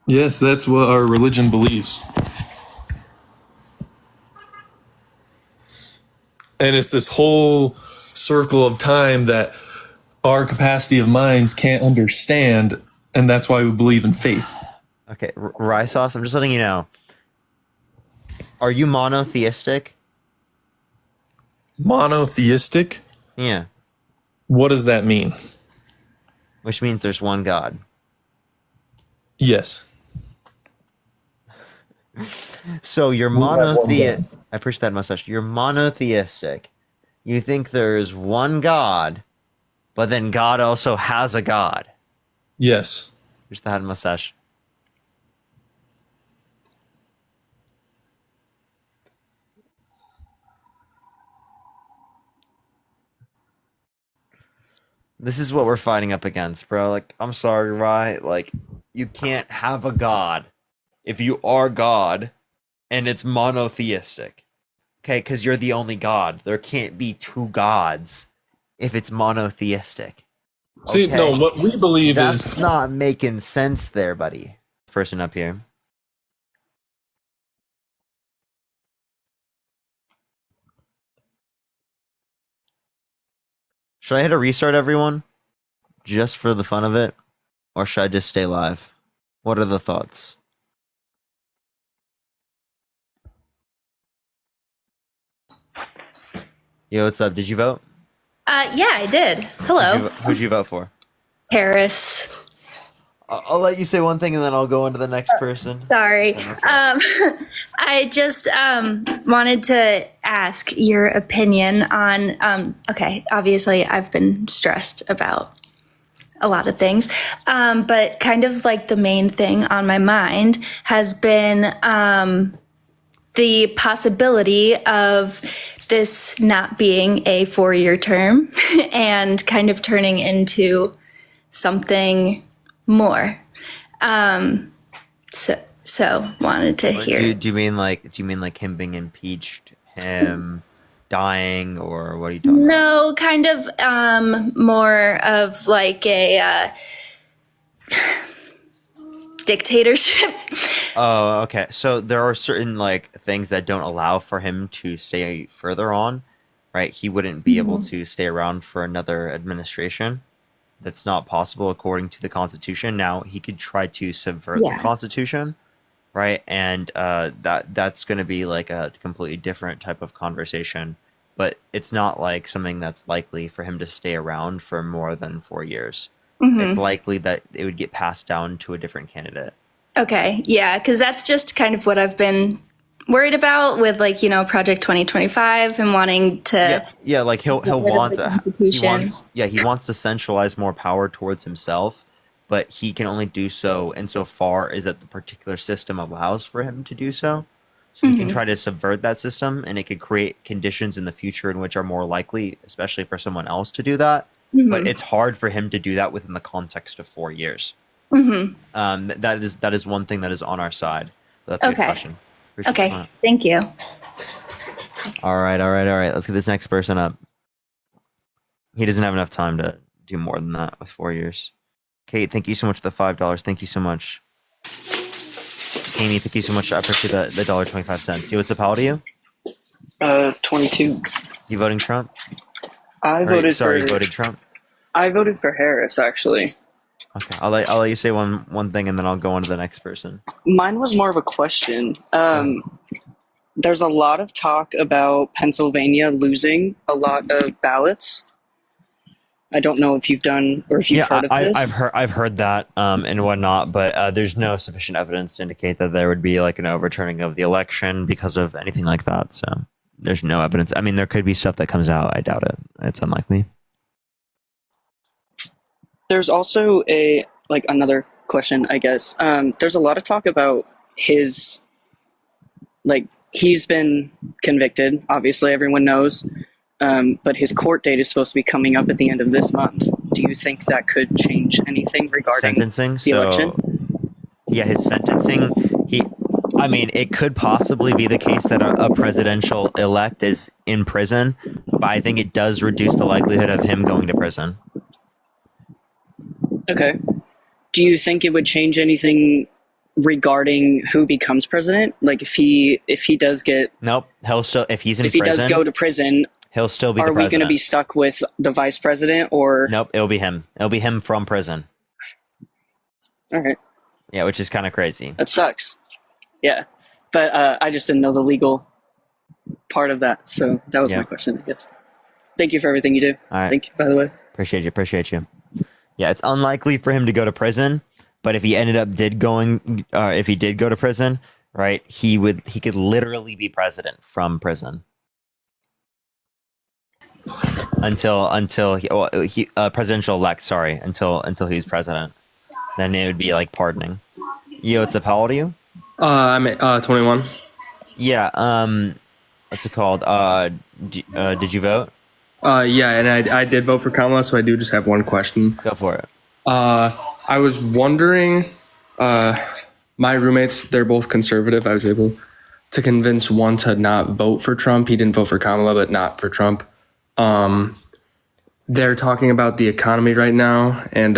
Yes, that's what our religion believes. And it's this whole circle of time that our capacity of minds can't understand, and that's why we believe in faith. Okay, Rye Sauce, I'm just letting you know. Are you monotheistic? Monotheistic? Yeah. What does that mean? Which means there's one God. Yes. So you're monotheistic. I appreciate that mustache. You're monotheistic. You think there's one God, but then God also has a God. Yes. Here's the head mustache. This is what we're fighting up against, bro. Like, I'm sorry, right? Like, you can't have a God if you are God and it's monotheistic. Okay, because you're the only God. There can't be two gods if it's monotheistic. See, Okay. no, what we believe That's is not making sense there, buddy. Person up here. Should I hit a restart, everyone? Just for the fun of it? Or should I just stay live? What are the thoughts? Yo, what's up? Did you vote? Yeah, I did. Hello. Who'd you vote for? Paris. I'll let you say one thing and then I'll go into the next person. Sorry. I just wanted to ask your opinion on, okay, obviously I've been stressed about a lot of things, but kind of like the main thing on my mind has been the possibility of this not being a 4-year term and kind of turning into something more. So wanted to hear. Do you mean like him being impeached, him dying, or what are you talking about? No, kind of more of like a dictatorship. Oh, okay. So there are certain like things that don't allow for him to stay further on, right? He wouldn't be able to stay around for another administration. That's not possible according to the Constitution. Now he could try to subvert the Constitution, right? And that's going to be like a completely different type of conversation. But it's not like something that's likely for him to stay around for more than 4 years. It's likely that it would get passed down to a different candidate. Okay, yeah, because that's just kind of what I've been worried about with, like, you know, Project 2025 and wanting to. Yeah, like he'll want he wants to centralize more power towards himself, but he can only do so insofar as that the particular system allows for him to do so. So he can try to subvert that system, and it could create conditions in the future in which are more likely, especially for someone else to do that. But it's hard for him to do that within the context of 4 years. That is one thing that is on our side. That's a good question. Okay, thank you. All right. Let's get this next person up. He doesn't have enough time to do more than that with 4 years. Kate, thank you so much for the $5. Thank you so much. Amy, thank you so much. I appreciate the $1.25. Yo, what's up? How old are you? 22. You voting Trump? I voted Trump. I voted for Harris, actually. Okay, I'll let you say one thing, and then I'll go on to the next person. Mine was more of a question. There's a lot of talk about Pennsylvania losing a lot of ballots. I don't know if you've done or if you've heard of this. I've heard that and whatnot, but there's no sufficient evidence to indicate that there would be like an overturning of the election because of anything like that. So there's no evidence. I mean, there could be stuff that comes out. I doubt it. It's unlikely. There's also another question, I guess. There's a lot of talk about his he's been convicted. Obviously, everyone knows. But his court date is supposed to be coming up at the end of this month. Do you think that could change anything regarding sentencing? the election? Yeah, his sentencing. It could possibly be the case that a presidential elect is in prison, but I think it does reduce the likelihood of him going to prison. Okay. Do you think it would change anything regarding who becomes president? Like if he does get Nope. He'll still if he's in if he prison, does go to prison, he'll still be. Are the we going to president. be stuck with the vice president or? Nope. It'll be him. It'll be him from prison. All right. Yeah, which is kind of crazy. That sucks. Yeah, but I just didn't know the legal part of that, so that was my question, I guess. Thank you for everything you do. All right. Thank you, by the way. Appreciate you. Yeah, it's unlikely for him to go to prison, but if he ended up if he did go to prison, right, he could literally be president from prison until he presidential elect. Sorry, until he's president. Then it would be like pardoning. Yo, what's up? How old are you? I'm 21. Yeah. What's it called? Did you vote? Yeah, and I did vote for Kamala, so I do just have one question. Go for it. I was wondering, my roommates, they're both conservative. I was able to convince one to not vote for Trump. He didn't vote for Kamala, but not for Trump. They're talking about the economy right now and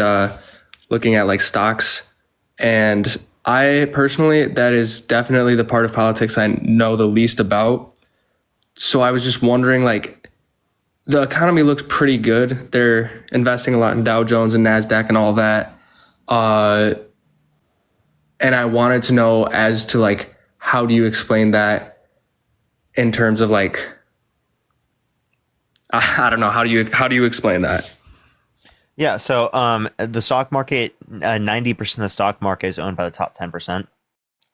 looking at like stocks. And I personally, that is definitely the part of politics I know the least about. So I was just wondering, like, the economy looks pretty good. They're investing a lot in Dow Jones and NASDAQ and all that. And I wanted to know as to like, how do you explain that in terms of like, I don't know. How do you explain that? Yeah. So the stock market, 90% of the stock market is owned by the top 10%.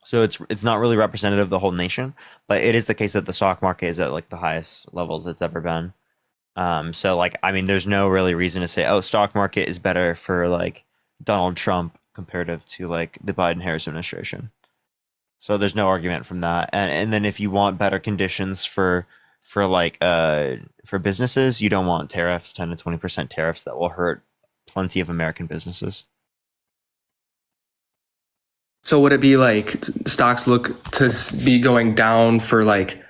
So it's not really representative of the whole nation, but it is the case that the stock market is at like the highest levels it's ever been. So like, I mean, there's no really reason to say, oh, stock market is better for like Donald Trump comparative to like the Biden-Harris administration. So there's no argument from that. And then if you want better conditions for businesses, you don't want tariffs, 10 to 20% tariffs that will hurt plenty of American businesses. So would it be like stocks look to be going down for like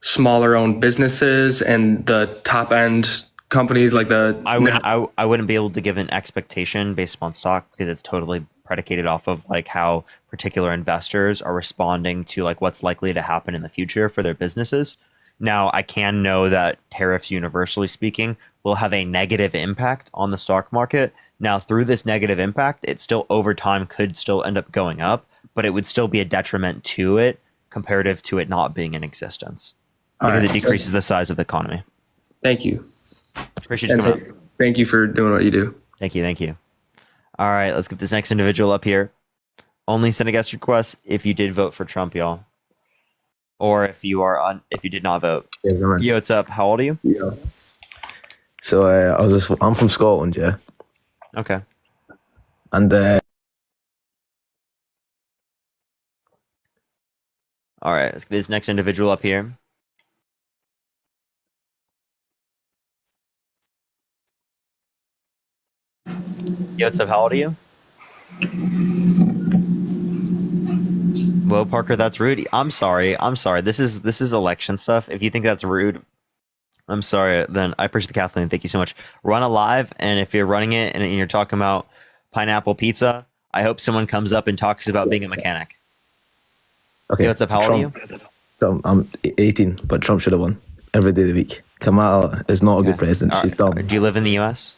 smaller owned businesses and the top end companies like the? I wouldn't be able to give an expectation based upon stock because it's totally predicated off of like how particular investors are responding to like what's likely to happen in the future for their businesses. Now, I can know that tariffs, universally speaking, will have a negative impact on the stock market. Now, through this negative impact, it still over time could still end up going up, but it would still be a detriment to it comparative to it not being in existence. Because it decreases the size of the economy. Thank you. Appreciate you coming up. Thank you for doing what you do. Thank you. All right, let's get this next individual up here. Only send a guest request if you did vote for Trump, y'all. Or if you did not vote. Yes, man. Yo, what's up? How old are you? Yeah. So I'm from Scotland, yeah. Okay. And all right, let's get this next individual up here. Yo, what's up? How old are you? Well, Parker, that's rude. I'm sorry. This is election stuff. If you think that's rude, I'm sorry. Then I appreciate Kathleen. Thank you so much. Run a live, and if you're running it and you're talking about pineapple pizza, I hope someone comes up and talks about being a mechanic. Okay. Yo, what's up? How old are you? So I'm 18, but Trump should have won every day of the week. Kamala is not a good president. She's dumb. Do you live in the U.S.?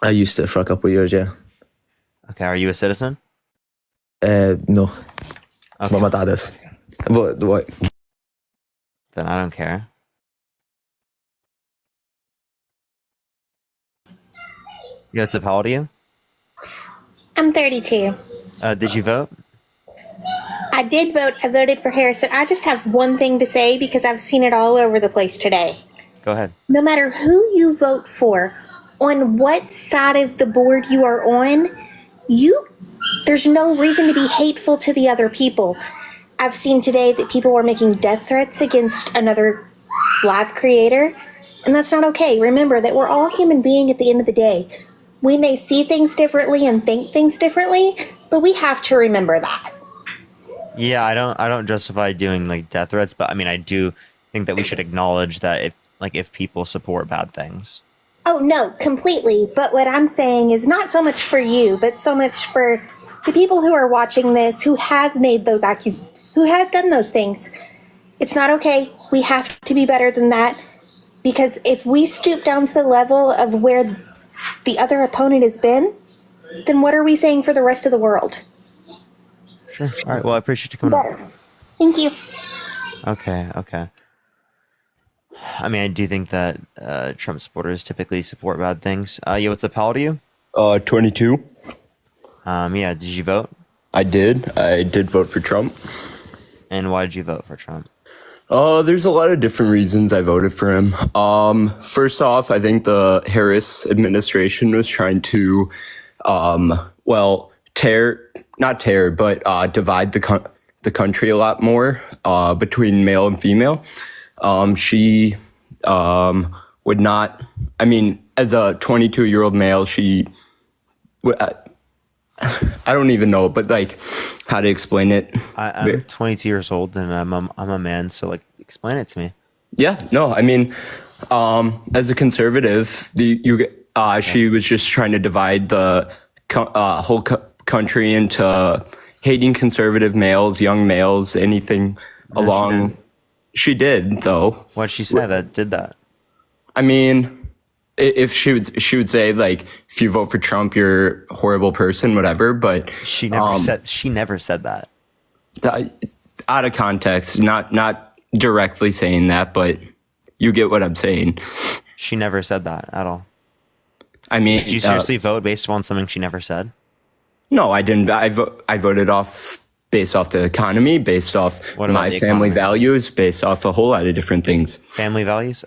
I used to for a couple of years, yeah. Okay. Are you a citizen? No. Okay. But my dad is. What? Then I don't care. Yo, what's up? How old are you? I'm 32. Did you vote? I did vote. I voted for Harris, but I just have one thing to say because I've seen it all over the place today. Go ahead. No matter who you vote for, on what side of the board you are on, there's no reason to be hateful to the other people. I've seen today that people were making death threats against another live creator, and that's not okay. Remember that we're all human beings at the end of the day. We may see things differently and think things differently, but we have to remember that. Yeah, I don't justify doing like death threats, but I mean I do think that we should acknowledge that if people support bad things. Oh, no, completely. But what I'm saying is not so much for you, but so much for the people who are watching this, who have made those who have done those things. It's not okay. We have to be better than that. Because if we stoop down to the level of where the other opponent has been, then what are we saying for the rest of the world? Sure. All right. Well, I appreciate you coming on. Thank you. Okay. I mean, I do think that Trump supporters typically support bad things. Yeah, what's up? How old are you? 22. Yeah, did you vote? I did vote for Trump. And why did you vote for Trump? There's a lot of different reasons I voted for him. First off, I think the Harris administration was trying to, divide the country a lot more, between male and female. She would not, I mean, as a 22-year-old male, I don't even know, but like how to explain it. I'm 22 years old and I'm a man, so like explain it to me. Yeah, no, I mean, as a conservative, she was just trying to divide the whole country into hating conservative males, young males, anything along. She did, though. What'd she say that did that? I mean, if she would say like, if you vote for Trump, you're a horrible person, whatever. But she never said that. Out of context, not directly saying that, but you get what I'm saying. She never said that at all. I mean, did you seriously vote based on something she never said? No, I didn't. I voted based off the economy, based off my family values, based off a whole lot of different things. Family values?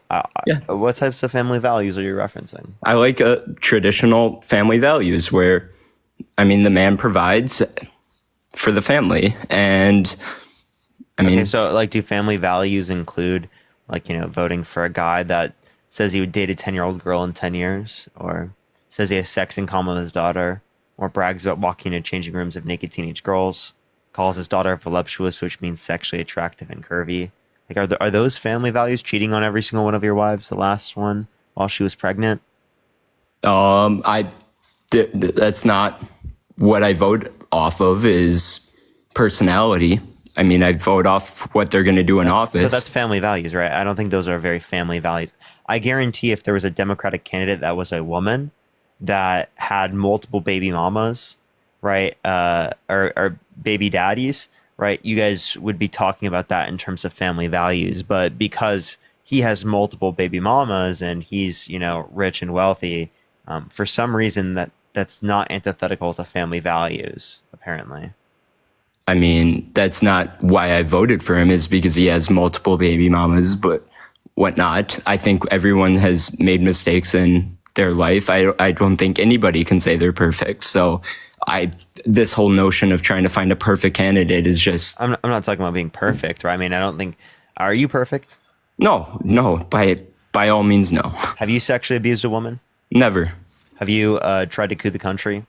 Yeah. What types of family values are you referencing? I like traditional family values where, I mean, the man provides for the family. And I mean, okay, so like, do family values include like, voting for a guy that says he would date a 10-year-old girl in 10 years, or says he has sex in common with his daughter, or brags about walking into changing rooms of naked teenage girls, calls his daughter voluptuous, which means sexually attractive and curvy? Like, are those family values? Cheating on every single one of your wives, the last one while she was pregnant? That's not what I vote off of. Is personality. I mean, I vote off what they're going to do in office. But that's family values, right? I don't think those are very family values. I guarantee if there was a Democratic candidate that was a woman that had multiple baby mamas, right, or baby daddies, right, you guys would be talking about that in terms of family values. But because he has multiple baby mamas and he's, rich and wealthy, for some reason that's not antithetical to family values, apparently. I mean, that's not why I voted for him, is because he has multiple baby mamas, but whatnot. I think everyone has made mistakes in their life. I don't think anybody can say they're perfect. So this whole notion of trying to find a perfect candidate is just... I'm not talking about being perfect, right? I mean, I don't think... Are you perfect? No, by all means, no. Have you sexually abused a woman? Never. Have you tried to coup the country?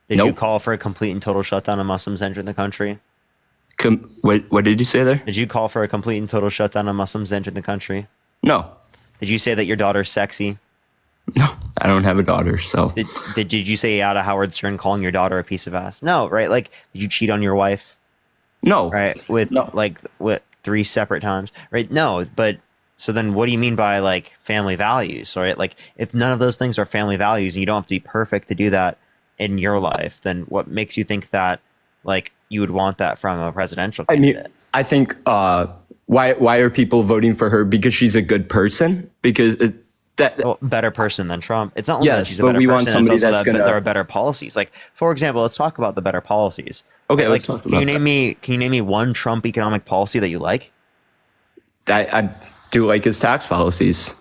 Did you call for a complete and total shutdown of Muslims entering the country? What did you say there? Did you call for a complete and total shutdown of Muslims entering the country? No. Did you say that your daughter's sexy? No, I don't have a daughter, so... Did you say out of Howard Stern calling your daughter a piece of ass? No, right? Like, did you cheat on your wife? No. Right? With 3 separate times? Right? No, but... So then what do you mean by, like, family values, right? Like, if none of those things are family values and you don't have to be perfect to do that in your life, then what makes you think that, like, you would want that from a presidential candidate? I mean, I think, why are people voting for her? Because she's a good person? Because... better person than Trump. It's not only that she's a better we person, want somebody that's going to... There are better policies. Like, for example, let's talk about the better policies. Okay, like, let's talk about Can you name me one Trump economic policy that you like? I do like his tax policies.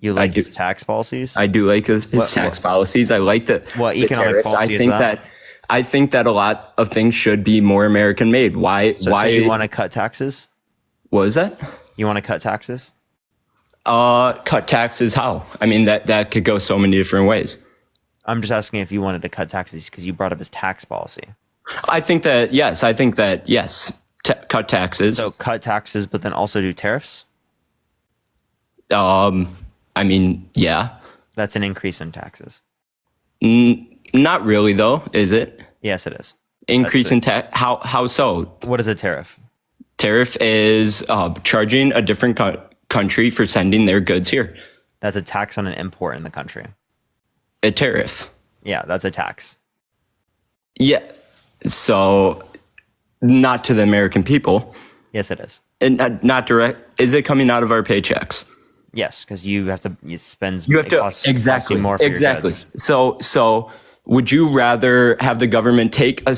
You like his tax policies? I do like his tax policies. I like the what the economic tariffs. policy I think is that? I think that a lot of things should be more American made. Why? So you want to cut taxes? What was that? You want to cut taxes? Cut taxes? How? I mean, that could go so many different ways. I'm just asking if you wanted to cut taxes because you brought up his tax policy. I think that yes. Cut taxes. So cut taxes, but then also do tariffs? I mean, yeah. That's an increase in taxes. Not really, though, is it? Yes, it is. Increase in tax? How so? What is a tariff? Tariff is charging a different country for sending their goods here. That's a tax on an import in the country. A tariff. Yeah, that's a tax. Yeah. So not to the American people. Yes, it is. And not direct. Is it coming out of our paychecks? Yes, because you have to spend. Exactly. More for exactly. Your goods. So would you rather have the government take a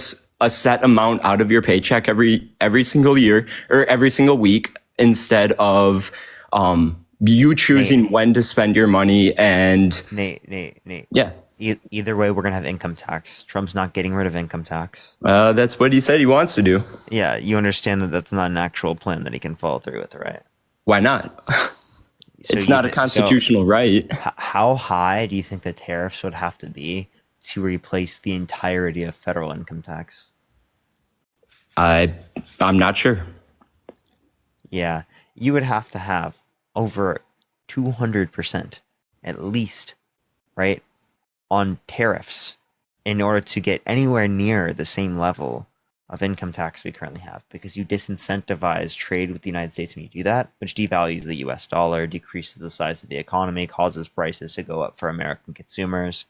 set amount out of your paycheck every single year or every single week instead of you choosing when to spend your money? And Nate. Yeah. Either way, we're gonna have income tax. Trump's not getting rid of income tax. That's what he said he wants to do. Yeah, you understand that that's not an actual plan that he can follow through with, right? Why not? It's not a constitutional right. How high do you think the tariffs would have to be to replace the entirety of federal income tax? I'm not sure. Yeah, you would have to have over 200% at least, right, on tariffs in order to get anywhere near the same level of income tax we currently have, because you disincentivize trade with the United States when you do that, which devalues the US dollar, decreases the size of the economy, causes prices to go up for American consumers,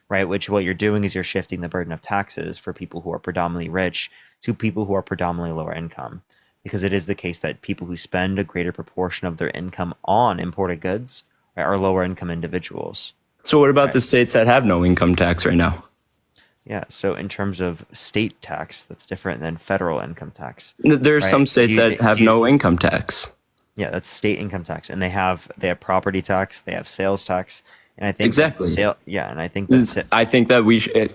right? Which what you're doing is you're shifting the burden of taxes for people who are predominantly rich to people who are predominantly lower income, because it is the case that people who spend a greater proportion of their income on imported goods, right, are lower income individuals. So what about the states that have no income tax right now? Yeah, so in terms of state tax, that's different than federal income tax. There are some states that have no income tax. Yeah, that's state income tax, and they have property tax, they have sales tax, and I think exactly. And I think that we should.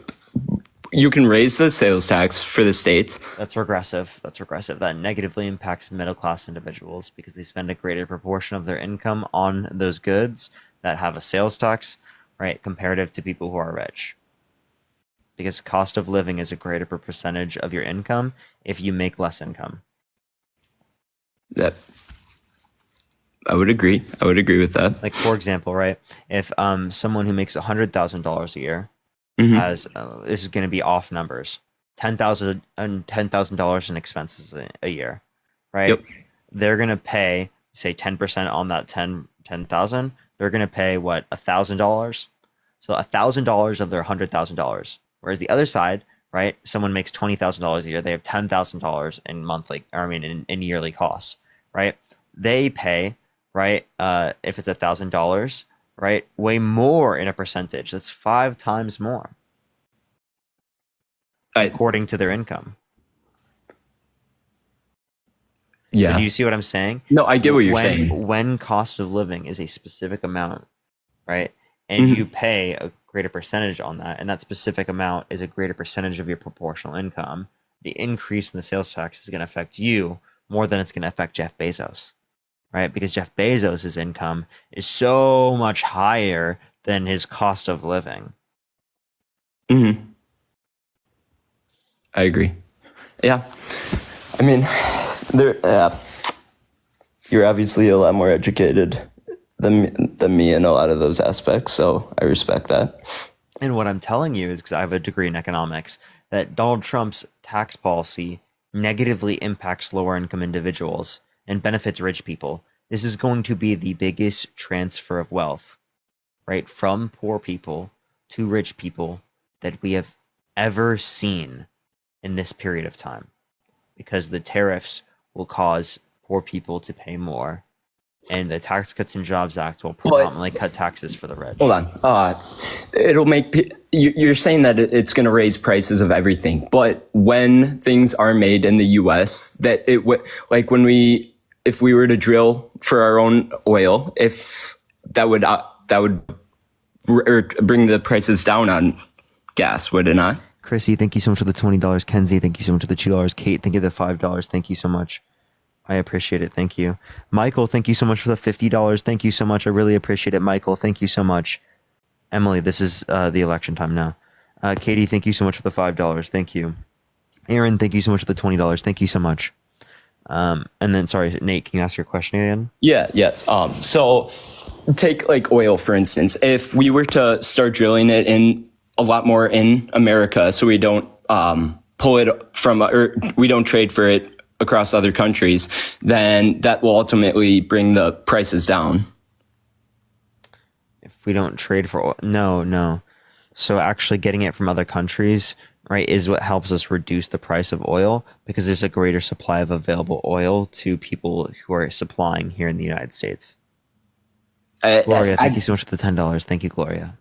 You can raise the sales tax for the states. That's regressive. That negatively impacts middle class individuals because they spend a greater proportion of their income on those goods that have a sales tax, right, comparative to people who are rich. Because cost of living is a greater percentage of your income if you make less income. That I would agree. I would agree with that. Like, for example, right, if someone who makes $100,000 a year has this is going to be off numbers, $10,000 in expenses a year, right? Yep. They're going to pay, say, 10% on that 10,000. They're going to pay what, $1,000? So $1,000 of their $100,000. Whereas the other side, right, someone makes $20,000 a year, they have $10,000 in monthly, in yearly costs, right? They pay, right, if it's $1,000, right, way more in a percentage. That's 5 times more, according to their income. Yeah. So do you see what I'm saying? No, I get what you're saying. When cost of living is a specific amount, right, and you pay a greater percentage on that, and that specific amount is a greater percentage of your proportional income, the increase in the sales tax is going to affect you more than it's going to affect Jeff Bezos, right? Because Jeff Bezos' income is so much higher than his cost of living. I agree. Yeah. I mean, you're obviously a lot more educated than me in a lot of those aspects, so I respect that. And what I'm telling you is, because I have a degree in economics, that Donald Trump's tax policy negatively impacts lower income individuals and benefits rich people. This is going to be the biggest transfer of wealth, right, from poor people to rich people that we have ever seen in this period of time, because the tariffs will cause poor people to pay more, and the Tax Cuts and Jobs Act will predominantly cut taxes for the rich. Hold on. It'll make you're saying that it's going to raise prices of everything, but when things are made in the U.S., that it would, like if we were to drill for our own oil, if that would bring the prices down on gas, would it not? Chrissy, thank you so much for the $20. Kenzie, thank you so much for the $2. Kate, thank you for the $5. Thank you so much. I appreciate it. Thank you. Michael, thank you so much for the $50. Thank you so much. I really appreciate it. Michael, thank you so much. Emily, this is the election time now. Katie, thank you so much for the $5. Thank you. Aaron, thank you so much for the $20. Thank you so much. And then, sorry, Nate, can you ask your question again? Yes. So take like oil, for instance. If we were to start drilling it in a lot more in America, so we don't pull it from, or we don't trade for it across other countries, then that will ultimately bring the prices down. If we don't trade for oil, no. So actually getting it from other countries, right, is what helps us reduce the price of oil, because there's a greater supply of available oil to people who are supplying here in the United States. Gloria, thank you so much for the $10. Thank you, Gloria.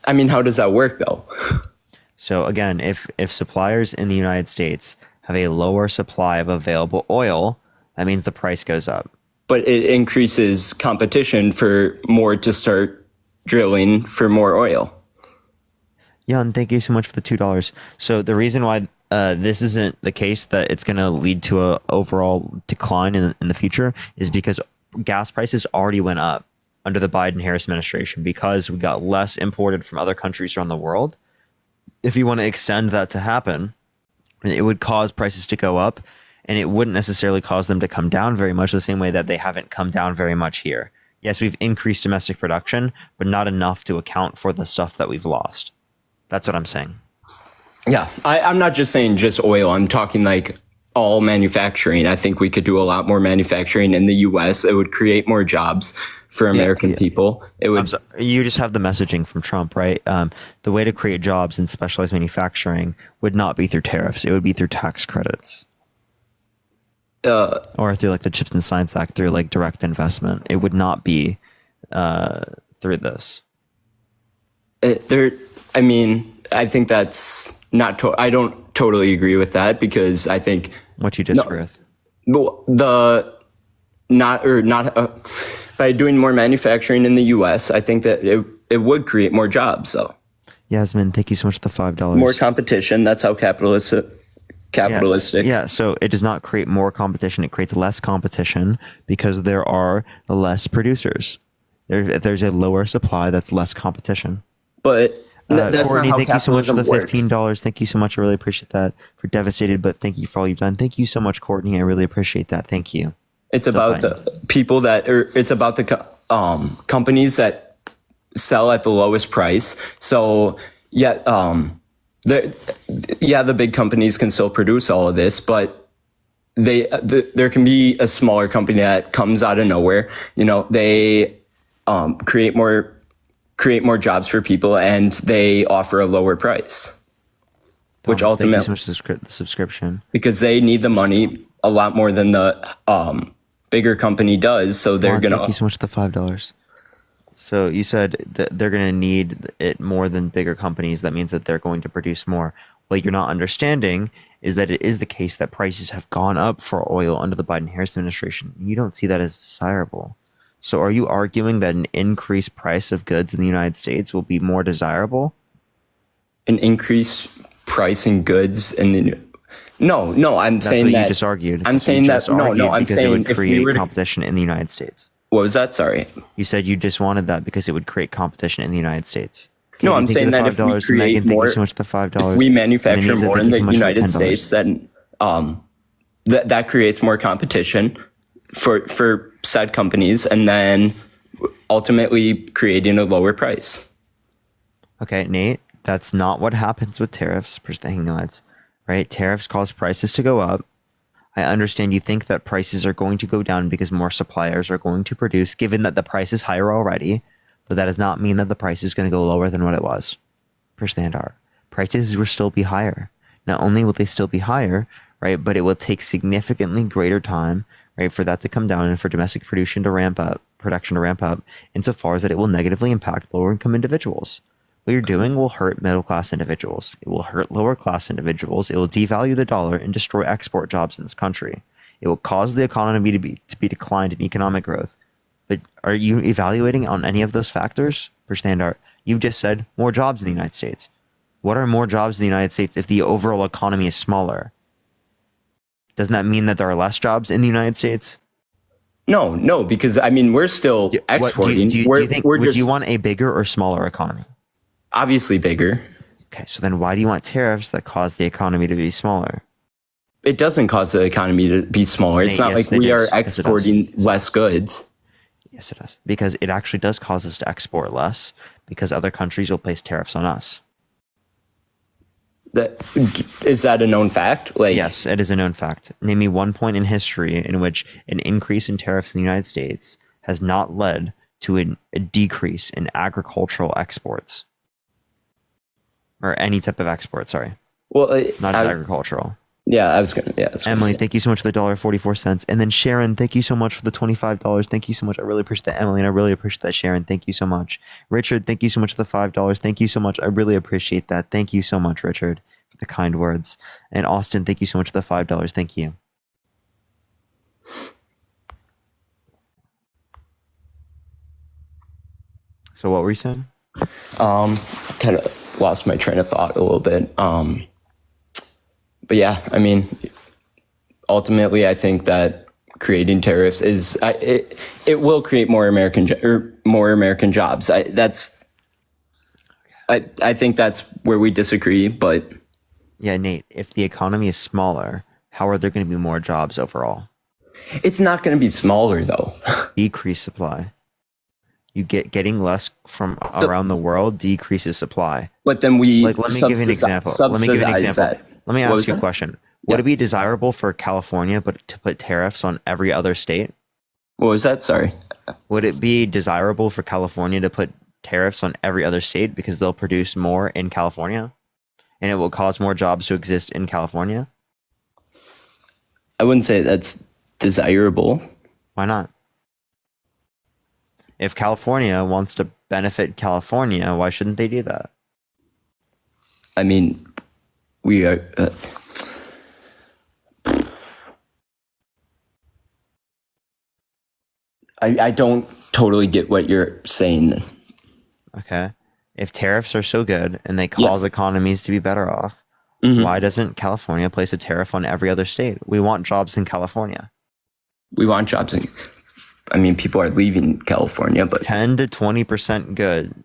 I mean, how does that work though? So again, if suppliers in the United States have a lower supply of available oil, that means the price goes up. But it increases competition for more to start drilling for more oil. Jan, thank you so much for the $2. So the reason why this isn't the case that it's going to lead to a overall decline in the future is because gas prices already went up under the Biden-Harris administration, because we got less imported from other countries around the world. If you want to extend that to happen, it would cause prices to go up, and it wouldn't necessarily cause them to come down very much, the same way that they haven't come down very much here. Yes, we've increased domestic production, but not enough to account for the stuff that we've lost. That's what I'm saying. Yeah, I'm not just saying just oil. I'm talking like all manufacturing. I think we could do a lot more manufacturing in the U.S. It would create more jobs for American people. It would. You just have the messaging from Trump, right? The way to create jobs in specialized manufacturing would not be through tariffs. It would be through tax credits. Or through like the Chips and Science Act, through like direct investment. It would not be through this. I mean, I think that's not. I don't totally agree with that, because I think what you disagree with. By doing more manufacturing in the U.S., I think that it would create more jobs. So, Yasmin, thank you so much for the $5. More competition. That's how capitalistic. Yeah, so it does not create more competition. It creates less competition because there are less producers. If there's a lower supply, that's less competition. But that's Courtney, not how thank you so much for the capitalism $15. Thank you so much. I really appreciate that. For Devastated, but thank you for all you've done. Thank you so much, Courtney. I really appreciate that. Thank you. It's about the people that, or it's about the companies that sell at the lowest price. So the big companies can still produce all of this, but there can be a smaller company that comes out of nowhere. You know, they create more jobs for people, and they offer a lower price, which ultimately, thank you so much for the subscription, because they need the money a lot more than the bigger company does. So they're gonna. Thank you so much for the $5. So you said that they're going to need it more than bigger companies. That means that they're going to produce more. What you're not understanding is that it is the case that prices have gone up for oil under the Biden-Harris administration. You don't see that as desirable. So are you arguing that an increased price of goods in the United States will be more desirable? An increased price in goods in the No, I'm That's saying what that you just argued. I'm saying that I'm because saying it would if create we were to, competition in the United States. What was that? Sorry. You said you just wanted that because it would create competition in the United States. No, Katie, I'm saying that if we create Megan, more, thank you so much for the $5. if we manufacture Anissa, more thank in you the so much for United $10. States, then that creates more competition for said companies, and then ultimately creating a lower price. Okay, Nate, that's not what happens with tariffs. Right? Tariffs cause prices to go up. I understand you think that prices are going to go down because more suppliers are going to produce, given that the price is higher already, but that does not mean that the price is going to go lower than what it was. Prices will still be higher. Not only will they still be higher, right, but it will take significantly greater time, right, for that to come down and for domestic production to ramp up, insofar as that it will negatively impact lower income individuals. What you're doing will hurt middle-class individuals. It will hurt lower-class individuals. It will devalue the dollar and destroy export jobs in this country. It will cause the economy to be declined in economic growth. But are you evaluating on any of those factors? You've just said more jobs in the United States. What are more jobs in the United States if the overall economy is smaller? Doesn't that mean that there are less jobs in the United States? No, because I mean we're still exporting. Do you think? Would you want a bigger or smaller economy? Obviously bigger. Okay, so then why do you want tariffs that cause the economy to be smaller? It doesn't cause the economy to be smaller. It's not like we are exporting less goods. Yes, it does. Because it actually does cause us to export less because other countries will place tariffs on us. Is that a known fact? Yes, it is a known fact. Name me one point in history in which an increase in tariffs in the United States has not led to a decrease in agricultural exports. Or any type of export, sorry. Well, not just agricultural. Yeah, I was gonna. Yeah, Emily, thank you so much for the $1.44, and then Sharon, thank you so much for the $25. Thank you so much. I really appreciate that, Emily, and I really appreciate that, Sharon. Thank you so much, Richard. Thank you so much for the $5. Thank you so much. I really appreciate that. Thank you so much, Richard, for the kind words. And Austin, thank you so much for the $5. Thank you. So what were you saying? Kind of lost my train of thought a little bit. But yeah, I mean, ultimately, I think that creating tariffs it will create more American jobs. I think that's where we disagree. But yeah, Nate, if the economy is smaller, how are there going to be more jobs overall? It's not going to be smaller though. Decrease supply. You getting less from around the world decreases supply. But then we let me give you an example. Let me ask you a question. Would it be desirable for California to put tariffs on every other state? What was that? Sorry. Would it be desirable for California to put tariffs on every other state because they'll produce more in California and it will cause more jobs to exist in California? I wouldn't say that's desirable. Why not? If California wants to benefit California, why shouldn't they do that? I mean, we are. I don't totally get what you're saying. Okay. If tariffs are so good and they cause economies to be better off, why doesn't California place a tariff on every other state? We want jobs in California. We want jobs in. I mean, people are leaving California, but 10 to 20% good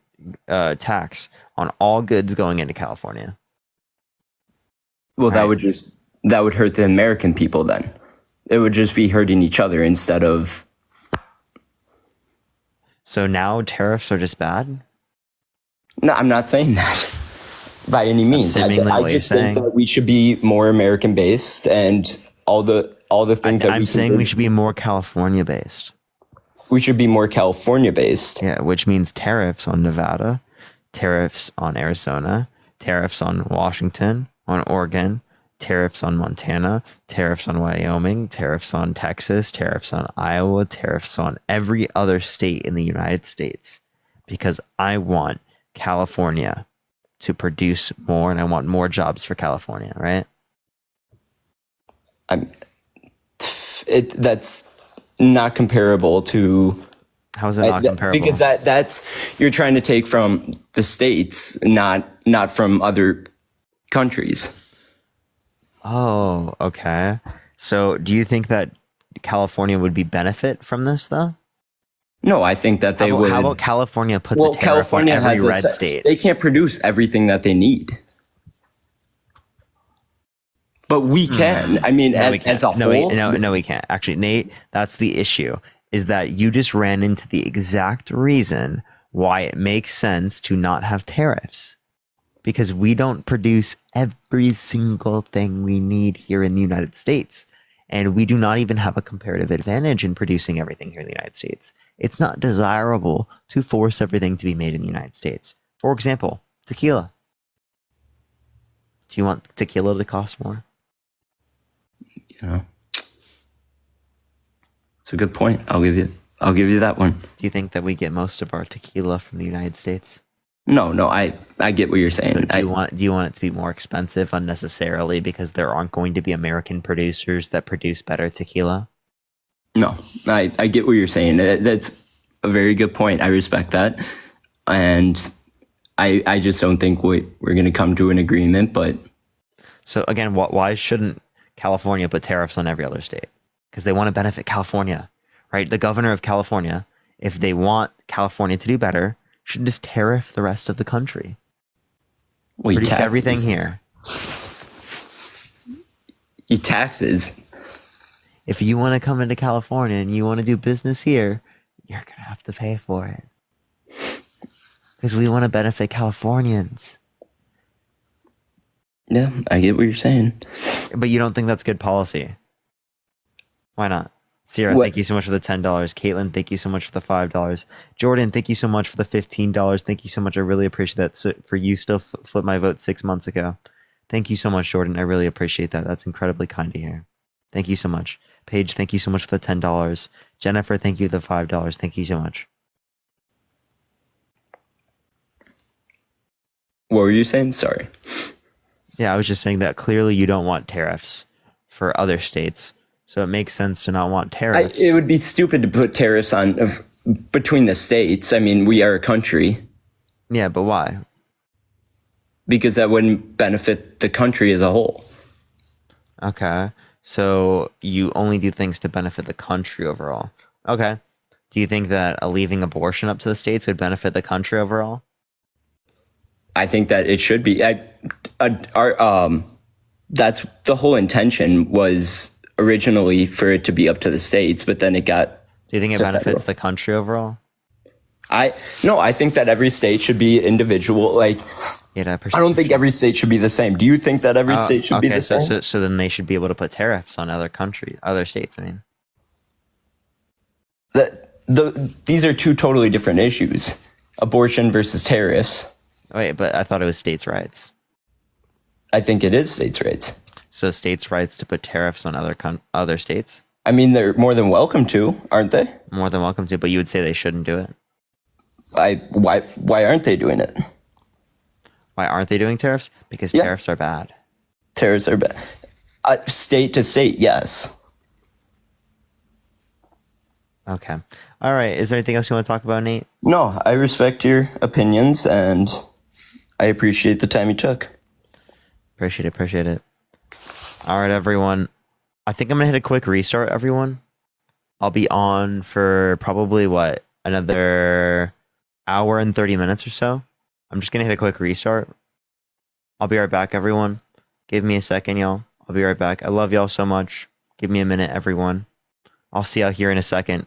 tax on all goods going into California. Well, that would hurt the American people then. It would just be hurting each other instead of. So now tariffs are just bad? No, I'm not saying that by any means. I just think that we should be more American based and all the things that I'm saying we should be more California based. We should be more California based. Yeah, which means tariffs on Nevada, tariffs on Arizona, tariffs on Washington, on Oregon, tariffs on Montana, tariffs on Wyoming, tariffs on Texas, tariffs on Iowa, tariffs on every other state in the United States. Because I want California to produce more and I want more jobs for California, right? That's not comparable to. How is it not comparable? Because that's you're trying to take from the states, not from other countries. Oh, okay. So do you think that California would be benefit from this though? No, I think that they would. How about California puts a tariff on every red state? They can't produce everything that they need. But we can. I mean, as a whole. No, we can't. Actually, Nate, that's the issue, is that you just ran into the exact reason why it makes sense to not have tariffs. Because we don't produce every single thing we need here in the United States. And we do not even have a comparative advantage in producing everything here in the United States. It's not desirable to force everything to be made in the United States. For example, tequila. Do you want tequila to cost more? It's a good point. I'll give you that one. Do you think that we get most of our tequila from the United States? No, I get what you're saying. So do you want it to be more expensive unnecessarily because there aren't going to be American producers that produce better tequila? No, I get what you're saying. That's a very good point. I respect that. And I just don't think we're going to come to an agreement. But So again, why shouldn't California put tariffs on every other state? Because they want to benefit California, right? The governor of California, if they want California to do better, should just tariff the rest of the country. well, Produce everything here. Taxes. If you want to come into California and you want to do business here, you're going to have to pay for it. Because we want to benefit Californians. Yeah, I get what you're saying. But you don't think that's good policy? Why not? Sierra, What? thank you so much for the $10. Caitlin, thank you so much for the $5. Jordan, thank you so much for the $15. Thank you so much. I really appreciate that. So for you still flip my vote 6 months ago. Thank you so much, Jordan. I really appreciate that. That's incredibly kind to hear. Thank you so much. Paige, thank you so much for the $10. Jennifer, thank you for the $5. Thank you so much. What were you saying? Sorry. Yeah, I was just saying that clearly you don't want tariffs for other states. So it makes sense to not want tariffs. It would be stupid to put tariffs on between the states. I mean, we are a country. Yeah, but why? Because that wouldn't benefit the country as a whole. Okay. So you only do things to benefit the country overall. Okay. Do you think that leaving abortion up to the states would benefit the country overall? I think that it should be. That's the whole intention was originally for it to be up to the states, but then it got. Do you think it benefits the country overall? I think that every state should be individual. Like, yeah, I don't think every state should be the same. Do you think that every state should be the same? So then they should be able to put tariffs on other states. I mean, these are two totally different issues: abortion versus tariffs. Wait, but I thought it was states' rights. I think it is states' rights. So states' rights to put tariffs on other states? I mean, they're more than welcome to, aren't they? More than welcome to, but you would say they shouldn't do it. Why aren't they doing it? Why aren't they doing tariffs? Because tariffs are bad. Tariffs are bad. State to state, yes. Okay. All right. Is there anything else you want to talk about, Nate? No, I respect your opinions and I appreciate the time you took. Appreciate it. All right, everyone. I think I'm going to hit a quick restart, everyone. I'll be on for probably, another hour and 30 minutes or so. I'm just going to hit a quick restart. I'll be right back, everyone. Give me a second, y'all. I'll be right back. I love y'all so much. Give me a minute, everyone. I'll see y'all here in a second.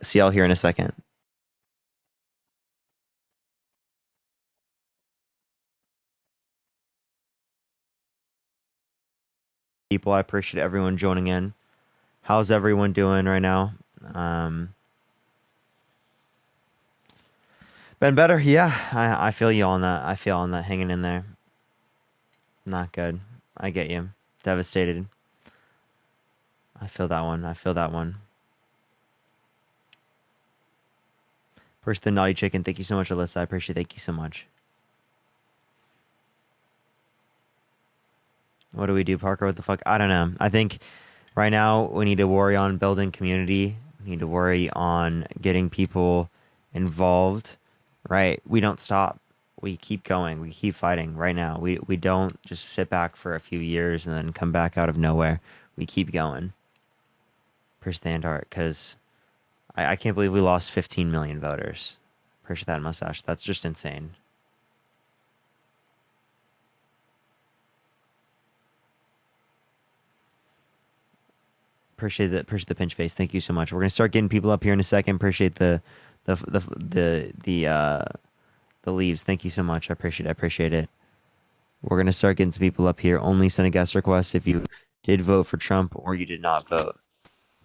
People, I appreciate everyone joining in. How's everyone doing right now? Been better? Yeah, I feel you on that. Hanging in there. Not good. I get you. Devastated. I feel that one. First, the Naughty Chicken. Thank you so much, Alyssa. I appreciate it. Thank you so much. What do we do, Parker? What the fuck? I don't know. I think right now we need to worry on building community. We need to worry on getting people involved, right? We don't stop. We keep going. We keep fighting right now. We don't just sit back for a few years and then come back out of nowhere. We keep going. Appreciate the hand art, because I can't believe we lost 15 million voters. Appreciate that, Mustache. That's just insane. Appreciate the pinch face. Thank you so much. We're gonna start getting people up here in a second. Appreciate the leaves. Thank you so much. I appreciate it. We're gonna start getting some people up here. Only send a guest request if you did vote for Trump or you did not vote.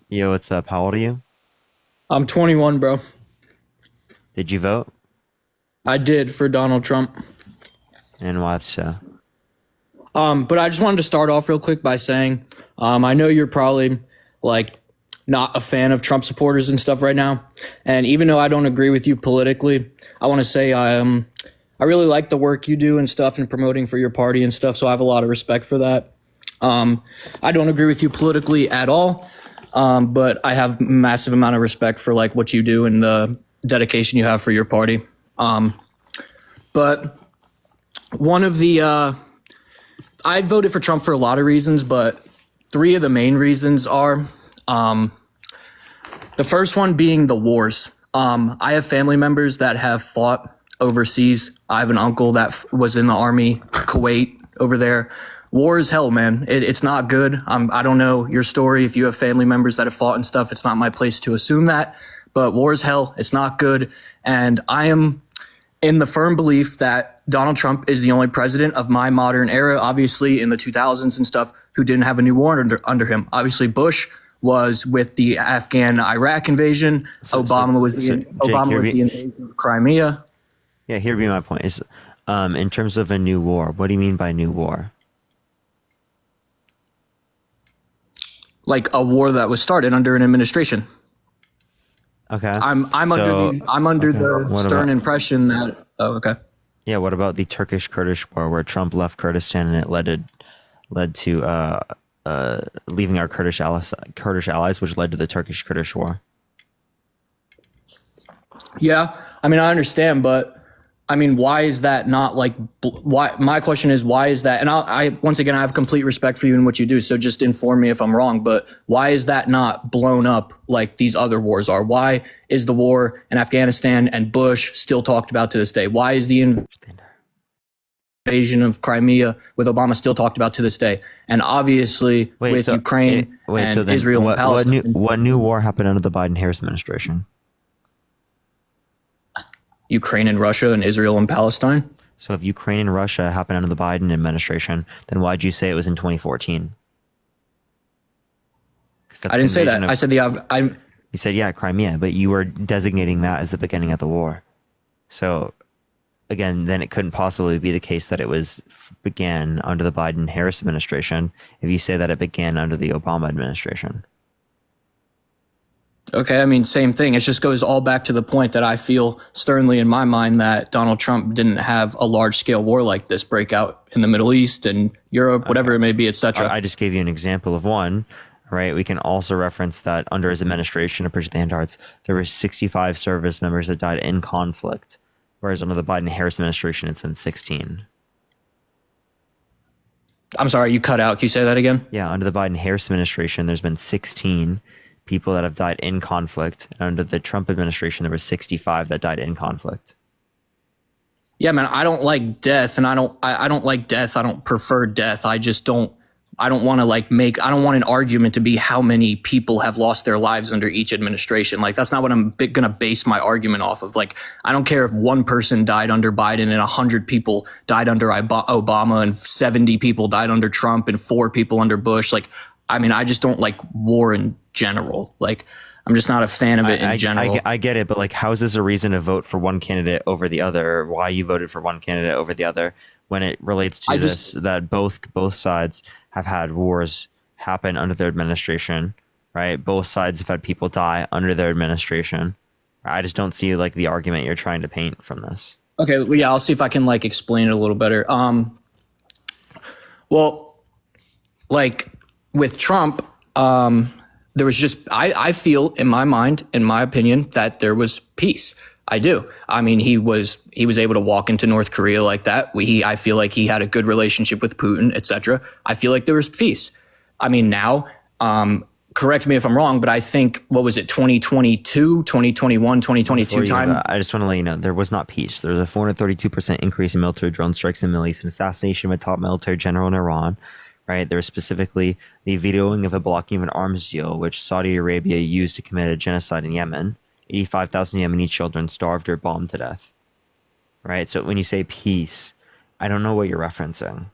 Yo, what's up? How old are you? I'm 21, bro. Did you vote? I did, for Donald Trump. And why so? But I just wanted to start off real quick by saying, I know you're probably not a fan of Trump supporters and stuff right now. And even though I don't agree with you politically, I want to say I really like the work you do and stuff and promoting for your party and stuff. So I have a lot of respect for that. I don't agree with you politically at all. But I have massive amount of respect for what you do and the dedication you have for your party. But one of the I voted for Trump for a lot of reasons, but three of the main reasons are the first one being the wars. I have family members that have fought overseas. I have an uncle that was in the army, Kuwait, over there. War is hell, man. It's not good. I don't know your story. If you have family members that have fought and stuff, it's not my place to assume that. But war is hell. It's not good. And I am in the firm belief that Donald Trump is the only president of my modern era, obviously in the 2000s and stuff, who didn't have a new war under him. Obviously, Bush was with the Afghan-Iraq invasion. Obama was the invasion of Crimea. Yeah, here be my point is, in terms of a new war, what do you mean by new war? Like a war that was started under an administration. Okay. I'm under the stern impression that. Oh, okay. Yeah. What about the Turkish-Kurdish war, where Trump left Kurdistan and it led to leaving our Kurdish allies, which led to the Turkish-Kurdish war? Yeah, I mean, I understand, but I mean, why is that not like? Why? My question is, why is that? And I once again, I have complete respect for you and what you do. So just inform me if I'm wrong. But why is that not blown up like these other wars are? Why is the war in Afghanistan and Bush still talked about to this day? Why is the invasion of Crimea with Obama still talked about to this day? And obviously with Ukraine and Israel and Palestine. What new war happened under the Biden-Harris administration? Ukraine and Russia and Israel and Palestine. So if Ukraine and Russia happened under the Biden administration, then why'd you say it was in 2014? I didn't say that. I said You said, yeah, Crimea, but you were designating that as the beginning of the war. So again, then it couldn't possibly be the case that it began under the Biden-Harris administration if you say that it began under the Obama administration. Okay, I mean, same thing. It just goes all back to the point that I feel sternly in my mind that Donald Trump didn't have a large-scale war like this break out in the Middle East and Europe, whatever it may be, etc. I just gave you an example of one, right? We can also reference that under his administration of Bridget the Handhearts, there were 65 service members that died in conflict, whereas under the Biden-Harris administration, it's been 16. I'm sorry, you cut out. Can you say that again? Yeah, under the Biden-Harris administration, there's been 16 people that have died in conflict. And under the Trump administration, there were 65 that died in conflict. Yeah, man, I don't like death, and I don't like death. I don't prefer death. I don't want to I don't want an argument to be how many people have lost their lives under each administration. Like, that's not what I'm going to base my argument off of. Like, I don't care if one person died under Biden and 100 people died under Obama and 70 people died under Trump and 4 people under Bush. Like, I mean, I just don't like war in general. Like, I'm just not a fan of it in general. I get it, but like, how is this a reason to vote for one candidate over the other? Or why you voted for one candidate over the other when it relates to that both sides have had wars happen under their administration, right? Both sides have had people die under their administration. I just don't see like the argument you're trying to paint from this. Okay, well, yeah, I'll see if I can like explain it a little better. Well, like with Trump, there was just, I feel in my mind, in my opinion, that there was peace. I do. I mean, he was able to walk into North Korea like that. I feel like he had a good relationship with Putin, etc. I feel like there was peace. I mean, now, correct me if I'm wrong, but I think, what was it, 2022, 2021, 2022 time? I just want to let you know, there was not peace. There was a 432% increase in military drone strikes in the Middle East, an assassination of a top military general in Iran. Right, there was specifically the vetoing of a blocking of an arms deal, which Saudi Arabia used to commit a genocide in Yemen. 85,000 Yemeni children starved or bombed to death. Right, so when you say peace, I don't know what you're referencing.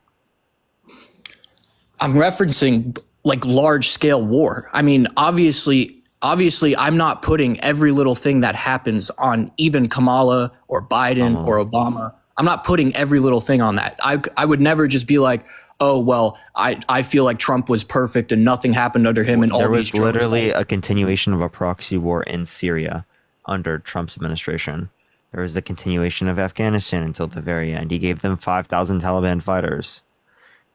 I'm referencing like large scale war. I mean, obviously, I'm not putting every little thing that happens on even Kamala or Biden or Obama. I'm not putting every little thing on that. I would never just be like, oh, well, I feel like Trump was perfect and nothing happened under him and all these. There was literally a continuation of a proxy war in Syria under Trump's administration. There was the continuation of Afghanistan until the very end. He gave them 5,000 Taliban fighters.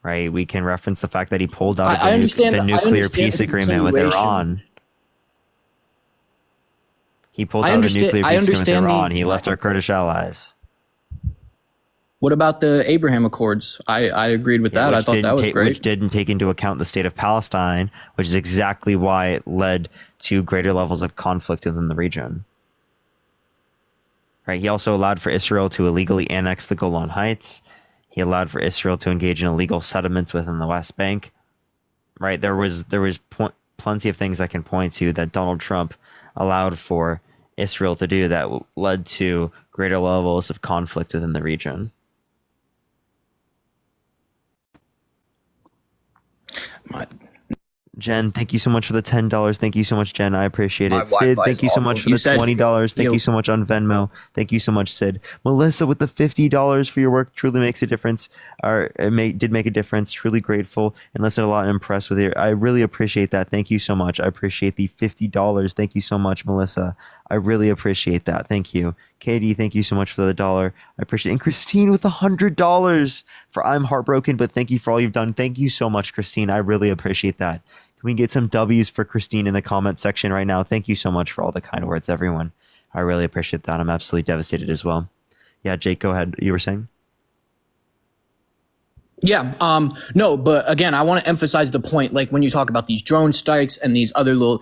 Right? We can reference the fact that he pulled out of the nuclear peace agreement with Iran. He pulled out of the nuclear peace agreement with Iran. He left our Kurdish allies. What about the Abraham Accords? I agreed with that. I thought that was great. Which didn't take into account the state of Palestine, which is exactly why it led to greater levels of conflict within the region. Right. He also allowed for Israel to illegally annex the Golan Heights. He allowed for Israel to engage in illegal settlements within the West Bank. Right. There was plenty of things I can point to that Donald Trump allowed for Israel to do that led to greater levels of conflict within the region. Jen, thank you so much for the $10. Thank you so much, Jen. I appreciate it. Sid, thank you so much for the $20. Thank you so much on Venmo. Thank you so much, Sid. Melissa, with the $50 for your work, truly makes a difference. Did make a difference. Truly grateful and listened a lot and impressed with you. I really appreciate that. Thank you so much. I appreciate the $50. Thank you so much, Melissa. I really appreciate that. Thank you. Katie, thank you so much for the $1. I appreciate it. And Christine with $100 for I'm heartbroken, but thank you for all you've done. Thank you so much, Christine. I really appreciate that. Can we get some W's for Christine in the comment section right now? Thank you so much for all the kind words, everyone. I really appreciate that. I'm absolutely devastated as well. Yeah, Jake, go ahead. You were saying? Yeah. No, but again, I want to emphasize the point. Like when you talk about these drone strikes and these other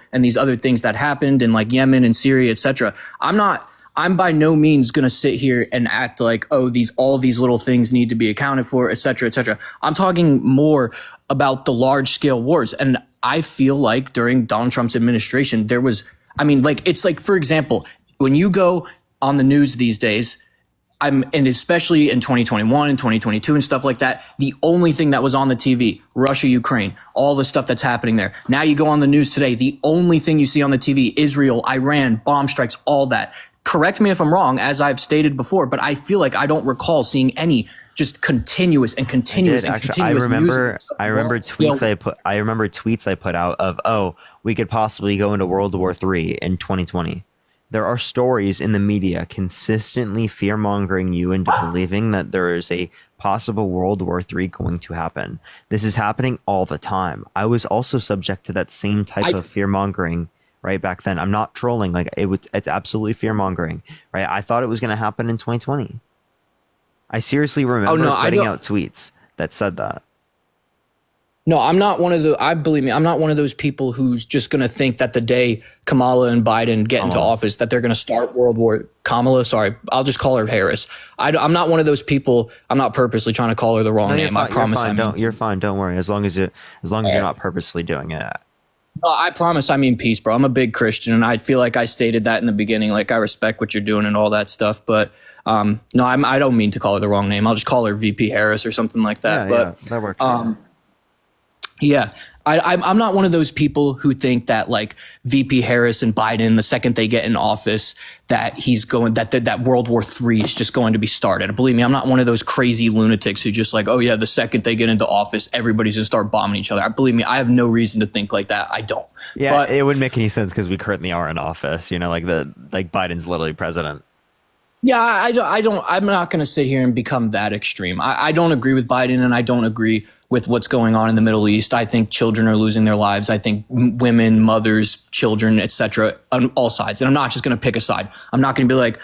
things that happened in like Yemen and Syria, etc. I'm by no means going to sit here and act like, oh, all these little things need to be accounted for, etc., etc. I'm talking more about the large scale wars. And I feel like during Donald Trump's administration, it's like, for example, when you go on the news these days, and especially in 2021 and 2022 and stuff like that, the only thing that was on the TV, Russia, Ukraine, all the stuff that's happening there. Now you go on the news today, the only thing you see on the TV, Israel, Iran, bomb strikes, all that. Correct me if I'm wrong, as I've stated before, but I feel like I don't recall seeing any just continuous news. I remember tweets I put out of, oh, we could possibly go into World War III in 2020. There are stories in the media consistently fear-mongering you into believing that there is a possible World War III going to happen. This is happening all the time. I was also subject to that same type of fear-mongering right back then. I'm not trolling. Like it's absolutely fear-mongering, right? I thought it was going to happen in 2020. I seriously remember putting out tweets that said that. No, I'm not one of I'm not one of those people who's just going to think that the day Kamala and Biden get into office that they're going to start Kamala, sorry, I'll just call her Harris. I'm not one of those people. I'm not purposely trying to call her the wrong name. I promise. You're fine. Don't worry. As long as you're not purposely doing it. No, I promise I mean peace, bro. I'm a big Christian, and I feel like I stated that in the beginning. Like, I respect what you're doing and all that stuff. But no, I don't mean to call her the wrong name. I'll just call her VP Harris or something like that. Yeah, that works. Yeah, I'm not one of those people who think that like VP Harris and Biden, the second they get in office, that that World War III is just going to be started. Believe me, I'm not one of those crazy lunatics who just like, oh yeah, the second they get into office, everybody's gonna start bombing each other. Believe me, I have no reason to think like that. I don't. Yeah, but it wouldn't make any sense because we currently are in office. You know, like Biden's literally president. Yeah, I'm not going to sit here and become that extreme. I don't agree with Biden, and I don't agree with what's going on in the Middle East. I think children are losing their lives. I think women, mothers, children, etc., on all sides. And I'm not just going to pick a side. I'm not going to be like,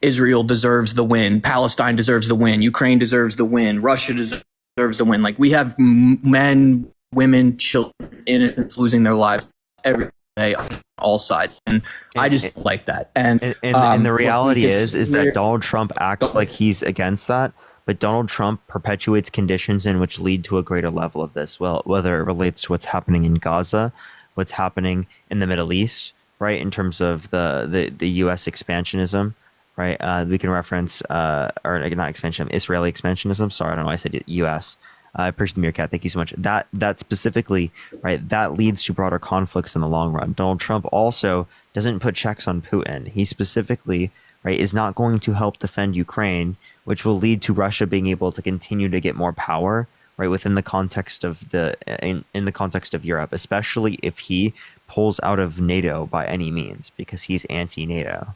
Israel deserves the win. Palestine deserves the win. Ukraine deserves the win. Russia deserves the win. Like, we have men, women, children, innocents losing their lives every day on all sides, and I just don't like that. And the reality is that Donald Trump acts like he's against that, but Donald Trump perpetuates conditions in which lead to a greater level of this. Well, whether it relates to what's happening in Gaza, what's happening in the Middle East, right, in terms of the U.S. expansionism, right? We can reference or not expansion, Israeli expansionism. Sorry, I don't know why I said U.S. I appreciate the Meerkat. Thank you so much. That specifically, right, that leads to broader conflicts in the long run. Donald Trump also doesn't put checks on Putin. He specifically, right, is not going to help defend Ukraine, which will lead to Russia being able to continue to get more power, right, within the context of in the context of Europe, especially if he pulls out of NATO by any means, because he's anti-NATO.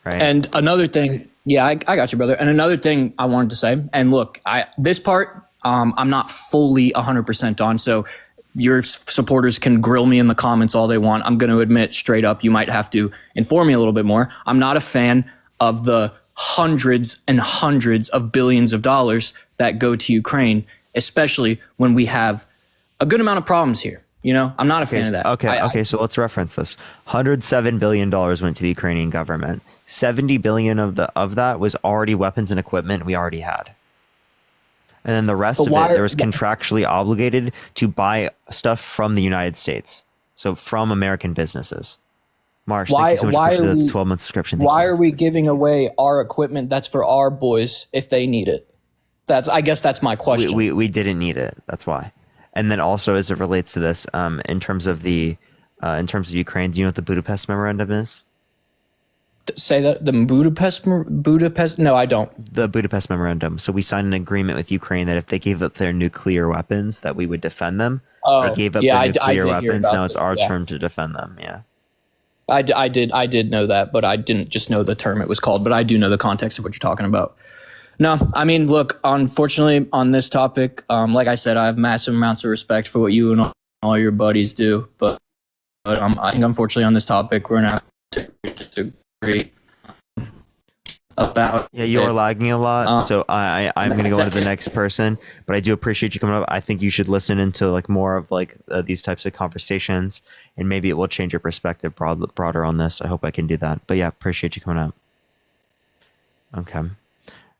Right. And another thing, yeah, I got you, brother. And another thing I wanted to say, and look, this part, I'm not fully 100% on, so your supporters can grill me in the comments all they want. I'm going to admit straight up, you might have to inform me a little bit more. I'm not a fan of the hundreds and hundreds of billions of dollars that go to Ukraine, especially when we have a good amount of problems here. You know, I'm not a fan of that. Okay. So let's reference this. $107 billion went to the Ukrainian government. 70 billion of that was already weapons and equipment we already had. And then the rest of it, there was contractually obligated to buy stuff from the United States. So from American businesses. Marsh, thank you so much for the 12-month subscription. Why are we giving away our equipment that's for our boys if they need it? I guess that's my question. We didn't need it. That's why. And then also as it relates to this, in terms of Ukraine, do you know what the Budapest Memorandum is? Say that the Budapest. No, I don't. The Budapest Memorandum. So we signed an agreement with Ukraine that if they gave up their nuclear weapons, that we would defend them. They gave up their nuclear weapons. Now it's our turn to defend them. Yeah. I did know that, but I didn't just know the term it was called, but I do know the context of what you're talking about. No, I mean, look, unfortunately on this topic, like I said, I have massive amounts of respect for what you and all your buddies do, but I think unfortunately on this topic, we're going to have to disagree about. Yeah, you are lagging a lot, so I'm going to go into the next person, but I do appreciate you coming up. I think you should listen into like more of like these types of conversations, and maybe it will change your perspective broader on this. I hope I can do that. But yeah, appreciate you coming up. Okay.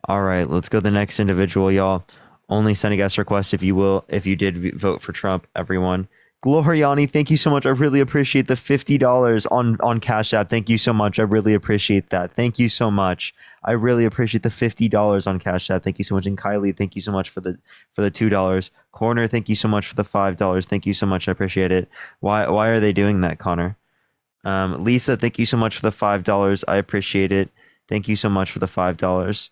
All right, let's go to the next individual, y'all. Only send a guest request if you did vote for Trump, everyone. Gloriani, thank you so much. I really appreciate the $50 on Cash App. Thank you so much. I really appreciate that. Thank you so much. I really appreciate the $50 on Cash App. Thank you so much. And Kylie, thank you so much for the $2. Corner, thank you so much for the $5. Thank you so much. I appreciate it. Why are they doing that, Connor? Lisa, thank you so much for the $5. I appreciate it. Thank you so much for the $5.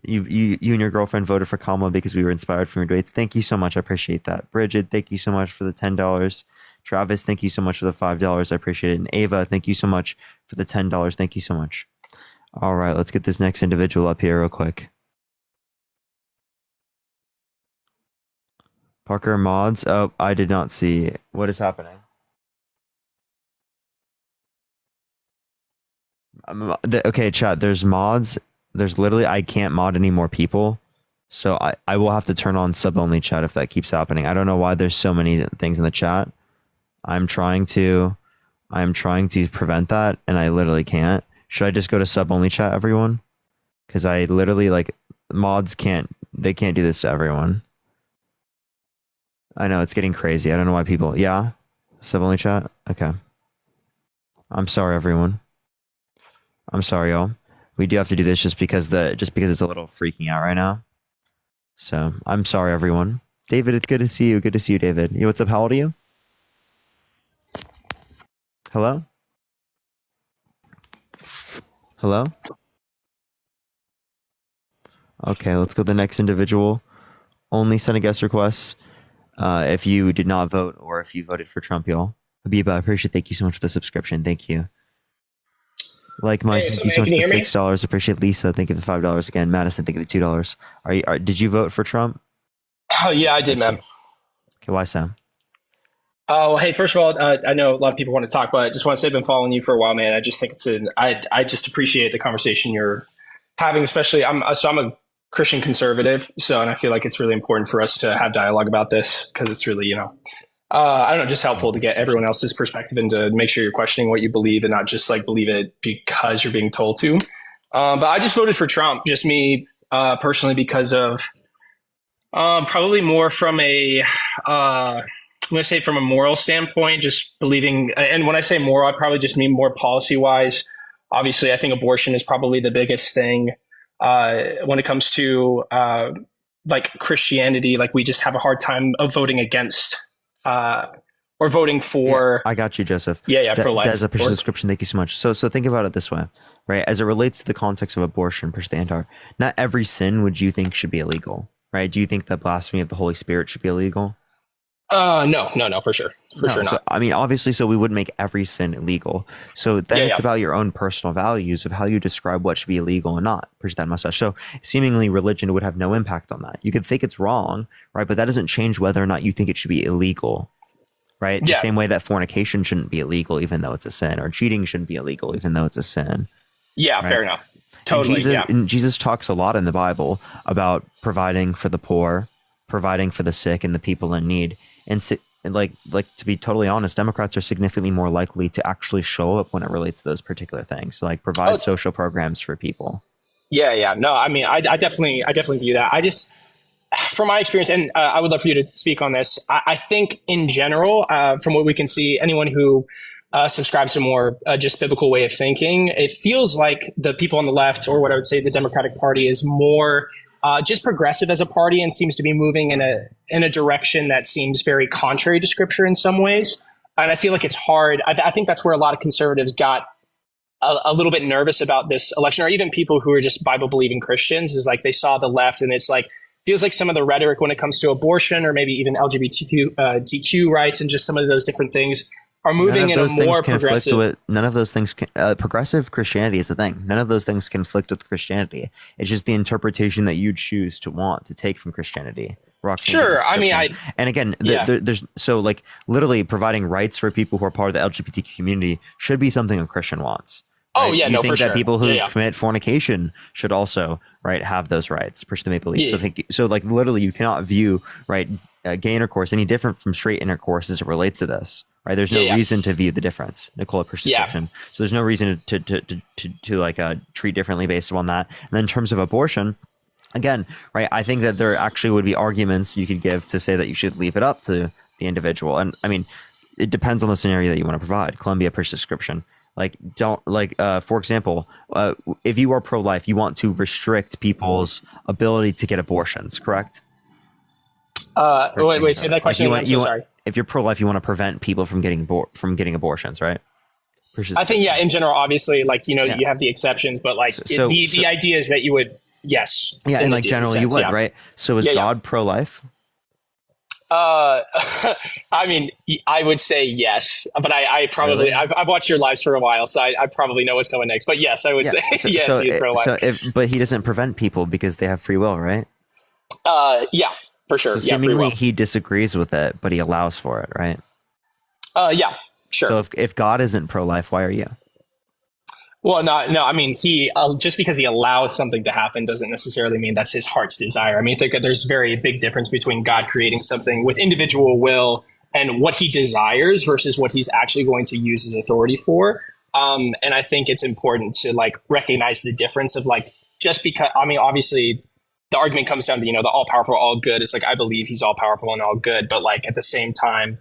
You and your girlfriend voted for Kamala because we were inspired from your debates. Thank you so much. I appreciate that. Bridget, thank you so much for the $10. Travis, thank you so much for the $5. I appreciate it. And Ava, thank you so much for the $10. Thank you so much. All right, let's get this next individual up here real quick. Parker mods. Oh, I did not see. What is happening? Okay, chat. There's mods. There's literally, I can't mod any more people. So I will have to turn on sub-only chat if that keeps happening. I don't know why there's so many things in the chat. I'm trying to prevent that, and I literally can't. Should I just go to sub-only chat, everyone? Because I literally, like, mods can't do this to everyone. I know, it's getting crazy. I don't know why people, yeah? Sub-only chat? Okay. I'm sorry, everyone. I'm sorry, y'all. We do have to do this just because it's a little freaking out right now. So I'm sorry, everyone. David, it's good to see you. Good to see you, David. Yo, what's up? How old are you? Hello? Hello? Okay, let's go to the next individual. Only send a guest request if you did not vote or if you voted for Trump, y'all. Habiba, I appreciate it. Thank you so much for the subscription. Thank you. Like Mike, thank you so much for the $6. Appreciate Lisa. Thank you for the $5 again. Madison, thank you for the $2. Did you vote for Trump? Oh yeah, I did, man. Okay, why Sam? Oh, hey, first of all, I know a lot of people want to talk, but I just want to say I've been following you for a while, man. I just think I just appreciate the conversation you're having, especially I'm a Christian conservative, and I feel like it's really important for us to have dialogue about this because it's really, I don't know, just helpful to get everyone else's perspective and to make sure you're questioning what you believe and not just like believe it because you're being told to. But I just voted for Trump, just me personally, because of probably more from I'm going to say from a moral standpoint, just believing. And when I say moral, I probably just mean more policy wise. Obviously, I think abortion is probably the biggest thing when it comes to like Christianity. Like we just have a hard time of voting against. Or voting for. Yeah, I got you, Joseph. Yeah, pro-life. Des, appreciate the subscription. Thank you so much. So think about it this way, right? As it relates to the context of abortion, push the anti. Not every sin would you think should be illegal, right? Do you think that blasphemy of the Holy Spirit should be illegal? No, for sure. For sure not. So, I mean, obviously, so we wouldn't make every sin illegal. So then it's about your own personal values of how you describe what should be illegal and not. Push that mustache. So seemingly religion would have no impact on that. You could think it's wrong, right? But that doesn't change whether or not you think it should be illegal, right? The same way that fornication shouldn't be illegal even though it's a sin, or cheating shouldn't be illegal even though it's a sin. Yeah, right? fair enough. Totally. And Jesus talks a lot in the Bible about providing for the poor, providing for the sick and the people in need. And like to be totally honest, Democrats are significantly more likely to actually show up when it relates to those particular things, like provide social programs for people. Yeah. No, I mean, I definitely view that. I just, from my experience, and I would love for you to speak on this. I think in general, from what we can see, anyone who subscribes to more just biblical way of thinking, it feels like the people on the left, or what I would say the Democratic Party, is more just progressive as a party and seems to be moving in a direction that seems very contrary to Scripture in some ways. And I feel like it's hard. I think that's where a lot of conservatives got a little bit nervous about this election, or even people who are just Bible believing Christians, is like they saw the left and it's like, feels like some of the rhetoric when it comes to abortion or maybe even LGBTQ rights and just some of those different things are moving in a more progressive. None of those things progressive Christianity is a thing. None of those things conflict with Christianity. It's just the interpretation that you choose to want to take from Christianity. Sure. I mean, and again, there's so like literally providing rights for people who are part of the LGBTQ community should be something a Christian wants. Oh yeah, you think for that sure. people who commit fornication should also have those rights, personally believe. Yeah. So like literally, you cannot view gay intercourse any different from straight intercourse as it relates to this. Right? There's no reason to view the difference, Nicola prescription. So there's no reason to treat differently based on that. And then in terms of abortion, again, right? I think that there actually would be arguments you could give to say that you should leave it up to the individual. And I mean, it depends on the scenario that you want to provide. Columbia prescription. For example, if you are pro-life, you want to restrict people's ability to get abortions, correct? Wait, say that question again. I'm so sorry. If you're pro-life, you want to prevent people from getting abortions, right? I think, in general, obviously, you have the exceptions, but the idea is that you would, yes. Yeah, and generally you would, right? So is God pro-life? I mean, I would say yes, but I probably, really? I've watched your lives for a while, so I probably know what's coming next. But yes, I would say yes, he's pro-life. But he doesn't prevent people because they have free will, right? Yeah, for sure. So seemingly he disagrees with it, but he allows for it, right? Yeah, sure. So if God isn't pro-life, why are you? Well, no. I mean, he just because he allows something to happen doesn't necessarily mean that's his heart's desire. I mean, I think there's a very big difference between God creating something with individual will and what he desires versus what he's actually going to use his authority for. And I think it's important to recognize the difference of just because. I mean, obviously, the argument comes down to the all powerful, all good. It's I believe he's all powerful and all good, but at the same time.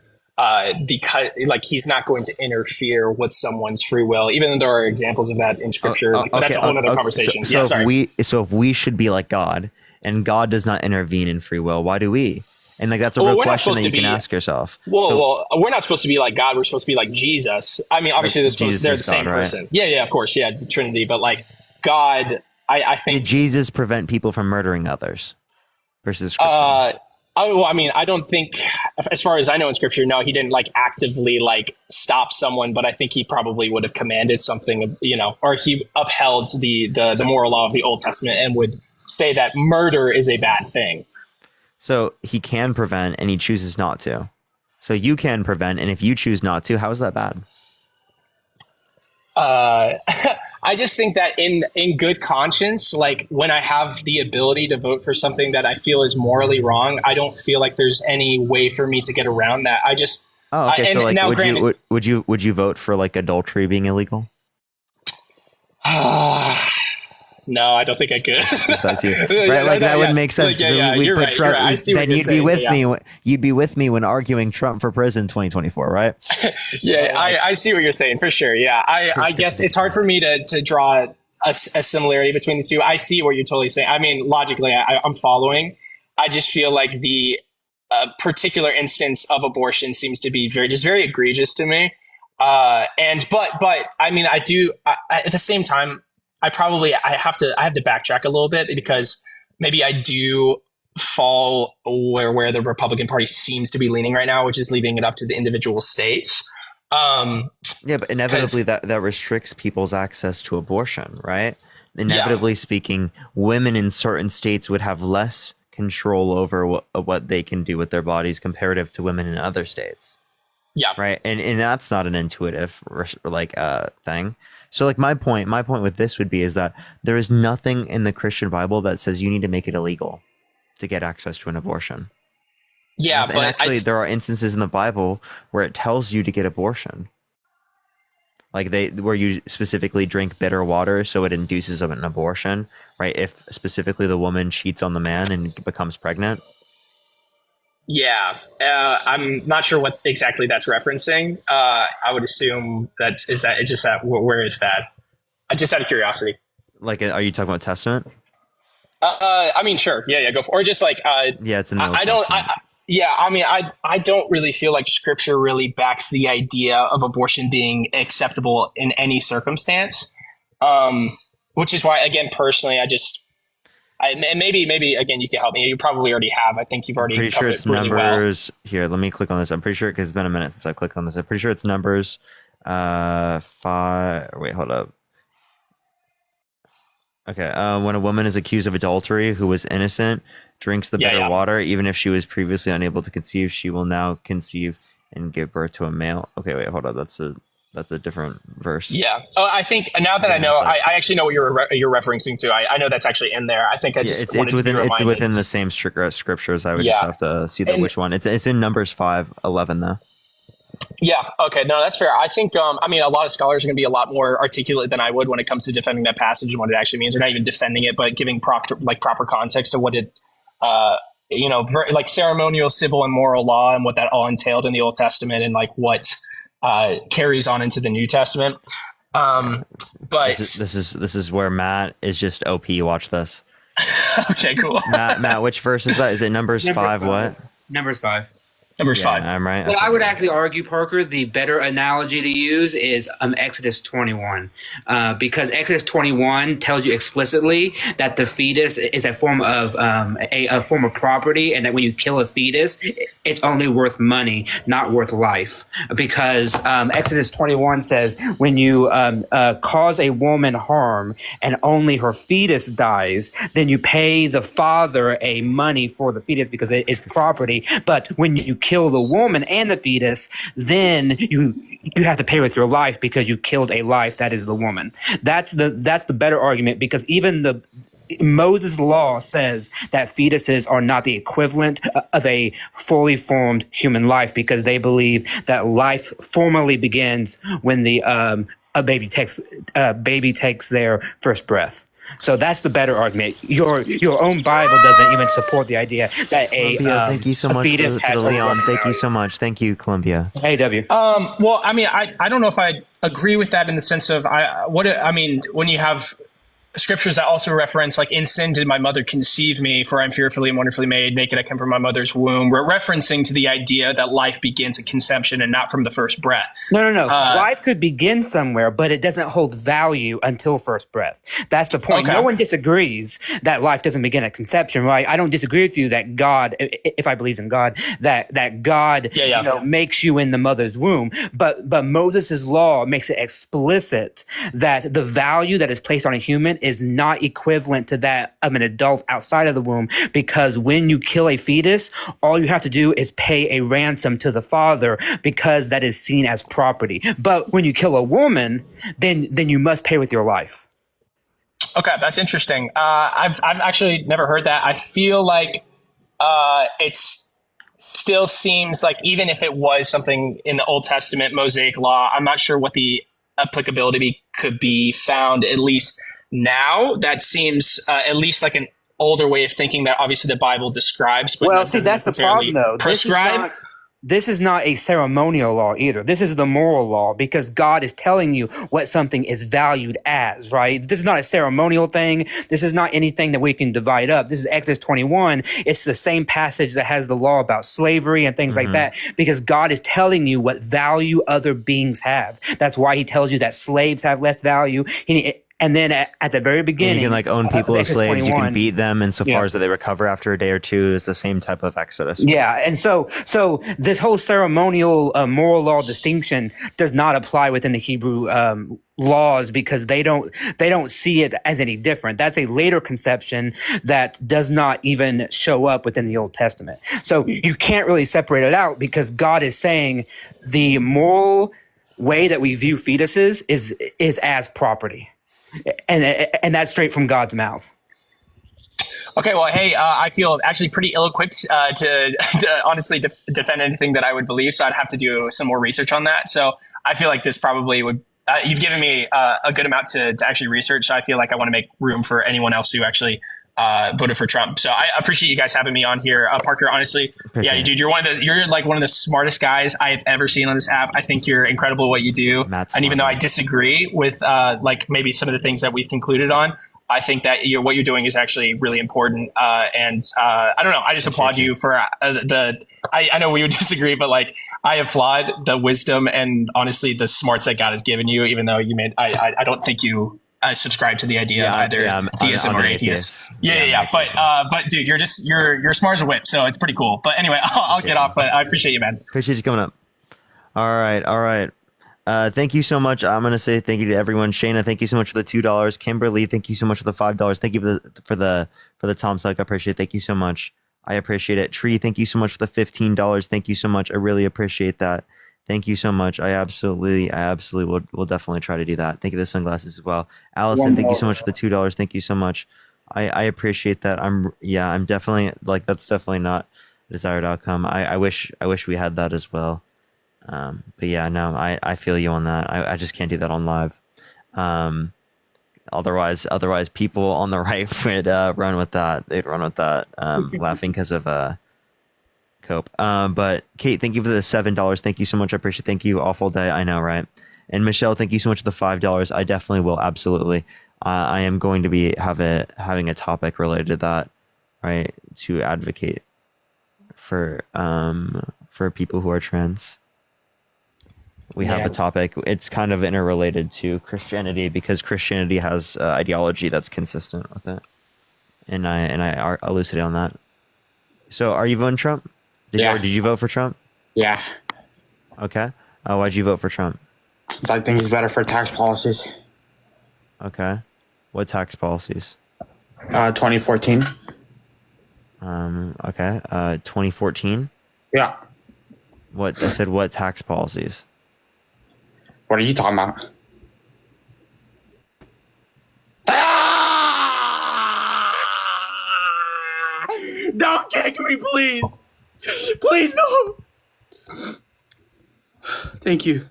Because he's not going to interfere with someone's free will, even though there are examples of that in Scripture. But that's a whole other conversation. So if we should be like God, and God does not intervene in free will, why do we? And that's a real question that you can ask yourself. Well, we're not supposed to be like God. We're supposed to be like Jesus. I mean, obviously they're the same person. Right? Yeah, of course, the Trinity. But God, I think did Jesus prevent people from murdering others versus Scripture? I mean, I don't think, as far as I know in Scripture, no, he didn't actively stop someone, but I think he probably would have commanded something, or he upheld the moral law of the Old Testament and would say that murder is a bad thing. So he can prevent and he chooses not to. So you can prevent, and if you choose not to, how is that bad? I just think that in good conscience, when I have the ability to vote for something that I feel is morally wrong, I don't feel like there's any way for me to get around that. I just would you vote for adultery being illegal? No, I don't think I could. That's you, right? That wouldn't make sense. You're right. I see what you're saying. You'd be with me when arguing Trump for president 2024, right? I see what you're saying for sure. Yeah, I guess it's hard for me to draw a similarity between the two. I see what you're totally saying. I mean, logically, I'm following. I just feel like the particular instance of abortion seems to be very egregious to me. But I mean, I do at the same time. I have to backtrack a little bit because maybe I do fall where the Republican Party seems to be leaning right now, which is leaving it up to the individual states. But inevitably that restricts people's access to abortion, right? Inevitably speaking, women in certain states would have less control over what they can do with their bodies comparative to women in other states. Yeah. Right. And that's not an intuitive thing. So like my point with this would be is that there is nothing in the Christian Bible that says you need to make it illegal to get access to an abortion. Yeah, And but actually there are instances in the Bible where it tells you to get abortion. Like where you specifically drink bitter water so it induces an abortion, right? If specifically the woman cheats on the man and becomes pregnant. Yeah, I'm not sure what exactly that's referencing. I would assume where is that? Just out of curiosity. Like, are you talking about Testament? I mean, sure. Yeah, go for, or just like, yeah, it's in the Old I don't, Testament. I mean, I don't really feel like scripture really backs the idea of abortion being acceptable in any circumstance. Which is why, again, personally, and maybe again, you can help me. You probably already have. I think you've already Pretty sure covered it's it really Numbers. Here, let me click on this. I'm pretty sure because it's been a minute since I clicked on this. I'm pretty sure it's Numbers 5. Wait, hold up. Okay, when a woman is accused of adultery who was innocent, drinks the bitter water, even if she was previously unable to conceive, she will now conceive and give birth to a male. Okay, wait, hold up. That's a different verse. Yeah. I think now that I know, I actually know what you're referencing to. I know that's actually in there. I think I just wanted to be reminded. It's within the same scriptures. I would just have to see which one. It's in Numbers 5:11 though. Yeah. Okay. No, that's fair. I think, I mean, a lot of scholars are going to be a lot more articulate than I would when it comes to defending that passage and what it actually means. They're not even defending it, but giving proper context to what it, like ceremonial, civil, and moral law and what that all entailed in the Old Testament and like what carries on into the New Testament. But this is where Matt is just OP. Watch this. Okay, cool. Matt, which verse is that? Is it Numbers 5? What? Numbers 5. Numbers 5. I'm right. Well, I would actually argue, Parker, the better analogy to use is Exodus 21, because Exodus 21 tells you explicitly that the fetus is a form of a form of property, and that when you kill a fetus, it's only worth money, not worth life. Because Exodus 21 says when you cause a woman harm and only her fetus dies, then you pay the father a money for the fetus because it's property. But when you kill the woman and the fetus, then you have to pay with your life because you killed a life that is the woman. That's the better argument, because even Moses' law says that fetuses are not the equivalent of a fully formed human life, because they believe that life formally begins when a baby takes their first breath. So that's the better argument. Your own Bible doesn't even support the idea that thank you so much fetus for the Leon. Thank you so much. Thank you, Columbia. Hey, W. Well, I mean, I don't know if I agree with that in the sense of when you have scriptures that also reference, like, in sin did my mother conceive me, for I'm fearfully and wonderfully made, naked I came from my mother's womb. We're referencing to the idea that life begins at conception and not from the first breath. No. Life could begin somewhere, but it doesn't hold value until first breath. That's the point. Okay. No one disagrees that life doesn't begin at conception, right? I don't disagree with you that God, if I believe in God, that God makes you in the mother's womb. But Moses' law makes it explicit that the value that is placed on a human is not equivalent to that of an adult outside of the womb, because when you kill a fetus, all you have to do is pay a ransom to the father, because that is seen as property. But when you kill a woman, then you must pay with your life. Okay, that's interesting. I've actually never heard that. I feel like it's still seems like, even if it was something in the Old Testament Mosaic law, I'm not sure what the applicability could be found, at least now. That seems at least like an older way of thinking that obviously the Bible describes. But well, see, that's the problem, though. This is not a ceremonial law either. This is the moral law, because God is telling you what something is valued as, right? This is not a ceremonial thing. This is not anything that we can divide up. This is Exodus 21. It's the same passage that has the law about slavery and things like that, because God is telling you what value other beings have. That's why he tells you that slaves have less value. And then at the very beginning, you can like own people as Exodus slaves. You 21, can beat them insofar Yeah. as that they recover after a day or two. It's the same type of Exodus. Yeah, and so this whole ceremonial moral law distinction does not apply within the Hebrew laws because they don't see it as any different. That's a later conception that does not even show up within the Old Testament. So you can't really separate it out because God is saying the moral way that we view fetuses is as property, and that's straight from God's mouth. Okay, well, hey, I feel actually pretty ill-equipped to honestly defend anything that I would believe, so I'd have to do some more research on that. So I feel like this probably would. You've given me a good amount to actually research, so I feel like I want to make room for anyone else who actually voted for Trump. So I appreciate you guys having me on here, Parker. Honestly, yeah, dude, you're like one of the smartest guys I've ever seen on this app. I think you're incredible at what you do, and even though I disagree with like maybe some of the things that we've concluded on, I think that what you're doing is actually really important. And I don't know. I just applaud you for I know we would disagree, but like I applaud the wisdom and honestly the smarts that God has given you, even though you I don't think you subscribe to the idea of either theism or atheist. Yeah. But dude, you're smart as a whip. So it's pretty cool. But anyway, I'll get off, but I appreciate you, man. Appreciate you coming up. All right. Thank you so much. I'm gonna say thank you to everyone. Shayna, thank you so much for the $2. Kimberly, thank you so much for the $5. Thank you for the Tom Selleck. I appreciate it. Thank you so much. I appreciate it. Tree, thank you so much for the $15. Thank you so much. I really appreciate that. Thank you so much. I absolutely will definitely try to do that. Thank you for the sunglasses as well. Allison, thank you so much for the $2. Thank you so much. I appreciate that. I'm definitely like that's definitely not a desired outcome. I wish we had that as well. But yeah, no, I feel you on that. I just can't do that on live. Otherwise people on the right would run with that. They'd run with that, laughing because of Cope. But Kate, thank you for the $7. Thank you so much. I appreciate it. Thank you. Awful day. I know, right? And Michelle, thank you so much for the $5. I definitely will. Absolutely. I am going to be having a topic related to that, right? To advocate for people who are trans. We have a topic. It's kind of interrelated to Christianity because Christianity has ideology that's consistent with it, and I elucidate on that. So, are you voting Trump? Did you vote for Trump? Yeah. Okay. Why'd you vote for Trump? I think he's better for tax policies. Okay. What tax policies? 2014. Okay. 2014. Yeah. What I said? What tax policies? What are you talking about? Don't kick me, please. Please, no. Thank you.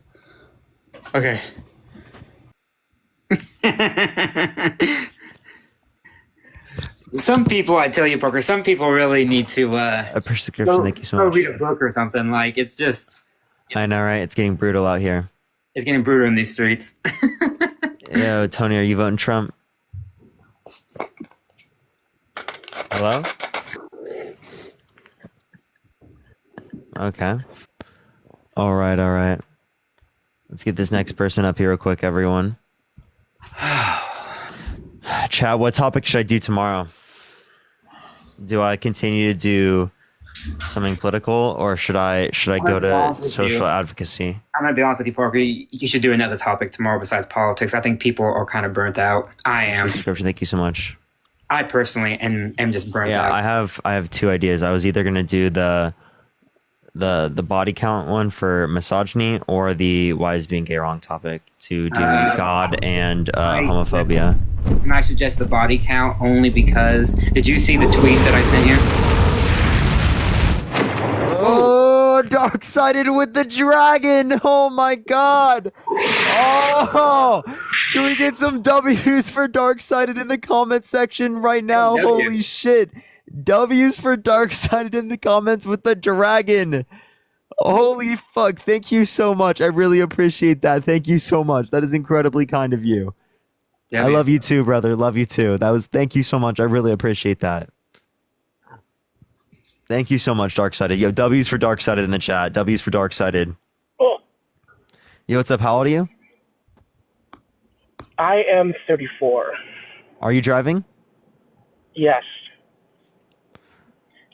Okay. Some people, I tell you, Parker, some people really need to a prescription. Thank you so much. Go read a book or something. Like it's just. I know, right? It's getting brutal out here. It's getting brutal in these streets. Yo, Tony, are you voting Trump? Hello? Okay. All right. Let's get this next person up here real quick, everyone. Chad, what topic should I do tomorrow? Do I continue to do something political, or should I go to social advocacy? I'm gonna be honest with you, Parker. You should do another topic tomorrow besides politics. I think people are kind of burnt out. I am. Description. Thank you so much. I personally am just burnt out. Yeah, I have two ideas. I was either gonna do the body count one for misogyny or the why is being gay wrong topic to do God and homophobia. And I suggest the body count only because did you see the tweet that I sent you? Oh, Dark-Sided with the dragon! Oh my god! Oh! Can we get some W's for Dark-Sided in the comment section right now? Holy shit! W's for Dark-Sided in the comments with the dragon! Holy fuck, thank you so much. I really appreciate that. Thank you so much. That is incredibly kind of you. I love you too, brother. Love you too. Thank you so much. I really appreciate that. Thank you so much, Dark-Sided. Yo, W's for Dark-Sided in the chat. W's for Dark-Sided. Oh. Yo, what's up? How old are you? I am 34. Are you driving? Yes.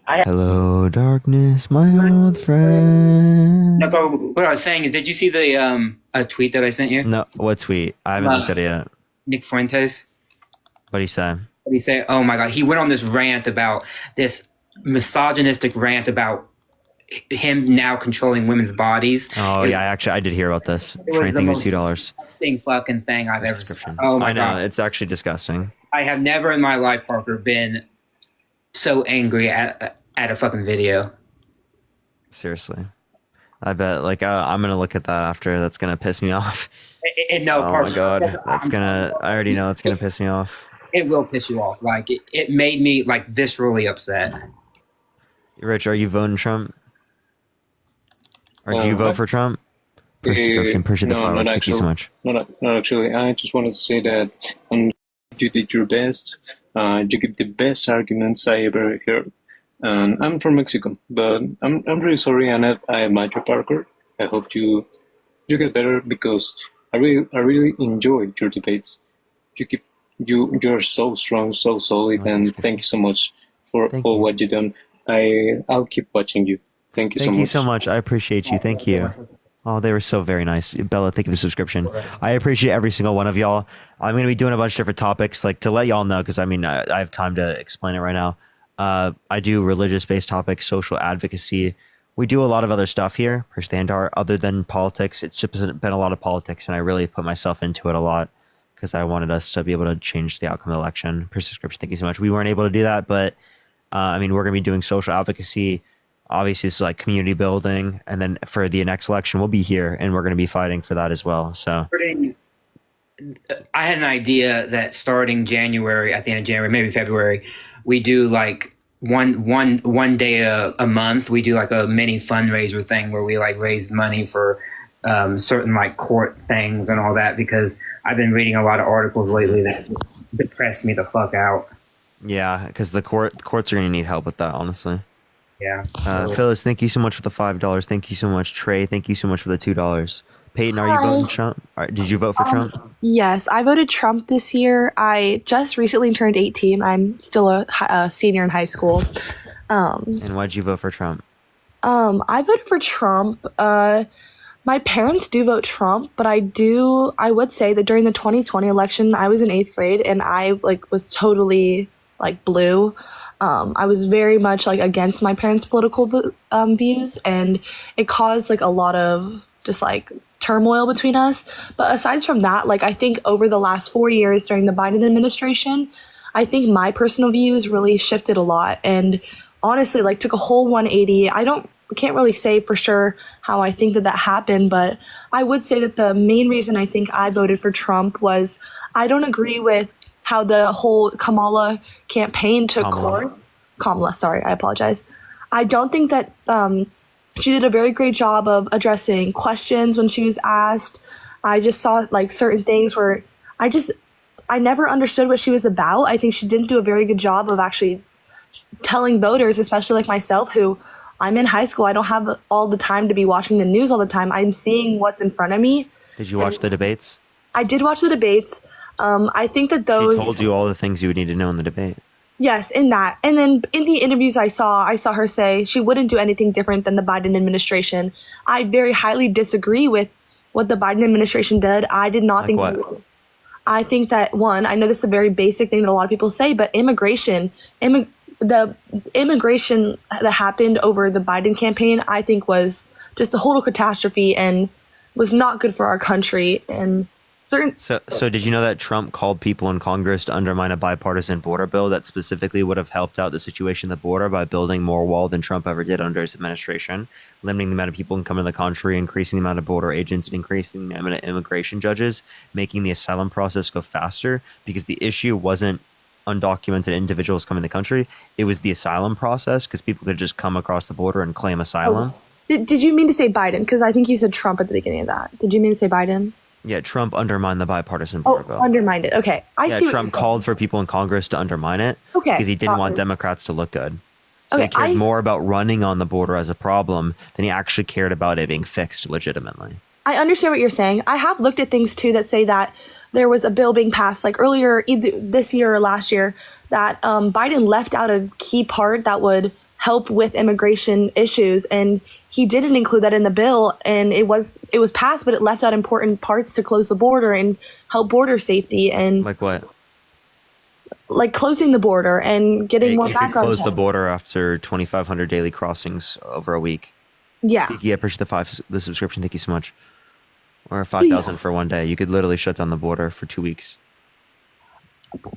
Hello, darkness, my old friend. No, but what I was saying is, did you see the a tweet that I sent you? No, what tweet? I haven't looked at it yet. Nick Fuentes. What did he say? What did he say? Oh my God, he went on this rant about this misogynistic rant about him now controlling women's bodies. Oh yeah, I did hear about this. Train thing at $2. Fucking thing I've ever seen. Oh my I know, God. it's actually disgusting. I have never in my life, Parker, been so angry at a fucking video. Seriously. I bet, like, I'm going to look at that after. That's going to piss me off. No, oh Parker, my God. I already know it's going to piss me off. It will piss you off. Like, it made me, like, viscerally upset. Rich, are you voting Trump? Or do you vote for Trump? Prescription, appreciate the flowers. Thank you so much. Not actually. I just wanted to say that you did your best. You give the best arguments I ever heard. And I'm from Mexico, but I'm really sorry, and I admire you, Parker. I hope you get better because I really enjoy your debates. You're so strong, so solid, and thank you so much for all what you've done. I'll keep watching you. Thank you so much. Thank you so much. I appreciate you. Thank you. Oh, they were so very nice. Bella, thank you for the subscription. I appreciate every single one of y'all. I'm going to be doing a bunch of different topics, like to let y'all know, because I mean, I have time to explain it right now. I do religious-based topics, social advocacy. We do a lot of other stuff here for Standard other than politics. It's just been a lot of politics, and I really put myself into it a lot because I wanted us to be able to change the outcome of the election. Per subscription, thank you so much. We weren't able to do that, but I mean, we're going to be doing social advocacy. Obviously, it's like community building, and then for the next election, we'll be here, and we're going to be fighting for that as well. So, I had an idea that starting January, at the end of January, maybe February, we do like one day a month. We do like a mini fundraiser thing where we like raise money for certain like court things and all that. Because I've been reading a lot of articles lately that depressed me the fuck out. yeah, because the courts are going to need help with that, honestly. Yeah. Phyllis, thank you so much for the $5. Thank you so much. Trey, thank you so much for the $2. Peyton, are you voting Trump? Did you vote for Trump? Yes, I voted Trump this year. I just recently turned 18. I'm still a senior in high school. And why'd you vote for Trump? I voted for Trump. My parents do vote Trump, but I would say that during the 2020 election, I was in 8th grade and I was totally blue. I was very much against my parents' political views, and it caused a lot of just turmoil between us. But aside from that, I think over the last 4 years during the Biden administration, I think my personal views really shifted a lot, and honestly took a whole 180. I can't really say for sure how I think that happened, but I would say that the main reason I think I voted for Trump was I don't agree with how the whole Kamala campaign took course. Kamala, sorry, I apologize. I don't think that she did a very great job of addressing questions when she was asked. I just saw certain things where I never understood what she was about. I think she didn't do a very good job of actually telling voters, especially myself, who I'm in high school. I don't have all the time to be watching the news all the time. I'm seeing what's in front of me. Did you watch the debates? I did watch the debates. I think that those... She told you all the things you would need to know in the debate. Yes, in that. And then in the interviews I saw her say she wouldn't do anything different than the Biden administration. I very highly disagree with what the Biden administration did. I did not think... What? I think that, one, I know this is a very basic thing that a lot of people say, but the immigration that happened over the Biden campaign, I think was just a total catastrophe and was not good for our country. And So did you know that Trump called people in Congress to undermine a bipartisan border bill that specifically would have helped out the situation at the border by building more wall than Trump ever did under his administration, limiting the amount of people who can come into the country, increasing the amount of border agents, and increasing the amount of immigration judges, making the asylum process go faster? Because the issue wasn't undocumented individuals coming to the country, it was the asylum process, because people could just come across the border and claim asylum. Did you mean to say Biden? Because I think you said Trump at the beginning of that. Did you mean to say Biden? Yeah, Trump undermined the bipartisan border bill. Undermined it. Okay. Trump called for people in Congress to undermine it because he didn't want Democrats to look good. So he cared more about running on the border as a problem than he actually cared about it being fixed legitimately. I understand what you're saying. I have looked at things too that say that there was a bill being passed like earlier either this year or last year that Biden left out a key part that would help with immigration issues, and he didn't include that in the bill, and it was passed, but it left out important parts to close the border and help border safety and Like what? like closing the border and getting more It should background close the checks. border after 2,500 daily crossings over a week. Yeah. Yeah, appreciate the subscription. Thank you so much. Or 5,000 for one day. You could literally shut down the border for 2 weeks.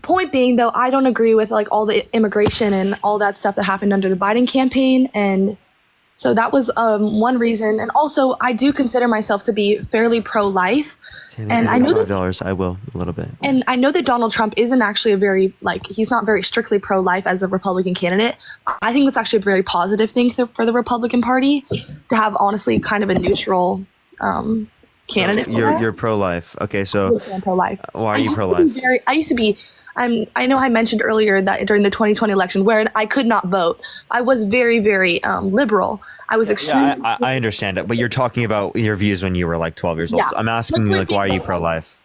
Point being, though, I don't agree with like all the immigration and all that stuff that happened under the Biden campaign, and so that was one reason. And also, I do consider myself to be fairly pro-life, and I know that $5, I will a little bit. And I know that Donald Trump isn't actually he's not very strictly pro-life as a Republican candidate. I think that's actually a very positive thing for the Republican Party to have, honestly, kind of a neutral candidate. You're pro-life. Okay, so I'm pro-life. Why are you pro-life? I used to be. I know I mentioned earlier that during the 2020 election, where I could not vote, I was very, very liberal. I was extremely. Yeah, I understand it, but you're talking about your views when you were like 12 years old. Yeah. So I'm asking you, like, why are you pro-life?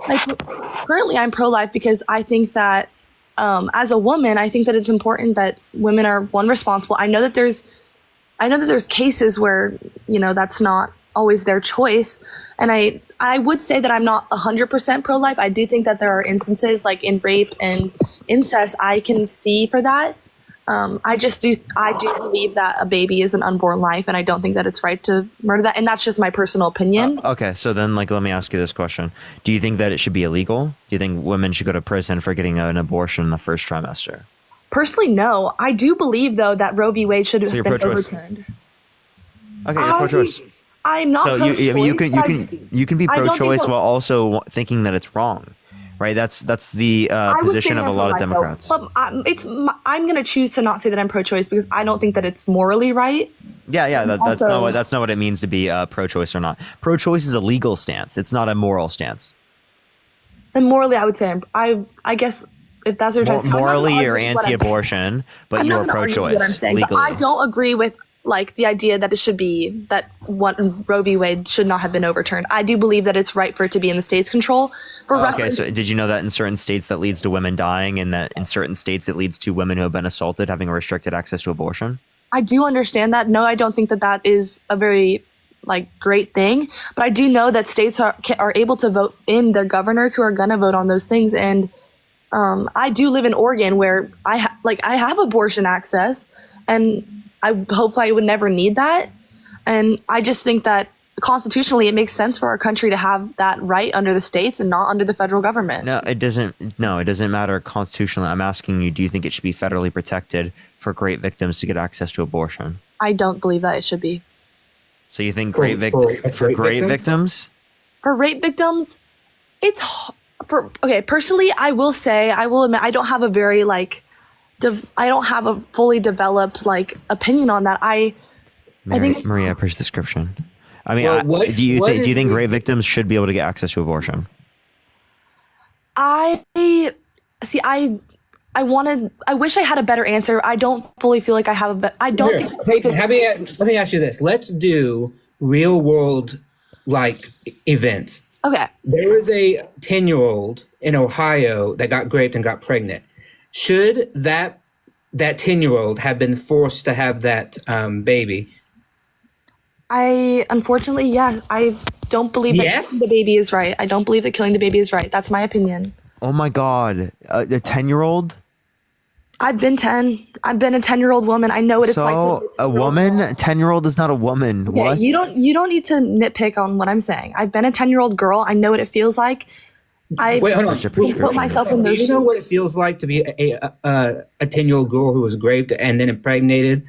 Like, currently, I'm pro-life because I think that as a woman, I think that it's important that women are responsible. I know that there's cases where that's not always their choice, and I would say that I'm not 100% pro-life. I do think that there are instances like in rape and incest I can see for that. I do believe that a baby is an unborn life, and I don't think that it's right to murder that, and that's just my personal opinion. Okay, so then let me ask you this question. Do you think that it should be illegal? Do you think women should go to prison for getting an abortion in the first trimester? Personally, no. I do believe, though, that Roe v. Wade should have you're been pro-choice. overturned. Okay, you're pro-choice. I'm not So pro-choice. you can be I don't think pro-choice that- while also thinking that it's wrong, right? That's the I would position say of a I'm lot of pro-life, Democrats. though. But I'm going to choose to not say that I'm pro-choice because I don't think that it's morally right. Yeah, that's Also- not what it means to be pro-choice or not. Pro-choice is a legal stance. It's not a moral stance. And morally, I would say I guess if that's what you're trying to say. I'm not gonna Morally, argue you're with what I'm saying. anti-abortion, but I'm not you're gonna argue with pro-choice what I'm saying, but legally. I don't agree with like the idea that it should be that what Roe v. Wade should not have been overturned. I do believe that it's right for it to be in the state's control. Okay, so did you know that in certain states that leads to women dying, and that in certain states it leads to women who have been assaulted having restricted access to abortion? I do understand that. No, I don't think that that is a very great thing. But I do know that states are able to vote in their governors who are going to vote on those things. And I do live in Oregon where I have abortion access, and hopefully I would never need that. And I just think that constitutionally it makes sense for our country to have that right under the states and not under the federal government. No, it doesn't. No, it doesn't matter constitutionally. I'm asking you, do you think it should be federally protected for great victims to get access to abortion? I don't believe that it should be. So you think For great victims? For rape victims, personally, I will admit I don't have a very I don't have a fully developed opinion on that. I think Maria, I appreciate the description. I mean, Well, do you think rape victims should be able to get access to abortion? I wish I had a better answer. I don't fully feel like I have I don't Here, think let me ask you this. Let's do real world events. Okay. There was a 10-year-old in Ohio that got raped and got pregnant. Should that 10-year-old have been forced to have that baby? I don't believe that Yes? killing the baby is right. I don't believe that killing the baby is right. That's my opinion. Oh my God, a 10-year-old? I've been 10. I've been a 10-year-old woman. I know what it's like. So a woman, 10-year-old is not a woman. Okay, What? you don't need to nitpick on what I'm saying. I've been a 10-year-old girl. I know what it feels like. I Wait, hold on. put myself in Do those you know what it feels like to be a 10-year-old girl who was raped and then impregnated?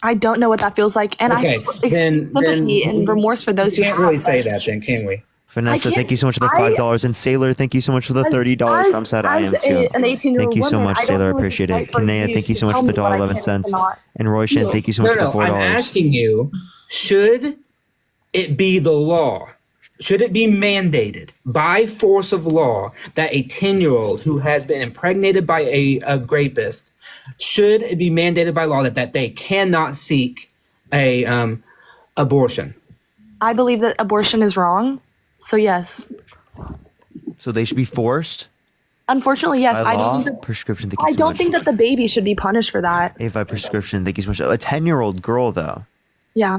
I don't know what that feels like, and Okay, I have sympathy and remorse for those who can't have. really say that, then, can we? Vanessa, thank you so much for the $5, and Sailor, thank you so much for the $30 from Sad I Am Too. An 18-year-old Thank you so woman, much, I don't Sailor. I feel like appreciate it's it. right for Kanea, you thank you to so much tell for me the what I $1.11. can and cannot. And Royshan, thank you so much No, for the $4. I'm asking you, should it be the law? Should it be mandated by force of law that a 10-year-old who has been impregnated by a rapist, should it be mandated by law that they cannot seek a abortion? I believe that abortion is wrong. So yes. So they should be forced Unfortunately, yes. by I law? don't think that, Prescription. Thank you I so don't much. think that the baby should be punished for that. If by prescription, thank you so much. A 10-year-old girl, though. Yeah.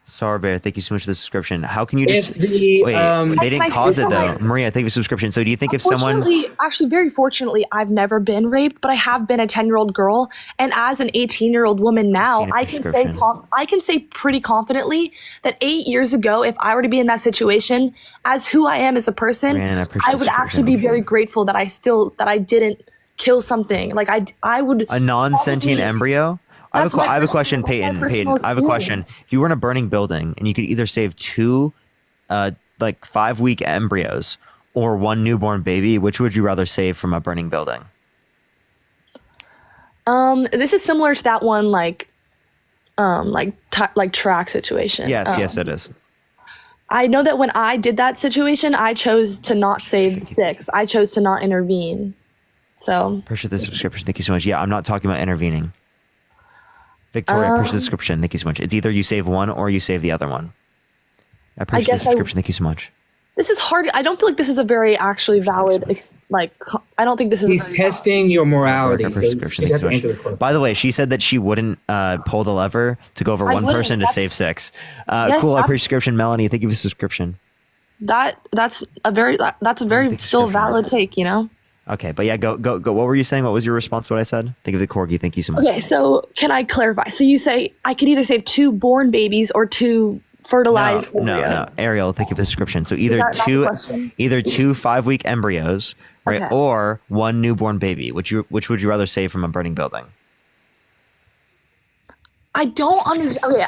Sorry, Bear. Thank you so much for the subscription. How can you If just the, wait? They didn't Can I cause say it though. something? Maria, thank you for the subscription. So do you think if someone Fortunately, actually, very fortunately, I've never been raped, but I have been a 10-year-old girl, and as an 18-year-old woman now, Seen a I can say prescription. I can say pretty confidently that 8 years ago, if I were to be in that situation, as who I am as a person, Ran a I would actually be prescription. very grateful that I didn't kill something. Like I would a non-sentient probably- embryo? I That's my have a personal- question, that's my Peyton. personal Peyton, I have a question. experience. If you were in a burning building and you could either save two, like 5-week embryos or one newborn baby, which would you rather save from a burning building? This is similar to that one, like track situation. Yes, yes, it is. I know that when I did that situation, I chose to not save 6. I chose to not intervene. So Appreciate the subscription. Thank you so much. Yeah, I'm not talking about intervening. Victoria, appreciate the subscription. Thank you so much. It's either you save one or you save the other one. I appreciate the guess I- subscription. Thank you so much. this is hard. I don't feel like this is a very actually valid. I don't think this is. He's testing your morality. Victoria, So appreciate you the have subscription. to Thank answer you the so question. much. By the way, she said that she wouldn't pull the lever to go over I one wouldn't. person to That's- save 6. Yes, Cool. I that's- appreciate the subscription. Melanie, thank you for the subscription. That's a very still valid take. You know. Okay, but yeah, go. What were you saying? What was your response to what I said? Think of the corgi. Thank you so much. Okay, so can I clarify? So you say I could either save 2 born babies or 2 fertilized. No. Ariel, thank you for the subscription. So either that not the two, question? either 2 5-week embryos, right, Okay. or one newborn baby. Which would you rather save from a burning building? I don't understand. Okay,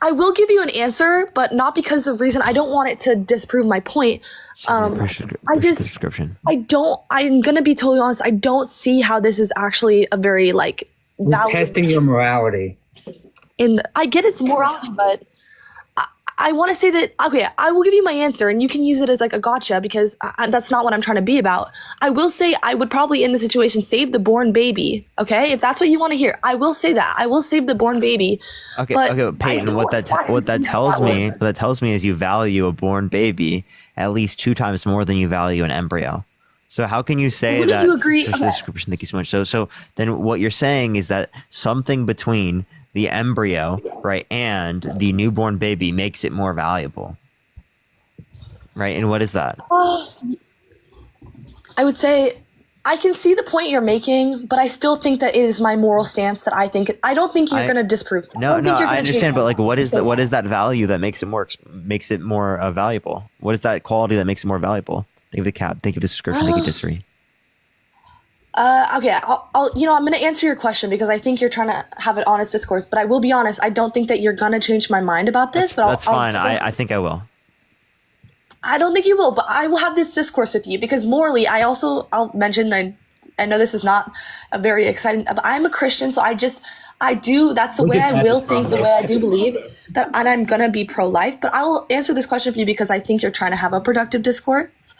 I will give you an answer, but not because of reason. I don't want it to disprove my point. Appreciate the subscription. I'm gonna be totally honest. I don't see how this is actually a very He's valid. testing your morality. I get it's morality, but I want to say that. Okay, I will give you my answer, and you can use it as like a gotcha because that's not what I'm trying to be about. I will say I would probably in the situation save the born baby. Okay, if that's what you want to hear, I will say that I will save the born baby. Okay, but okay, Peyton. What that tells me is you value a born baby at least 2 times more than you value an embryo. So how can you say Wouldn't that? you agree- Appreciate the okay. subscription. Thank you so much. So then what you're saying is that something between the embryo, right, and the newborn baby makes it more valuable, right? And what is that? I would say I can see the point you're making, but I still think that it is my moral stance that I don't think you're going to disprove. No, don't think you're I gonna understand, change but my like, mind. what is that value that makes it more valuable? What is that quality that makes it more valuable? Think of the cap. Think of the subscription. Think of Dissery. Okay, I'm going to answer your question because I think you're trying to have an honest discourse, but I will be honest, I don't think that you're going to change my mind about this, but That's I'll fine. say- I think I will. I don't think you will, but I will have this discourse with you because morally, I'll mention, I know this is not a very exciting, but I'm a Christian, so that's the We way just I had will this think, the way I do believe, and I'm going to be pro-life, but I will answer this question for you because I think you're trying to have a productive discourse.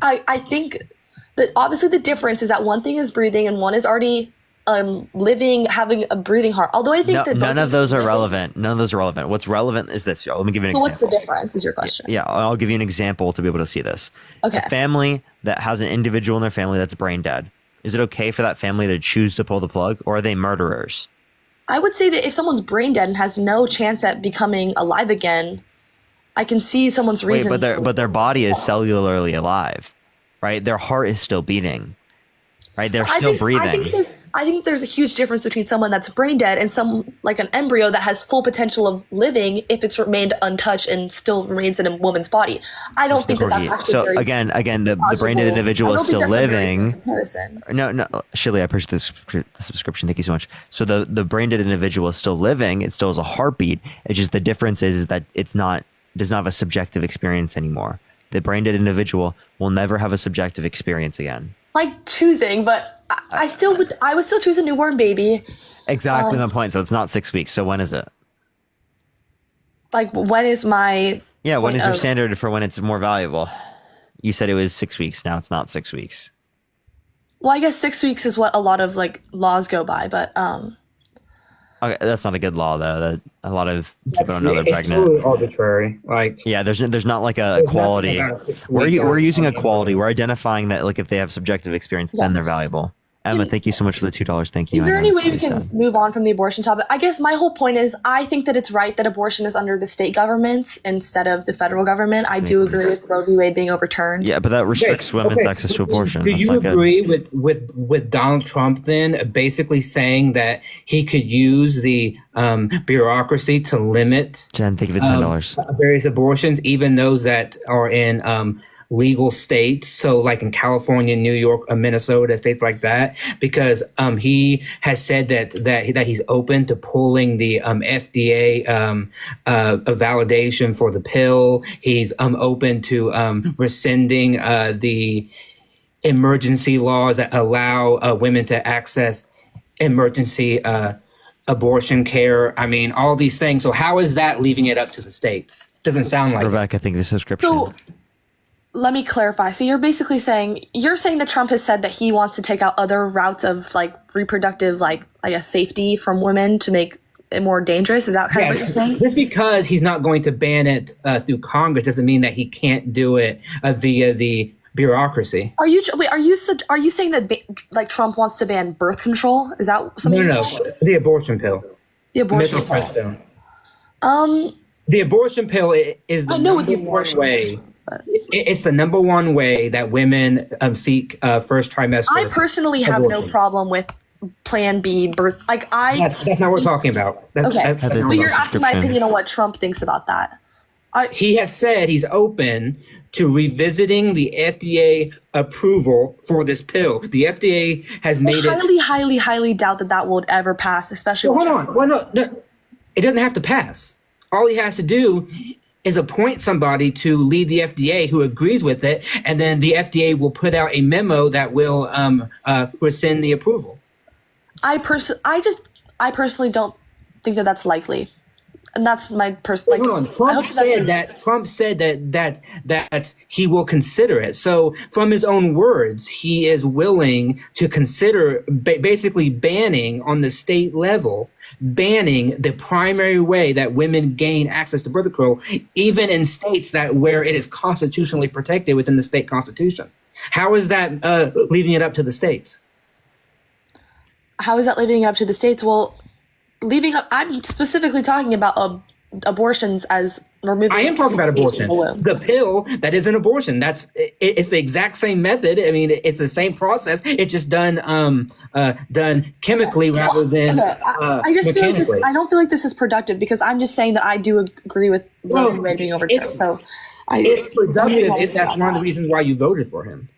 I think that obviously the difference is that one thing is breathing and one is already living, having a breathing heart. Although I think No, that none both of those are living- relevant. None of those are relevant. What's relevant is this, y'all. Let me give you an But what's the example. difference is your question. Yeah, I'll give you an example to be able to see this. Okay. A family that has an individual in their family that's brain dead. Is it okay for that family to choose to pull the plug, or are they murderers? I would say that if someone's brain dead and has no chance at becoming alive again, I can see someone's Wait, reason. but their body is cellularly alive, right? Their heart is still beating, right? They're still breathing. I think there's a huge difference between someone that's brain dead and some like an embryo that has full potential of living if it's remained untouched and still remains in a woman's body. I don't think that that's actually So very again, the brain dead plausible. individual I don't is still think that's a very living. good comparison. No, Shirley, I appreciate the subscription. Thank you so much. So the brain dead individual is still living. It still has a heartbeat. It's just the difference is that does not have a subjective experience anymore. The brain dead individual will never have a subjective experience again. Like choosing, but I would still choose a newborn baby. Exactly my point. So it's not 6 weeks. So when is it? Like when is my Yeah, when point is your of- standard for when it's more valuable? You said it was 6 weeks. Now it's not 6 weeks. Well, I guess 6 weeks is what a lot of like laws go by, but Okay, that's not a good law though. That a lot of people don't know they're It's pregnant. totally arbitrary. Like, Yeah, there's not like a There's equality. nothing about a 6 We're week we're or using something. equality. We're identifying that like if they have subjective experience, then they're valuable. Emma, thank you so much for the $2. Thank you. Is there I know any it's way we really can sad. move on from the abortion topic? I guess my whole point is I think that it's right that abortion is under the state governments instead of the federal government. I do agree with Roe v. Wade being overturned. Yeah, but that restricts women's access to abortion. Do That's you not good. agree with Donald Trump then basically saying that he could use the bureaucracy to limit Jen, thank you for $10. various abortions, even those that are in legal states, so like in California, New York, Minnesota, states like that, because he has said that he's open to pulling the FDA a validation for the pill. He's open to rescinding the emergency laws that allow women to access emergency abortion care. I mean, all these things. So how is that leaving it up to the states? Doesn't sound like Rebecca, thank you for the subscription. So let me clarify. So you're basically saying that Trump has said that he wants to take out other routes of like reproductive, like I guess safety from women to make it more dangerous. Is that kind of what you're saying? Just because he's not going to ban it through Congress doesn't mean that he can't do it via the bureaucracy. Are you saying that like Trump wants to ban birth control? Is that something? No, the abortion pill. The abortion pill. Mifepristone. The abortion pill is the number one way. It's the number one way that women seek first trimester. I personally have no abortion. problem with Plan B birth. Like That's not what we're talking about. Okay, That's not but you're asking my opinion on what Trump thinks about that. He has said he's open to revisiting the FDA approval for this pill. The FDA has made I highly doubt that would ever pass, especially. Well, hold on. Well, no, it doesn't have to pass. All he has to do is appoint somebody to lead the FDA who agrees with it, and then the FDA will put out a memo that will rescind the approval. I personally don't think that that's likely. And that's my personal. Like, Hold on. Trump said that he will consider it. So, from his own words, he is willing to consider basically banning on the state level, banning the primary way that women gain access to birth control, even in states where it is constitutionally protected within the state constitution. How is that leaving it up to the states? How is that leaving it up to the states? Well, I'm specifically talking about abortions as removing. I am talking about abortion. The pill that is an abortion. It's the exact same method. I mean, it's the same process. It's just done chemically rather than I just feel like this. I don't feel like this is productive because I'm just saying that I do agree with Roe v. Wade being overturned. So it's productive if that's one of the reasons why you voted for him.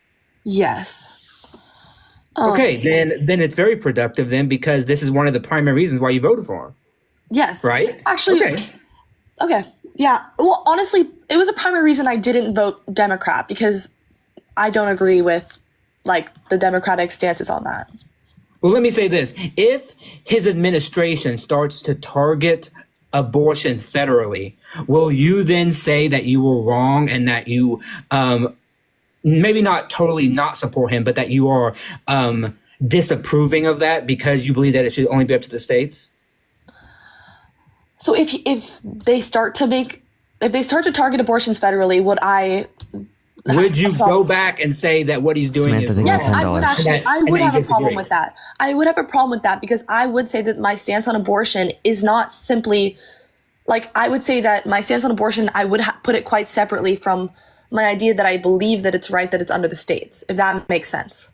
Yes. Okay, then it's very productive then because this is one of the primary reasons why you voted for him. Yes. Right? Actually, okay. Yeah. Well, honestly, it was a primary reason I didn't vote Democrat because I don't agree with like the Democratic stances on that. Well, let me say this. If his administration starts to target abortions federally, will you then say that you were wrong and that you maybe not totally not support him, but that you are disapproving of that because you believe that it should only be up to the states? So if they start to target abortions federally, would you go back and say that what he's doing is wrong? Yes, I would actually. I would have a problem with that. I would have a problem with that because I would say that my stance on abortion is not simply like I would say that my stance on abortion. I would put it quite separately from my idea that I believe that it's right that it's under the states, if that makes sense.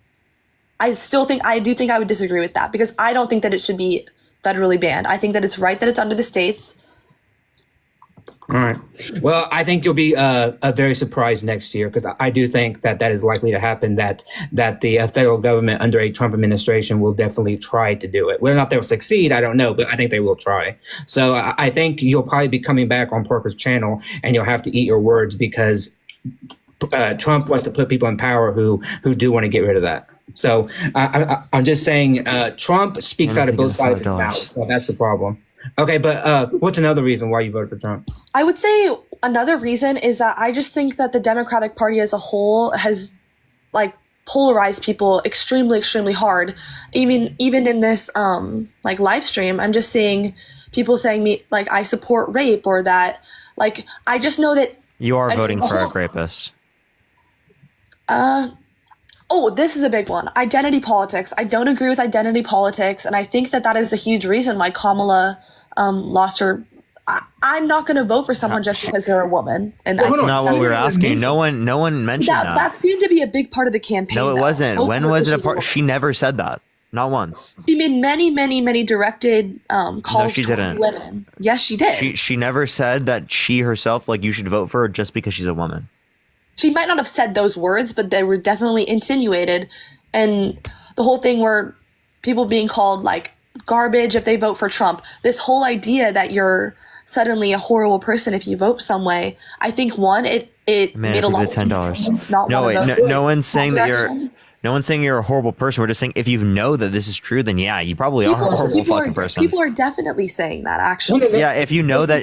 I do think I would disagree with that because I don't think that it should be federally banned. I think that it's right that it's under the states. All right. Well, I think you'll be very surprised next year because I do think that is likely to happen, that the federal government under a Trump administration will definitely try to do it. Whether or not they'll succeed, I don't know, but I think they will try. So I think you'll probably be coming back on Parker's channel and you'll have to eat your words because Trump wants to put people in power who do want to get rid of that. So I'm just saying Trump speaks out of both sides of his mouth. So that's the problem. Okay, but what's another reason why you voted for Trump? I would say another reason is that I just think that the Democratic Party as a whole has like polarize people extremely hard. Even in this like live stream, I'm just seeing people saying me like I support rape, or that like I just know that You are voting for a rapist. Oh, this is a big one. Identity politics. I don't agree with identity politics, and I think that is a huge reason why Kamala lost her. I'm not going to vote for someone just because they're a woman. And That's not what we were asking. No one mentioned that. That seemed to be a big part of the campaign. No, it though. wasn't. When was it a part? She never said that. Not once. She made many directed calls she to didn't. women. Yes, she did. She never said that she herself, like, you should vote for her just because she's a woman. She might not have said those words, but they were definitely insinuated. And the whole thing where people being called like garbage if they vote for Trump, this whole idea that you're suddenly a horrible person if you vote some way, I think it made a lot of $10. not No, wanna wait, vote. no one's saying that Direction. no one's saying you're a horrible person. We're just saying if you know that this is true, then yeah, you probably are a horrible fucking person. People are definitely saying that actually. Yeah, if you know that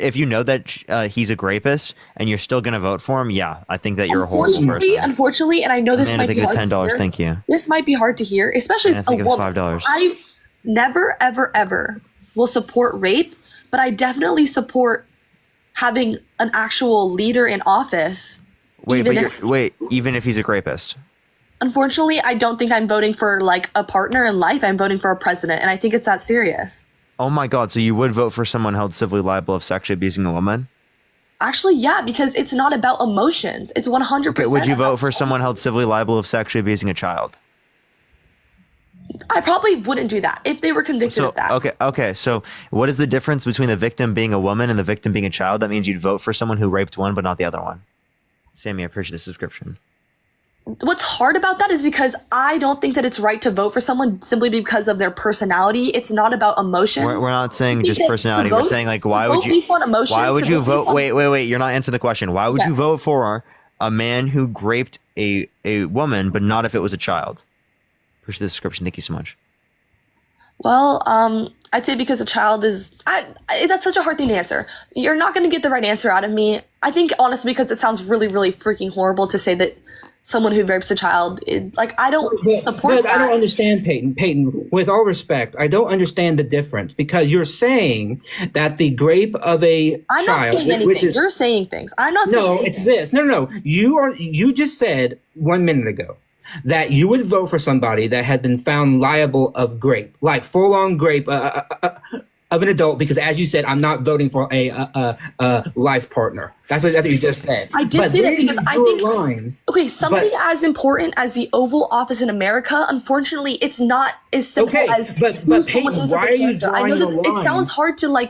he's a rapist and you're still gonna vote for him, yeah, I think that you're a horrible person. Unfortunately, and I know this Amanda, might be think hard of $10. to hear. Thank you. This might be hard to hear, especially as Yeah, a think of woman. $5. I never, ever will support rape, but I definitely support having an actual leader in office. Wait, even even if he's a rapist. Unfortunately, I don't think I'm voting for like a partner in life. I'm voting for a president, and I think it's that serious. Oh my God! So you would vote for someone held civilly liable of sexually abusing a woman? Actually, yeah, because it's not about emotions. It's 100%. Okay, would you vote for someone held civilly liable of sexually abusing a child? I probably wouldn't do that if they were convicted of that. Okay. So what is the difference between the victim being a woman and the victim being a child? That means you'd vote for someone who raped one but not the other one. Sammy, I appreciate the subscription. What's hard about that is because I don't think that it's right to vote for someone simply because of their personality. It's not about emotions. We're not saying just To personality. We're vote- saying like to why vote would you? based on emotions, Why would to you vote based vote? on- Wait. You're not answering the question. Why would Yeah. you vote for a man who raped a woman but not if it was a child? Appreciate the subscription. Thank you so much. Well, I'd say because a child is, that's such a hard thing to answer. You're not going to get the right answer out of me. I think honestly, because it sounds really freaking horrible to say that someone who rapes a child, I don't support that. I don't understand, Peyton. Peyton, with all respect, I don't understand the difference because you're saying that the rape of a I'm child, not saying anything. You're saying things. I'm not saying no, anything. it's this. No. You just said 1 minute ago that you would vote for somebody that had been found liable of rape, like full-on rape of an adult, because as you said, I'm not voting for a life partner. That's what you just said. I did But say that then because you I drew a think line. okay, something as important as the Oval Office in America, unfortunately, it's not as simple Okay, as but who someone Peyton, is as why a are you character. I know drawing that the it line? sounds hard to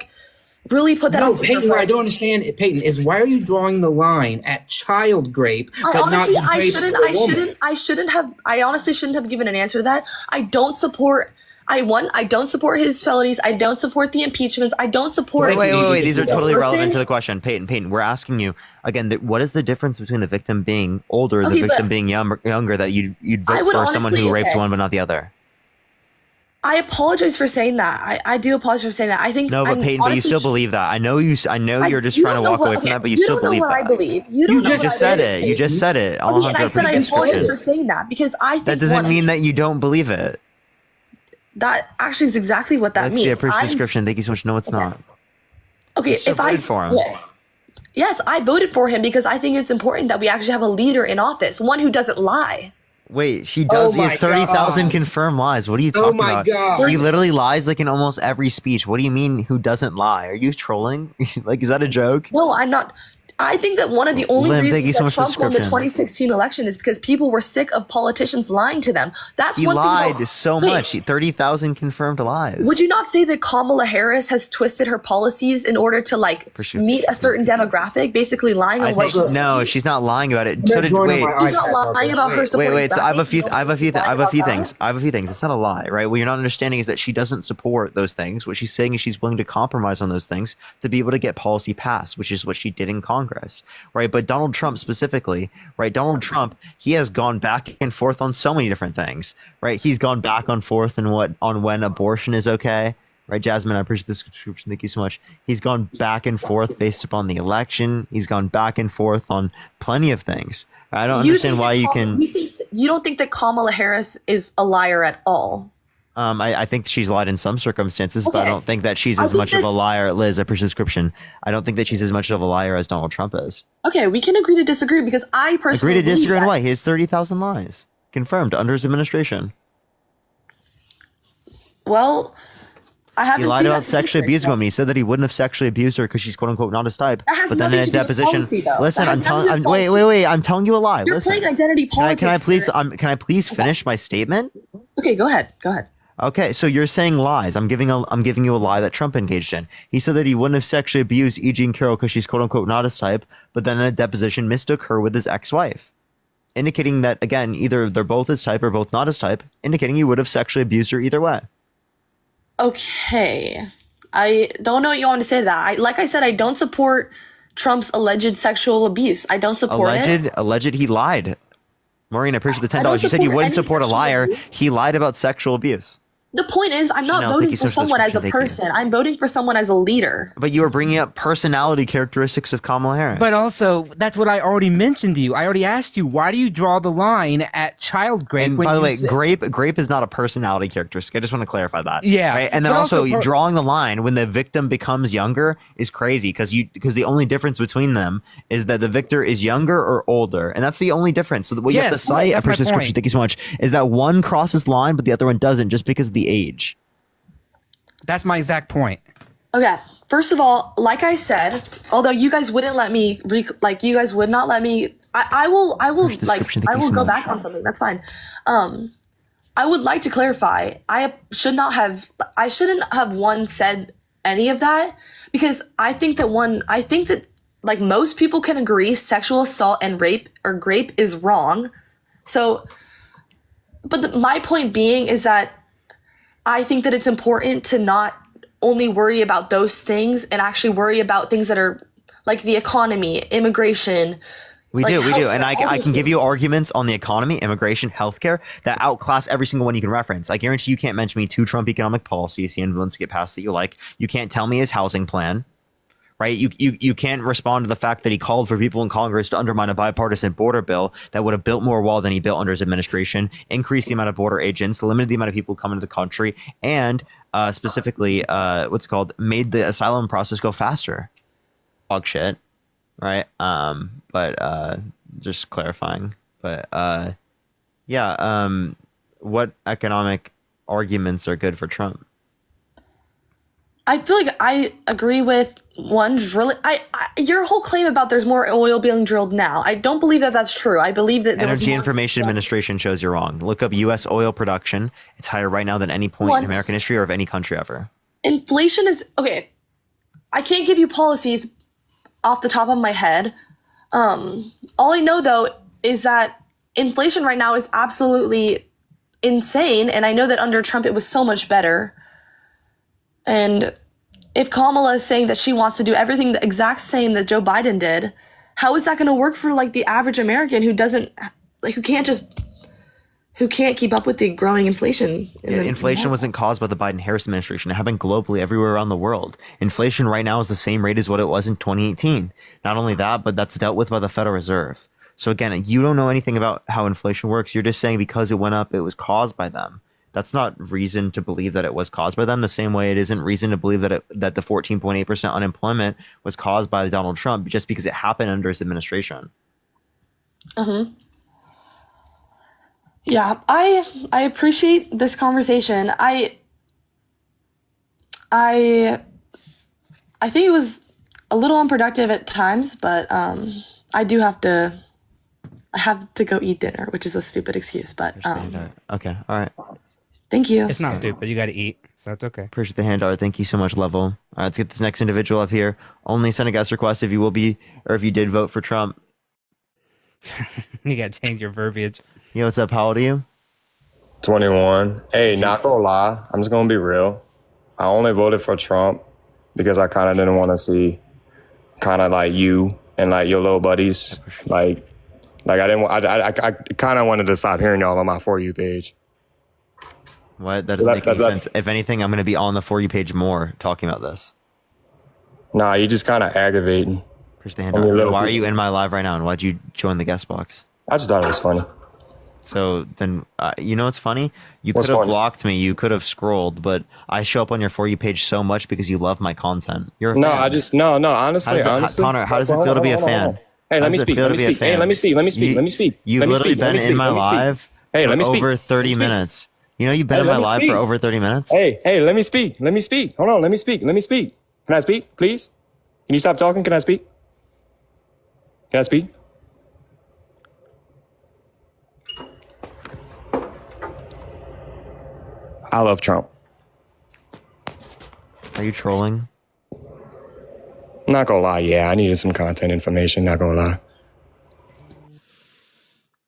really put that No, on Peyton, paper. what I don't understand, Peyton, is why are you drawing the line at child rape, but I honestly, not I rape shouldn't. of a I woman? shouldn't have. I honestly shouldn't have given an answer to that. I don't support. I don't support his felonies. I don't support the impeachments. I don't support. Wait. These are totally person. relevant to the question. Peyton, we're asking you again. What is the difference between the victim being older and Okay, the victim but being younger that you'd I vote would for someone who honestly- raped okay. one but not the other? I apologize for saying that. I do apologize for saying that. I think No, but I'm Peyton, but you honestly still believe that. I know you're just you trying to don't know walk what- away from okay, that, but you you still don't know believe what that. I believe. You don't know just what I said believe. it. You just said it. Okay, and I said I apologize for subscription. saying that because I think That doesn't mean that you don't believe it. that actually is exactly what that Let's means. see a first I'm- subscription. Thank you so much. No, it's not. Okay, You still if I voted for him. yeah. Yes, I voted for him because I think it's important that we actually have a leader in office, one who doesn't lie. Wait, he does. He has my 30,000 God. confirmed lies. What are you Oh talking my about? God. He literally lies like in almost every speech. What do you mean? Who doesn't lie? Are you trolling? Like, is that a joke? No, I'm not. I think that one of the only Lim, thank you reasons so that much for Trump won the subscription. 2016 election is because people were sick of politicians lying to them. That's He one lied thing. so Wait, much. 30,000 confirmed lies. Would you not say that Kamala Harris has twisted her policies in order to meet a certain demographic, basically lying on I what think, no, she's not lying about it. So did, joining wait, my She's not lying about her supporting Wait. So I have a few. Bernie. I have a few about things. I have a few things. It's not a lie, right? What you're not understanding is that she doesn't support those things. What she's saying is she's willing to compromise on those things to be able to get policy passed, which is what she did in Congress, right? But Donald Trump specifically, right? Donald Trump, he has gone back and forth on so many different things, right? He's gone back and forth on when abortion is okay, right, Jasmine? I appreciate the subscription. Thank you so much. He's gone back and forth based upon the election. He's gone back and forth on plenty of things. I don't understand why you can. You don't think that Kamala Harris is a liar at all? I think she's lied in some circumstances, but I Okay. don't think that she's as much of a liar. Liz, I appreciate the description. I don't think that she's as much of a liar as Donald Trump is. Okay, we can agree to disagree because I personally Agree to disagree believe on that. why? He has 30,000 lies confirmed under his administration. Well, I haven't He lied seen about that sexually statistic, abusing but women. He said that he wouldn't have sexually abused her because she's quote unquote not his type. That has But then nothing in a to do with deposition, policy, though. listen, That I'm has telling. nothing to do with policy. Wait. I'm telling you a lie. You're Listen. playing identity politics. Can I please? here. Can I please finish my statement? Okay, go ahead. Go ahead. Okay, so you're saying lies. I'm giving you a lie that Trump engaged in. He said that he wouldn't have sexually abused E. Jean Carroll because she's quote unquote not his type, but then in a deposition mistook her with his ex-wife, indicating that again either they're both his type or both not his type, indicating he would have sexually abused her either way. Okay. I don't know what you want to say to that. Like I said, I don't support Trump's alleged sexual abuse. I don't support it. Alleged he lied. Maureen, I appreciate the I don't $10. You said you support wouldn't any support a sexual liar. abuse. He lied about sexual abuse. The point is, I'm not Chanel, thank voting you for so much for the someone as a subscription. Thank you. person. I'm voting for someone as a leader. But you were bringing up personality characteristics of Kamala Harris. But also, that's what I already mentioned to you. I already asked you, why do you draw the line at child grape? And when by the you way, say- grape is not a personality characteristic. I just want to clarify that. Yeah, Right? And then but also, also drawing the line when the victim becomes younger is crazy because the only difference between them is that the victor is younger or older, and that's the only difference. So what you have to Yes, cite, I that's my appreciate the description. point. Thank you so much. Is that one crosses the line, but the other one doesn't, just because of the age. That's my exact point. Okay. First of all, like I said, although you guys wouldn't let me, you guys would not let me. I will description, thank I you will so go much. back on something. That's fine. I would like to clarify. I shouldn't have one said any of that because I think that like most people can agree sexual assault and rape or grape is wrong. So, but my point being is that I think that it's important to not only worry about those things and actually worry about things that are like the economy, immigration. We like do, and healthcare, I all can those give you arguments on the economy, immigration, healthcare that outclass every single one you can reference. I guarantee you can't mention me 2 Trump economic policies he influenced to get passed that you like. You can't tell me his housing plan, right? You can't respond to the fact that he called for people in Congress to undermine a bipartisan border bill that would have built more wall than he built under his administration, increased the amount of border agents, limited the amount of people coming to the country, and specifically, made the asylum process go faster. Dog shit, right? But just clarifying. But what economic arguments are good for Trump? I feel like I agree with one drilling. Your whole claim about there's more oil being drilled now. I don't believe that that's true. I believe that there was Energy more. Information Administration shows you're wrong. Look up U.S. oil production. It's higher right now than any point One. in American history or of any country ever. Inflation is okay. I can't give you policies off the top of my head. All I know though is that inflation right now is absolutely insane, and I know that under Trump it was so much better. And if Kamala is saying that she wants to do everything the exact same that Joe Biden did, how is that going to work for like the average American who can't keep up with the growing inflation? Inflation wasn't caused by the Biden-Harris administration. It happened globally everywhere around the world. Inflation right now is the same rate as what it was in 2018. Not only that, but that's dealt with by the Federal Reserve. So again, you don't know anything about how inflation works. You're just saying because it went up, it was caused by them. That's not reason to believe that it was caused by them. The same way it isn't reason to believe that the 14.8% unemployment was caused by Donald Trump just because it happened under his administration. Yeah, I appreciate this conversation. I think it was a little unproductive at times, but I have to go eat dinner, which is a stupid excuse, but Okay, all right. thank you. It's not stupid. You got to eat, so it's okay. Appreciate the handout. Thank you so much, Level. All right, let's get this next individual up here. Only send a guest request if you will be, or if you did vote for Trump. You got to change your verbiage. Yo, what's up? How old are you? 21. Hey, not gonna lie, I'm just gonna be real. I only voted for Trump because I kind of didn't want to see kind of like you and like your little buddies. Like I kind of wanted to stop hearing y'all on my For You page. What? That doesn't make any sense. If anything, I'm going to be on the For You page more talking about this. Nah, you just kind of aggravating. Push the hand up. Why are you in my live right now, and why'd you join the guest box? I just thought it was funny. So then, you know what's funny? You What's could have funny? blocked me. You could have scrolled, but I show up on your For You page so much because you love my content. You're a No, fan. I just no. Honestly, Connor, how does it feel to be a fan? Hey, let me speak. Let me speak. Hey, let me speak. Let me speak. Let me speak. You've literally been in my live Hey, let me for speak. over 30 minutes. You know you've been in my live for over 30 minutes? Hey, let me speak. Let me speak. Hold on, let me speak. Let me speak. Can I speak, please? Can you stop talking? Can I speak? Can I speak? I love Trump. Are you trolling? Not gonna lie, yeah, I needed some content information, not gonna lie.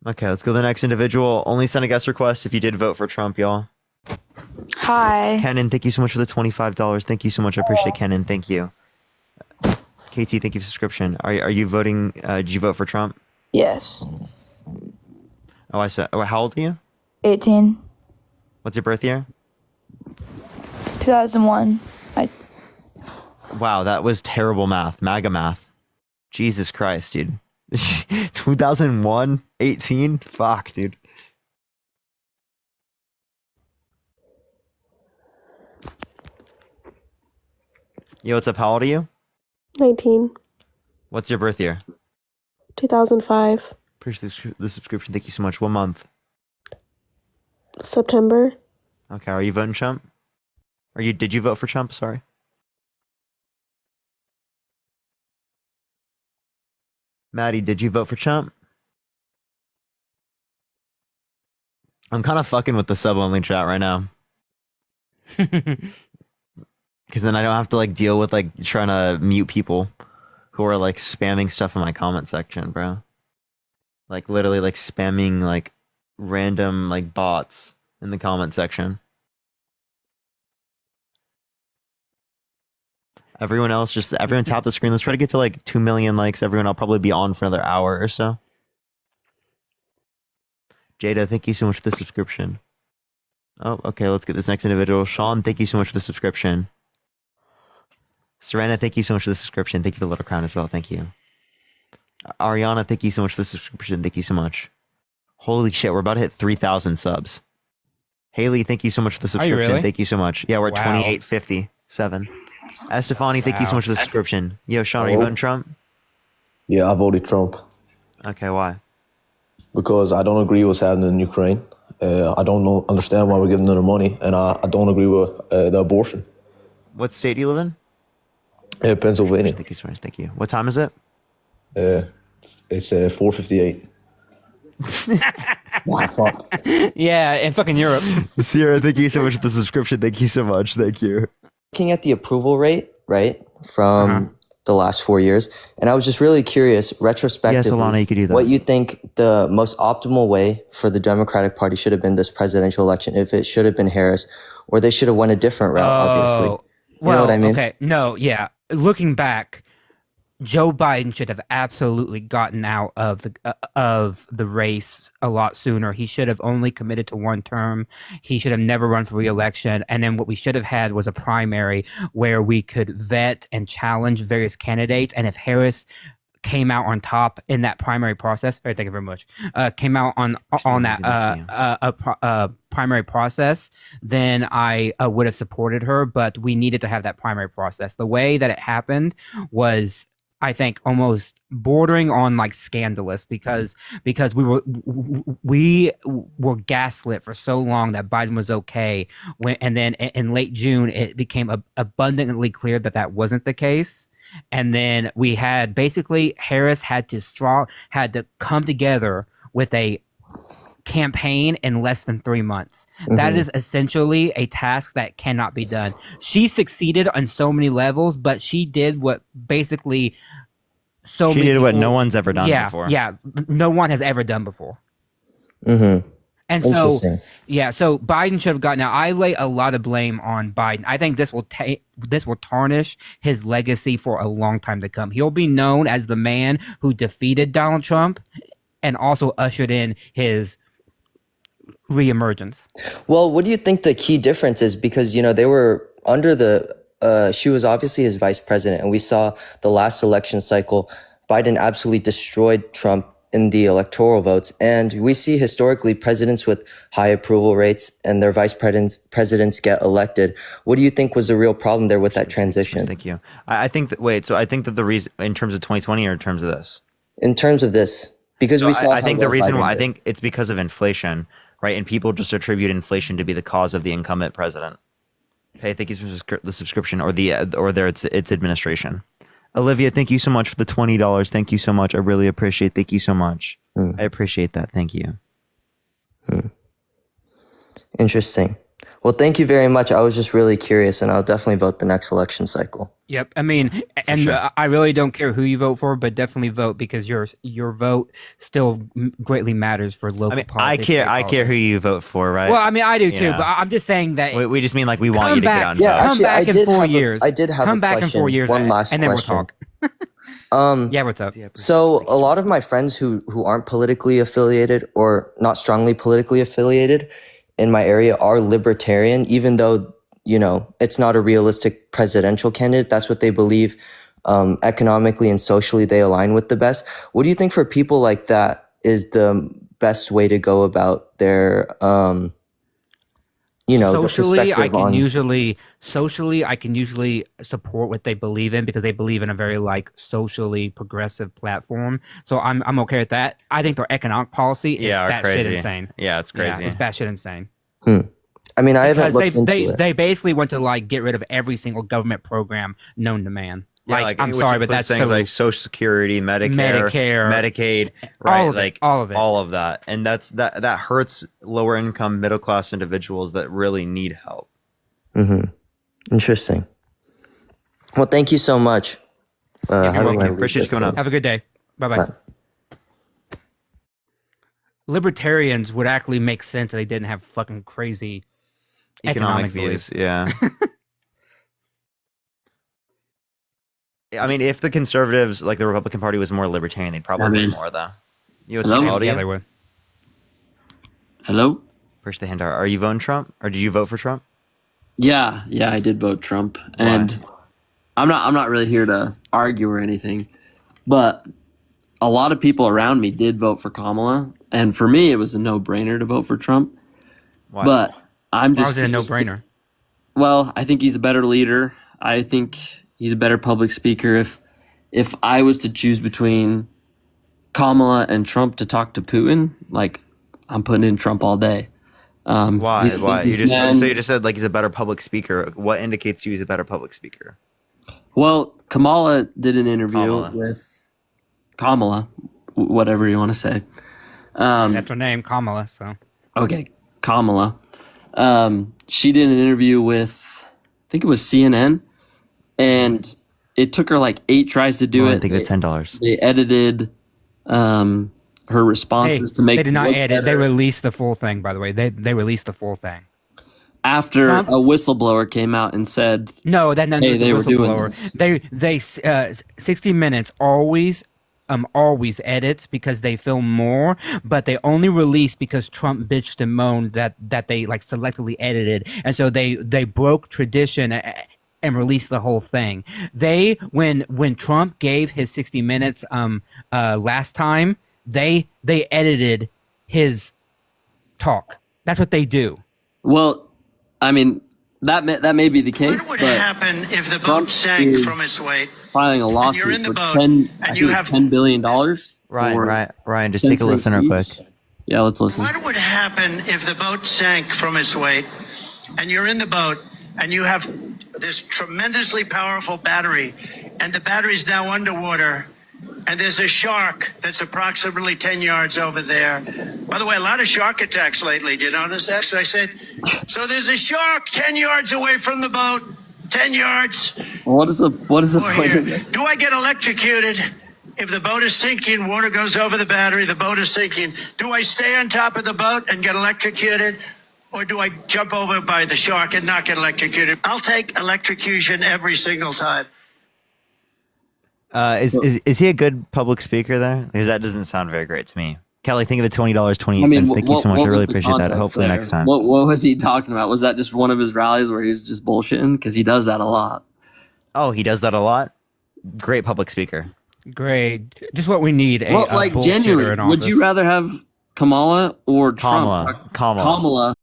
Okay, let's go to the next individual. Only send a guest request if you did vote for Trump, y'all. Hi. Kenan, thank you so much for the $25. Thank you so much. I appreciate it, Kenan. Thank you. KT, thank you for subscription. Are you voting? Did you vote for Trump? Yes. Oh, I said. Oh, how old are you? 18. What's your birth year? 2001. Wow, that was terrible math. MAGA math. Jesus Christ, dude. 2001, 18? Fuck, dude. Yo, what's up? How old are you? 19. What's your birth year? 2005. Appreciate the subscription. Thank you so much. What month? September. Okay, are you voting Trump? Did you vote for Trump? Sorry. Maddie, did you vote for Trump? I'm kind of fucking with the sub-only chat right now. Because then I don't have to like deal with like trying to mute people who are like spamming stuff in my comment section, bro. Like literally like spamming like random like bots in the comment section. Everyone tap the screen. Let's try to get to like 2 million likes. Everyone, I'll probably be on for another hour or so. Jada, thank you so much for the subscription. Oh, okay, let's get this next individual. Sean, thank you so much for the subscription. Serena, thank you so much for the subscription. Thank you for the little crown as well. Thank you. Ariana, thank you so much for the subscription. Thank you so much. Holy shit, we're about to hit 3,000 subs. Haley, thank you so much for the subscription. really? Thank you so much. Yeah, we're at Wow. 2857. Estefani, thank you so much for the subscription. Yo, Sean, are you Hello? voting Trump? Yeah, I voted Trump Okay, why? because I don't agree with what's happening in Ukraine. I don't understand why we're giving them the money, and I don't agree with the abortion. What state do you live in? Pennsylvania. Thank you so much. Thank you. What time is it? It's 4:58. Nah, fuck. Yeah, in fucking Europe. Sierra, thank you so much for the subscription. Thank you so much. Thank you. Looking at the approval rate, right, from the last 4 years, and I was just really curious, retrospectively, Yes, Alana, you could do that. what you think the most optimal way for the Democratic Party should have been this presidential election, if it should have been Harris, or they should have went a different route, obviously. You know what I mean? Okay, no, yeah. Looking back, Joe Biden should have absolutely gotten out of the race a lot sooner. He should have only committed to one term. He should have never run for re-election. And then what we should have had was a primary where we could vet and challenge various candidates. And if Harris came out on top in that primary process, thank you very much, came out on that primary process, then I would have supported her. But we needed to have that primary process. The way that it happened was, I think, almost bordering on like scandalous because we were gaslit for so long that Biden was okay, and then in late June it became abundantly clear that that wasn't the case. And then we had basically Harris had to come together with a campaign in less than 3 months. That is essentially a task that cannot be done. She succeeded on so many levels, but she did what basically She did what no one's ever done before. Yeah, no one has ever done before. Mm-hmm. And so, so Biden should have gotten out. I lay a lot of blame on Biden. I think this will tarnish his legacy for a long time to come. He'll be known as the man who defeated Donald Trump and also ushered in his reemergence. Well, what do you think the key difference is? Because, they were under she was obviously his vice president, and we saw the last election cycle, Biden absolutely destroyed Trump in the electoral votes. And we see historically presidents with high approval rates and their vice presidents get elected. What do you think was the real problem there with that transition? Thank you. I think that the reason, in terms of 2020 or in terms of this? In terms of this, because we saw. I think the reason why, I think it's because of inflation, right? And people just attribute inflation to be the cause of the incumbent president. Hey, thank you for the subscription or its administration. Olivia, thank you so much for the $20. Thank you so much. I really appreciate. Thank you so much. I appreciate that. Thank you. Interesting. Well, thank you very much. I was just really curious, and I'll definitely vote the next election cycle. Yep. I mean, and I really don't care who you vote for, but definitely vote, because your vote still greatly matters for local politics. I care who you vote for, right? Well, I mean, I do too, but I'm just saying that we just mean like we want you to get on. Yeah, actually, come back in 4 years. I did have come a back question. in 4 years, One last and then question. we'll talk. Yeah, what's up? So a lot of my friends who aren't politically affiliated or not strongly politically affiliated in my area are libertarian, even though, it's not a realistic presidential candidate. That's what they believe. Economically and socially, they align with the best. What do you think for people like that is the best way to go about their, socially, the I can usually support what they believe in, because they believe in a very socially progressive platform. So I'm okay with that. I think their economic policy is batshit insane. Yeah, it's crazy. Yeah, it's batshit insane. I mean, I haven't looked into it. They basically want to get rid of every single government program known to man. Yeah, I'm sorry, but that's things like Social Security, Medicare, Medicaid, right? All of it. All of that, and that hurts lower income, middle class individuals that really need help. Interesting. Well, thank you so much. Appreciate you coming up. Have a good day. Bye. Libertarians would actually make sense if they didn't have fucking crazy economic views. beliefs. Yeah. I mean, if the conservatives, like the Republican Party, was more libertarian, they'd probably be more, though. You would take audio? Yeah, they would. Hello? Push the hand. Are you voting Trump? Or did you vote for Trump? Yeah, I did vote Trump. And I'm not really here to argue or anything, but a lot of people around me did vote for Kamala, and for me, it was a no-brainer to vote for Trump. Why? But I'm just... Why was it a no-brainer? Well, I think he's a better leader. I think he's a better public speaker. If I was to choose between Kamala and Trump to talk to Putin, I'm putting in Trump all day. Why? So you just said he's a better public speaker. What indicates he's a better public speaker? Well, Kamala did an interview with Kamala, whatever you want to say. That's her name, Kamala. So okay, Kamala. She did an interview with, I think it was CNN, and it took her 8 tries to do it. I think it's $10. They edited her responses to make. They did not edit. Better. They released the full thing. By the way, they released the full thing. After a whistleblower came out and said, "No, that hey, they were doing whistleblower." They 60 Minutes always edits because they film more, but they only release because Trump bitched and moaned that they selectively edited, and so they broke tradition and released the whole thing. When Trump gave his 60 Minutes last time, they edited his talk. That's what they do. Well, I mean, that may be the case. What would but happen if the boat sank from its weight? Filing a lawsuit you're in the for boat, $10 billion. Ryan, just take a listen real quick. Yeah, let's listen. What would happen if the boat sank from its weight, and you're in the boat, and you have this tremendously powerful battery, and the battery's now underwater, and there's a shark that's approximately 10 yards over there. By the way, a lot of shark attacks lately. Do you notice that? So I said, so there's a shark 10 yards away from the boat, 10 yards. What is the point of this? Do I get electrocuted? If the boat is sinking, water goes over the battery, the boat is sinking. Do I stay on top of the boat and get electrocuted? Or do I jump over by the shark and not get electrocuted? I'll take electrocution every single time. Is he a good public speaker there? Because that doesn't sound very great to me. Kelly, think of it $20.28. I mean, Thank you so much. I what really was the appreciate that. context Hopefully there? next time. What was he talking about? Was that just one of his rallies where he's just bullshitting? Because he does that a lot. Oh, he does that a lot. Great public speaker. Great. Just what we need. Well, like, genuinely, would you rather have Kamala or Trump? Kamala. Kamala.